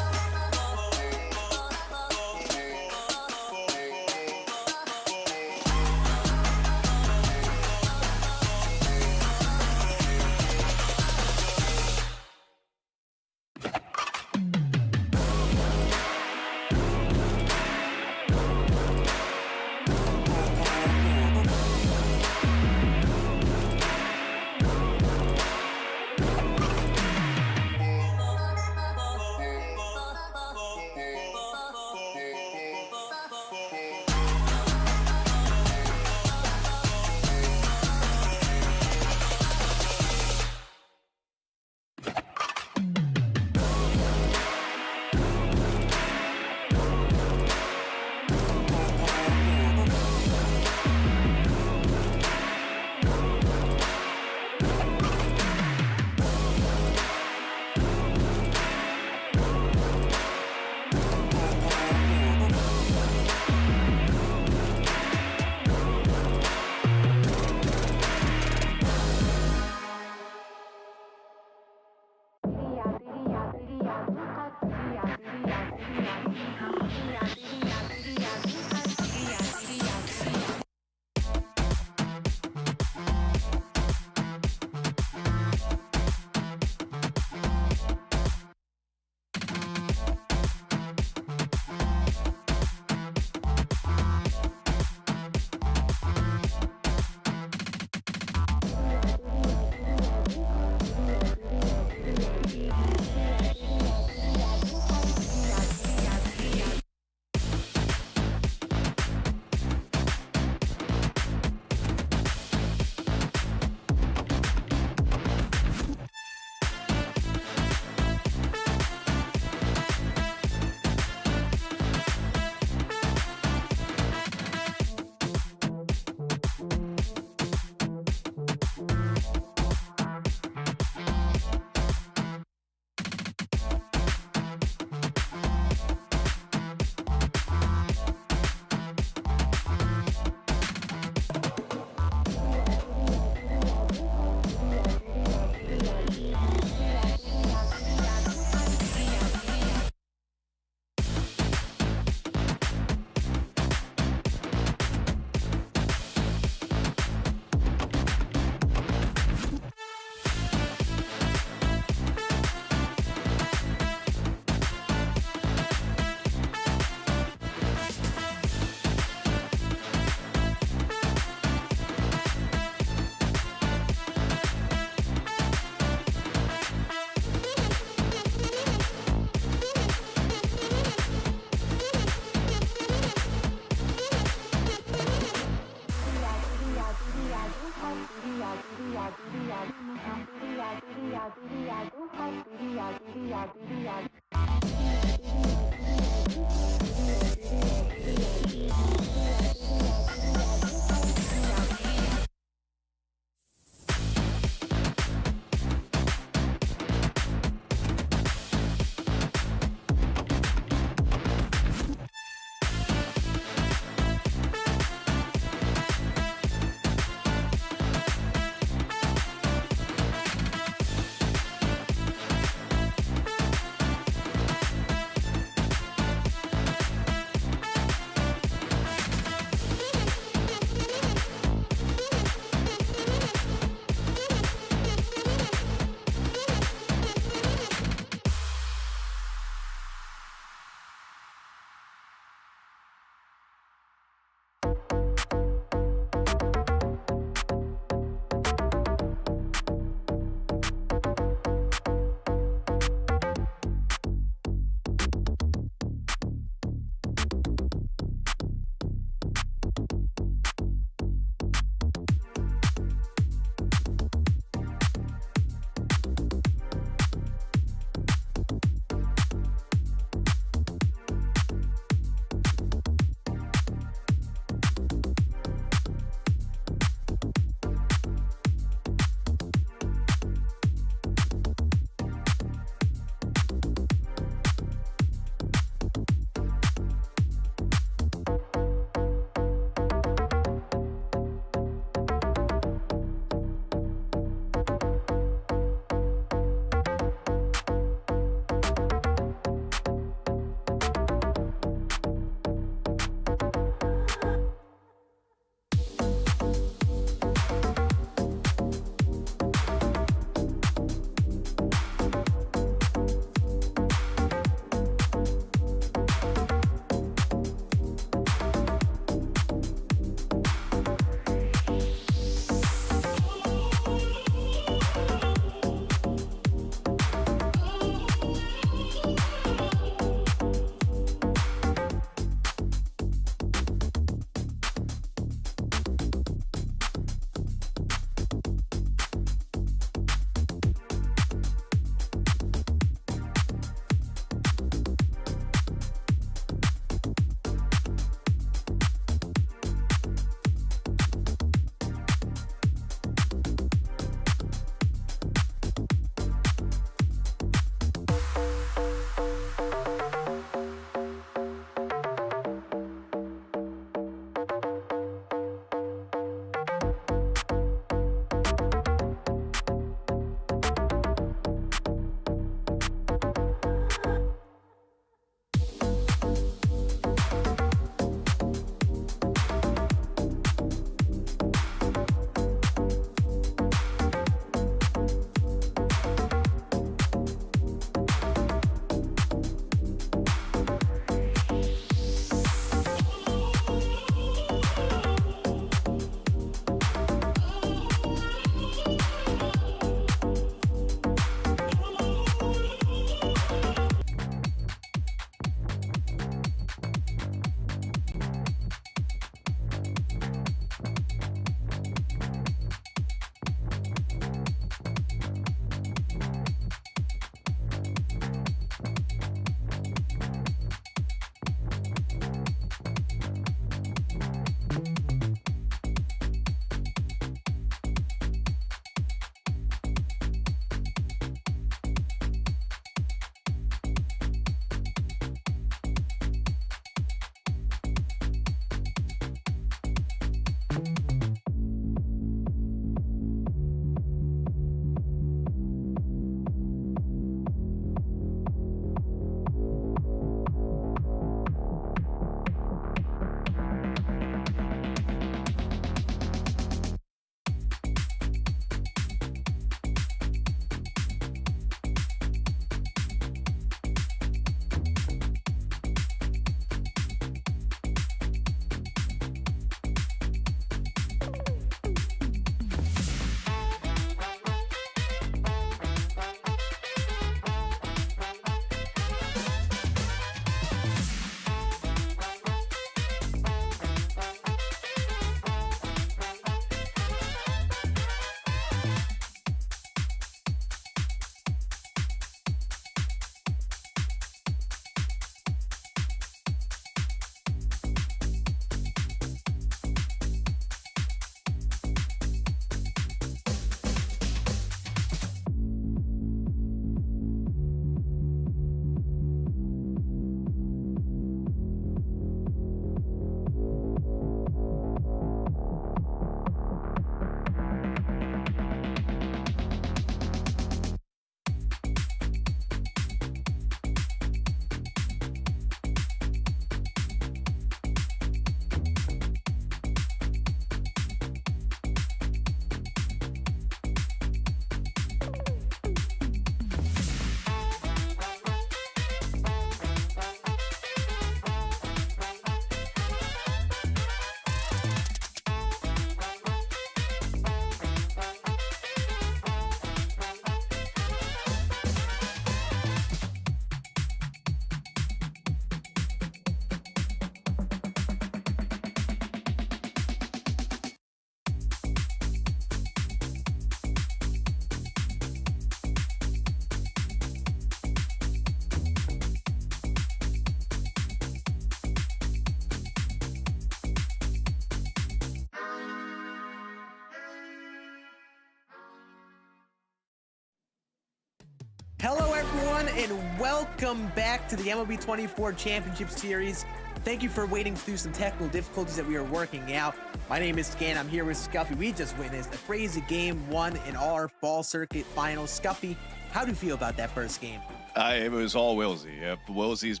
and welcome back to the MLB 24 Championship Series. Thank you for waiting through some technical difficulties that we are working out. My name is Scan. I'm here with Scuffy. We just witnessed a crazy game one in our fall circuit finals. Scuffy, how do you feel about that first game? It was all Wilsey. Wilsey's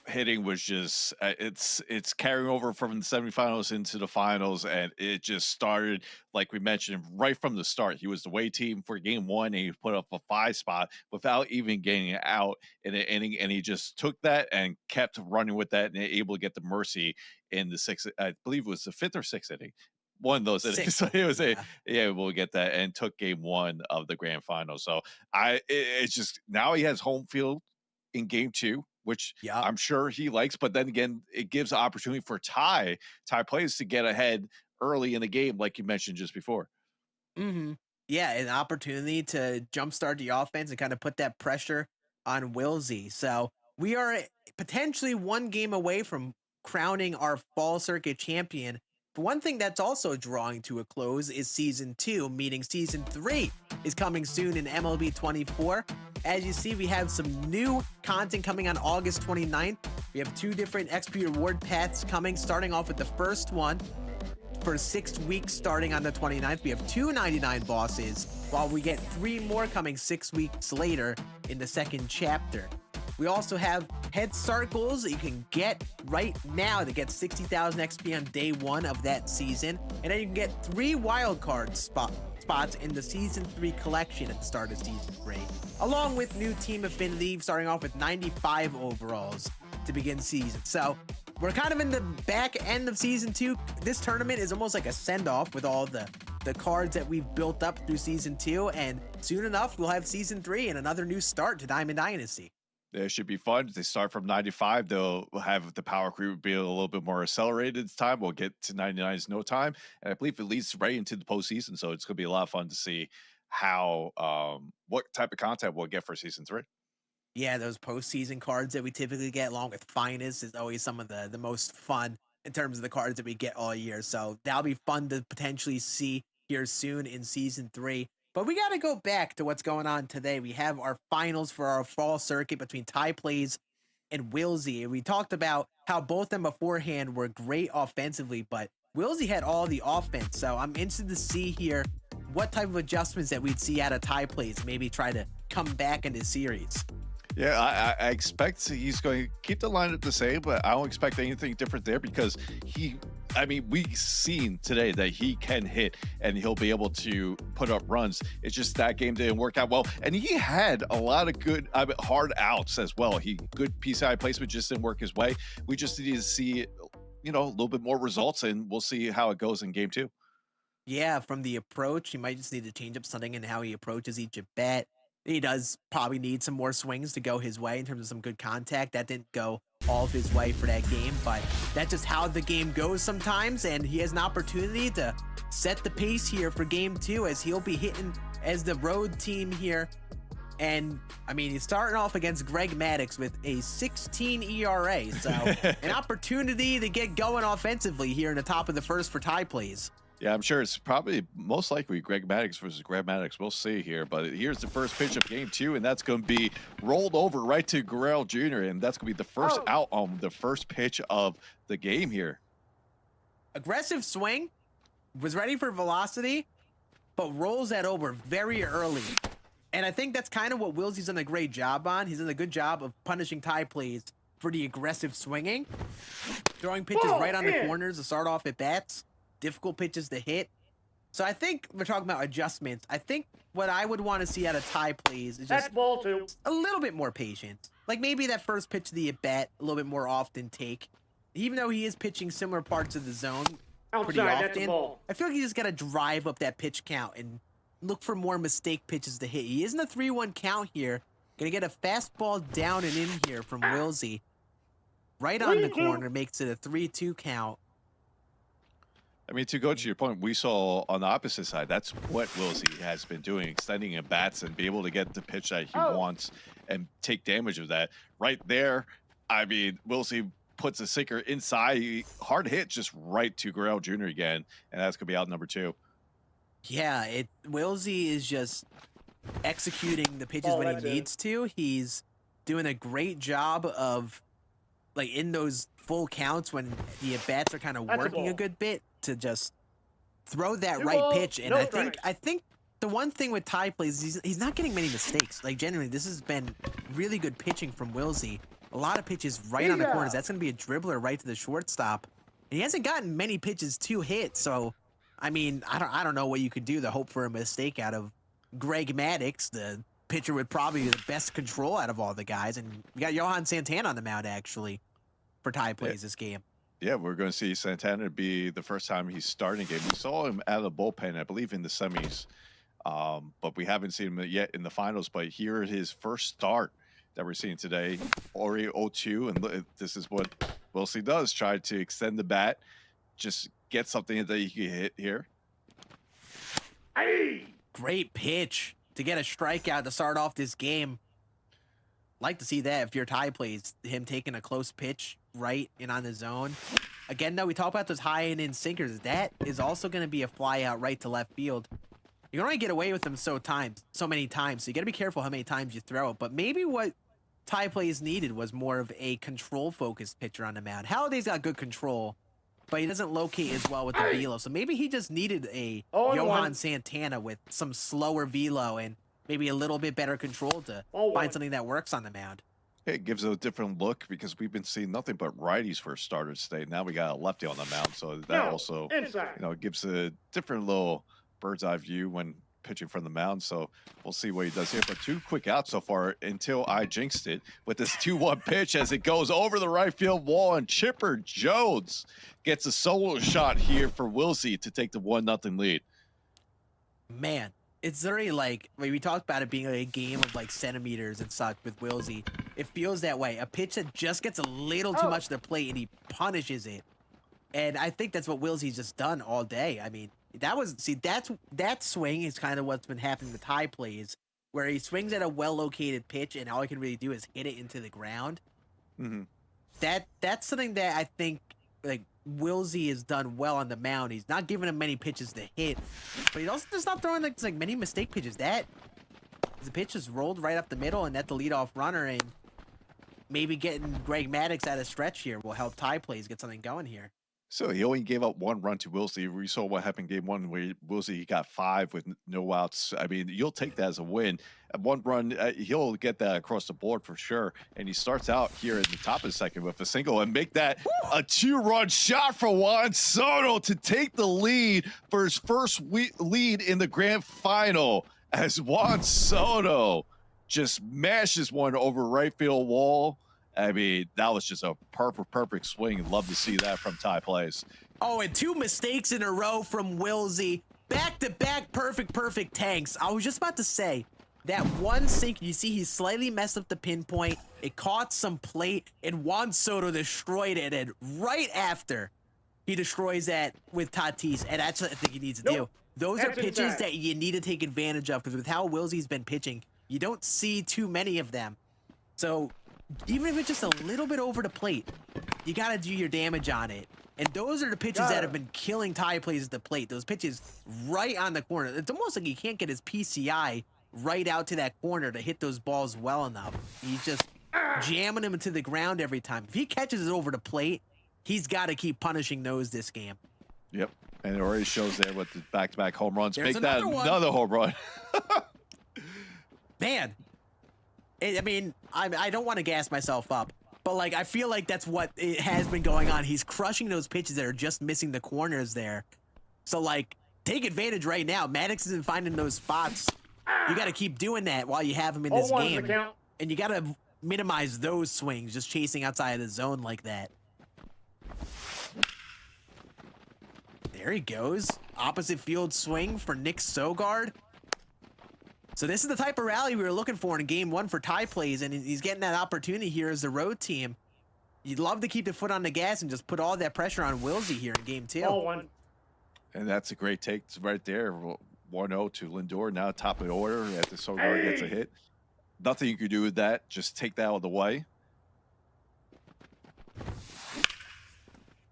hitting was just it's carrying over from the semifinals into the finals, and it just started like we mentioned right from the start. He was the way team for game one, and he put up a 5 spot without even getting out in an inning, and he just took that and kept running with that and able to get the mercy in the 6th, I believe it was the 5th or 6th inning. One of those innings. So it was we'll get that, and took game one of the grand final. So it's just now he has home field in game two, which I'm sure he likes, but then again, it gives the opportunity for Ty Plays to get ahead early in the game, like you mentioned just before. Yeah, an opportunity to jumpstart the offense and kind of put that pressure on Wilsey. So we are potentially one game away from crowning our fall circuit champion. But one thing that's also drawing to a close is season 2, meaning season 3 is coming soon in MLB 24. As you see, we have some new content coming on August 29th. We have 2 different XP reward paths coming, starting off with the first one for 6 weeks starting on the 29th. We have 299 bosses, while we get 3 more coming 6 weeks later in the second chapter. We also have head start goals that you can get right now to get 60,000 XP on day 1 of that season. And then you can get 3 wildcard spots in the season 3 collection at the start of season 3, along with new team affinity, starting off with 95 overalls to begin season. So we're kind of in the back end of season 2. This tournament is almost like a send-off with all the cards that we've built up through season 2, and soon enough we'll have season 3 and another new start to Diamond Dynasty. It should be fun. They start from 95. They'll have the power creep be a little bit more accelerated this time. We'll get to 99 in no time. And I believe it leads right into the postseason. So it's going to be a lot of fun to see how, what type of content we'll get for season 3. Yeah, those postseason cards that we typically get along with finest is always some of the most fun in terms of the cards that we get all year. So that'll be fun to potentially see here soon in season 3. But we got to go back to what's going on today. We have our finals for our fall circuit between Ty Plays and Wilsey. We talked about how both of them beforehand were great offensively, but Wilsey had all the offense. So I'm interested to see here what type of adjustments that we'd see out of Ty Plays, maybe try to come back in this series. Yeah, I expect he's going to keep the lineup the same, but I don't expect anything different there because we've seen today that he can hit and he'll be able to put up runs. It's just that game didn't work out well. And he had a lot of good, hard outs as well. Good PCI placement just didn't work his way. We just need to see, a little bit more results, and we'll see how it goes in game 2. Yeah, from the approach, he might just need to change up something in how he approaches each at bat. He does probably need some more swings to go his way in terms of some good contact. That didn't go all of his way for that game, but that's just how the game goes sometimes, and he has an opportunity to set the pace here for game 2 as he'll be hitting as the road team here. And, he's starting off against Greg Maddux with a 16 ERA, so an opportunity to get going offensively here in the top of the first for Ty Plays. Yeah, I'm sure it's probably most likely Greg Maddux versus Greg Maddux. We'll see here. But here's the first pitch of game 2, and that's going to be rolled over right to Guerrero Jr., and that's going to be the first out on the first pitch of the game here. Aggressive swing, was ready for velocity, but rolls that over very early. And I think that's kind of what Wilsey's done a great job on. He's done a good job of punishing Ty Plays for the aggressive swinging. Throwing pitches right on the corners to start off at bats. Difficult pitches to hit. So I think we're talking about adjustments. I think what I would want to see out of Ty Plays is just ball 2. A little bit more patience. Like maybe that first pitch of the at-bat a little bit more often take. Even though he is pitching similar parts of the zone pretty often, I feel like you just got to drive up that pitch count and look for more mistake pitches to hit. He isn't a 3-1 count here. Gonna get a fastball down and in here from Wilsey. Right on the corner, makes it a 3-2 count. To go to your point, we saw on the opposite side, that's what Wilsey has been doing, extending in bats and be able to get the pitch that he wants and take damage of that. Right there, Wilsey puts a sinker inside, hard hit just right to Guerrero Jr. again, and that's going to be out number 2. Yeah, Wilsey is just executing the pitches when he needs to. He's doing a great job of, like, in those full counts when the at-bats are kind of That's a working a ball. good bit to just throw that Two right balls, pitch. And no I think the one thing with Ty plays is he's not getting many mistakes. Like, genuinely, this has been really good pitching from Wilsey. A lot of pitches right on the corners. That's going to be a dribbler right to the shortstop. And he hasn't gotten many pitches to hit. So, I mean, I don't know what you could do to hope for a mistake out of Greg Maddux, the pitcher with probably the best control out of all the guys. And we got Johan Santana on the mound, actually, for Ty plays this game. Yeah, we're going to see Santana be the first time he's starting a game. We saw him out of the bullpen, I believe, in the semis, but we haven't seen him yet in the finals. But here is his first start that we're seeing today. Already 0-2, and this is what Wilsey does, try to extend the bat, just get something that he can hit here. Hey! Great pitch to get a strikeout to start off this game. Like to see that if your Ty plays, him taking a close pitch right in on the zone. Again, though, we talk about those high and in sinkers. That is also going to be a fly out right to left field. You can only get away with them so many times. So you got to be careful how many times you throw it. But maybe what Ty plays needed was more of a control-focused pitcher on the mound. Halliday's got good control, but he doesn't locate as well with the velo. So maybe he just needed a Johan Santana with some slower velo and maybe a little bit better control to find something that works on the mound. It gives it a different look because we've been seeing nothing but righties for starters today. Now we got a lefty on the mound, so that also gives a different little bird's eye view when pitching from the mound. So we'll see what he does here. But 2 quick outs so far until I jinxed it with this 2-1 pitch as it goes over the right field wall, and Chipper Jones gets a solo shot here for Wilsey to take the 1-0 lead. Man, it's very like we talked about it being a game of like centimeters and such with Wilsey. It feels that way. A pitch that just gets a little too much to the plate and he punishes it. And I think that's what Wilsey's just done all day. I mean, that swing is kind of what's been happening with Ty plays, where he swings at a well-located pitch and all he can really do is hit it into the ground. Mm-hmm. That's something that I think like Wilsey has done well on the mound. He's not giving him many pitches to hit, but he's also just not throwing like many mistake pitches. The pitch is rolled right up the middle, and that's the leadoff runner. And maybe getting Greg Maddux out of stretch here will help Ty plays get something going here. So he only gave up 1 run to Wilsey. We saw what happened in game 1 where Wilsey got 5 with no outs. I mean, you'll take that as a win. 1 run, he'll get that across the board for sure. And he starts out here at the top of the second with a single and make that a 2-run shot for Juan Soto to take the lead for his first lead in the grand final, as Juan Soto just mashes one over right field wall. I mean, that was just a perfect swing. Love to see that from Ty plays. Oh, and 2 mistakes in a row from Wilsey. Back-to-back perfect tanks. I was just about to say, that one sink, you see he slightly messed up the pinpoint. It caught some plate, and Juan Soto destroyed it. And right after, he destroys that with Tatis, and that's what I think he needs to do. Those are pitches that you need to take advantage of, because with how Wilsey's been pitching, you don't see too many of them. So even if it's just a little bit over the plate, you got to do your damage on it. And those are the pitches that have been killing Ty plays at the plate. Those pitches right on the corner. It's almost like he can't get his PCI right out to that corner to hit those balls well enough. He's just jamming them into the ground every time. If he catches it over the plate, he's got to keep punishing those this game. Yep. And it already shows there with the back-to-back home runs. There's Make that another home run. Man. I mean, I don't want to gas myself up, but like I feel like that's what it has been going on. He's crushing those pitches that are just missing the corners there. So like, take advantage right now. Maddux isn't finding those spots. You got to keep doing that while you have him in this game, and you got to minimize those swings, just chasing outside of the zone like that. There he goes. Opposite field swing for Nick Sogard. So this is the type of rally we were looking for in game 1 for Ty plays, and he's getting that opportunity here as the road team. You'd love to keep the foot on the gas and just put all that pressure on Wilsey here in game 2. And that's a great take right there. 1-0 to Lindor, now top of the order after Sogard gets a hit. Nothing you can do with that. Just take that out of the way.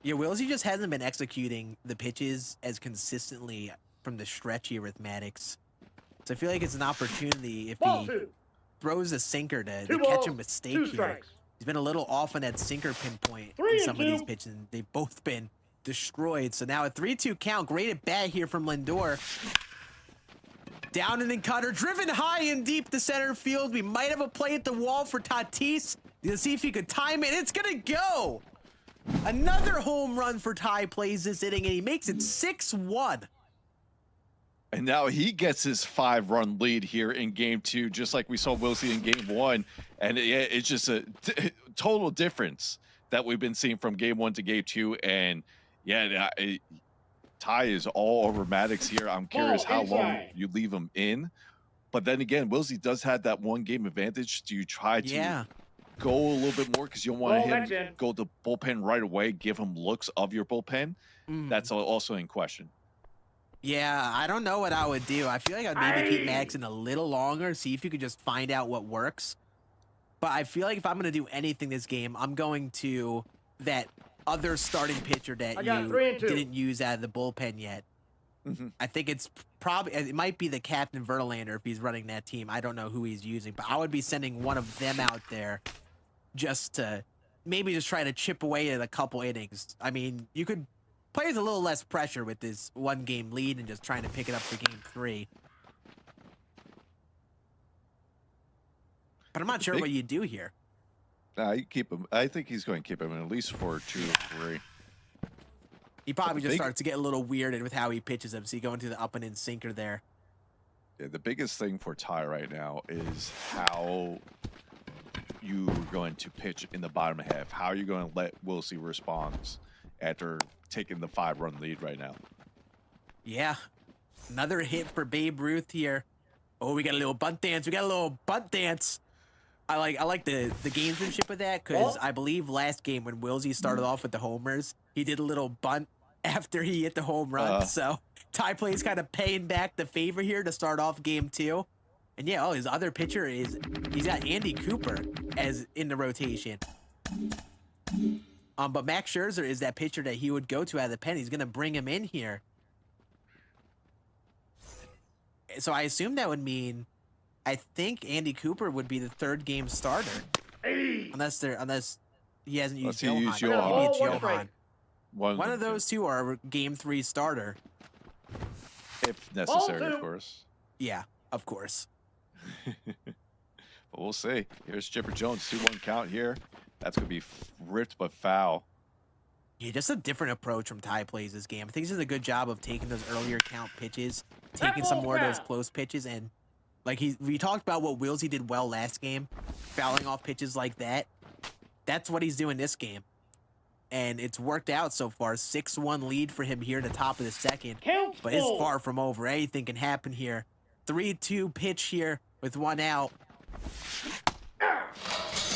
Yeah, Wilsey just hasn't been executing the pitches as consistently from the stretch here with Maddux. So I feel like it's an opportunity if he throws a sinker to Two catch a balls, mistake two here. strikes. He's been a little off on that sinker pinpoint 3 in some and of these 2. pitches, and they've both been destroyed. So now a 3-2 count. Great at bat here from Lindor. Down and then cutter, driven high and deep to center field. We might have a play at the wall for Tatis. Let's see if he could time it. It's gonna go. Another home run for Ty plays this inning, and he makes it 6-1. And now he gets his 5-run lead here in game 2, just like we saw Wilsey in game 1. And it's just a total difference that we've been seeing from game 1 to game 2. And yeah, Ty is all over Maddox here. I'm curious how long you leave him in. But then again, Wilsey does have that 1-game advantage. Do you try to go a little bit more because you don't want him to go to bullpen right away, give him looks of your bullpen? That's also in question. Yeah, I don't know what I would do. I feel like I'd maybe keep Max in a little longer, see if you could just find out what works. But I feel like if I'm going to do anything this game, I'm going to that other starting pitcher that you didn't use out of the bullpen yet. I think it might be the captain Verlander if he's running that team. I don't know who he's using, but I would be sending one of them out there just to maybe just try to chip away at a couple innings. I mean, you could play with a little less pressure with this 1-game lead and just trying to pick it up for game 3. But I'm not sure what you do here. You keep him. I think he's going to keep him at least for 2 or 3. He probably just starts to get a little weirded with how he pitches him. So you go into the up and in sinker there. Yeah, the biggest thing for Ty right now is how you're going to pitch in the bottom half. How are you going to let Wilsey respond after taking the 5-run lead right now? Yeah. Another hit for Babe Ruth here. Oh, we got a little bunt dance. We got a little bunt dance. I like the gamesmanship of that because I believe last game when Wilsey started off with the homers, he did a little bunt after he hit the home run. So Ty plays kind of paying back the favor here to start off game 2. And yeah, his other pitcher he's got Andy Cooper as in the rotation. But Max Scherzer is that pitcher that he would go to out of the pen. He's going to bring him in here. So I assume that would mean, I think Andy Cooper would be the 3rd game starter. Unless he hasn't used Johan. Maybe it's Johan. One of those two are a game 3 starter. If necessary, of course. Yeah, of course. But we'll see. Here's Chipper Jones, 2-1 count here. That's going to be ripped but foul. Yeah, just a different approach from Ty plays this game. I think he's doing a good job of taking those earlier count pitches, taking some more of those close pitches, and like we talked about what Wilsey did well last game, fouling off pitches like that. That's what he's doing this game. And it's worked out so far. 6-1 lead for him here at the top of the 2nd. But it's far from over. Anything can happen here. 3-2 pitch here with 1 out.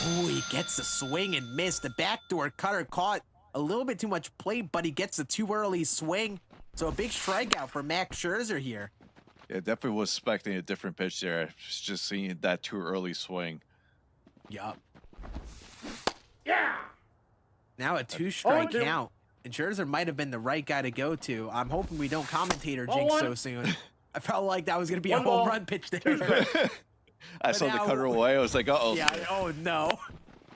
Ooh, he gets the swing and miss. The backdoor cutter caught a little bit too much plate, but he gets the too early swing. So a big strikeout for Max Scherzer here. Yeah, definitely was expecting a different pitch there. I was just seeing that too early swing. Yup. Yeah. Now a 2-strike count. And Scherzer might have been the right guy to go to. I'm hoping we don't commentator jinx so soon. I felt like that was going to be a home run pitch there. I saw the cutter away. I was like, uh-oh. Yeah, oh no.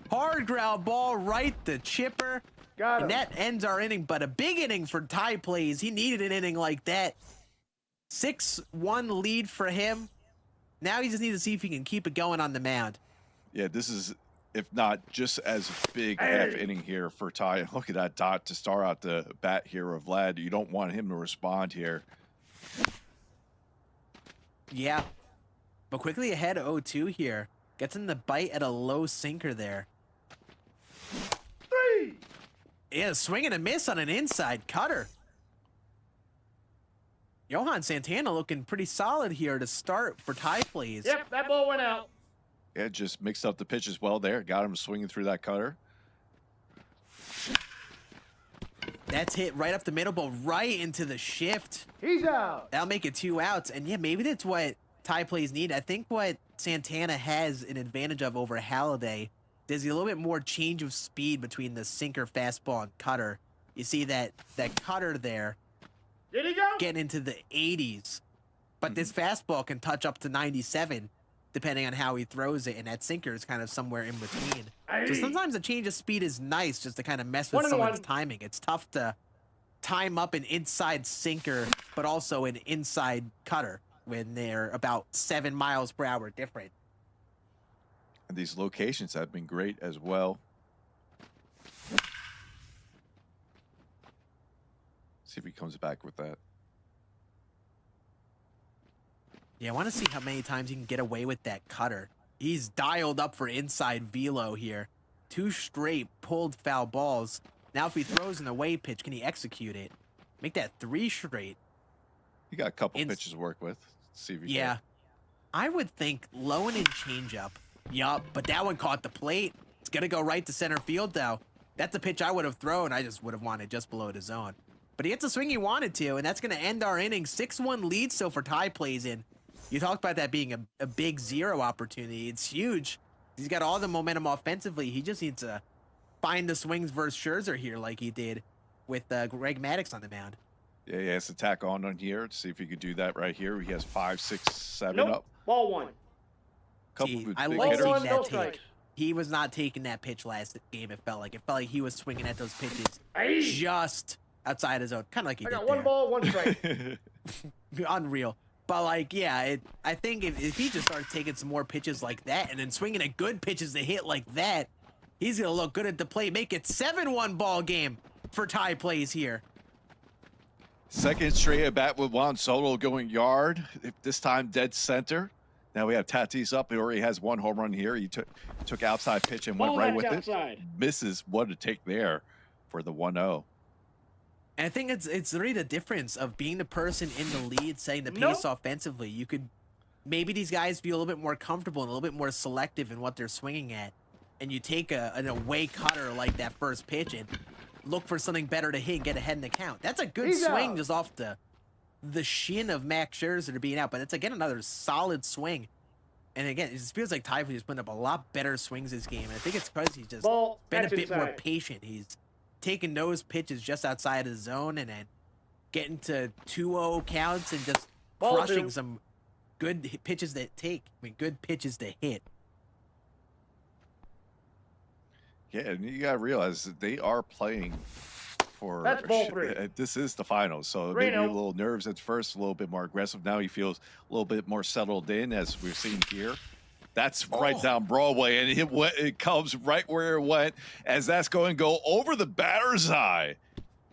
Hard ground ball right to Chipper. And that ends our inning, but a big inning for Ty plays. He needed an inning like that. 6-1 lead for him. Now he just needs to see if he can keep it going on the mound. Yeah, this is, if not just as big half inning here for Ty. And look at that dot to start out the bat here of Vlad. You don't want him to respond here. Yeah. But quickly ahead 0-2 here. Gets in the bite at a low sinker there. 3. Yeah, swing and a miss on an inside cutter. Johan Santana looking pretty solid here to start for Ty plays. Yep, that ball went out. Yeah, just mixed up the pitch as well there. Got him swinging through that cutter. That's hit right up the middle, but right into the shift. He's out. That'll make it 2 outs. And yeah, maybe that's what Ty plays need. I think what Santana has an advantage of over Halladay is a little bit more change of speed between the sinker, fastball, and cutter. You see that cutter there. Did he go? Getting into the 80s. But this fastball can touch up to 97. depending on how he throws it, and that sinker is kind of somewhere in between. So sometimes a change of speed is nice just to kind of mess with someone's timing. It's tough to time up an inside sinker, but also an inside cutter when they're about 7 miles per hour different. And these locations have been great as well. See if he comes back with that. Yeah, I want to see how many times he can get away with that cutter. He's dialed up for inside velo here. 2 straight pulled foul balls. Now if he throws an away pitch, can he execute it? Make that 3 straight. He got a couple pitches to work with. See if he can. I would think low and in changeup. Yup, but that one caught the plate. It's going to go right to center field, though. That's a pitch I would have thrown. I just would have wanted just below the zone. But he hits a swing he wanted to, and that's going to end our inning. 6-1 lead still for Ty plays in. You talked about that being a big zero opportunity. It's huge. He's got all the momentum offensively. He just needs to find the swings versus Scherzer here like he did with Greg Maddux on the mound. Yeah, he has to tack on here to see if he could do that right here. He has 5, 6, 7 up. Ball 1. I like seeing that take. He was not taking that pitch last game, it felt like. It felt like he was swinging at those pitches just outside his zone. Kind of like he did there. 1 ball, 1 strike. Unreal. But, like, yeah, I think if he just starts taking some more pitches like that and then swinging at good pitches to hit like that, he's going to look good at the plate. Make it 7-1 ball game for Ty plays here. Second straight at bat with Juan Soto going yard. This time dead center. Now we have Tatis up. He already has 1 home run here. He took outside pitch and went right with it. Misses. What a take there for the 1-0. And I think it's really the difference of being the person in the lead, setting the pace offensively. You could maybe these guys feel a little bit more comfortable and a little bit more selective in what they're swinging at, and you take an away cutter like that first pitch and look for something better to hit and get ahead in the count. That's a good swing just off the shin of Max Scherzer to being out, but it's again another solid swing. And again, it just feels like Ty is putting up a lot better swings this game. And I think it's because he's just been a bit more patient. He's taking those pitches just outside of the zone and then getting to 2-0 counts and just crushing some good pitches that good pitches to hit. Yeah, and you gotta realize that they are playing for. That's ball 3. This is the finals, so maybe a little nerves at first, a little bit more aggressive. Now he feels a little bit more settled in, as we've seen here. That's right down Broadway, and it comes right where it went, as that's going to go over the batter's eye,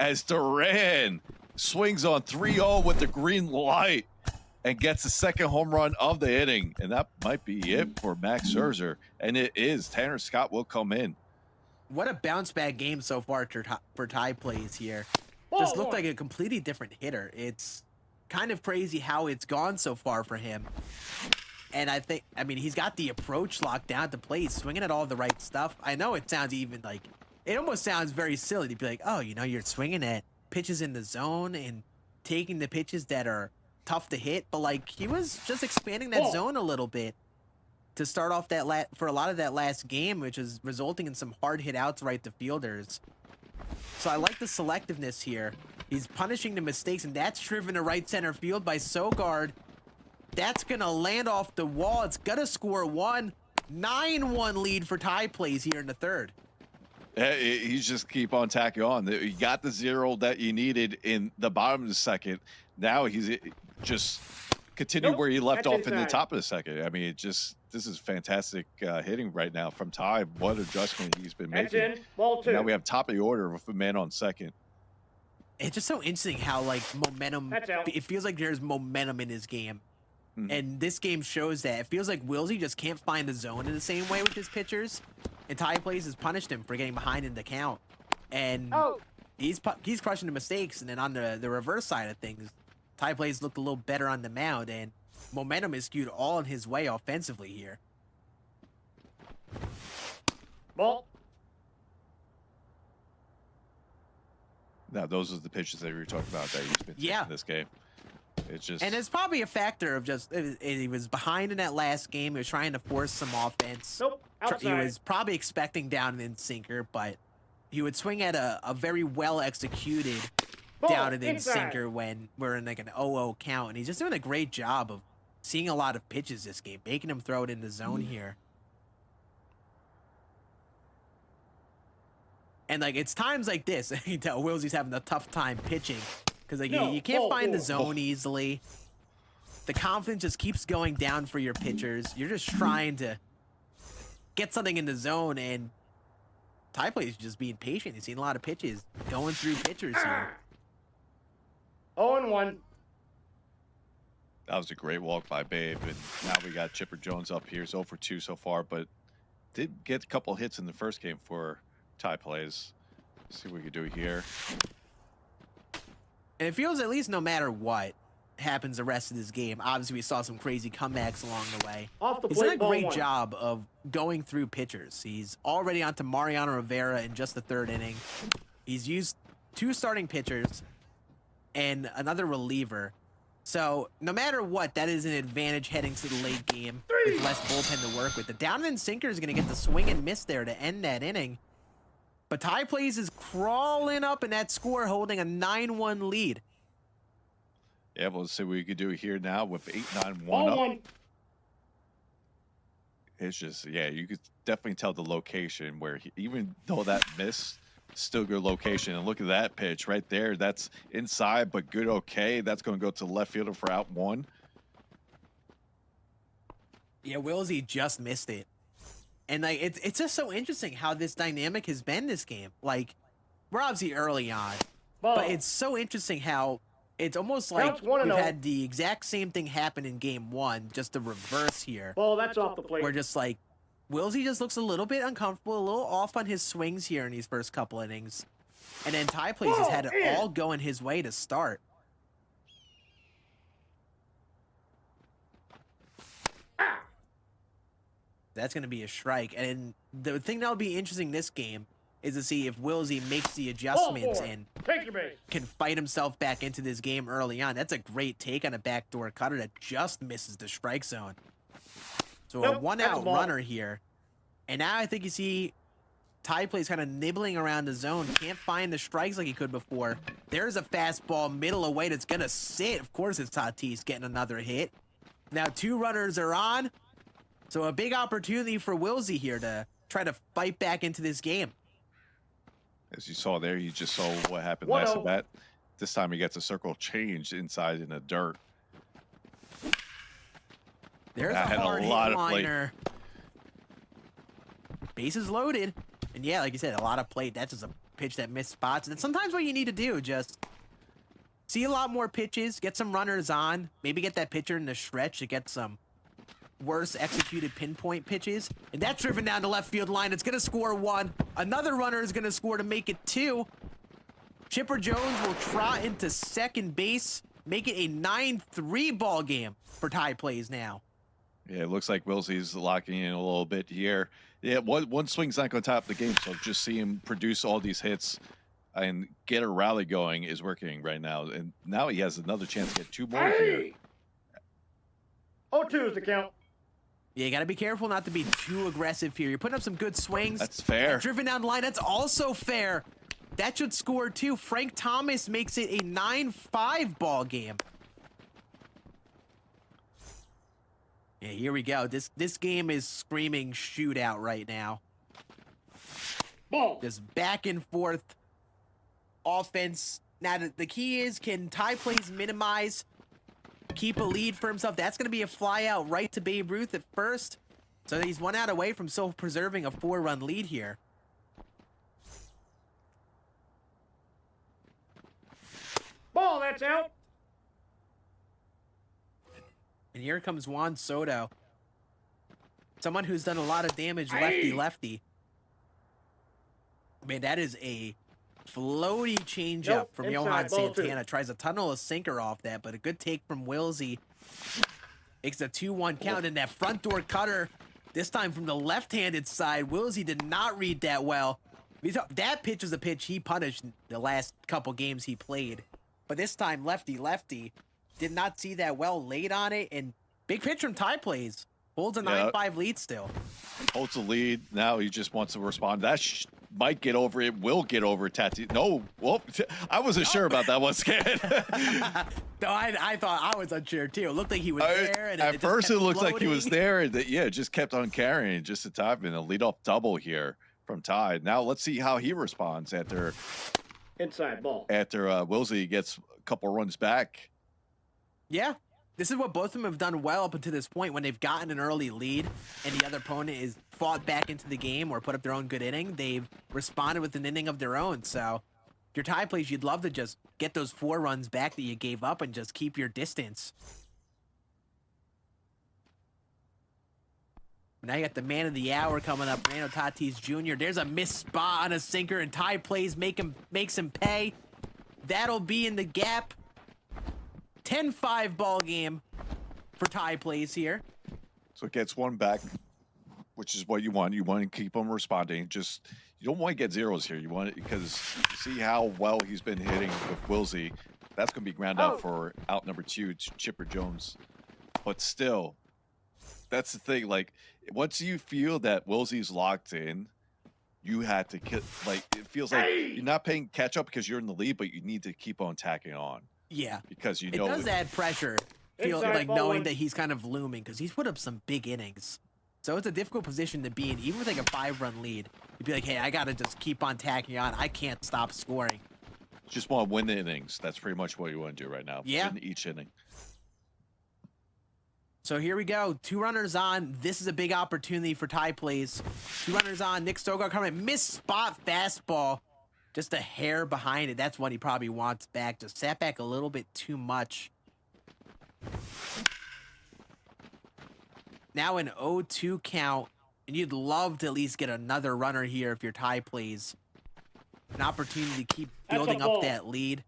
as Duran swings on 3-0 with the green light and gets the second home run of the inning, and that might be it for Max Scherzer, and it is. Tanner Scott will come in. What a bounce back game so far for Ty plays here. Just looked like a completely different hitter. It's kind of crazy how it's gone so far for him. And I mean, he's got the approach locked down to play. He's swinging at all the right stuff. I know it sounds it almost sounds very silly to be like, oh, you're swinging at pitches in the zone and taking the pitches that are tough to hit. But, like, he was just expanding that zone a little bit to start off for a lot of that last game, which is resulting in some hard hit outs right to fielders. So I like the selectiveness here. He's punishing the mistakes, and that's driven to right center field by Sogard. That's going to land off the wall. It's going to score 1. 9-1 lead for Ty plays here in the third. You just keep on tacking on. You got the 0 that you needed in the bottom of the second. Now he's just continued where he left off in the top of the second. I mean, this is fantastic hitting right now from Ty. What adjustment he's been making. Ball 2. Now we have top of the order with a man on second. It's just so interesting how, like, momentum, it feels like there's momentum in his game. And this game shows that. It feels like Wilsey just can't find the zone in the same way with his pitchers. And Ty plays has punished him for getting behind in the count. And he's crushing the mistakes. And then on the reverse side of things, Ty plays looked a little better on the mound. And momentum is skewed all in his way offensively here. Ball. Now, those are the pitches that we were talking about that he's been taking in this game. It's just, and it's probably a factor of just he was behind in that last game. He was trying to force some offense. He was probably expecting down and in sinker, but he would swing at a very well executed down and in sinker when we're in like an 0-0 count, and he's just doing a great job of seeing a lot of pitches this game, making him throw it in the zone here. And like it's times like this, you can tell Willsie's having a tough time pitching because like you can't find the zone easily. The confidence just keeps going down for your pitchers. You're just trying to get something in the zone, and Ty Plays just being patient. He's seen a lot of pitches, going through pitchers here. 0-1. That was a great walk by Babe, and now we got Chipper Jones up here. He's 0 for 2 so far, but did get a couple hits in the first game for Ty Plays. Let's see what we can do here. And it feels at least no matter what happens the rest of this game. Obviously, we saw some crazy comebacks along the way. Off the He's done a plate, great ball 1. job of going through pitchers. He's already onto Mariano Rivera in just the 3rd inning. He's used 2 starting pitchers and another reliever. So no matter what, that is an advantage heading to the late game with less bullpen to work with. The down and sinker is going to get the swing and miss there to end that inning. But Ty Plays is crawling up in that score, holding a 9-1 lead. Yeah, we'll see what we could do here now with 8-9-1 Ball up. 1. It's just, yeah, you could definitely tell the location where even though that missed, still good location. And look at that pitch right there. That's inside, but good. Okay, that's going to go to the left fielder for out 1. Yeah, Willsey just missed it. And like it's just so interesting how this dynamic has been this game. Like, we're obviously early on, but it's so interesting how it's almost like Counts 1-0. we've had the exact same thing happen in game 1, just the reverse here. Ball, that's off the plate. Where just like Willsey just looks a little bit uncomfortable, a little off on his swings here in these first couple innings. And then Ty Plays has had it all going his way to start. That's going to be a strike. And the thing that'll be interesting this game is to see if Willsey makes the adjustments and Take your base. can fight himself back into this game early on. That's a great take on a backdoor cutter that just misses the strike zone. So a one-out runner here. And now I think you see Ty Plays kind of nibbling around the zone. Can't find the strikes like he could before. There's a fastball middle away that's going to sit. Of course it's Tatis getting another hit. Now 2 runners are on. So a big opportunity for Willsey here to try to fight back into this game. As you saw there, you just saw what happened last at bat. This time he gets a circle changed inside in the dirt. There's a hard hit liner. Bases loaded. And yeah, like you said, a lot of plate. That's just a pitch that missed spots. And sometimes what you need to do, just see a lot more pitches, get some runners on, maybe get that pitcher in the stretch to get some worse executed pinpoint pitches. And that's driven down the left field line. It's going to score 1. Another runner is going to score to make it 2. Chipper Jones will trot into second base, make it a 9-3 ball game for Ty Plays now. Yeah, it looks like Willsey's locking in a little bit here. Yeah, one swing's not going to top the game, so just see him produce all these hits and get a rally going is working right now. And now he has another chance to get 2 more here. 0-2 is the count. Yeah, you got to be careful not to be too aggressive here. You're putting up some good swings. That's fair. Driven down the line, that's also fair. That should score 2. Frank Thomas makes it a 9-5 ball game. Yeah, here we go. This game is screaming shootout right now. Ball. Just back and forth offense. Now, the key is, can Ty Plays minimize, keep a lead for himself? That's going to be a fly out right to Babe Ruth at first. So he's 1 out away from still preserving a 4-run lead here. Ball, that's out. And here comes Juan Soto. Someone who's done a lot of damage lefty-lefty. Man, that is a floaty changeup from Johan Santana. Tries to tunnel a sinker off that, but a good take from Willsey. Makes a 2-1 count, and that front door cutter, this time from the left-handed side. Willsey did not read that well. That pitch was a pitch he punished the last couple games he played. But this time, lefty-lefty. Did not see that well, late on it, and big pitch from Ty Plays. Holds a 9-5 lead still. Holds the lead. Now he just wants to respond. That might get over it, will get over Tatis. No, well, I wasn't sure about that one, Scan. No, I thought I was unsure too. It looked like he was there. And at first, it looked like he was floating. there. And it just kept on carrying just a time and a leadoff double here from Ty. Now let's see how he responds after Inside ball. Wilsey gets a couple runs back. Yeah. This is what both of them have done well up until this point when they've gotten an early lead and the other opponent is fought back into the game or put up their own good inning. They've responded with an inning of their own. So if you're tie plays, you'd love to just get those 4 runs back that you gave up and just keep your distance. Now you got the man of the hour coming up, Fernando Tatis Jr. There's a missed spot on a sinker and tie plays makes him pay. That'll be in the gap. 10-5 ball game for tie plays here. So it gets one back, which is what you want. You want to keep him responding. Just you don't want to get zeros here. You want it because you see how well he's been hitting with Wilsey. That's going to be ground out for out number 2, Chipper Jones. But still, that's the thing. Like once you feel that Wilsey's locked in, you had to it feels like you're not paying catch up because you're in the lead, but you need to keep on tacking on. Yeah, because you it know does add pressure. Feel Inside like ball knowing 1. that he's kind of looming because he's put up some big innings. So it's a difficult position to be in, even with like a 5-run lead. You'd be like, hey, I gotta just keep on tacking on. I can't stop scoring. Just want to win the innings. That's pretty much what you want to do right now. Yeah. Win each inning. So here we go. 2 runners on. This is a big opportunity for tie plays. 2 runners on. Nick Sogard coming. Missed spot fastball. Just a hair behind it. That's what he probably wants back. Just sat back a little bit too much. Now an 0-2 count. And you'd love to at least get another runner here if your tie plays. An opportunity to keep building up that lead.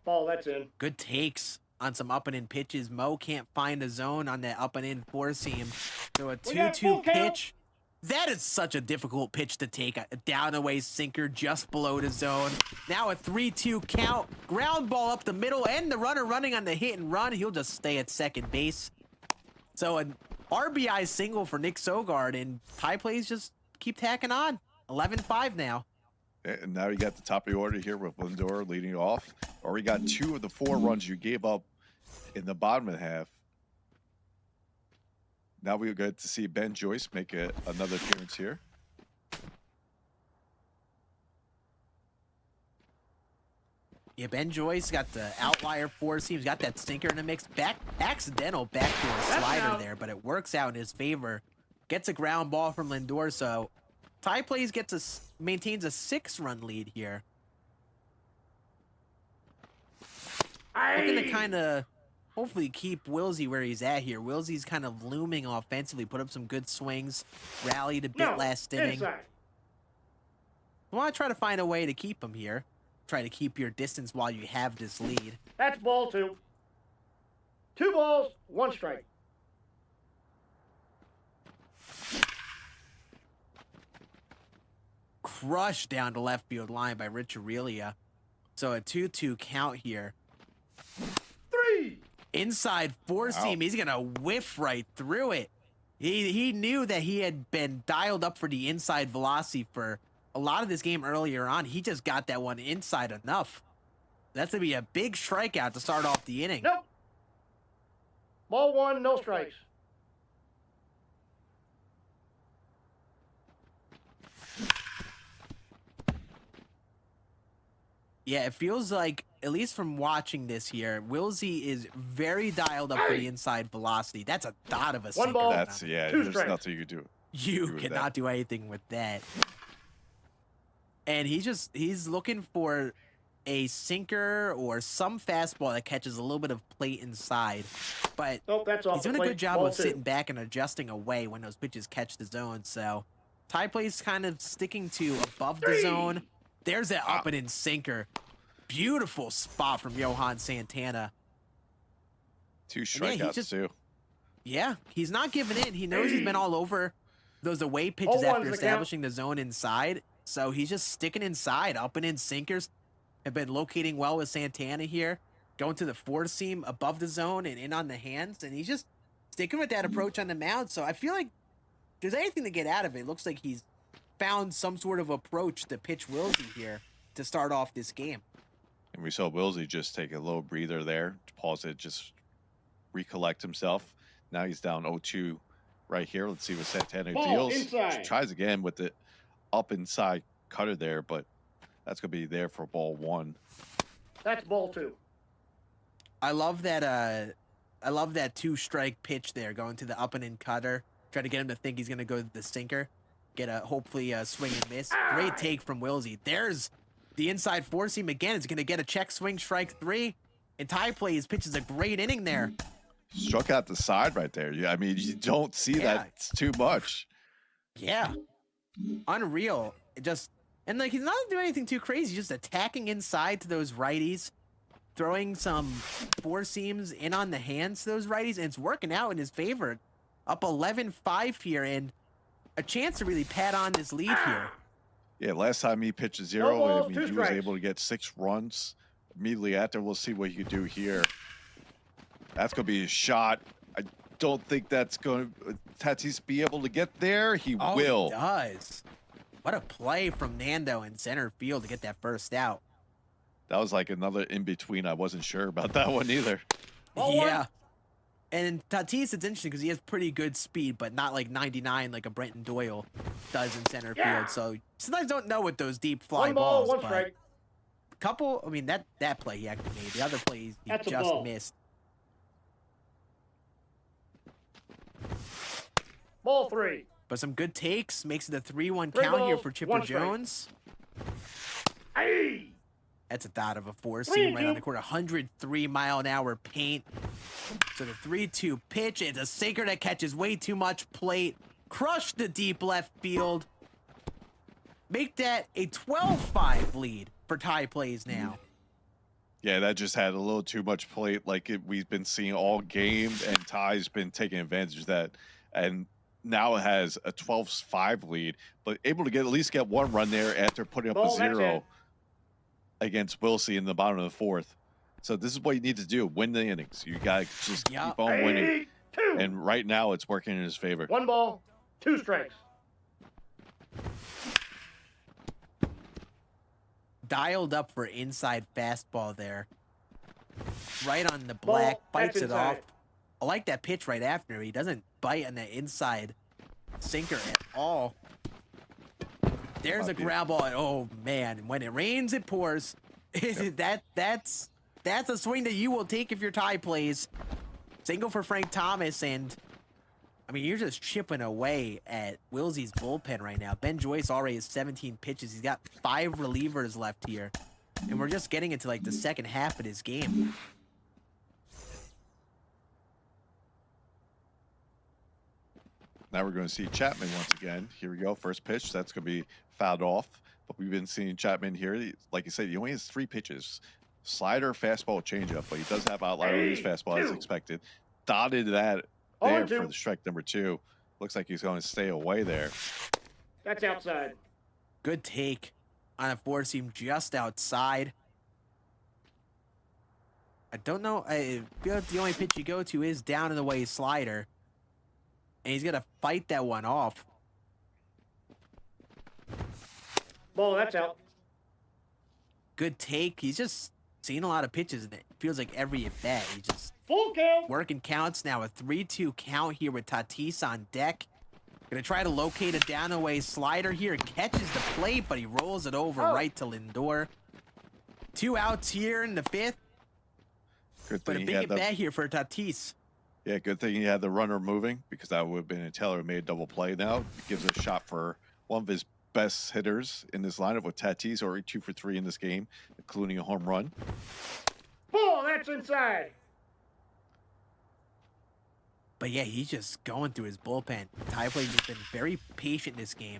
Ball, that's in. Good takes on some up and in pitches. Mo can't find a zone on that up and in 4-seam. So a 2-2 pitch. That is such a difficult pitch to take. A down away sinker just below the zone. Now a 3-2 count. Ground ball up the middle and the runner running on the hit and run. He'll just stay at second base. So an RBI single for Nick Sogard and tie plays just keep tacking on. 11-5 now. And now you got the top of the order here with Lindor leading off. Or we got 2 of the 4 runs you gave up in the bottom of the half. Now we get to see Ben Joyce make another appearance here. Yeah, Ben Joyce got the outlier 4-seam. He's got that sinker in the mix. Accidental backdoor slider there, but it works out in his favor. Gets a ground ball from Lindor, so tie plays maintains a 6-run lead here. Looking to kind of hopefully keep Wilsey where he's at here. Wilsey's kind of looming offensively, put up some good swings, rallied a bit last inning. Inside. I want to try to find a way to keep him here. Try to keep your distance while you have this lead. That's ball 2. 2 balls, 1 strike. Crushed down to left field line by Rich Aurelia. So a 2-2 count here. 3. Inside 4-seam. He's going to whiff right through it. He knew that he had been dialed up for the inside velocity for a lot of this game earlier on. He just got that one inside enough. That's going to be a big strikeout to start off the inning. Nope. Ball 1, no strikes. Yeah, it feels like, at least from watching this here, Wilsey is very dialed up for the inside velocity. That's a dot of a sinker. Ball. That's, yeah, 2 there's strikes. nothing you can do. You cannot do anything with that. And he's looking for a sinker or some fastball that catches a little bit of plate inside. But Nope, that's off he's the doing a plate. good job Ball of 2. sitting back and adjusting away when those pitches catch the zone. So tie plays kind of sticking to above the zone. There's that up and in sinker. Beautiful spot from Johan Santana. 2 strikeouts too. Yeah, he's not giving in. He knows he's been all over those away pitches 0-1's after the count. establishing the zone inside. So he's just sticking inside. Up and in sinkers have been locating well with Santana here. Going to the 4-seam above the zone and in on the hands. And he's just sticking with that approach on the mound. So I feel like if there's anything to get out of it, it looks like he's found some sort of approach to pitch Wilsey here to start off this game. And we saw Wilsey just take a little breather there, pause it, just recollect himself. Now he's down 0-2 right here. Let's see what Santana Ball deals. inside. Tries again with the up inside cutter there, but that's going to be there for ball 1. That's ball 2. I love that 2-strike pitch there, going to the up and in cutter. Try to get him to think he's going to go to the sinker. Get a hopefully a swing and miss. Great take from Wilsey. There's the inside four seam again. It's going to get a check swing, strike 3. And Ty Plays pitches a great inning there. Struck out the side right there. Yeah, I mean, you don't see that. It's too much. Yeah. Unreal. And like, he's not doing anything too crazy. Just attacking inside to those righties. Throwing some four seams in on the hands to those righties. And it's working out in his favor. Up 11-5 here. And a chance to really pat on this lead here. Yeah, last time he pitched a 0, I mean, he was able to get 6 runs. Immediately after, we'll see what he could do here. That's going to be a shot. I don't think that's going to Tatis be able to get there. He will. He does. What a play from Nando in center field to get that first out. That was like another in-between. I wasn't sure about that one either. Yeah. And Tatis, it's interesting because he has pretty good speed, but not like 99 like a Brenton Doyle does in center field. So sometimes don't know with those deep fly balls. One strike. Couple, I mean, that play he actually made. The other play he just missed. Ball 3. But some good takes. Makes it a 3-1 count here for Chipper Jones. Hey! That's a dot of a four-seam right on the corner. 103-mile-an-hour paint. So the 3-2 pitch. It's a sinker that catches way too much plate. Crush the deep left field. Make that a 12-5 lead for Ty Plays now. Yeah, that just had a little too much plate like we've been seeing all game, and Ty's been taking advantage of that. And now it has a 12-5 lead, but able to at least get 1 run there after putting up a 0 against Wilsey in the bottom of the 4th. So this is what you need to do. Win the innings. You got to just keep on winning. And right now it's working in his favor. 1 ball, 2 strikes. Dialed up for inside fastball there. Right on the black, bites it off. I like that pitch right after. He doesn't bite on the inside sinker at all. There's a ground ball. Oh man, when it rains, it pours. That's a swing that you will take if your Ty Plays. Single for Frank Thomas, and I mean, you're just chipping away at Wilsey's bullpen right now. Ben Joyce already has 17 pitches. He's got 5 relievers left here, and we're just getting into like the second half of this game. Now we're going to see Chapman once again. Here we go. First pitch. That's going to be fouled off. But we've been seeing Chapman here. Like you said, he only has 3 pitches. Slider, fastball, changeup. But he does have outlier on his fastball as expected. Dotted that there for the strike number 2. Looks like he's going to stay away there. That's outside. Good take on a four-seam just outside. I don't know. I feel like the only pitch you go to is down and away slider. And he's going to fight that one off. Ball, that's out. Good take. He's just seen a lot of pitches, and it feels like every at bat he just full count. Working counts now. A 3-2 count here with Tatis on deck. Gonna try to locate a down away slider here. Catches the plate, but he rolls it over right to Lindor. 2 outs here in the 5th. But a big at bat here for Tatis. Yeah, good thing he had the runner moving, because that would have been a tailor-made double play now. Gives a shot for one of his best hitters in this lineup with Tatis, already 2 for 3 in this game, including a home run. Ball, that's inside. But yeah, he's just going through his bullpen. Ty Plays has been very patient in this game.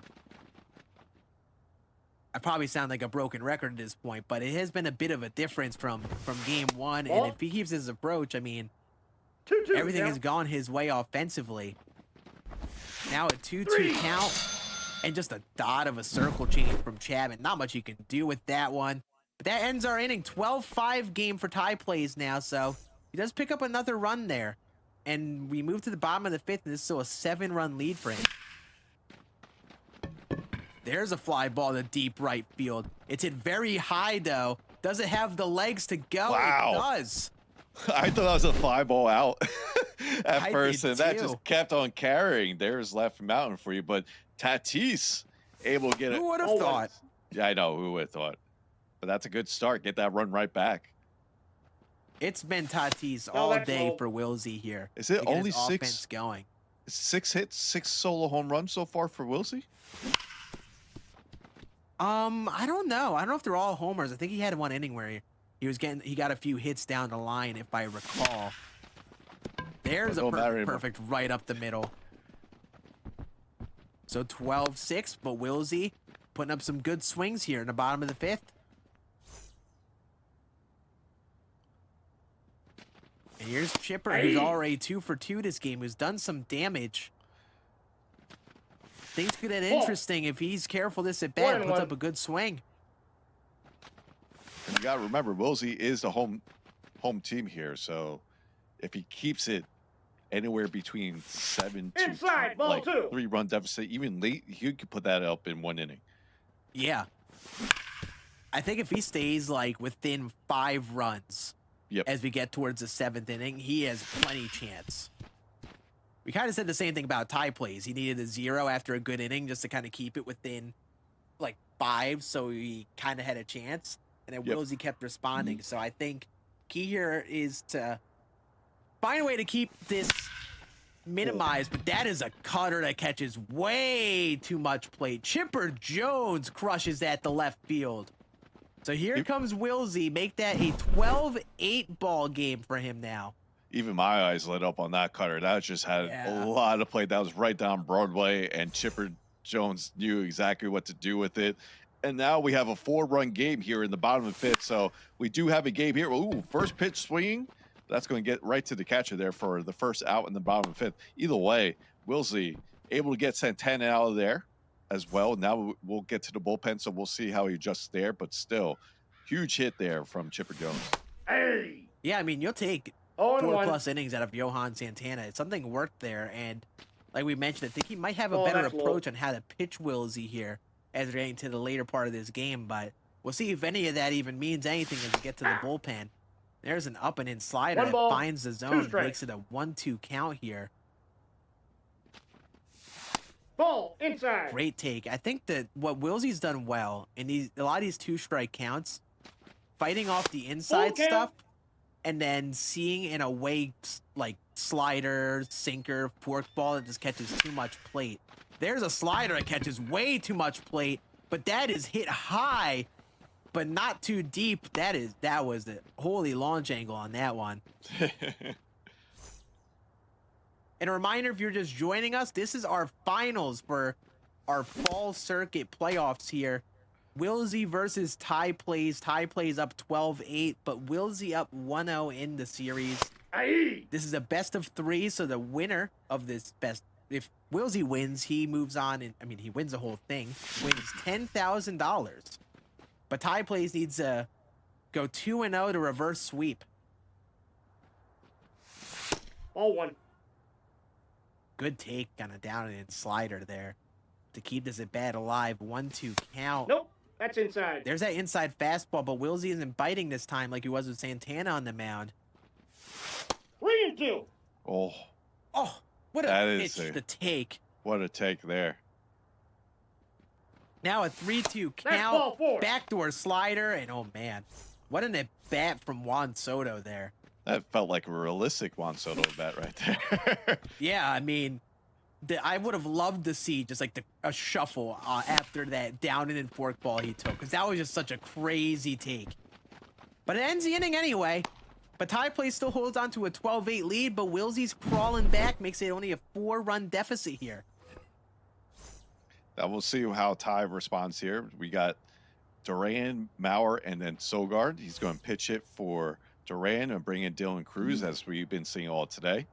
I probably sound like a broken record at this point, but it has been a bit of a difference from game 1. And if he keeps his approach, I mean, everything has gone his way offensively. Now a 2-2 count and just a dot of a circle change from Chapman. Not much you can do with that one. But that ends our inning. 12-5 game for Ty Plays now, so he does pick up another run there. and we move to the bottom of the 5th, and this is still a 7-run lead for him. There's a fly ball to deep right field. It's hit very high, though. Does it have the legs to go? Wow. It does. I thought that was a fly ball out at I first, did and that too. just kept on carrying. There's left mountain for you, but Tatis able to get it. Who would have thought? Yeah, I know. Who would have thought? But that's a good start. Get that run right back. It's been Tatis all day for Wilsey here. Is it to get only his 6? offense going? 6 hits, 6 solo home runs so far for Wilsey? I don't know. I don't know if they're all homers. I think he had one inning where he got a few hits down the line, if I recall. There's a perfect right up the middle. So 12-6, but Wilsey putting up some good swings here in the bottom of the 5th. And here's Chipper, who's already 2 for 2 this game, who's done some damage. Things could get interesting if he's careful this at bat and puts up a good swing. And you got to remember, Wilsey is the home team here, so if he keeps it anywhere between 7 to Inside, ball 2. 3-run deficit, even late, he could put that up in 1 inning. Yeah. I think if he stays like within 5 runs as we get towards the 7th inning, he has plenty chance. We kind of said the same thing about Ty plays. He needed a 0 after a good inning just to kind of keep it within like 5, so he kind of had a chance. And then Wilsey kept responding. So I think key here is to find a way to keep this minimized. But that is a cutter that catches way too much plate. Chipper Jones crushes that to left field. So here comes Wilsey. Make that a 12-8 ball game for him now. Even my eyes lit up on that cutter. That just had a lot of play. That was right down Broadway, and Chipper Jones knew exactly what to do with it. And now we have a 4-run game here in the bottom of the 5th. So we do have a game here. Ooh, first pitch swinging. That's going to get right to the catcher there for the first out in the bottom of the 5th. Either way, Wilsey able to get Santana out of there as well. Now we'll get to the bullpen, so we'll see how he adjusts there. But still, huge hit there from Chipper Jones. Hey! Yeah, I mean, you'll take 4+ innings out of Johan Santana. Something worked there, and like we mentioned, I think he might have a better approach on how to pitch Wilsey here as we're getting to the later part of this game, but we'll see if any of that even means anything as we get to the bullpen. There's an up and in slider that finds the zone, makes it a 1-2 count here. Ball inside. Great take. I think that what Wilsey's done well in a lot of these 2-strike counts, fighting off the inside stuff, and then seeing in a way like slider, sinker, forkball that just catches too much plate. There's a slider that catches way too much plate, but that is hit high, but not too deep. That was the holy launch angle on that one. And a reminder, if you're just joining us, this is our finals for our fall circuit playoffs here. Wilsey versus Ty plays. Ty plays up 12-8, but Wilsey up 1-0 in the series. This is a best of 3, so the winner of this if Wilsey wins, he moves on, and I mean, he wins the whole thing, wins $10,000. But Ty plays needs to go 2-0 to reverse sweep. Ball 1. Good take on a down and in slider there to keep this at bat alive. 1-2 count. Nope, that's inside. There's that inside fastball, but Wilsey isn't biting this time like he was with Santana on the mound. 3-2. Oh, what a pitch to take. What a take there. Now a 3-2 count, backdoor slider, and oh man, what an at bat from Juan Soto there. That felt like a realistic Juan Soto bat right there. Yeah, I mean, I would have loved to see just like a shuffle after that down and in forkball he took, because that was just such a crazy take. But it ends the inning anyway. But Ty Play still holds on to a 12-8 lead, but Wilsey's crawling back, makes it only a 4-run deficit here. Now we'll see how Ty responds here. We got Duran, Mauer, and then Sogard. He's going to pitch it for Duran and bring in Dylan Cruz, as we've been seeing all today.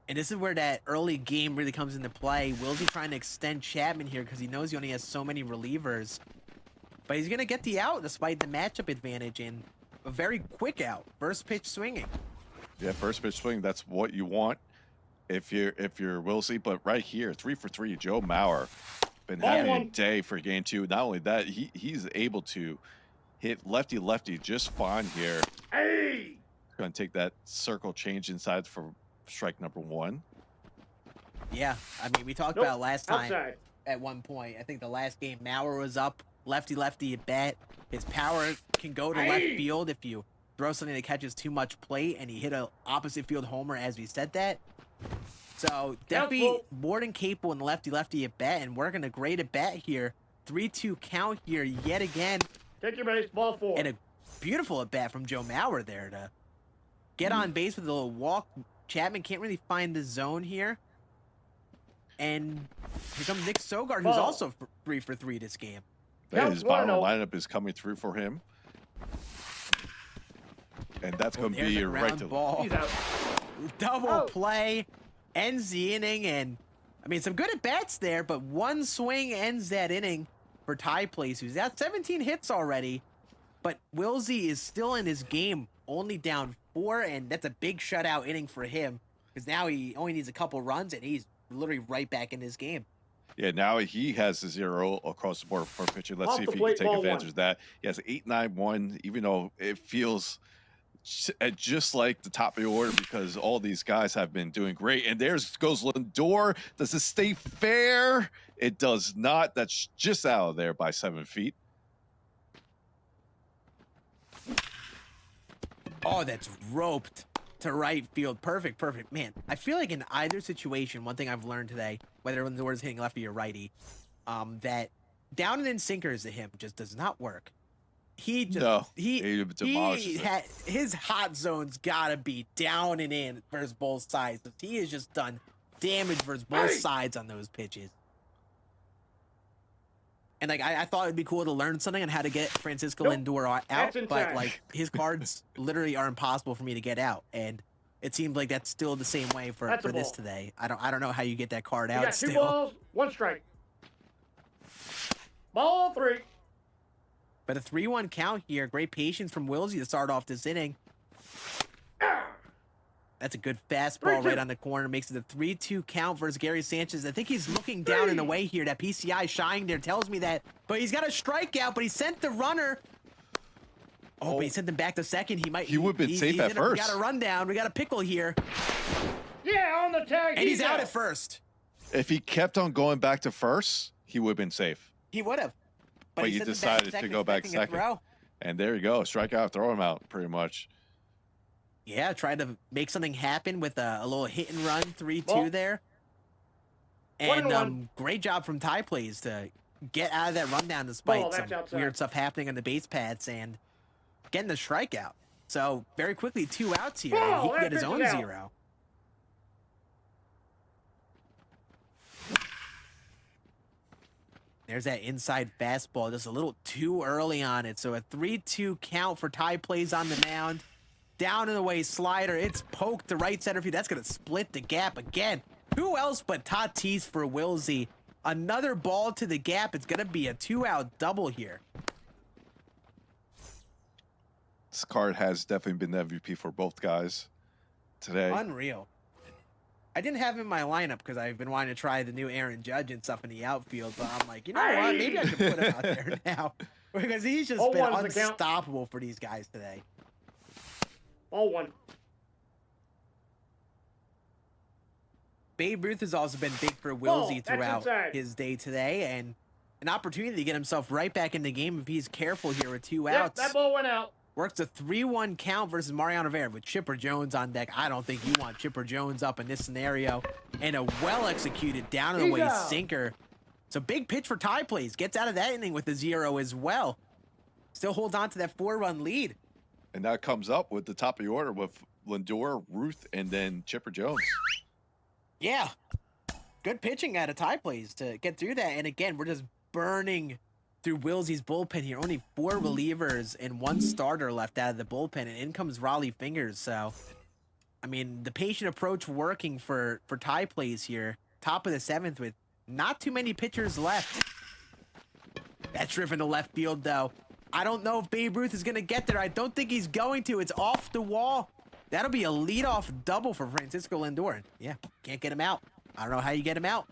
And this is where that early game really comes into play. Wilsey trying to extend Chapman here because he knows he only has so many relievers. But he's going to get the out despite the matchup advantage in a very quick out. First pitch swinging. Yeah, first pitch swing, that's what you want if you're Wilsey. But right here, 3 for 3, Joe Mauer been having a day for game 2. Not only that, he's able to hit lefty just fine here. Hey! Going to take that circle change inside for strike number 1. Yeah, I mean, we talked about last time Outside. at one point. I think the last game, Mauer was up, lefty at bat. His power can go to left field if you throw something that catches too much plate, and he hit a opposite field homer as we said that. So definitely more than capable in the lefty at bat, and working a great at bat here. 3-2 count here yet again. Take your base, ball 4. And a beautiful at bat from Joe Mauer there to get on base with a little walk. Chapman can't really find the zone here. And here comes Nick Sogard, who's also 3 for 3 this game. His bottom lineup is coming through for him. And that's going to be right to ball. He's out. Double play ends the inning, and I mean some good at bats there, but one swing ends that inning for Ty Place, who's got 17 hits already. But Wilsey is still in his game, only down 4, and that's a big shutout inning for him because now he only needs a couple runs, and he's literally right back in this game. Yeah, now he has a 0 across the board for pitching. Let's see if he can take advantage of that. He has 8-9-1, even though it feels just like the top of the order because all these guys have been doing great. And there's goes Lindor. Does it stay fair? It does not. That's just out of there by 7 feet. Oh, that's roped to right field. Perfect. Man, I feel like in either situation, one thing I've learned today, whether Lindor is hitting lefty or righty, that down and in sinkers to him just does not work. He his hot zone's gotta be down and in versus both sides. He has just done damage versus both sides on those pitches. And like I thought it'd be cool to learn something on how to get Francisco Lindor out, but like his cards literally are impossible for me to get out, and it seems like that's still the same way for this today. I don't know how you get that card out. You got 2 balls, 1 strike. Ball 3. But a 3-1 count here. Great patience from Wilsey to start off this inning. That's a good fastball right on the corner. Makes it a 3-2 count versus Gary Sanchez. I think he's looking down in the way here. That PCI shining there tells me that. But he's got a strikeout, but he sent the runner. Oh, but he sent him back to second. He would have been safe at first. We got a rundown. We got a pickle here. Yeah, on the tag. And he's out at first. If he kept on going back to first, he would have been safe. He would have. But you decided to go back second. And there you go. Strike out, throw him out, pretty much. Yeah, tried to make something happen with a little hit and run, 3-2 there. And great job from Ty Plays to get out of that rundown despite some weird stuff happening on the base pads and getting the strikeout. So very quickly, 2 outs here, and he can get his own 0. There's that inside fastball, just a little too early on it. So a 3-2 count for Ty Plays on the mound. Down and away slider. It's poked to right center field. That's going to split the gap again. Who else but Tatis for Wilsey? Another ball to the gap. It's going to be a 2-out double here. This card has definitely been the MVP for both guys today. Unreal. I didn't have him in my lineup because I've been wanting to try the new Aaron Judge and stuff in the outfield, but I'm like, you know what? Maybe I should put him out there now because he's just been unstoppable for these guys today. All 1. Babe Ruth has also been big for Wilsey throughout his day today, and an opportunity to get himself right back in the game if he's careful here with 2 outs. That ball went out. Works a 3-1 count versus Mariano Rivera with Chipper Jones on deck. I don't think you want Chipper Jones up in this scenario. And a well-executed down-and-away sinker. So big pitch for Ty Plays. Gets out of that inning with a 0 as well. Still holds on to that 4-run lead. And that comes up with the top of the order with Lindor, Ruth, and then Chipper Jones. Yeah. Good pitching out of Ty Plays to get through that. And again, we're just burning through Wilsey's bullpen here. Only 4 relievers and 1 starter left out of the bullpen. And in comes Raleigh Fingers. So, I mean, the patient approach working for Ty Plays here. Top of the 7th with not too many pitchers left. That's driven to left field, though. I don't know if Babe Ruth is going to get there. I don't think he's going to. It's off the wall. That'll be a leadoff double for Francisco Lindor. Yeah, can't get him out. I don't know how you get him out.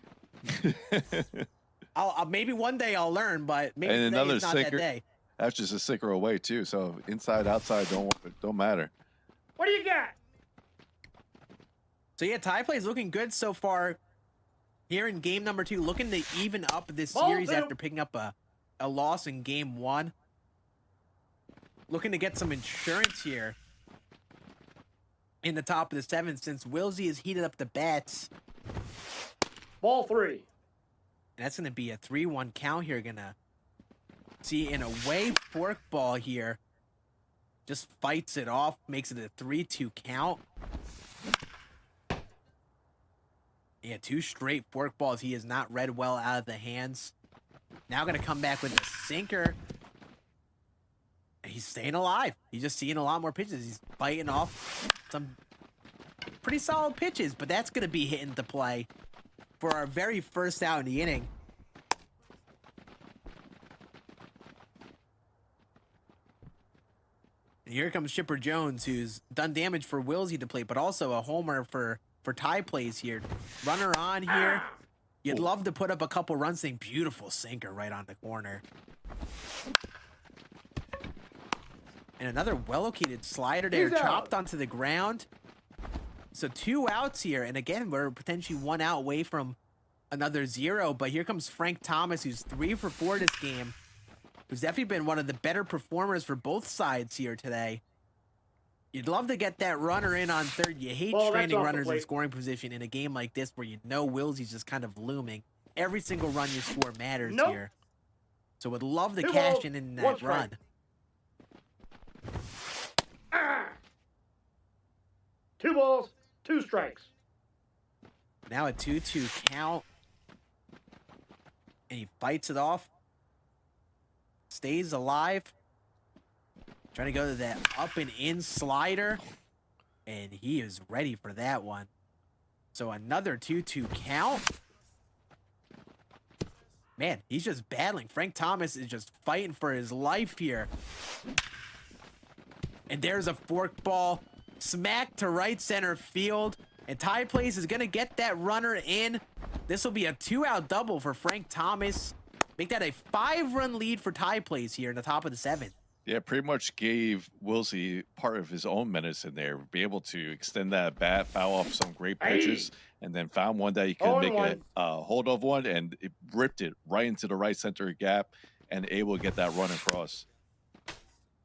Maybe one day I'll learn, but maybe And today another is not that sinker. day. That's just a sinker away too. So inside, outside, don't matter. What do you got? So yeah, tie play is looking good so far here in game number 2. Looking to even up this Ball series 2. after picking up a loss in game 1. Looking to get some insurance here in the top of the 7th since Wilsey has heated up the bats. Ball 3. And that's going to be a 3-1 count here. Gonna see an away forkball here. Just fights it off, makes it a 3-2 count. Yeah, 2 straight forkballs he has not read well out of the hands. Now going to come back with a sinker. And he's staying alive. He's just seeing a lot more pitches. He's fighting off some pretty solid pitches, but that's going to be hit into play for our very first out in the inning. And here comes Chipper Jones, who's done damage for Wilsey to plate, but also a homer for tie plays here. Runner on here. You'd love to put up a couple runs. Thing beautiful sinker right on the corner. And another well-located slider there, chopped onto the ground. So 2 outs here, and again, we're potentially 1 out away from another 0. But here comes Frank Thomas, who's 3 for 4 this game, who's definitely been one of the better performers for both sides here today. You'd love to get that runner in on third. You hate stranding runners in scoring position in a game like this where you know Wilsey's just kind of looming. Every single run you score matters here. So would love to cash in that run. 2 balls, 2 strikes. Now a 2-2 count. And he fights it off. Stays alive. Trying to go to that up and in slider. And he is ready for that one. So another 2-2 count. Man, he's just battling. Frank Thomas is just fighting for his life here. And there's a forkball. Smack to right center field. And Ty Place is going to get that runner in. This will be a 2-out double for Frank Thomas. Make that a 5-run lead for Ty Place here in the top of the 7th. Yeah, pretty much gave Wilsey part of his own medicine there. Be able to extend that bat, foul off some great pitches, and then found one that he could make a hold of one, and it ripped it right into the right center gap and able to get that run across.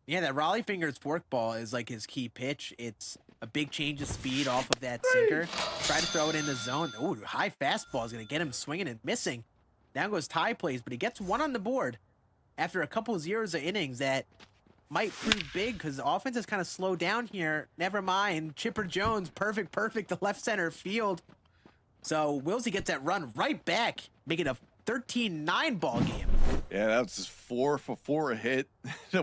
Yeah, that Raleigh Fingers forkball is like his key pitch. It's a big change of speed off of that sinker. Try to throw it in the zone. Ooh, high fastball is going to get him swinging and missing. Down goes Ty Place, but he gets 1 on the board after a couple zeros of innings that might prove big because the offense is kind of slowed down here. Never mind. Chipper Jones, perfect to left center field. So Wilsey gets that run right back, making a 13-9 ball game. Yeah, that was just 4 for 4 hit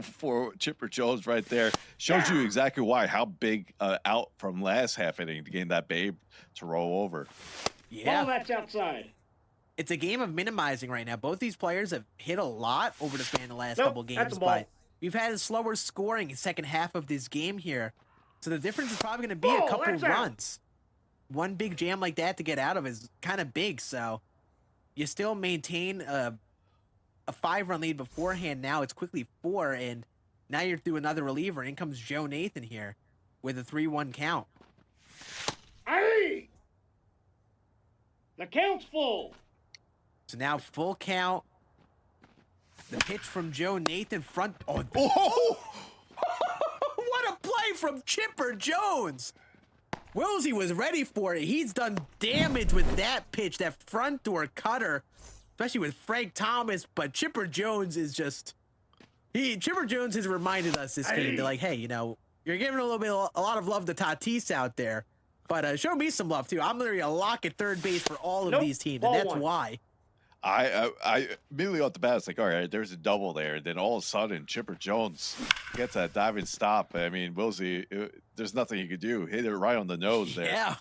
for Chipper Jones right there. Shows you exactly why, how big out from last half inning to gain that babe to roll over. Yeah. Ball that's outside. It's a game of minimizing right now. Both these players have hit a lot over the span of the last couple games, but we've had a slower scoring second half of this game here. So the difference is probably going to be a couple runs. One big jam like that to get out of is kind of big, so you still maintain a 5-run lead beforehand. Now it's quickly 4, and now you're through another reliever. In comes Joe Nathan here with a 3-1 count. Hey! The count's full. So now full count. The pitch from Joe Nathan front. Oh! What a play from Chipper Jones! Wilsey was ready for it. He's done damage with that pitch, that front door cutter, especially with Frank Thomas. But Chipper Jones is just Chipper Jones has reminded us this game. They're like, hey, you know, you're giving a lot of love to Tatis out there, but show me some love too. I'm literally a lock at third base for all of these teams, and that's why. I immediately off the bat, it's like, all right, there's a double there. And then all of a sudden, Chipper Jones gets that diving stop. I mean, Wilsey, there's nothing he could do. Hit it right on the nose there. Yeah.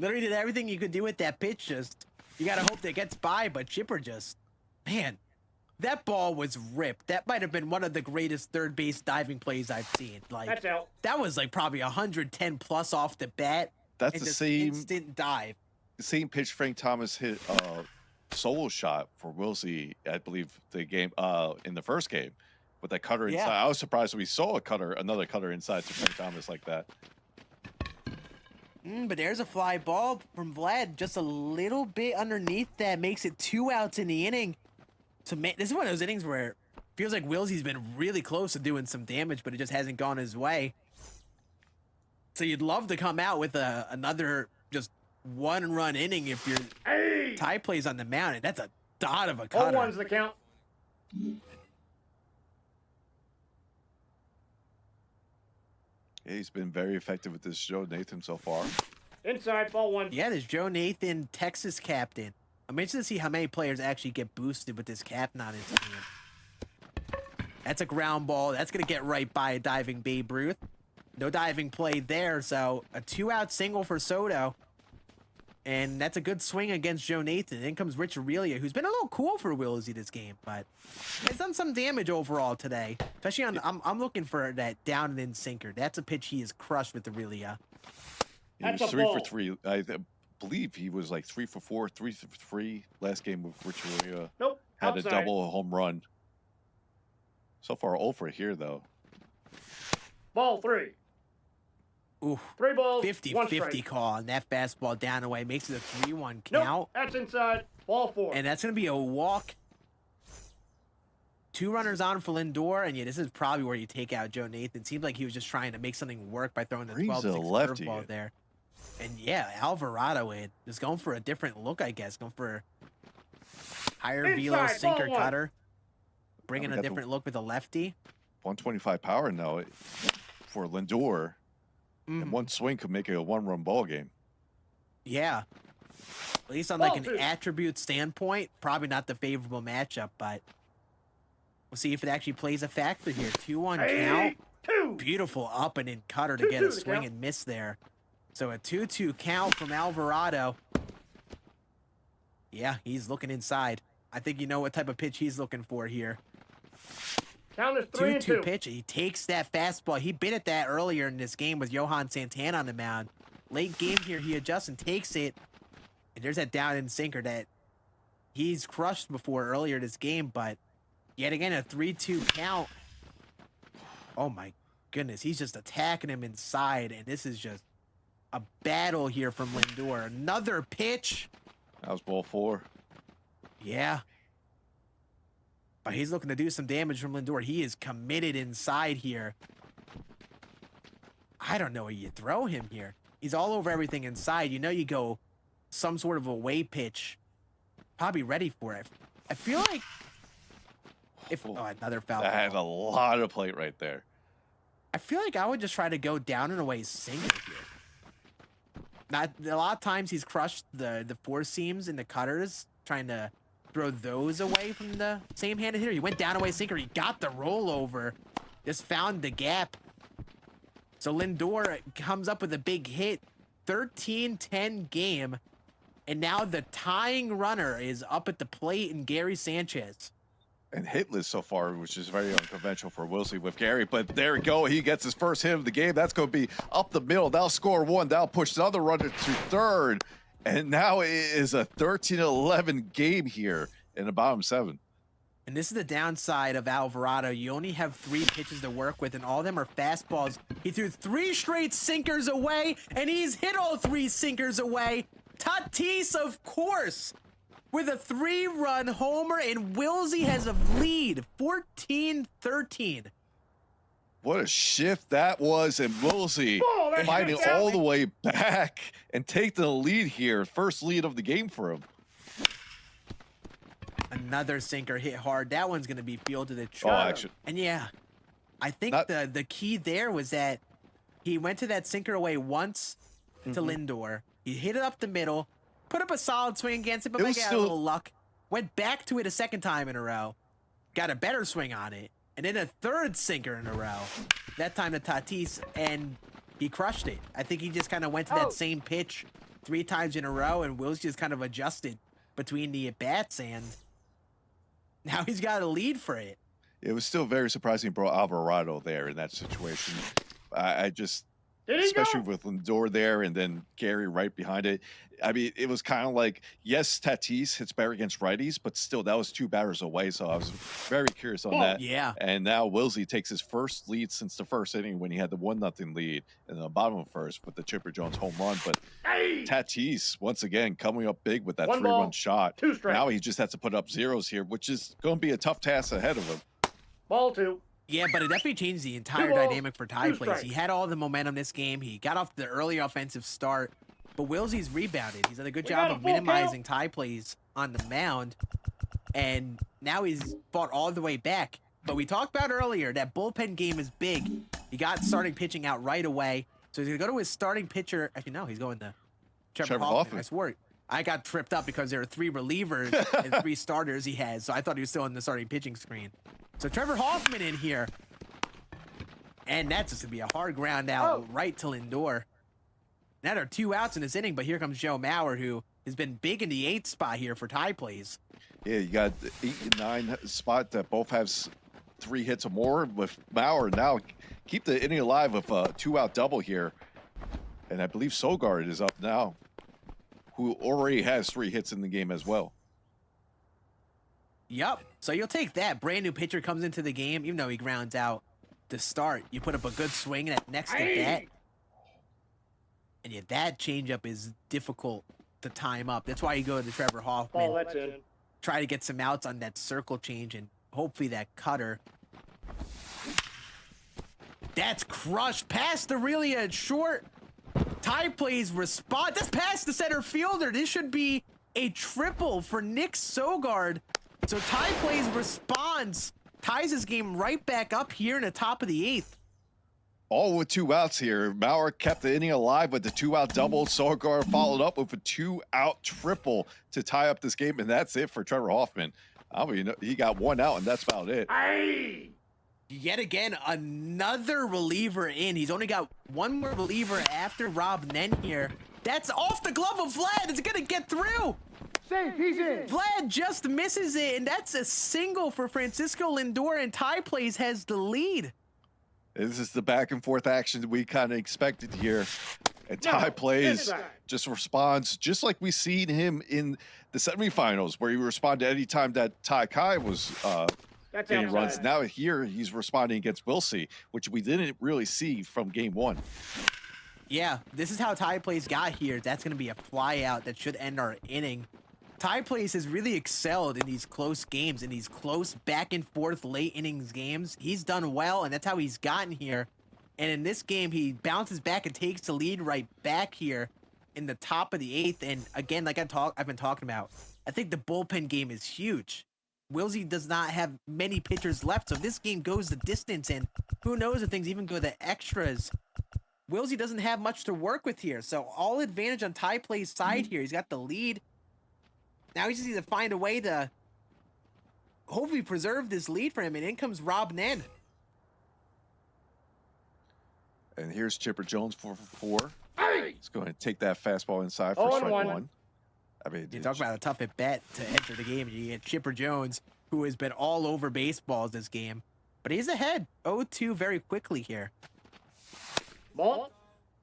Literally did everything you could do with that pitch. Just, you got to hope that it gets by, but Chipper just, man, That ball was ripped. That might have been one of the greatest third base diving plays I've seen. Like, That's out. that was like probably 110 plus off the bat. That's and the just same instant dive. same pitch Frank Thomas hit solo shot for Wilsey, I believe, the game in the first game with that cutter inside. I was surprised we saw another cutter inside to Frank Thomas like that. But there's a fly ball from Vlad, just a little bit underneath that, makes it 2 outs in the inning. So man, this is one of those innings where it feels like Wilsey's been really close to doing some damage, but it just hasn't gone his way. So you'd love to come out with another just 1-run inning if your tie plays on the mound. And that's a dot of a cutter. 0-1's the count. Yeah, he's been very effective with this Joe Nathan so far. Inside, ball 1. Yeah, there's Joe Nathan, Texas captain. I'm interested to see how many players actually get boosted with this captain on his team. That's a ground ball. That's going to get right by a diving Babe Ruth. No diving play there, so a 2-out single for Soto. And that's a good swing against Joe Nathan. In comes Rich Aurelia, who's been a little cool for Wilsey this game, but has done some damage overall today. Especially on, I'm looking for that down and in sinker. That's a pitch he has crushed with Aurelia. He was 3 for 3. I believe he was like 3 for 4, 3 for 3 last game with Rich Aurelia. Nope. Had Outside. a double, a home run. So far, 0 for here though. Ball 3. Ooh, 3 balls, 50-50 call on that fastball down away. Makes it a 3-1 count. Nope, that's inside. Ball 4. And that's going to be a walk. 2 runners on for Lindor. And yeah, this is probably where you take out Joe Nathan. Seems like he was just trying to make something work by throwing the 12-6 curveball there. And yeah, Alvarado in. Just going for a different look, I guess. Going for higher velo sinker cutter. Bringing a different look with a lefty. 125 power now for Lindor. And one swing could make it a 1-run ball game. Yeah. At least on like an attribute standpoint, probably not the favorable matchup, but we'll see if it actually plays a factor here. 2-1 count. Beautiful up and in cutter to get a swing and miss there. So a 2-2 count from Alvarado. Yeah, he's looking inside. I think you know what type of pitch he's looking for here. Count is 3-2 pitch. He takes that fastball. He bit at that earlier in this game with Johan Santana on the mound. Late game here, he adjusts and takes it. And there's that down and sinker that he's crushed before earlier this game, but yet again, a 3-2 count. Oh my goodness, he's just attacking him inside, and this is just a battle here from Lindor. Another pitch. That was ball 4. Yeah. But he's looking to do some damage from Lindor. He is committed inside here. I don't know where you throw him here. He's all over everything inside. You know you go some sort of away pitch. Probably ready for it. I feel like if another foul That ball. had a lot of plate right there. I feel like I would just try to go down and away single here. Not a lot of times he's crushed the four seams and the cutters, trying to throw those away from the same-handed hitter. He went down away sinker. He got the rollover. Just found the gap. So Lindor comes up with a big hit. 13-10 game. And now the tying runner is up at the plate in Gary Sanchez. And hitless so far, which is very unconventional for Wilsey with Gary. But there we go. He gets his first hit of the game. That's going to be up the middle. That'll score 1. That'll push the other runner to third. And now it is a 13-11 game here in the bottom 7. And this is the downside of Alvarado. You only have 3 pitches to work with, and all of them are fastballs. He threw 3 straight sinkers away, and he's hit all 3 sinkers away. Tatis, of course, with a 3-run homer, and Wilsey has a lead, 14-13. What a shift that was, and Wilsey fighting all the way back and taking the lead here. First lead of the game for him. Another sinker hit hard. That one's going to be fielded to the Oh, actually. And yeah, I think the key there was that he went to that sinker away once to Lindor. He hit it up the middle, put up a solid swing against it, but maybe had a little luck. Went back to it a second time in a row. Got a better swing on it. And then a third sinker in a row. That time to Tatis, and he crushed it. I think he just kind of went to that same pitch 3 times in a row, and Wills just kind of adjusted between the at-bats. And Now he's got a lead for it. It was still very surprising, bro. Alvarado there in that situation. I just, especially with Lindor there and then Gary right behind it. I mean, it was kind of like, yes, Tatis hits better against righties, but still, that was 2 batters away. So I was very curious on that. Yeah. And now Wilsey takes his first lead since the first inning when he had the 1-0 lead in the bottom of first with the Chipper Jones home run. But Tatis, once again, coming up big with that 3-run shot. Now he just has to put up zeros here, which is going to be a tough task ahead of him. Ball 2. Yeah, but it definitely changed the entire dynamic for tie plays. He had all the momentum this game. He got off the early offensive start, but Wilsey's rebounded. He's done a good job of minimizing tie plays on the mound, and now he's fought all the way back. But we talked about earlier, that bullpen game is big. He got starting pitching out right away, so he's going to go to his starting pitcher. Actually, no, he's going to Trevor Hoffman. I swore. I got tripped up because there are 3 relievers and 3 starters he has, so I thought he was still on the starting pitching screen. So Trevor Hoffman in here. And that's just going to be a hard ground out right to Lindor. Now there are 2 outs in this inning, but here comes Joe Mauer, who has been big in the 8th spot here for tie plays. Yeah, you got the 8 and 9 spot that both have 3 hits or more. With Mauer now, keep the inning alive with a 2-out double here. And I believe Sogard is up now, who already has 3 hits in the game as well. Yep. So you'll take that. Brand new pitcher comes into the game, even though he grounds out to start. You put up a good swing at next at bat. And yet that changeup is difficult to time up. That's why you go to Trevor Hoffman. That's in. Try to get some outs on that circle change and hopefully that cutter. That's crushed past Aurelia short. Tie plays respond. That's past the center fielder. This should be a triple for Nick Sogard. So tie plays responds, ties his game right back up here in the top of the 8th. All with 2 outs here. Mauer kept the inning alive with the 2-out double. Sogard followed up with a 2-out triple to tie up this game, and that's it for Trevor Hoffman. I mean, he got 1 out, and that's about it. Yet again, another reliever in. He's only got 1 more reliever after Rob Nen here. That's off the glove of Vlad. It's going to get through. Safe, he's in. Vlad just misses it, and that's a single for Francisco Lindor, and tie plays has the lead. This is the back and forth action we kind of expected here. And tie plays just responds just like we seen him in the semifinals, where he responded any time that Ty Kai was getting runs. Now here he's responding against Wilsey, which we didn't really see from game 1. Yeah, this is how tie plays got here. That's going to be a fly out that should end our inning. Ty Plays has really excelled in these close games, in these close back and forth late innings games. He's done well, and that's how he's gotten here. And in this game, he bounces back and takes the lead right back here in the top of the 8th. And again, like I've been talking about, I think the bullpen game is huge. Wilsey does not have many pitchers left, so if this game goes the distance, and who knows if things even go the extras, Wilsey doesn't have much to work with here. So all advantage on Ty Play's side here. He's got the lead. Now he just needs to find a way to hopefully preserve this lead for him. And in comes Rob Nen. And here's Chipper Jones 4-for-4. He's going to take that fastball inside for strike 1. I mean, you talk about a tough at bat to enter the game. You get Chipper Jones, who has been all over baseballs this game. But he's ahead 0-2 very quickly here. Ball.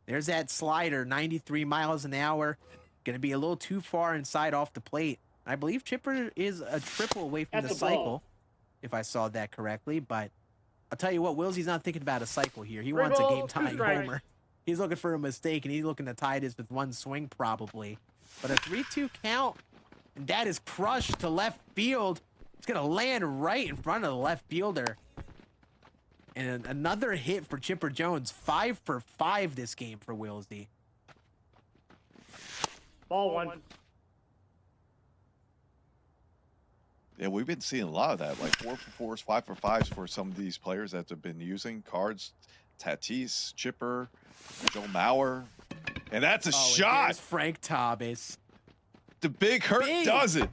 There's that slider, 93 miles an hour. Going to be a little too far inside off the plate. I believe Chipper is a triple away from the cycle, if I saw that correctly. But I'll tell you what, Wilsey's not thinking about a cycle here. He wants a game-tying homer. He's looking for a mistake, and he's looking to tie this with 1 swing probably. But a 3-2 count, and that is crushed to left field. It's going to land right in front of the left fielder. And another hit for Chipper Jones. 5 for 5 this game for Wilsey. Ball 1. Yeah, we've been seeing a lot of that, like 4-for-4s, 5-for-5s for some of these players that have been using cards. Tatis, Chipper, Joe Mauer. And that's a shot. Frank Thomas. The big hurt does it.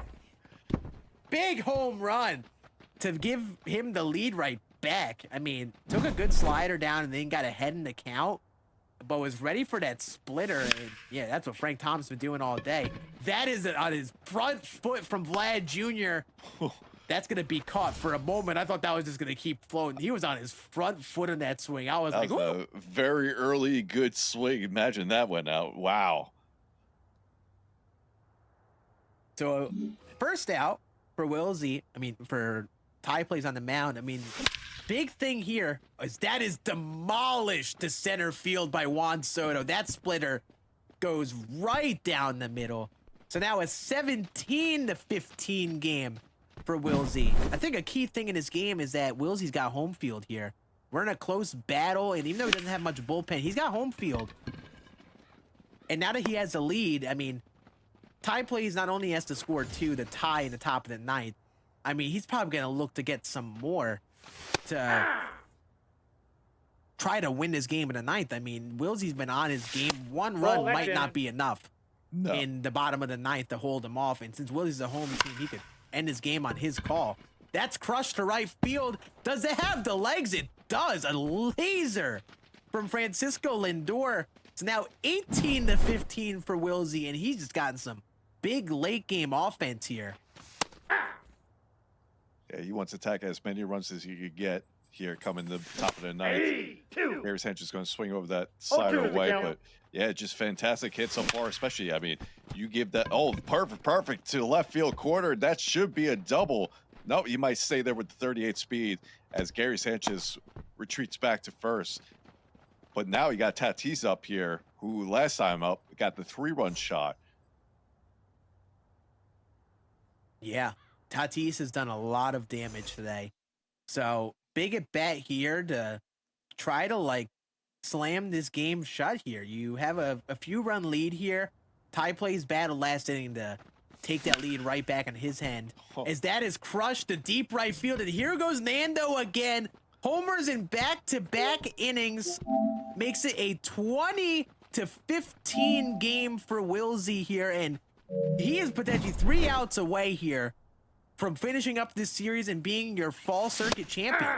Big home run to give him the lead right back. I mean, took a good slider down and then got ahead in the count, but was ready for that splitter. And yeah, that's what Frank Thomas been doing all day. That is on his front foot from Vlad Jr. that's going to be caught. For a moment, I thought that was just going to keep floating. He was on his front foot in that swing. I was That like, was a very early good swing. Imagine that went out. Wow. So first out for Wilsey, I mean, for Ty Plays on the mound. I mean, big thing here is that is demolished to center field by Juan Soto. That splitter goes right down the middle. So now a 17-15 game for Wilsey. I think a key thing in this game is that Wilsey's got home field here. We're in a close battle, and even though he doesn't have much bullpen, he's got home field. And now that he has the lead, I mean, Ty Plays not only has to score 2 to tie in the top of the ninth, I mean, he's probably going to look to get some more to try to win this game in the ninth. I mean, Wilsey's been on his game. One run might not be enough in the bottom of the ninth to hold him off. And since Wilsey's a home team, he could end his game on his call. That's crushed to right field. Does it have the legs? It does. A laser from Francisco Lindor. It's now 18-15 for Wilsey, and he's just gotten some big late game offense here. Yeah, he wants to attack as many runs as he could get here coming the top of the ninth. Gary Sanchez is going to swing over that slider away, but yeah, just fantastic hit so far, especially, I mean, you give that, perfect to the left field corner. That should be a double. No, you might stay there with the 38 speed as Gary Sanchez retreats back to first. But now you got Tatis up here, who last time up got the 3-run shot. Yeah, Tatis has done a lot of damage today. So big at bat here to try to like slam this game shut here. You have a few run lead here. Ty Plays battle last inning to take that lead right back in his hand. As that is crushed to deep right field. And here goes Nando again. Homers in back-to-back innings. Makes it a 20-15 game for Wilsey here. And he is potentially 3 outs away here from finishing up this series and being your fall circuit champion.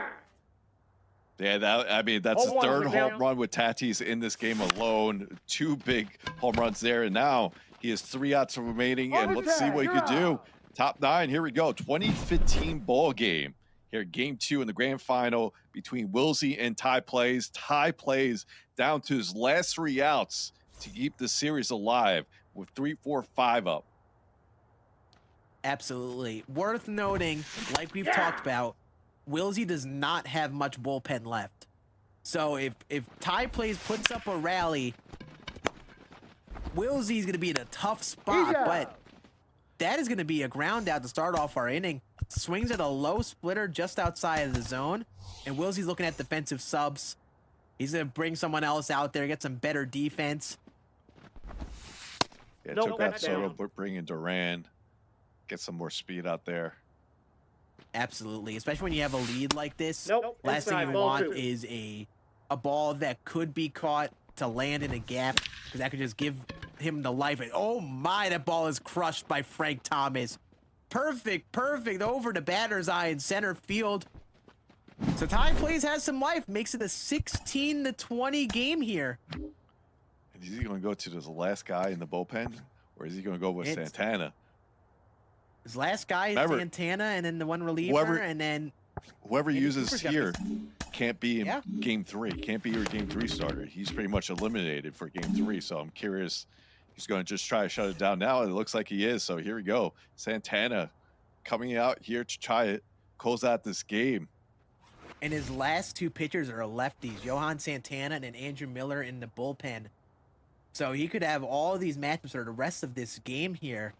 Yeah, I mean, that's the third home run with Tatis in this game alone. 2 big home runs there, and now he has 3 outs remaining, and let's see what he could do. Top 9, here we go. 2015 ball game. Here, game 2 in the grand final between Wilsey and Ty Plays. Ty Plays down to his last 3 outs to keep the series alive with 3-4-5 up. Absolutely. Worth noting, like we've talked about, Wilsey does not have much bullpen left. So if Ty Plays puts up a rally, Wilsey's going to be in a tough spot, but that is going to be a ground out to start off our inning. Swings at a low splitter just outside of the zone, and Wilsey's looking at defensive subs. He's going to bring someone else out there, get some better defense. Yeah, took that Soto, bring in Duran, get some more speed out there. Absolutely, especially when you have a lead like this. Last thing you want is a ball that could be caught to land in a gap, because that could just give him the life. And oh my, that ball is crushed by Frank Thomas. Perfect over the batter's eye in center field. So Ty Plays has some life, makes it a 16-20 game here. Is he going to go to the last guy in the bullpen, or is he going to go with Santana? His last guy is Santana, and then the one reliever, and then whoever uses here can't be in game 3. Can't be your game 3 starter. He's pretty much eliminated for game 3. So I'm curious. He's going to just try to shut it down now. It looks like he is. So here we go. Santana coming out here to try it, close out this game. And his last 2 pitchers are lefties, Johan Santana and Andrew Miller in the bullpen. So he could have all these matchups for the rest of this game here.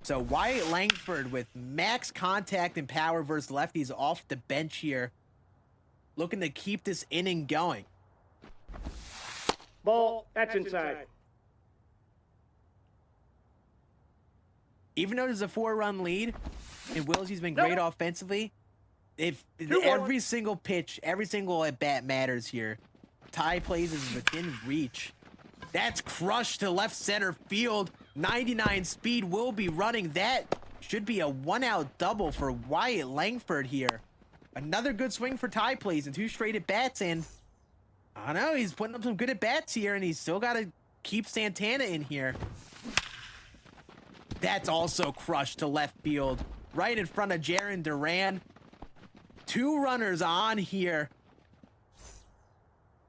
So Wyatt Langford with max contact and power versus lefties off the bench here, looking to keep this inning going. Ball, that's inside. Even though there's a 4-run lead, and Wilsey's been great offensively, if every single pitch, every single at-bat matters here. Ty Plays is within reach. That's crushed to left center field. 99 speed will be running. That should be a 1-out double for Wyatt Langford here. Another good swing for Ty Plays and 2 straight at-bats, and I don't know, he's putting up some good at-bats here, and he's still got to keep Santana in here. That's also crushed to left field. right in front of Jarren Duran. 2 runners on here.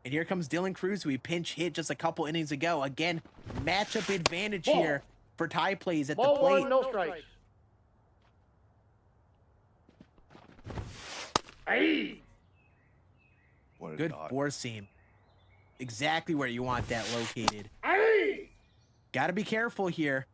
And here comes Dylan Cruz, who he pinch hit just a couple innings ago. Again, matchup advantage here for Ty Plays at the Ball plate. 1, no strikes. Hey. What a Good dot. four seam. Exactly where you want that located. Hey. Got to be careful here.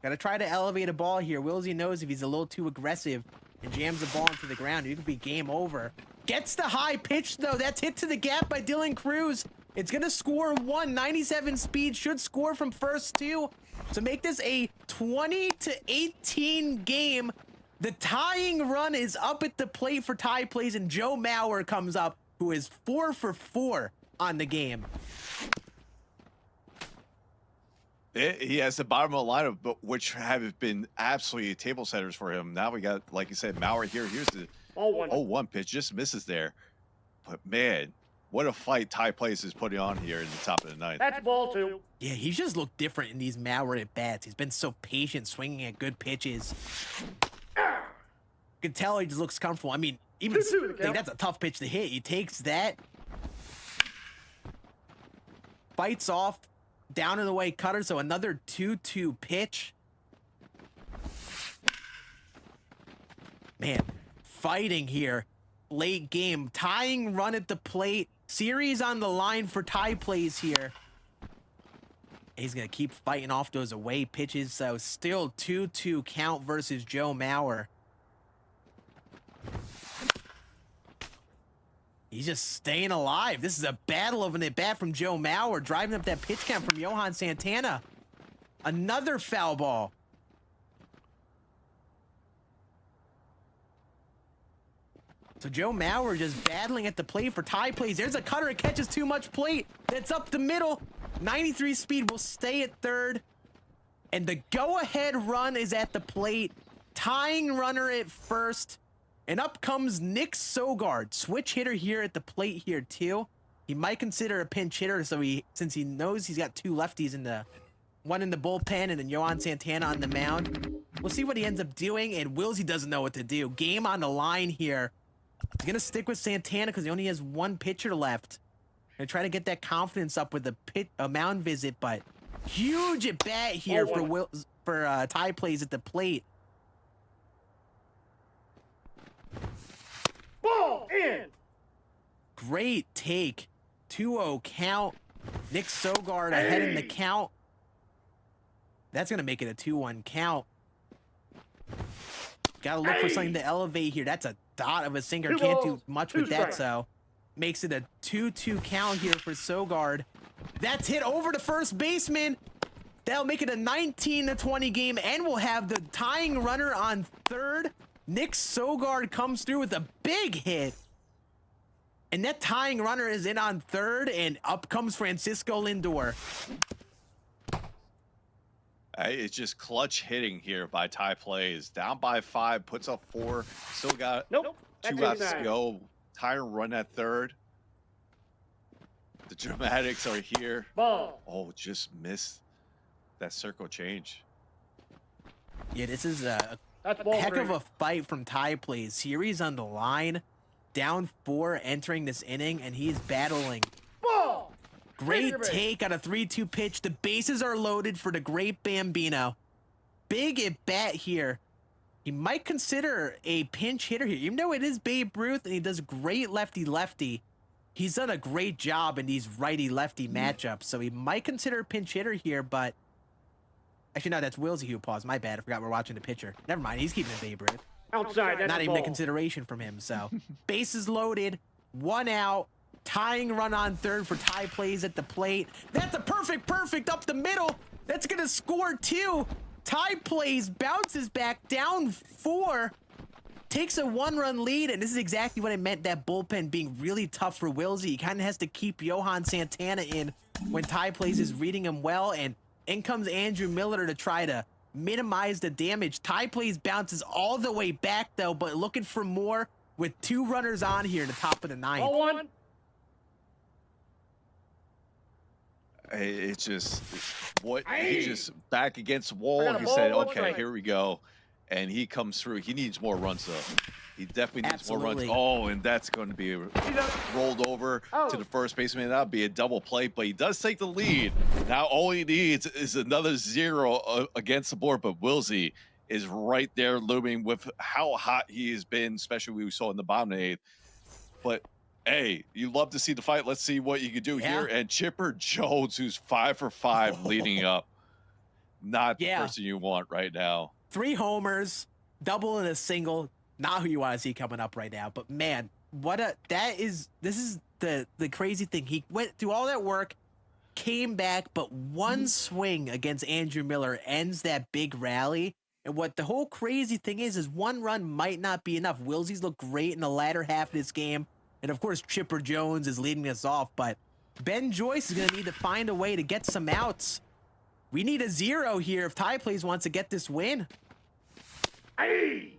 Got to try to elevate a ball here. Willsy knows if he's a little too aggressive and jams the ball into the ground, it could be game over. Gets the high pitch, though. That's hit to the gap by Dylan Cruz. It's going to score 1. 97 speed. Should score from first, too. To make this a 20-18 game. The tying run is up at the plate for Ty Plays, and Joe Mauer comes up, who is 4 for 4 on the game. He has the bottom of the lineup, but which have been absolutely table setters for him. Now we got, like you said, Mauer here. Here's the 0-1 pitch, just misses there. But man, what a fight Ty Place is putting on here in the top of the ninth. That's ball 2. Yeah, he's just looked different in these Mauer at bats. He's been so patient, swinging at good pitches. You can tell he just looks comfortable. I mean, even like, that's a tough pitch to hit. He takes that, fights off, down and away cutter. So another 2-2 pitch. Man, fighting here. Late game, tying run at the plate. Series on the line for Ty Plays here. He's going to keep fighting off those away pitches. So still 2-2 count versus Joe Mauer. He's just staying alive. This is a battle of an at-bat from Joe Mauer, driving up that pitch count from Johan Santana. Another foul ball. So Joe Mauer just battling at the plate for Ty Plays. There's a cutter. It catches too much plate. It's up the middle. 93 speed will stay at third. And the go-ahead run is at the plate. Tying runner at first. And up comes Nick Sogard, switch hitter here at the plate here too. He might consider a pinch hitter, so since he knows he's got 2 lefties in the one in the bullpen and then Johan Santana on the mound. We'll see what he ends up doing, and Willsy doesn't know what to do. Game on the line here. He's gonna stick with Santana because he only has 1 pitcher left. Gonna try to get that confidence up with a mound visit, but huge at bat here for Ty Plays at the plate. Ball in. Great take. 2-0 count. Nick Sogard ahead in the count. That's going to make it a 2-1 count. Got to look for something to elevate here. That's a dot of a sinker. Can't do much with that, so makes it a 2-2 count here for Sogard. That's hit over to first baseman. That'll make it a 19-20 game, and we'll have the tying runner on third. Nick Sogard comes through with a big hit. And that tying runner is in on third, and up comes Francisco Lindor. It's just clutch hitting here by Ty Plays. Down by 5, puts up 4. Still got 2 outs to go. Tying run at third. The dramatics are here. Ball. Oh, just missed that circle change. Yeah, this is a That's ball heck 3. of a fight from Ty Plays. Series on the line. Down 4 entering this inning, and he's battling. Ball. Great take on a 3-2 pitch. The bases are loaded for the great Bambino. Big at bat here. He might consider a pinch hitter here. Even though it is Babe Ruth and he does great lefty-lefty, he's done a great job in these righty-lefty matchups. So he might consider a pinch hitter here, but... Actually, no, that's Willsy who paused. My bad. I forgot we're watching the pitcher. Never mind. He's keeping it Babe Ruth. Outside. That's Not a even a ball. consideration from him. So bases loaded, 1 out, tying run on third for Ty Plays at the plate. That's a perfect up the middle. That's gonna score 2. Ty Plays bounces back down 4, takes a 1-run lead, and this is exactly what I meant, that bullpen being really tough for Willsy. He kind of has to keep Johan Santana in when Ty Plays is reading him well, and in comes Andrew Miller to try to minimize the damage. Ty Plays bounces all the way back, though, but looking for more with 2 runners on here in the top of the 9th. Ball 1. It's just what he just back against the I wall. got a He ball, said, one "Okay, strike." here we go," and he comes through. He needs more runs, though. He definitely needs more runs. Absolutely. Oh, and that's going to be rolled over to the first baseman. That'll be a double play, but he does take the lead. Now all he needs is another 0 against the board, but Wilsey is right there looming with how hot he has been, especially we saw in the bottom of the 8th. But hey, you love to see the fight. Let's see what you can do here. And Chipper Jones, who's 5 for 5 leading up. Not the person you want right now. 3 homers, double and a single. Not who you want to see coming up right now. But man, this is the crazy thing. He went through all that work, came back, but one swing against Andrew Miller ends that big rally. And what the whole crazy thing is 1 run might not be enough. Wilsey's looked great in the latter half of this game. And of course, Chipper Jones is leading us off, but Ben Joyce is going to need to find a way to get some outs. We need a 0 here if Ty Plays wants to get this win. Hey!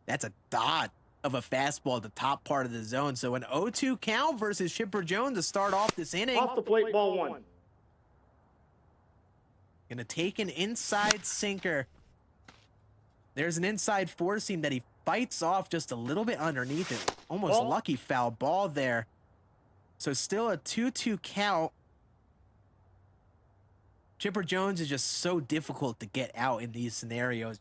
That's a dot of a fastball at the top part of the zone. So an 0-2 count versus Chipper Jones to start off this inning. Off the plate, ball 1. Going to take an inside sinker. There's an inside 4-seam that he fights off just a little bit underneath it. Almost lucky foul ball there. So still a 2-2 count. Chipper Jones is just so difficult to get out in these scenarios.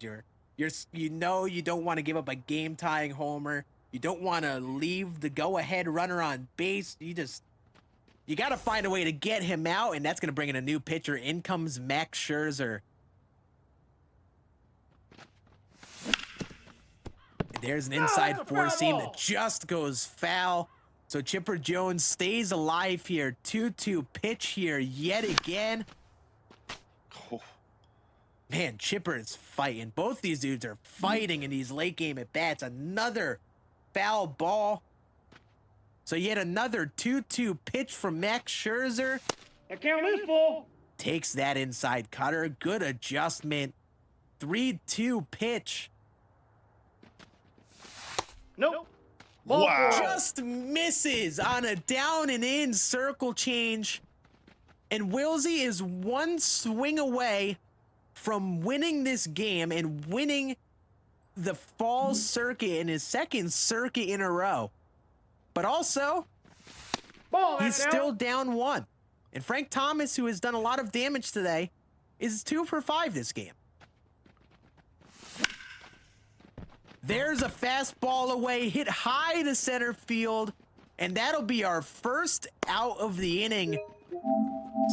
You know you don't want to give up a game-tying homer. You don't want to leave the go-ahead runner on base. You got to find a way to get him out, and that's going to bring in a new pitcher. In comes Max Scherzer. And there's an inside 4-seam that just goes foul. So Chipper Jones stays alive here. 2-2 pitch here yet again. Man, Chipper is fighting. Both these dudes are fighting in these late game at bats. Another foul ball. So yet another 2-2 pitch from Max Scherzer. The count is full. Takes that inside cutter. Good adjustment. 3-2 pitch. Nope. Wow. Just misses on a down and in circle change. And Wilsey is 1 swing away from winning this game and winning the fall circuit in his 2nd circuit in a row. But also, he's still down 1. And Frank Thomas, who has done a lot of damage today, is 2 for 5 this game. There's a fastball away, hit high to center field, and that'll be our first out of the inning.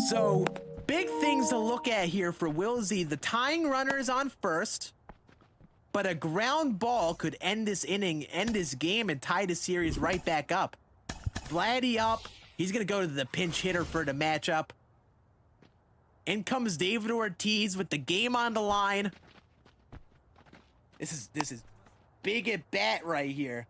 So, big things to look at here for Wilsey. The tying runner is on first, but a ground ball could end this inning, end this game, and tie the series right back up. Vladdy up. He's going to go to the pinch hitter for the matchup. In comes David Ortiz with the game on the line. This is big at bat right here.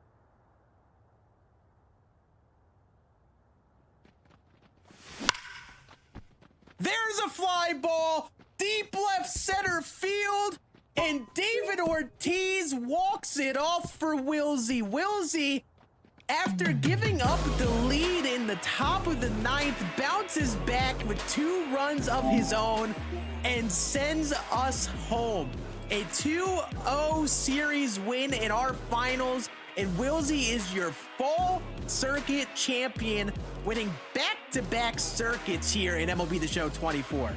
There's a fly ball, deep left center field, and David Ortiz walks it off for Wilsey. Wilsey, after giving up the lead in the top of the 9th, bounces back with 2 runs of his own and sends us home. A 2-0 series win in our finals, and Wilsey is your fall circuit champion, winning back-to-back circuits here in MLB The Show 24.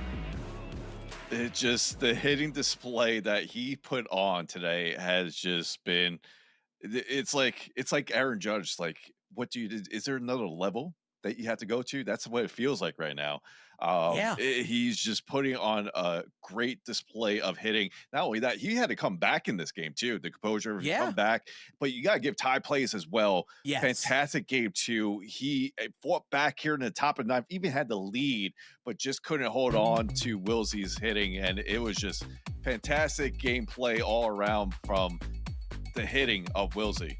It just, the hitting display that he put on today has just been, it's like Aaron Judge. Like, what do you, is there another level that you have to go to? That's what it feels like right now. He's just putting on a great display of hitting. Not only that, he had to come back in this game too. The composure, come back, but you got to give Ty Plays as well. Yes. Fantastic game too. He fought back here in the top of 9th, even had the lead, but just couldn't hold on to Wilsey's hitting. And it was just fantastic gameplay all around from the hitting of Wilsey.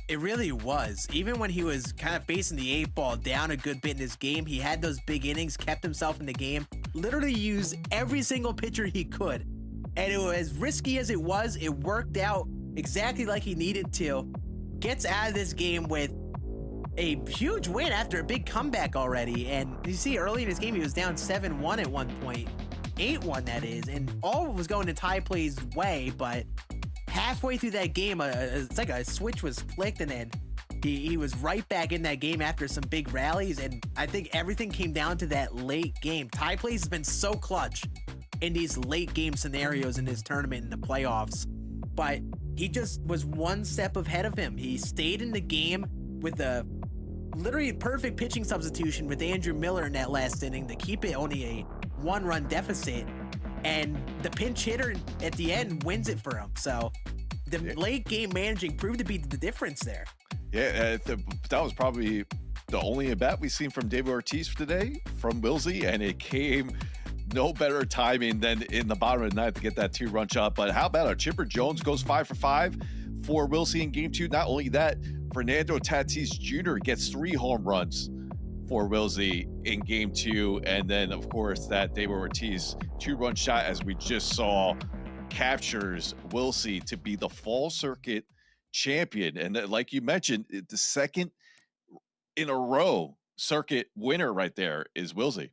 It really was. Even when he was kind of facing the 8 ball down a good bit in this game, he had those big innings, kept himself in the game, literally used every single pitcher he could. And it was as risky as it was, it worked out exactly like he needed to. Gets out of this game with a huge win after a big comeback already. And you see early in his game, he was down 7-1 at one point. 8-1 that is. And all was going in Ty Plays' way, but halfway through that game, it's like a switch was flicked, and then he was right back in that game after some big rallies. And I think everything came down to that late game. Ty Plays has been so clutch in these late game scenarios in this tournament in the playoffs, but he just was one step ahead of him. He stayed in the game with a literally perfect pitching substitution with Andrew Miller in that last inning to keep it only a 1-run deficit. And the pinch hitter at the end wins it for him. So the late game managing proved to be the difference there. Yeah, that was probably the only at bat we've seen from David Ortiz today from Wilsey, and it came no better timing than in the bottom of the ninth to get that 2-run shot. But how about Chipper Jones goes 5 for 5 for Wilsey in game 2? Not only that, Fernando Tatis Jr. gets 3 home runs for Wilsey in game 2. And then, of course, that David Ortiz 2-run shot, as we just saw, captures Wilsey to be the fall circuit champion. And like you mentioned, the second in a row circuit winner right there is Wilsey.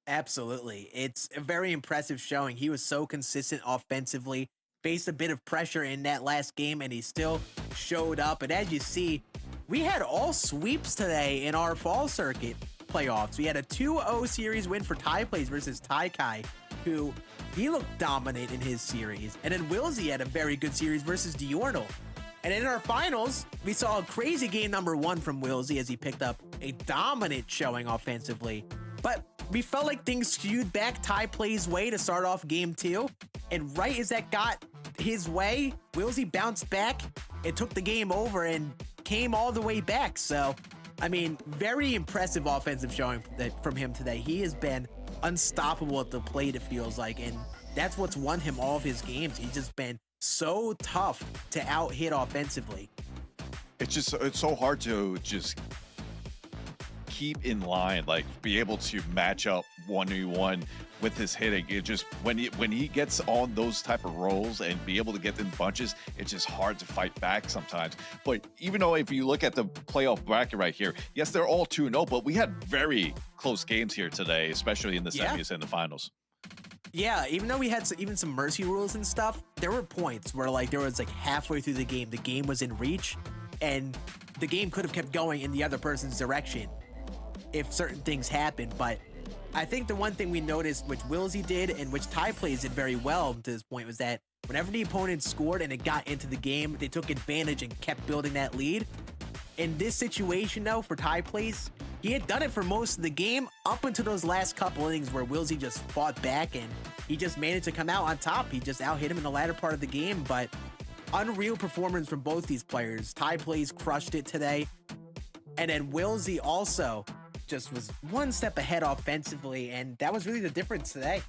Absolutely. It's a very impressive showing. He was so consistent offensively, faced a bit of pressure in that last game, and he still showed up. And as you see, we had all sweeps today in our fall circuit playoffs. We had a 2-0 series win for Ty Plays versus Ty Kai, who he looked dominant in his series. And then Wilsey had a very good series versus Diorno. And in our finals, we saw a crazy game number 1 from Wilsey as he picked up a dominant showing offensively. But we felt like things skewed back Ty Plays' way to start off game 2. And right as that got his way, Wilsey bounced back. It took the game over and came all the way back. So, I mean, very impressive offensive showing from him today. He has been unstoppable at the plate, it feels like. And that's what's won him all of his games. He's just been so tough to out-hit offensively. It's so hard to just keep in line, like be able to match up 1v1 with his hitting. It just, when he gets on those type of rolls and be able to get in bunches, it's just hard to fight back sometimes. But even though if you look at the playoff bracket right here, yes, they're all 2-0, but we had very close games here today, especially in the semis and the finals. Yeah, even though we had even some mercy rules and stuff, there were points where like there was like halfway through the game was in reach, and the game could have kept going in the other person's direction if certain things happened. But I think the one thing we noticed, which Wilsey did and which Ty Plays did very well to this point, was that whenever the opponent scored and it got into the game, they took advantage and kept building that lead. In this situation, though, for Ty Plays, he had done it for most of the game up until those last couple innings where Wilsey just fought back and he just managed to come out on top. He just out-hit him in the latter part of the game, but unreal performance from both these players. Ty Plays crushed it today, and then Wilsey also just was one step ahead offensively, and that was really the difference today.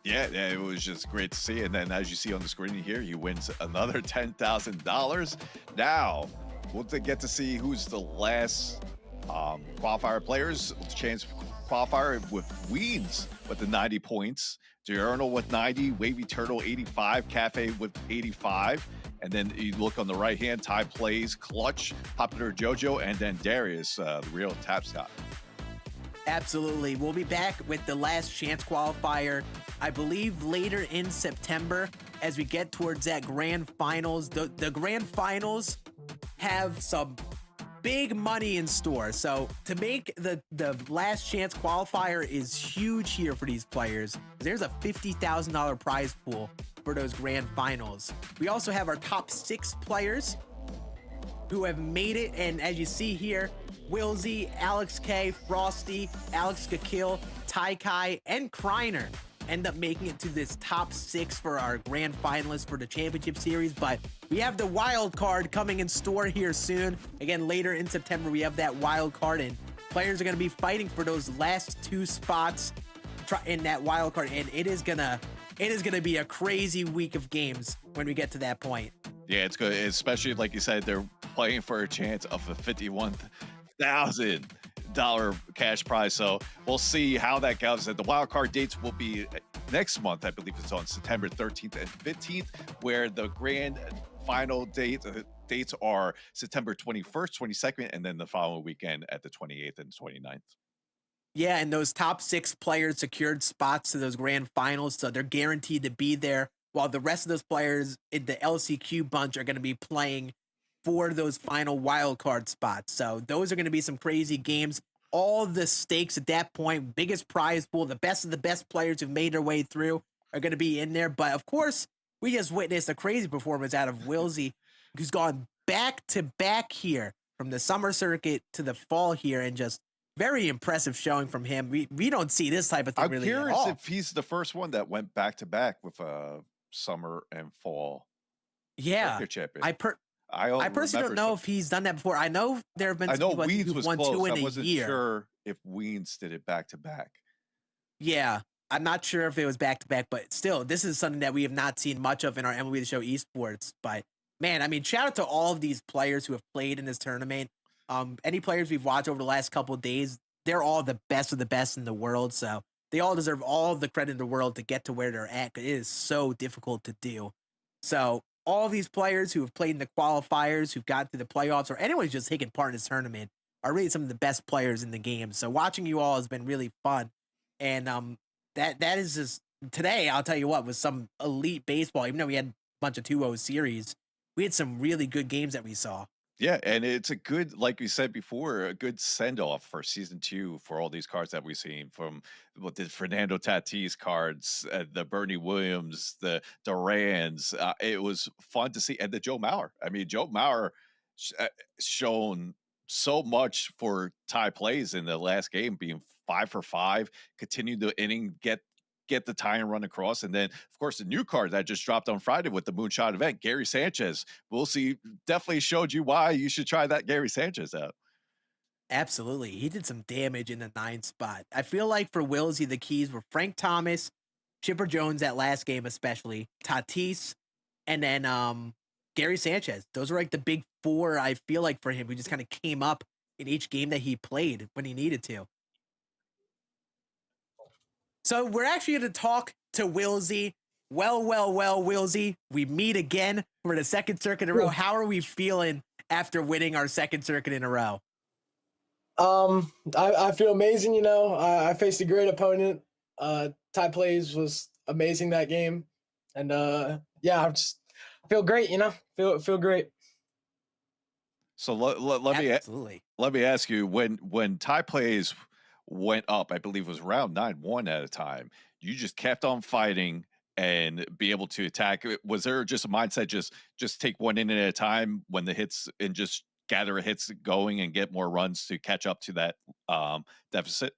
Yeah, it was just great to see. And then as you see on the screen here, he wins another $10,000. Now, we'll get to see who's the last qualifier players. Chance qualifier with Weeds with the 90 points. Diurnal with 90, Wavy Turtle 85, Cafe with 85. And then you look on the right hand, Ty Plays, Clutch, Popular Jojo, and then Darius, the real Tap Scott. Absolutely. We'll be back with the last chance qualifier, I believe later in September, as we get towards that grand finals. The grand finals have some big money in store. So to make the last chance qualifier is huge here for these players. There's a $50,000 prize pool for those grand finals. We also have our top 6 players who have made it. And as you see here, Wilsey, Alex K, Frosty, Alex Gakil, Ty Kai, and Kreiner end up making it to this top 6 for our grand finalists for the championship series. But we have the wild card coming in store here soon. Again, later in September, we have that wild card, and players are going to be fighting for those last 2 spots in that wild card. And it is gonna be a crazy week of games when we get to that point. Yeah, it's good, especially like you said, they're playing for a chance of a $51,000 cash prize. So we'll see how that goes. And the wild card dates will be next month. I believe it's on September 13th and 15th, where the grand final dates are September 21st, 22nd, and then the following weekend at the 28th and 29th. Yeah, and those top 6 players secured spots to those grand finals, so they're guaranteed to be there while the rest of those players in the LCQ bunch are going to be playing for those final wild card spots. So those are going to be some crazy games. All the stakes at that point, biggest prize pool, the best of the best players who've made their way through are going to be in there. But of course, we just witnessed a crazy performance out of Wilsey, who's gone back to back here from the summer circuit to the fall here, and just very impressive showing from him. We don't see this type of thing I'm really at curious all. if he's the first one that went back to back with summer and fall Yeah, circuit champion. I personally don't know if he's done that before. I know there have been I some know people Weeds who've was won close. two in I a wasn't year. sure if Weeds did it back to back. Yeah, I'm not sure if it was back to back, but still, this is something that we have not seen much of in our MLB The Show esports. But man, I mean, shout out to all of these players who have played in this tournament. Any players we've watched over the last couple of days, they're all the best of the best in the world. So they all deserve all the credit in the world to get to where they're at. It is so difficult to do. So all these players who have played in the qualifiers, who've got to the playoffs, or anyone who's just taken part in this tournament are really some of the best players in the game. So watching you all has been really fun. And that is just today, I'll tell you what, was some elite baseball. Even though we had a bunch of 2-0 series, we had some really good games that we saw. Yeah, and it's a good, like we said before, a good send off for season 2 for all these cards that we've seen, from what the Fernando Tatis cards, the Bernie Williams, the Durans. It was fun to see, and the Joe Mauer. I mean, Joe Mauer shown so much for tie plays in the last game, being 5 for 5, continued the inning, get the tie and run across. And then, of course, the new card that just dropped on Friday with the Moonshot event, Gary Sanchez. We'll see. Definitely showed you why you should try that Gary Sanchez out. Absolutely. He did some damage in the 9th spot. I feel like for Wilsey, the keys were Frank Thomas, Chipper Jones that last game, especially Tatis, and then Gary Sanchez. Those were like the big 4, I feel like, for him, who just kind of came up in each game that he played when he needed to. So we're actually going to talk to Wilsey. Well, Wilsey, we meet again for the second circuit in a row. How are we feeling after winning our second circuit in a row? I feel amazing. You know, I faced a great opponent. Ty Plays was amazing that game, and yeah, I feel great. You know, feel great. So let me ask you, when Ty Plays went up, I believe it was round 9-1 at a time, you just kept on fighting and be able to attack. Was there just a mindset, just take one inning at a time when the hits, and just gather hits going and get more runs to catch up to that deficit?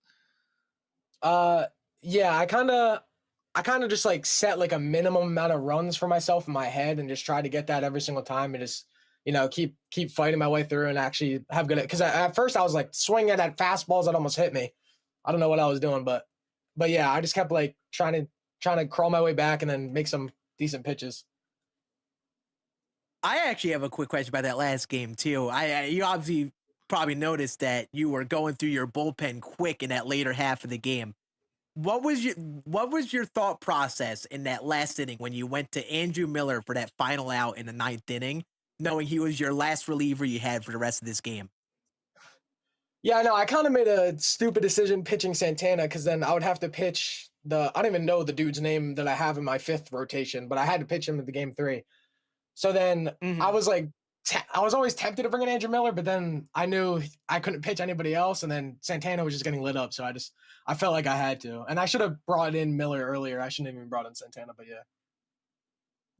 Yeah, I kind of just like set like a minimum amount of runs for myself in my head, and just try to get that every single time, and just, you know, keep fighting my way through and actually have good. Because at first I was like swinging at fastballs that almost hit me. I don't know what I was doing, but yeah, I just kept like trying to crawl my way back and then make some decent pitches. I actually have a quick question about that last game too. You obviously probably noticed that you were going through your bullpen quick in that later half of the game. What was your thought process in that last inning when you went to Andrew Miller for that final out in the 9th inning, knowing he was your last reliever you had for the rest of this game? Yeah, I know. I kind of made a stupid decision pitching Santana, because then I would have to pitch I don't even know the dude's name that I have in my 5th rotation, but I had to pitch him at the game 3. So then I was like, I was always tempted to bring in Andrew Miller, but then I knew I couldn't pitch anybody else, and then Santana was just getting lit up, so I felt like I had to. And I should have brought in Miller earlier. I shouldn't have even brought in Santana, but yeah.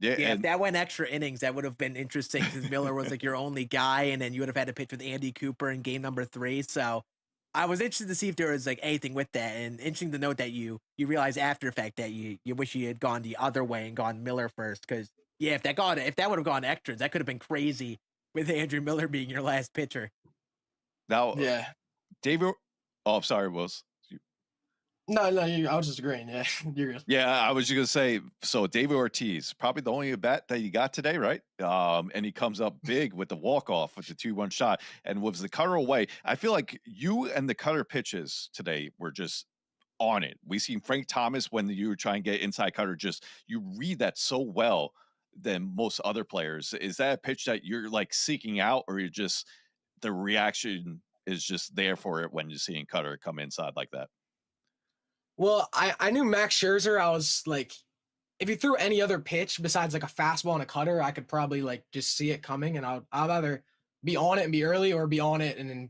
Yeah, if that went extra innings, that would have been interesting, because Miller was like your only guy, and then you would have had to pitch with Andy Cooper in game number 3. So I was interested to see if there was like anything with that, and interesting to note that you realize after effect that you wish you had gone the other way and gone Miller first, because yeah, if that would have gone extras, that could have been crazy with Andrew Miller being your last pitcher. Now, yeah, David. Oh, I'm sorry, Wills. No, I was just agreeing. Yeah, you're good. Yeah, I was just gonna say. So David Ortiz, probably the only bat that you got today, right? And he comes up big with the walk off with the 2-1 shot, and was the cutter away. I feel like you and the cutter pitches today were just on it. We seen Frank Thomas when you were trying to get inside cutter. Just you read that so well than most other players. Is that a pitch that you're like seeking out, or you're just the reaction is just there for it when you're seeing cutter come inside like that? Well, I knew Max Scherzer. I was like, if you threw any other pitch besides like a fastball and a cutter, I could probably like just see it coming, and I'd either be on it and be early, or be on it and then,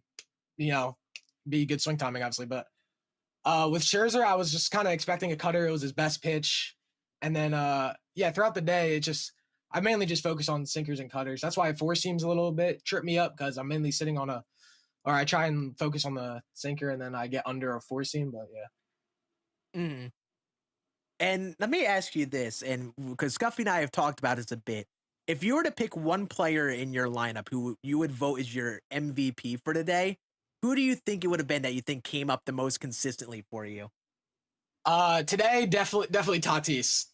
you know, be good swing timing, obviously. But with Scherzer, I was just kind of expecting a cutter. It was his best pitch. And then, yeah, throughout the day, I mainly just focus on sinkers and cutters. That's why four seams a little bit trip me up, because I'm mainly sitting on or I try and focus on the sinker, and then I get under a four seam. But yeah. Mm. And let me ask you this, and because Scuffy and I have talked about this a bit, if you were to pick one player in your lineup who you would vote as your MVP for today, who do you think it would have been that you think came up the most consistently for you? Today, definitely Tatis.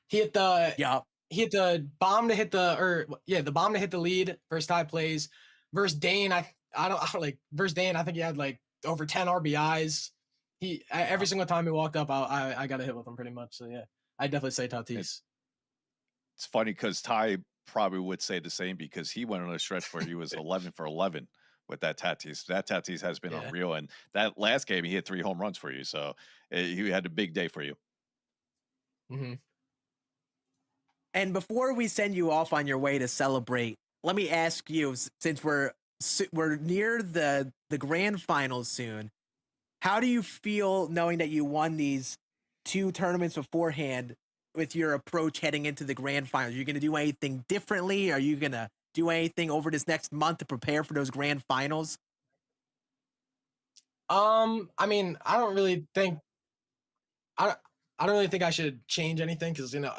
He hit the bomb to hit the bomb to hit the lead. First time plays versus Dane. I don't like versus Dane. I think he had like over 10 RBIs. Every single time he walked up, I got a hit with him pretty much. So yeah, I definitely say Tatis. It's funny because Ty probably would say the same, because he went on a stretch where he was 11 for 11 with that Tatis. That Tatis has been unreal, and that last game he hit 3 home runs for you. So he had a big day for you. Mm-hmm. And before we send you off on your way to celebrate, let me ask you, since we're near the grand finals soon, how do you feel knowing that you won these 2 tournaments beforehand with your approach heading into the grand finals? Are you going to do anything differently? Are you going to do anything over this next month to prepare for those grand finals? I mean, I don't really think I should change anything, because, you know,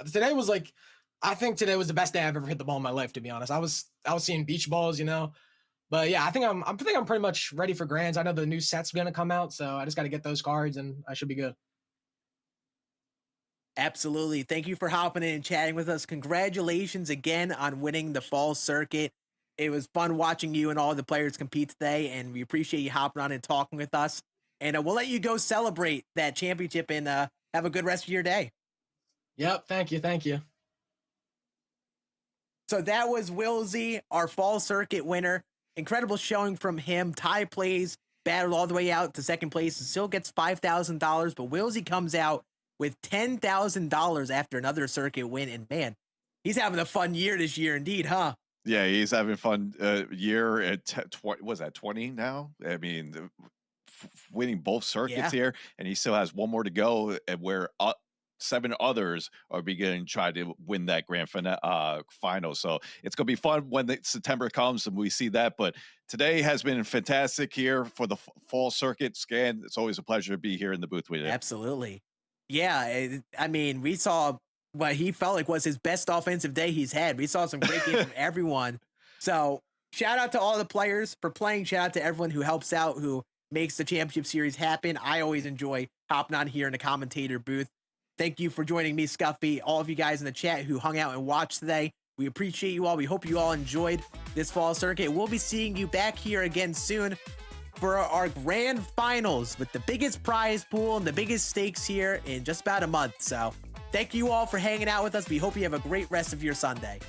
I think today was the best day I've ever hit the ball in my life, to be honest. I was seeing beach balls, you know. But yeah, I think I'm pretty much ready for grands. I know the new set's gonna come out, so I just got to get those cards and I should be good. Absolutely. Thank you for hopping in and chatting with us. Congratulations again on winning the fall circuit. It was fun watching you and all the players compete today, and we appreciate you hopping on and talking with us. And we'll let you go celebrate that championship and have a good rest of your day. Yep. Thank you. So that was Wilsey, our fall circuit winner. Incredible showing from him. Ty plays, battled all the way out to second place, and still gets $5,000. But Wilsey comes out with $10,000 after another circuit win. And man, he's having a fun year this year indeed, huh? Yeah, he's having fun year at was that 20 now? I mean, winning both circuits here, and he still has one more to go, and where 7 others are beginning to try to win that grand final. So it's going to be fun when September comes and we see that. But today has been fantastic here for the fall circuit. Scan, it's always a pleasure to be here in the booth with you. Absolutely. Yeah, I mean, we saw what he felt like was his best offensive day he's had. We saw some great games from everyone. So shout out to all the players for playing. Shout out to everyone who helps out, who makes the championship series happen. I always enjoy hopping on here in the commentator booth. Thank you for joining me, Scuffy, all of you guys in the chat who hung out and watched today. We appreciate you all. We hope you all enjoyed this fall circuit. We'll be seeing you back here again soon for our grand finals with the biggest prize pool and the biggest stakes here in just about a month. So thank you all for hanging out with us. We hope you have a great rest of your Sunday.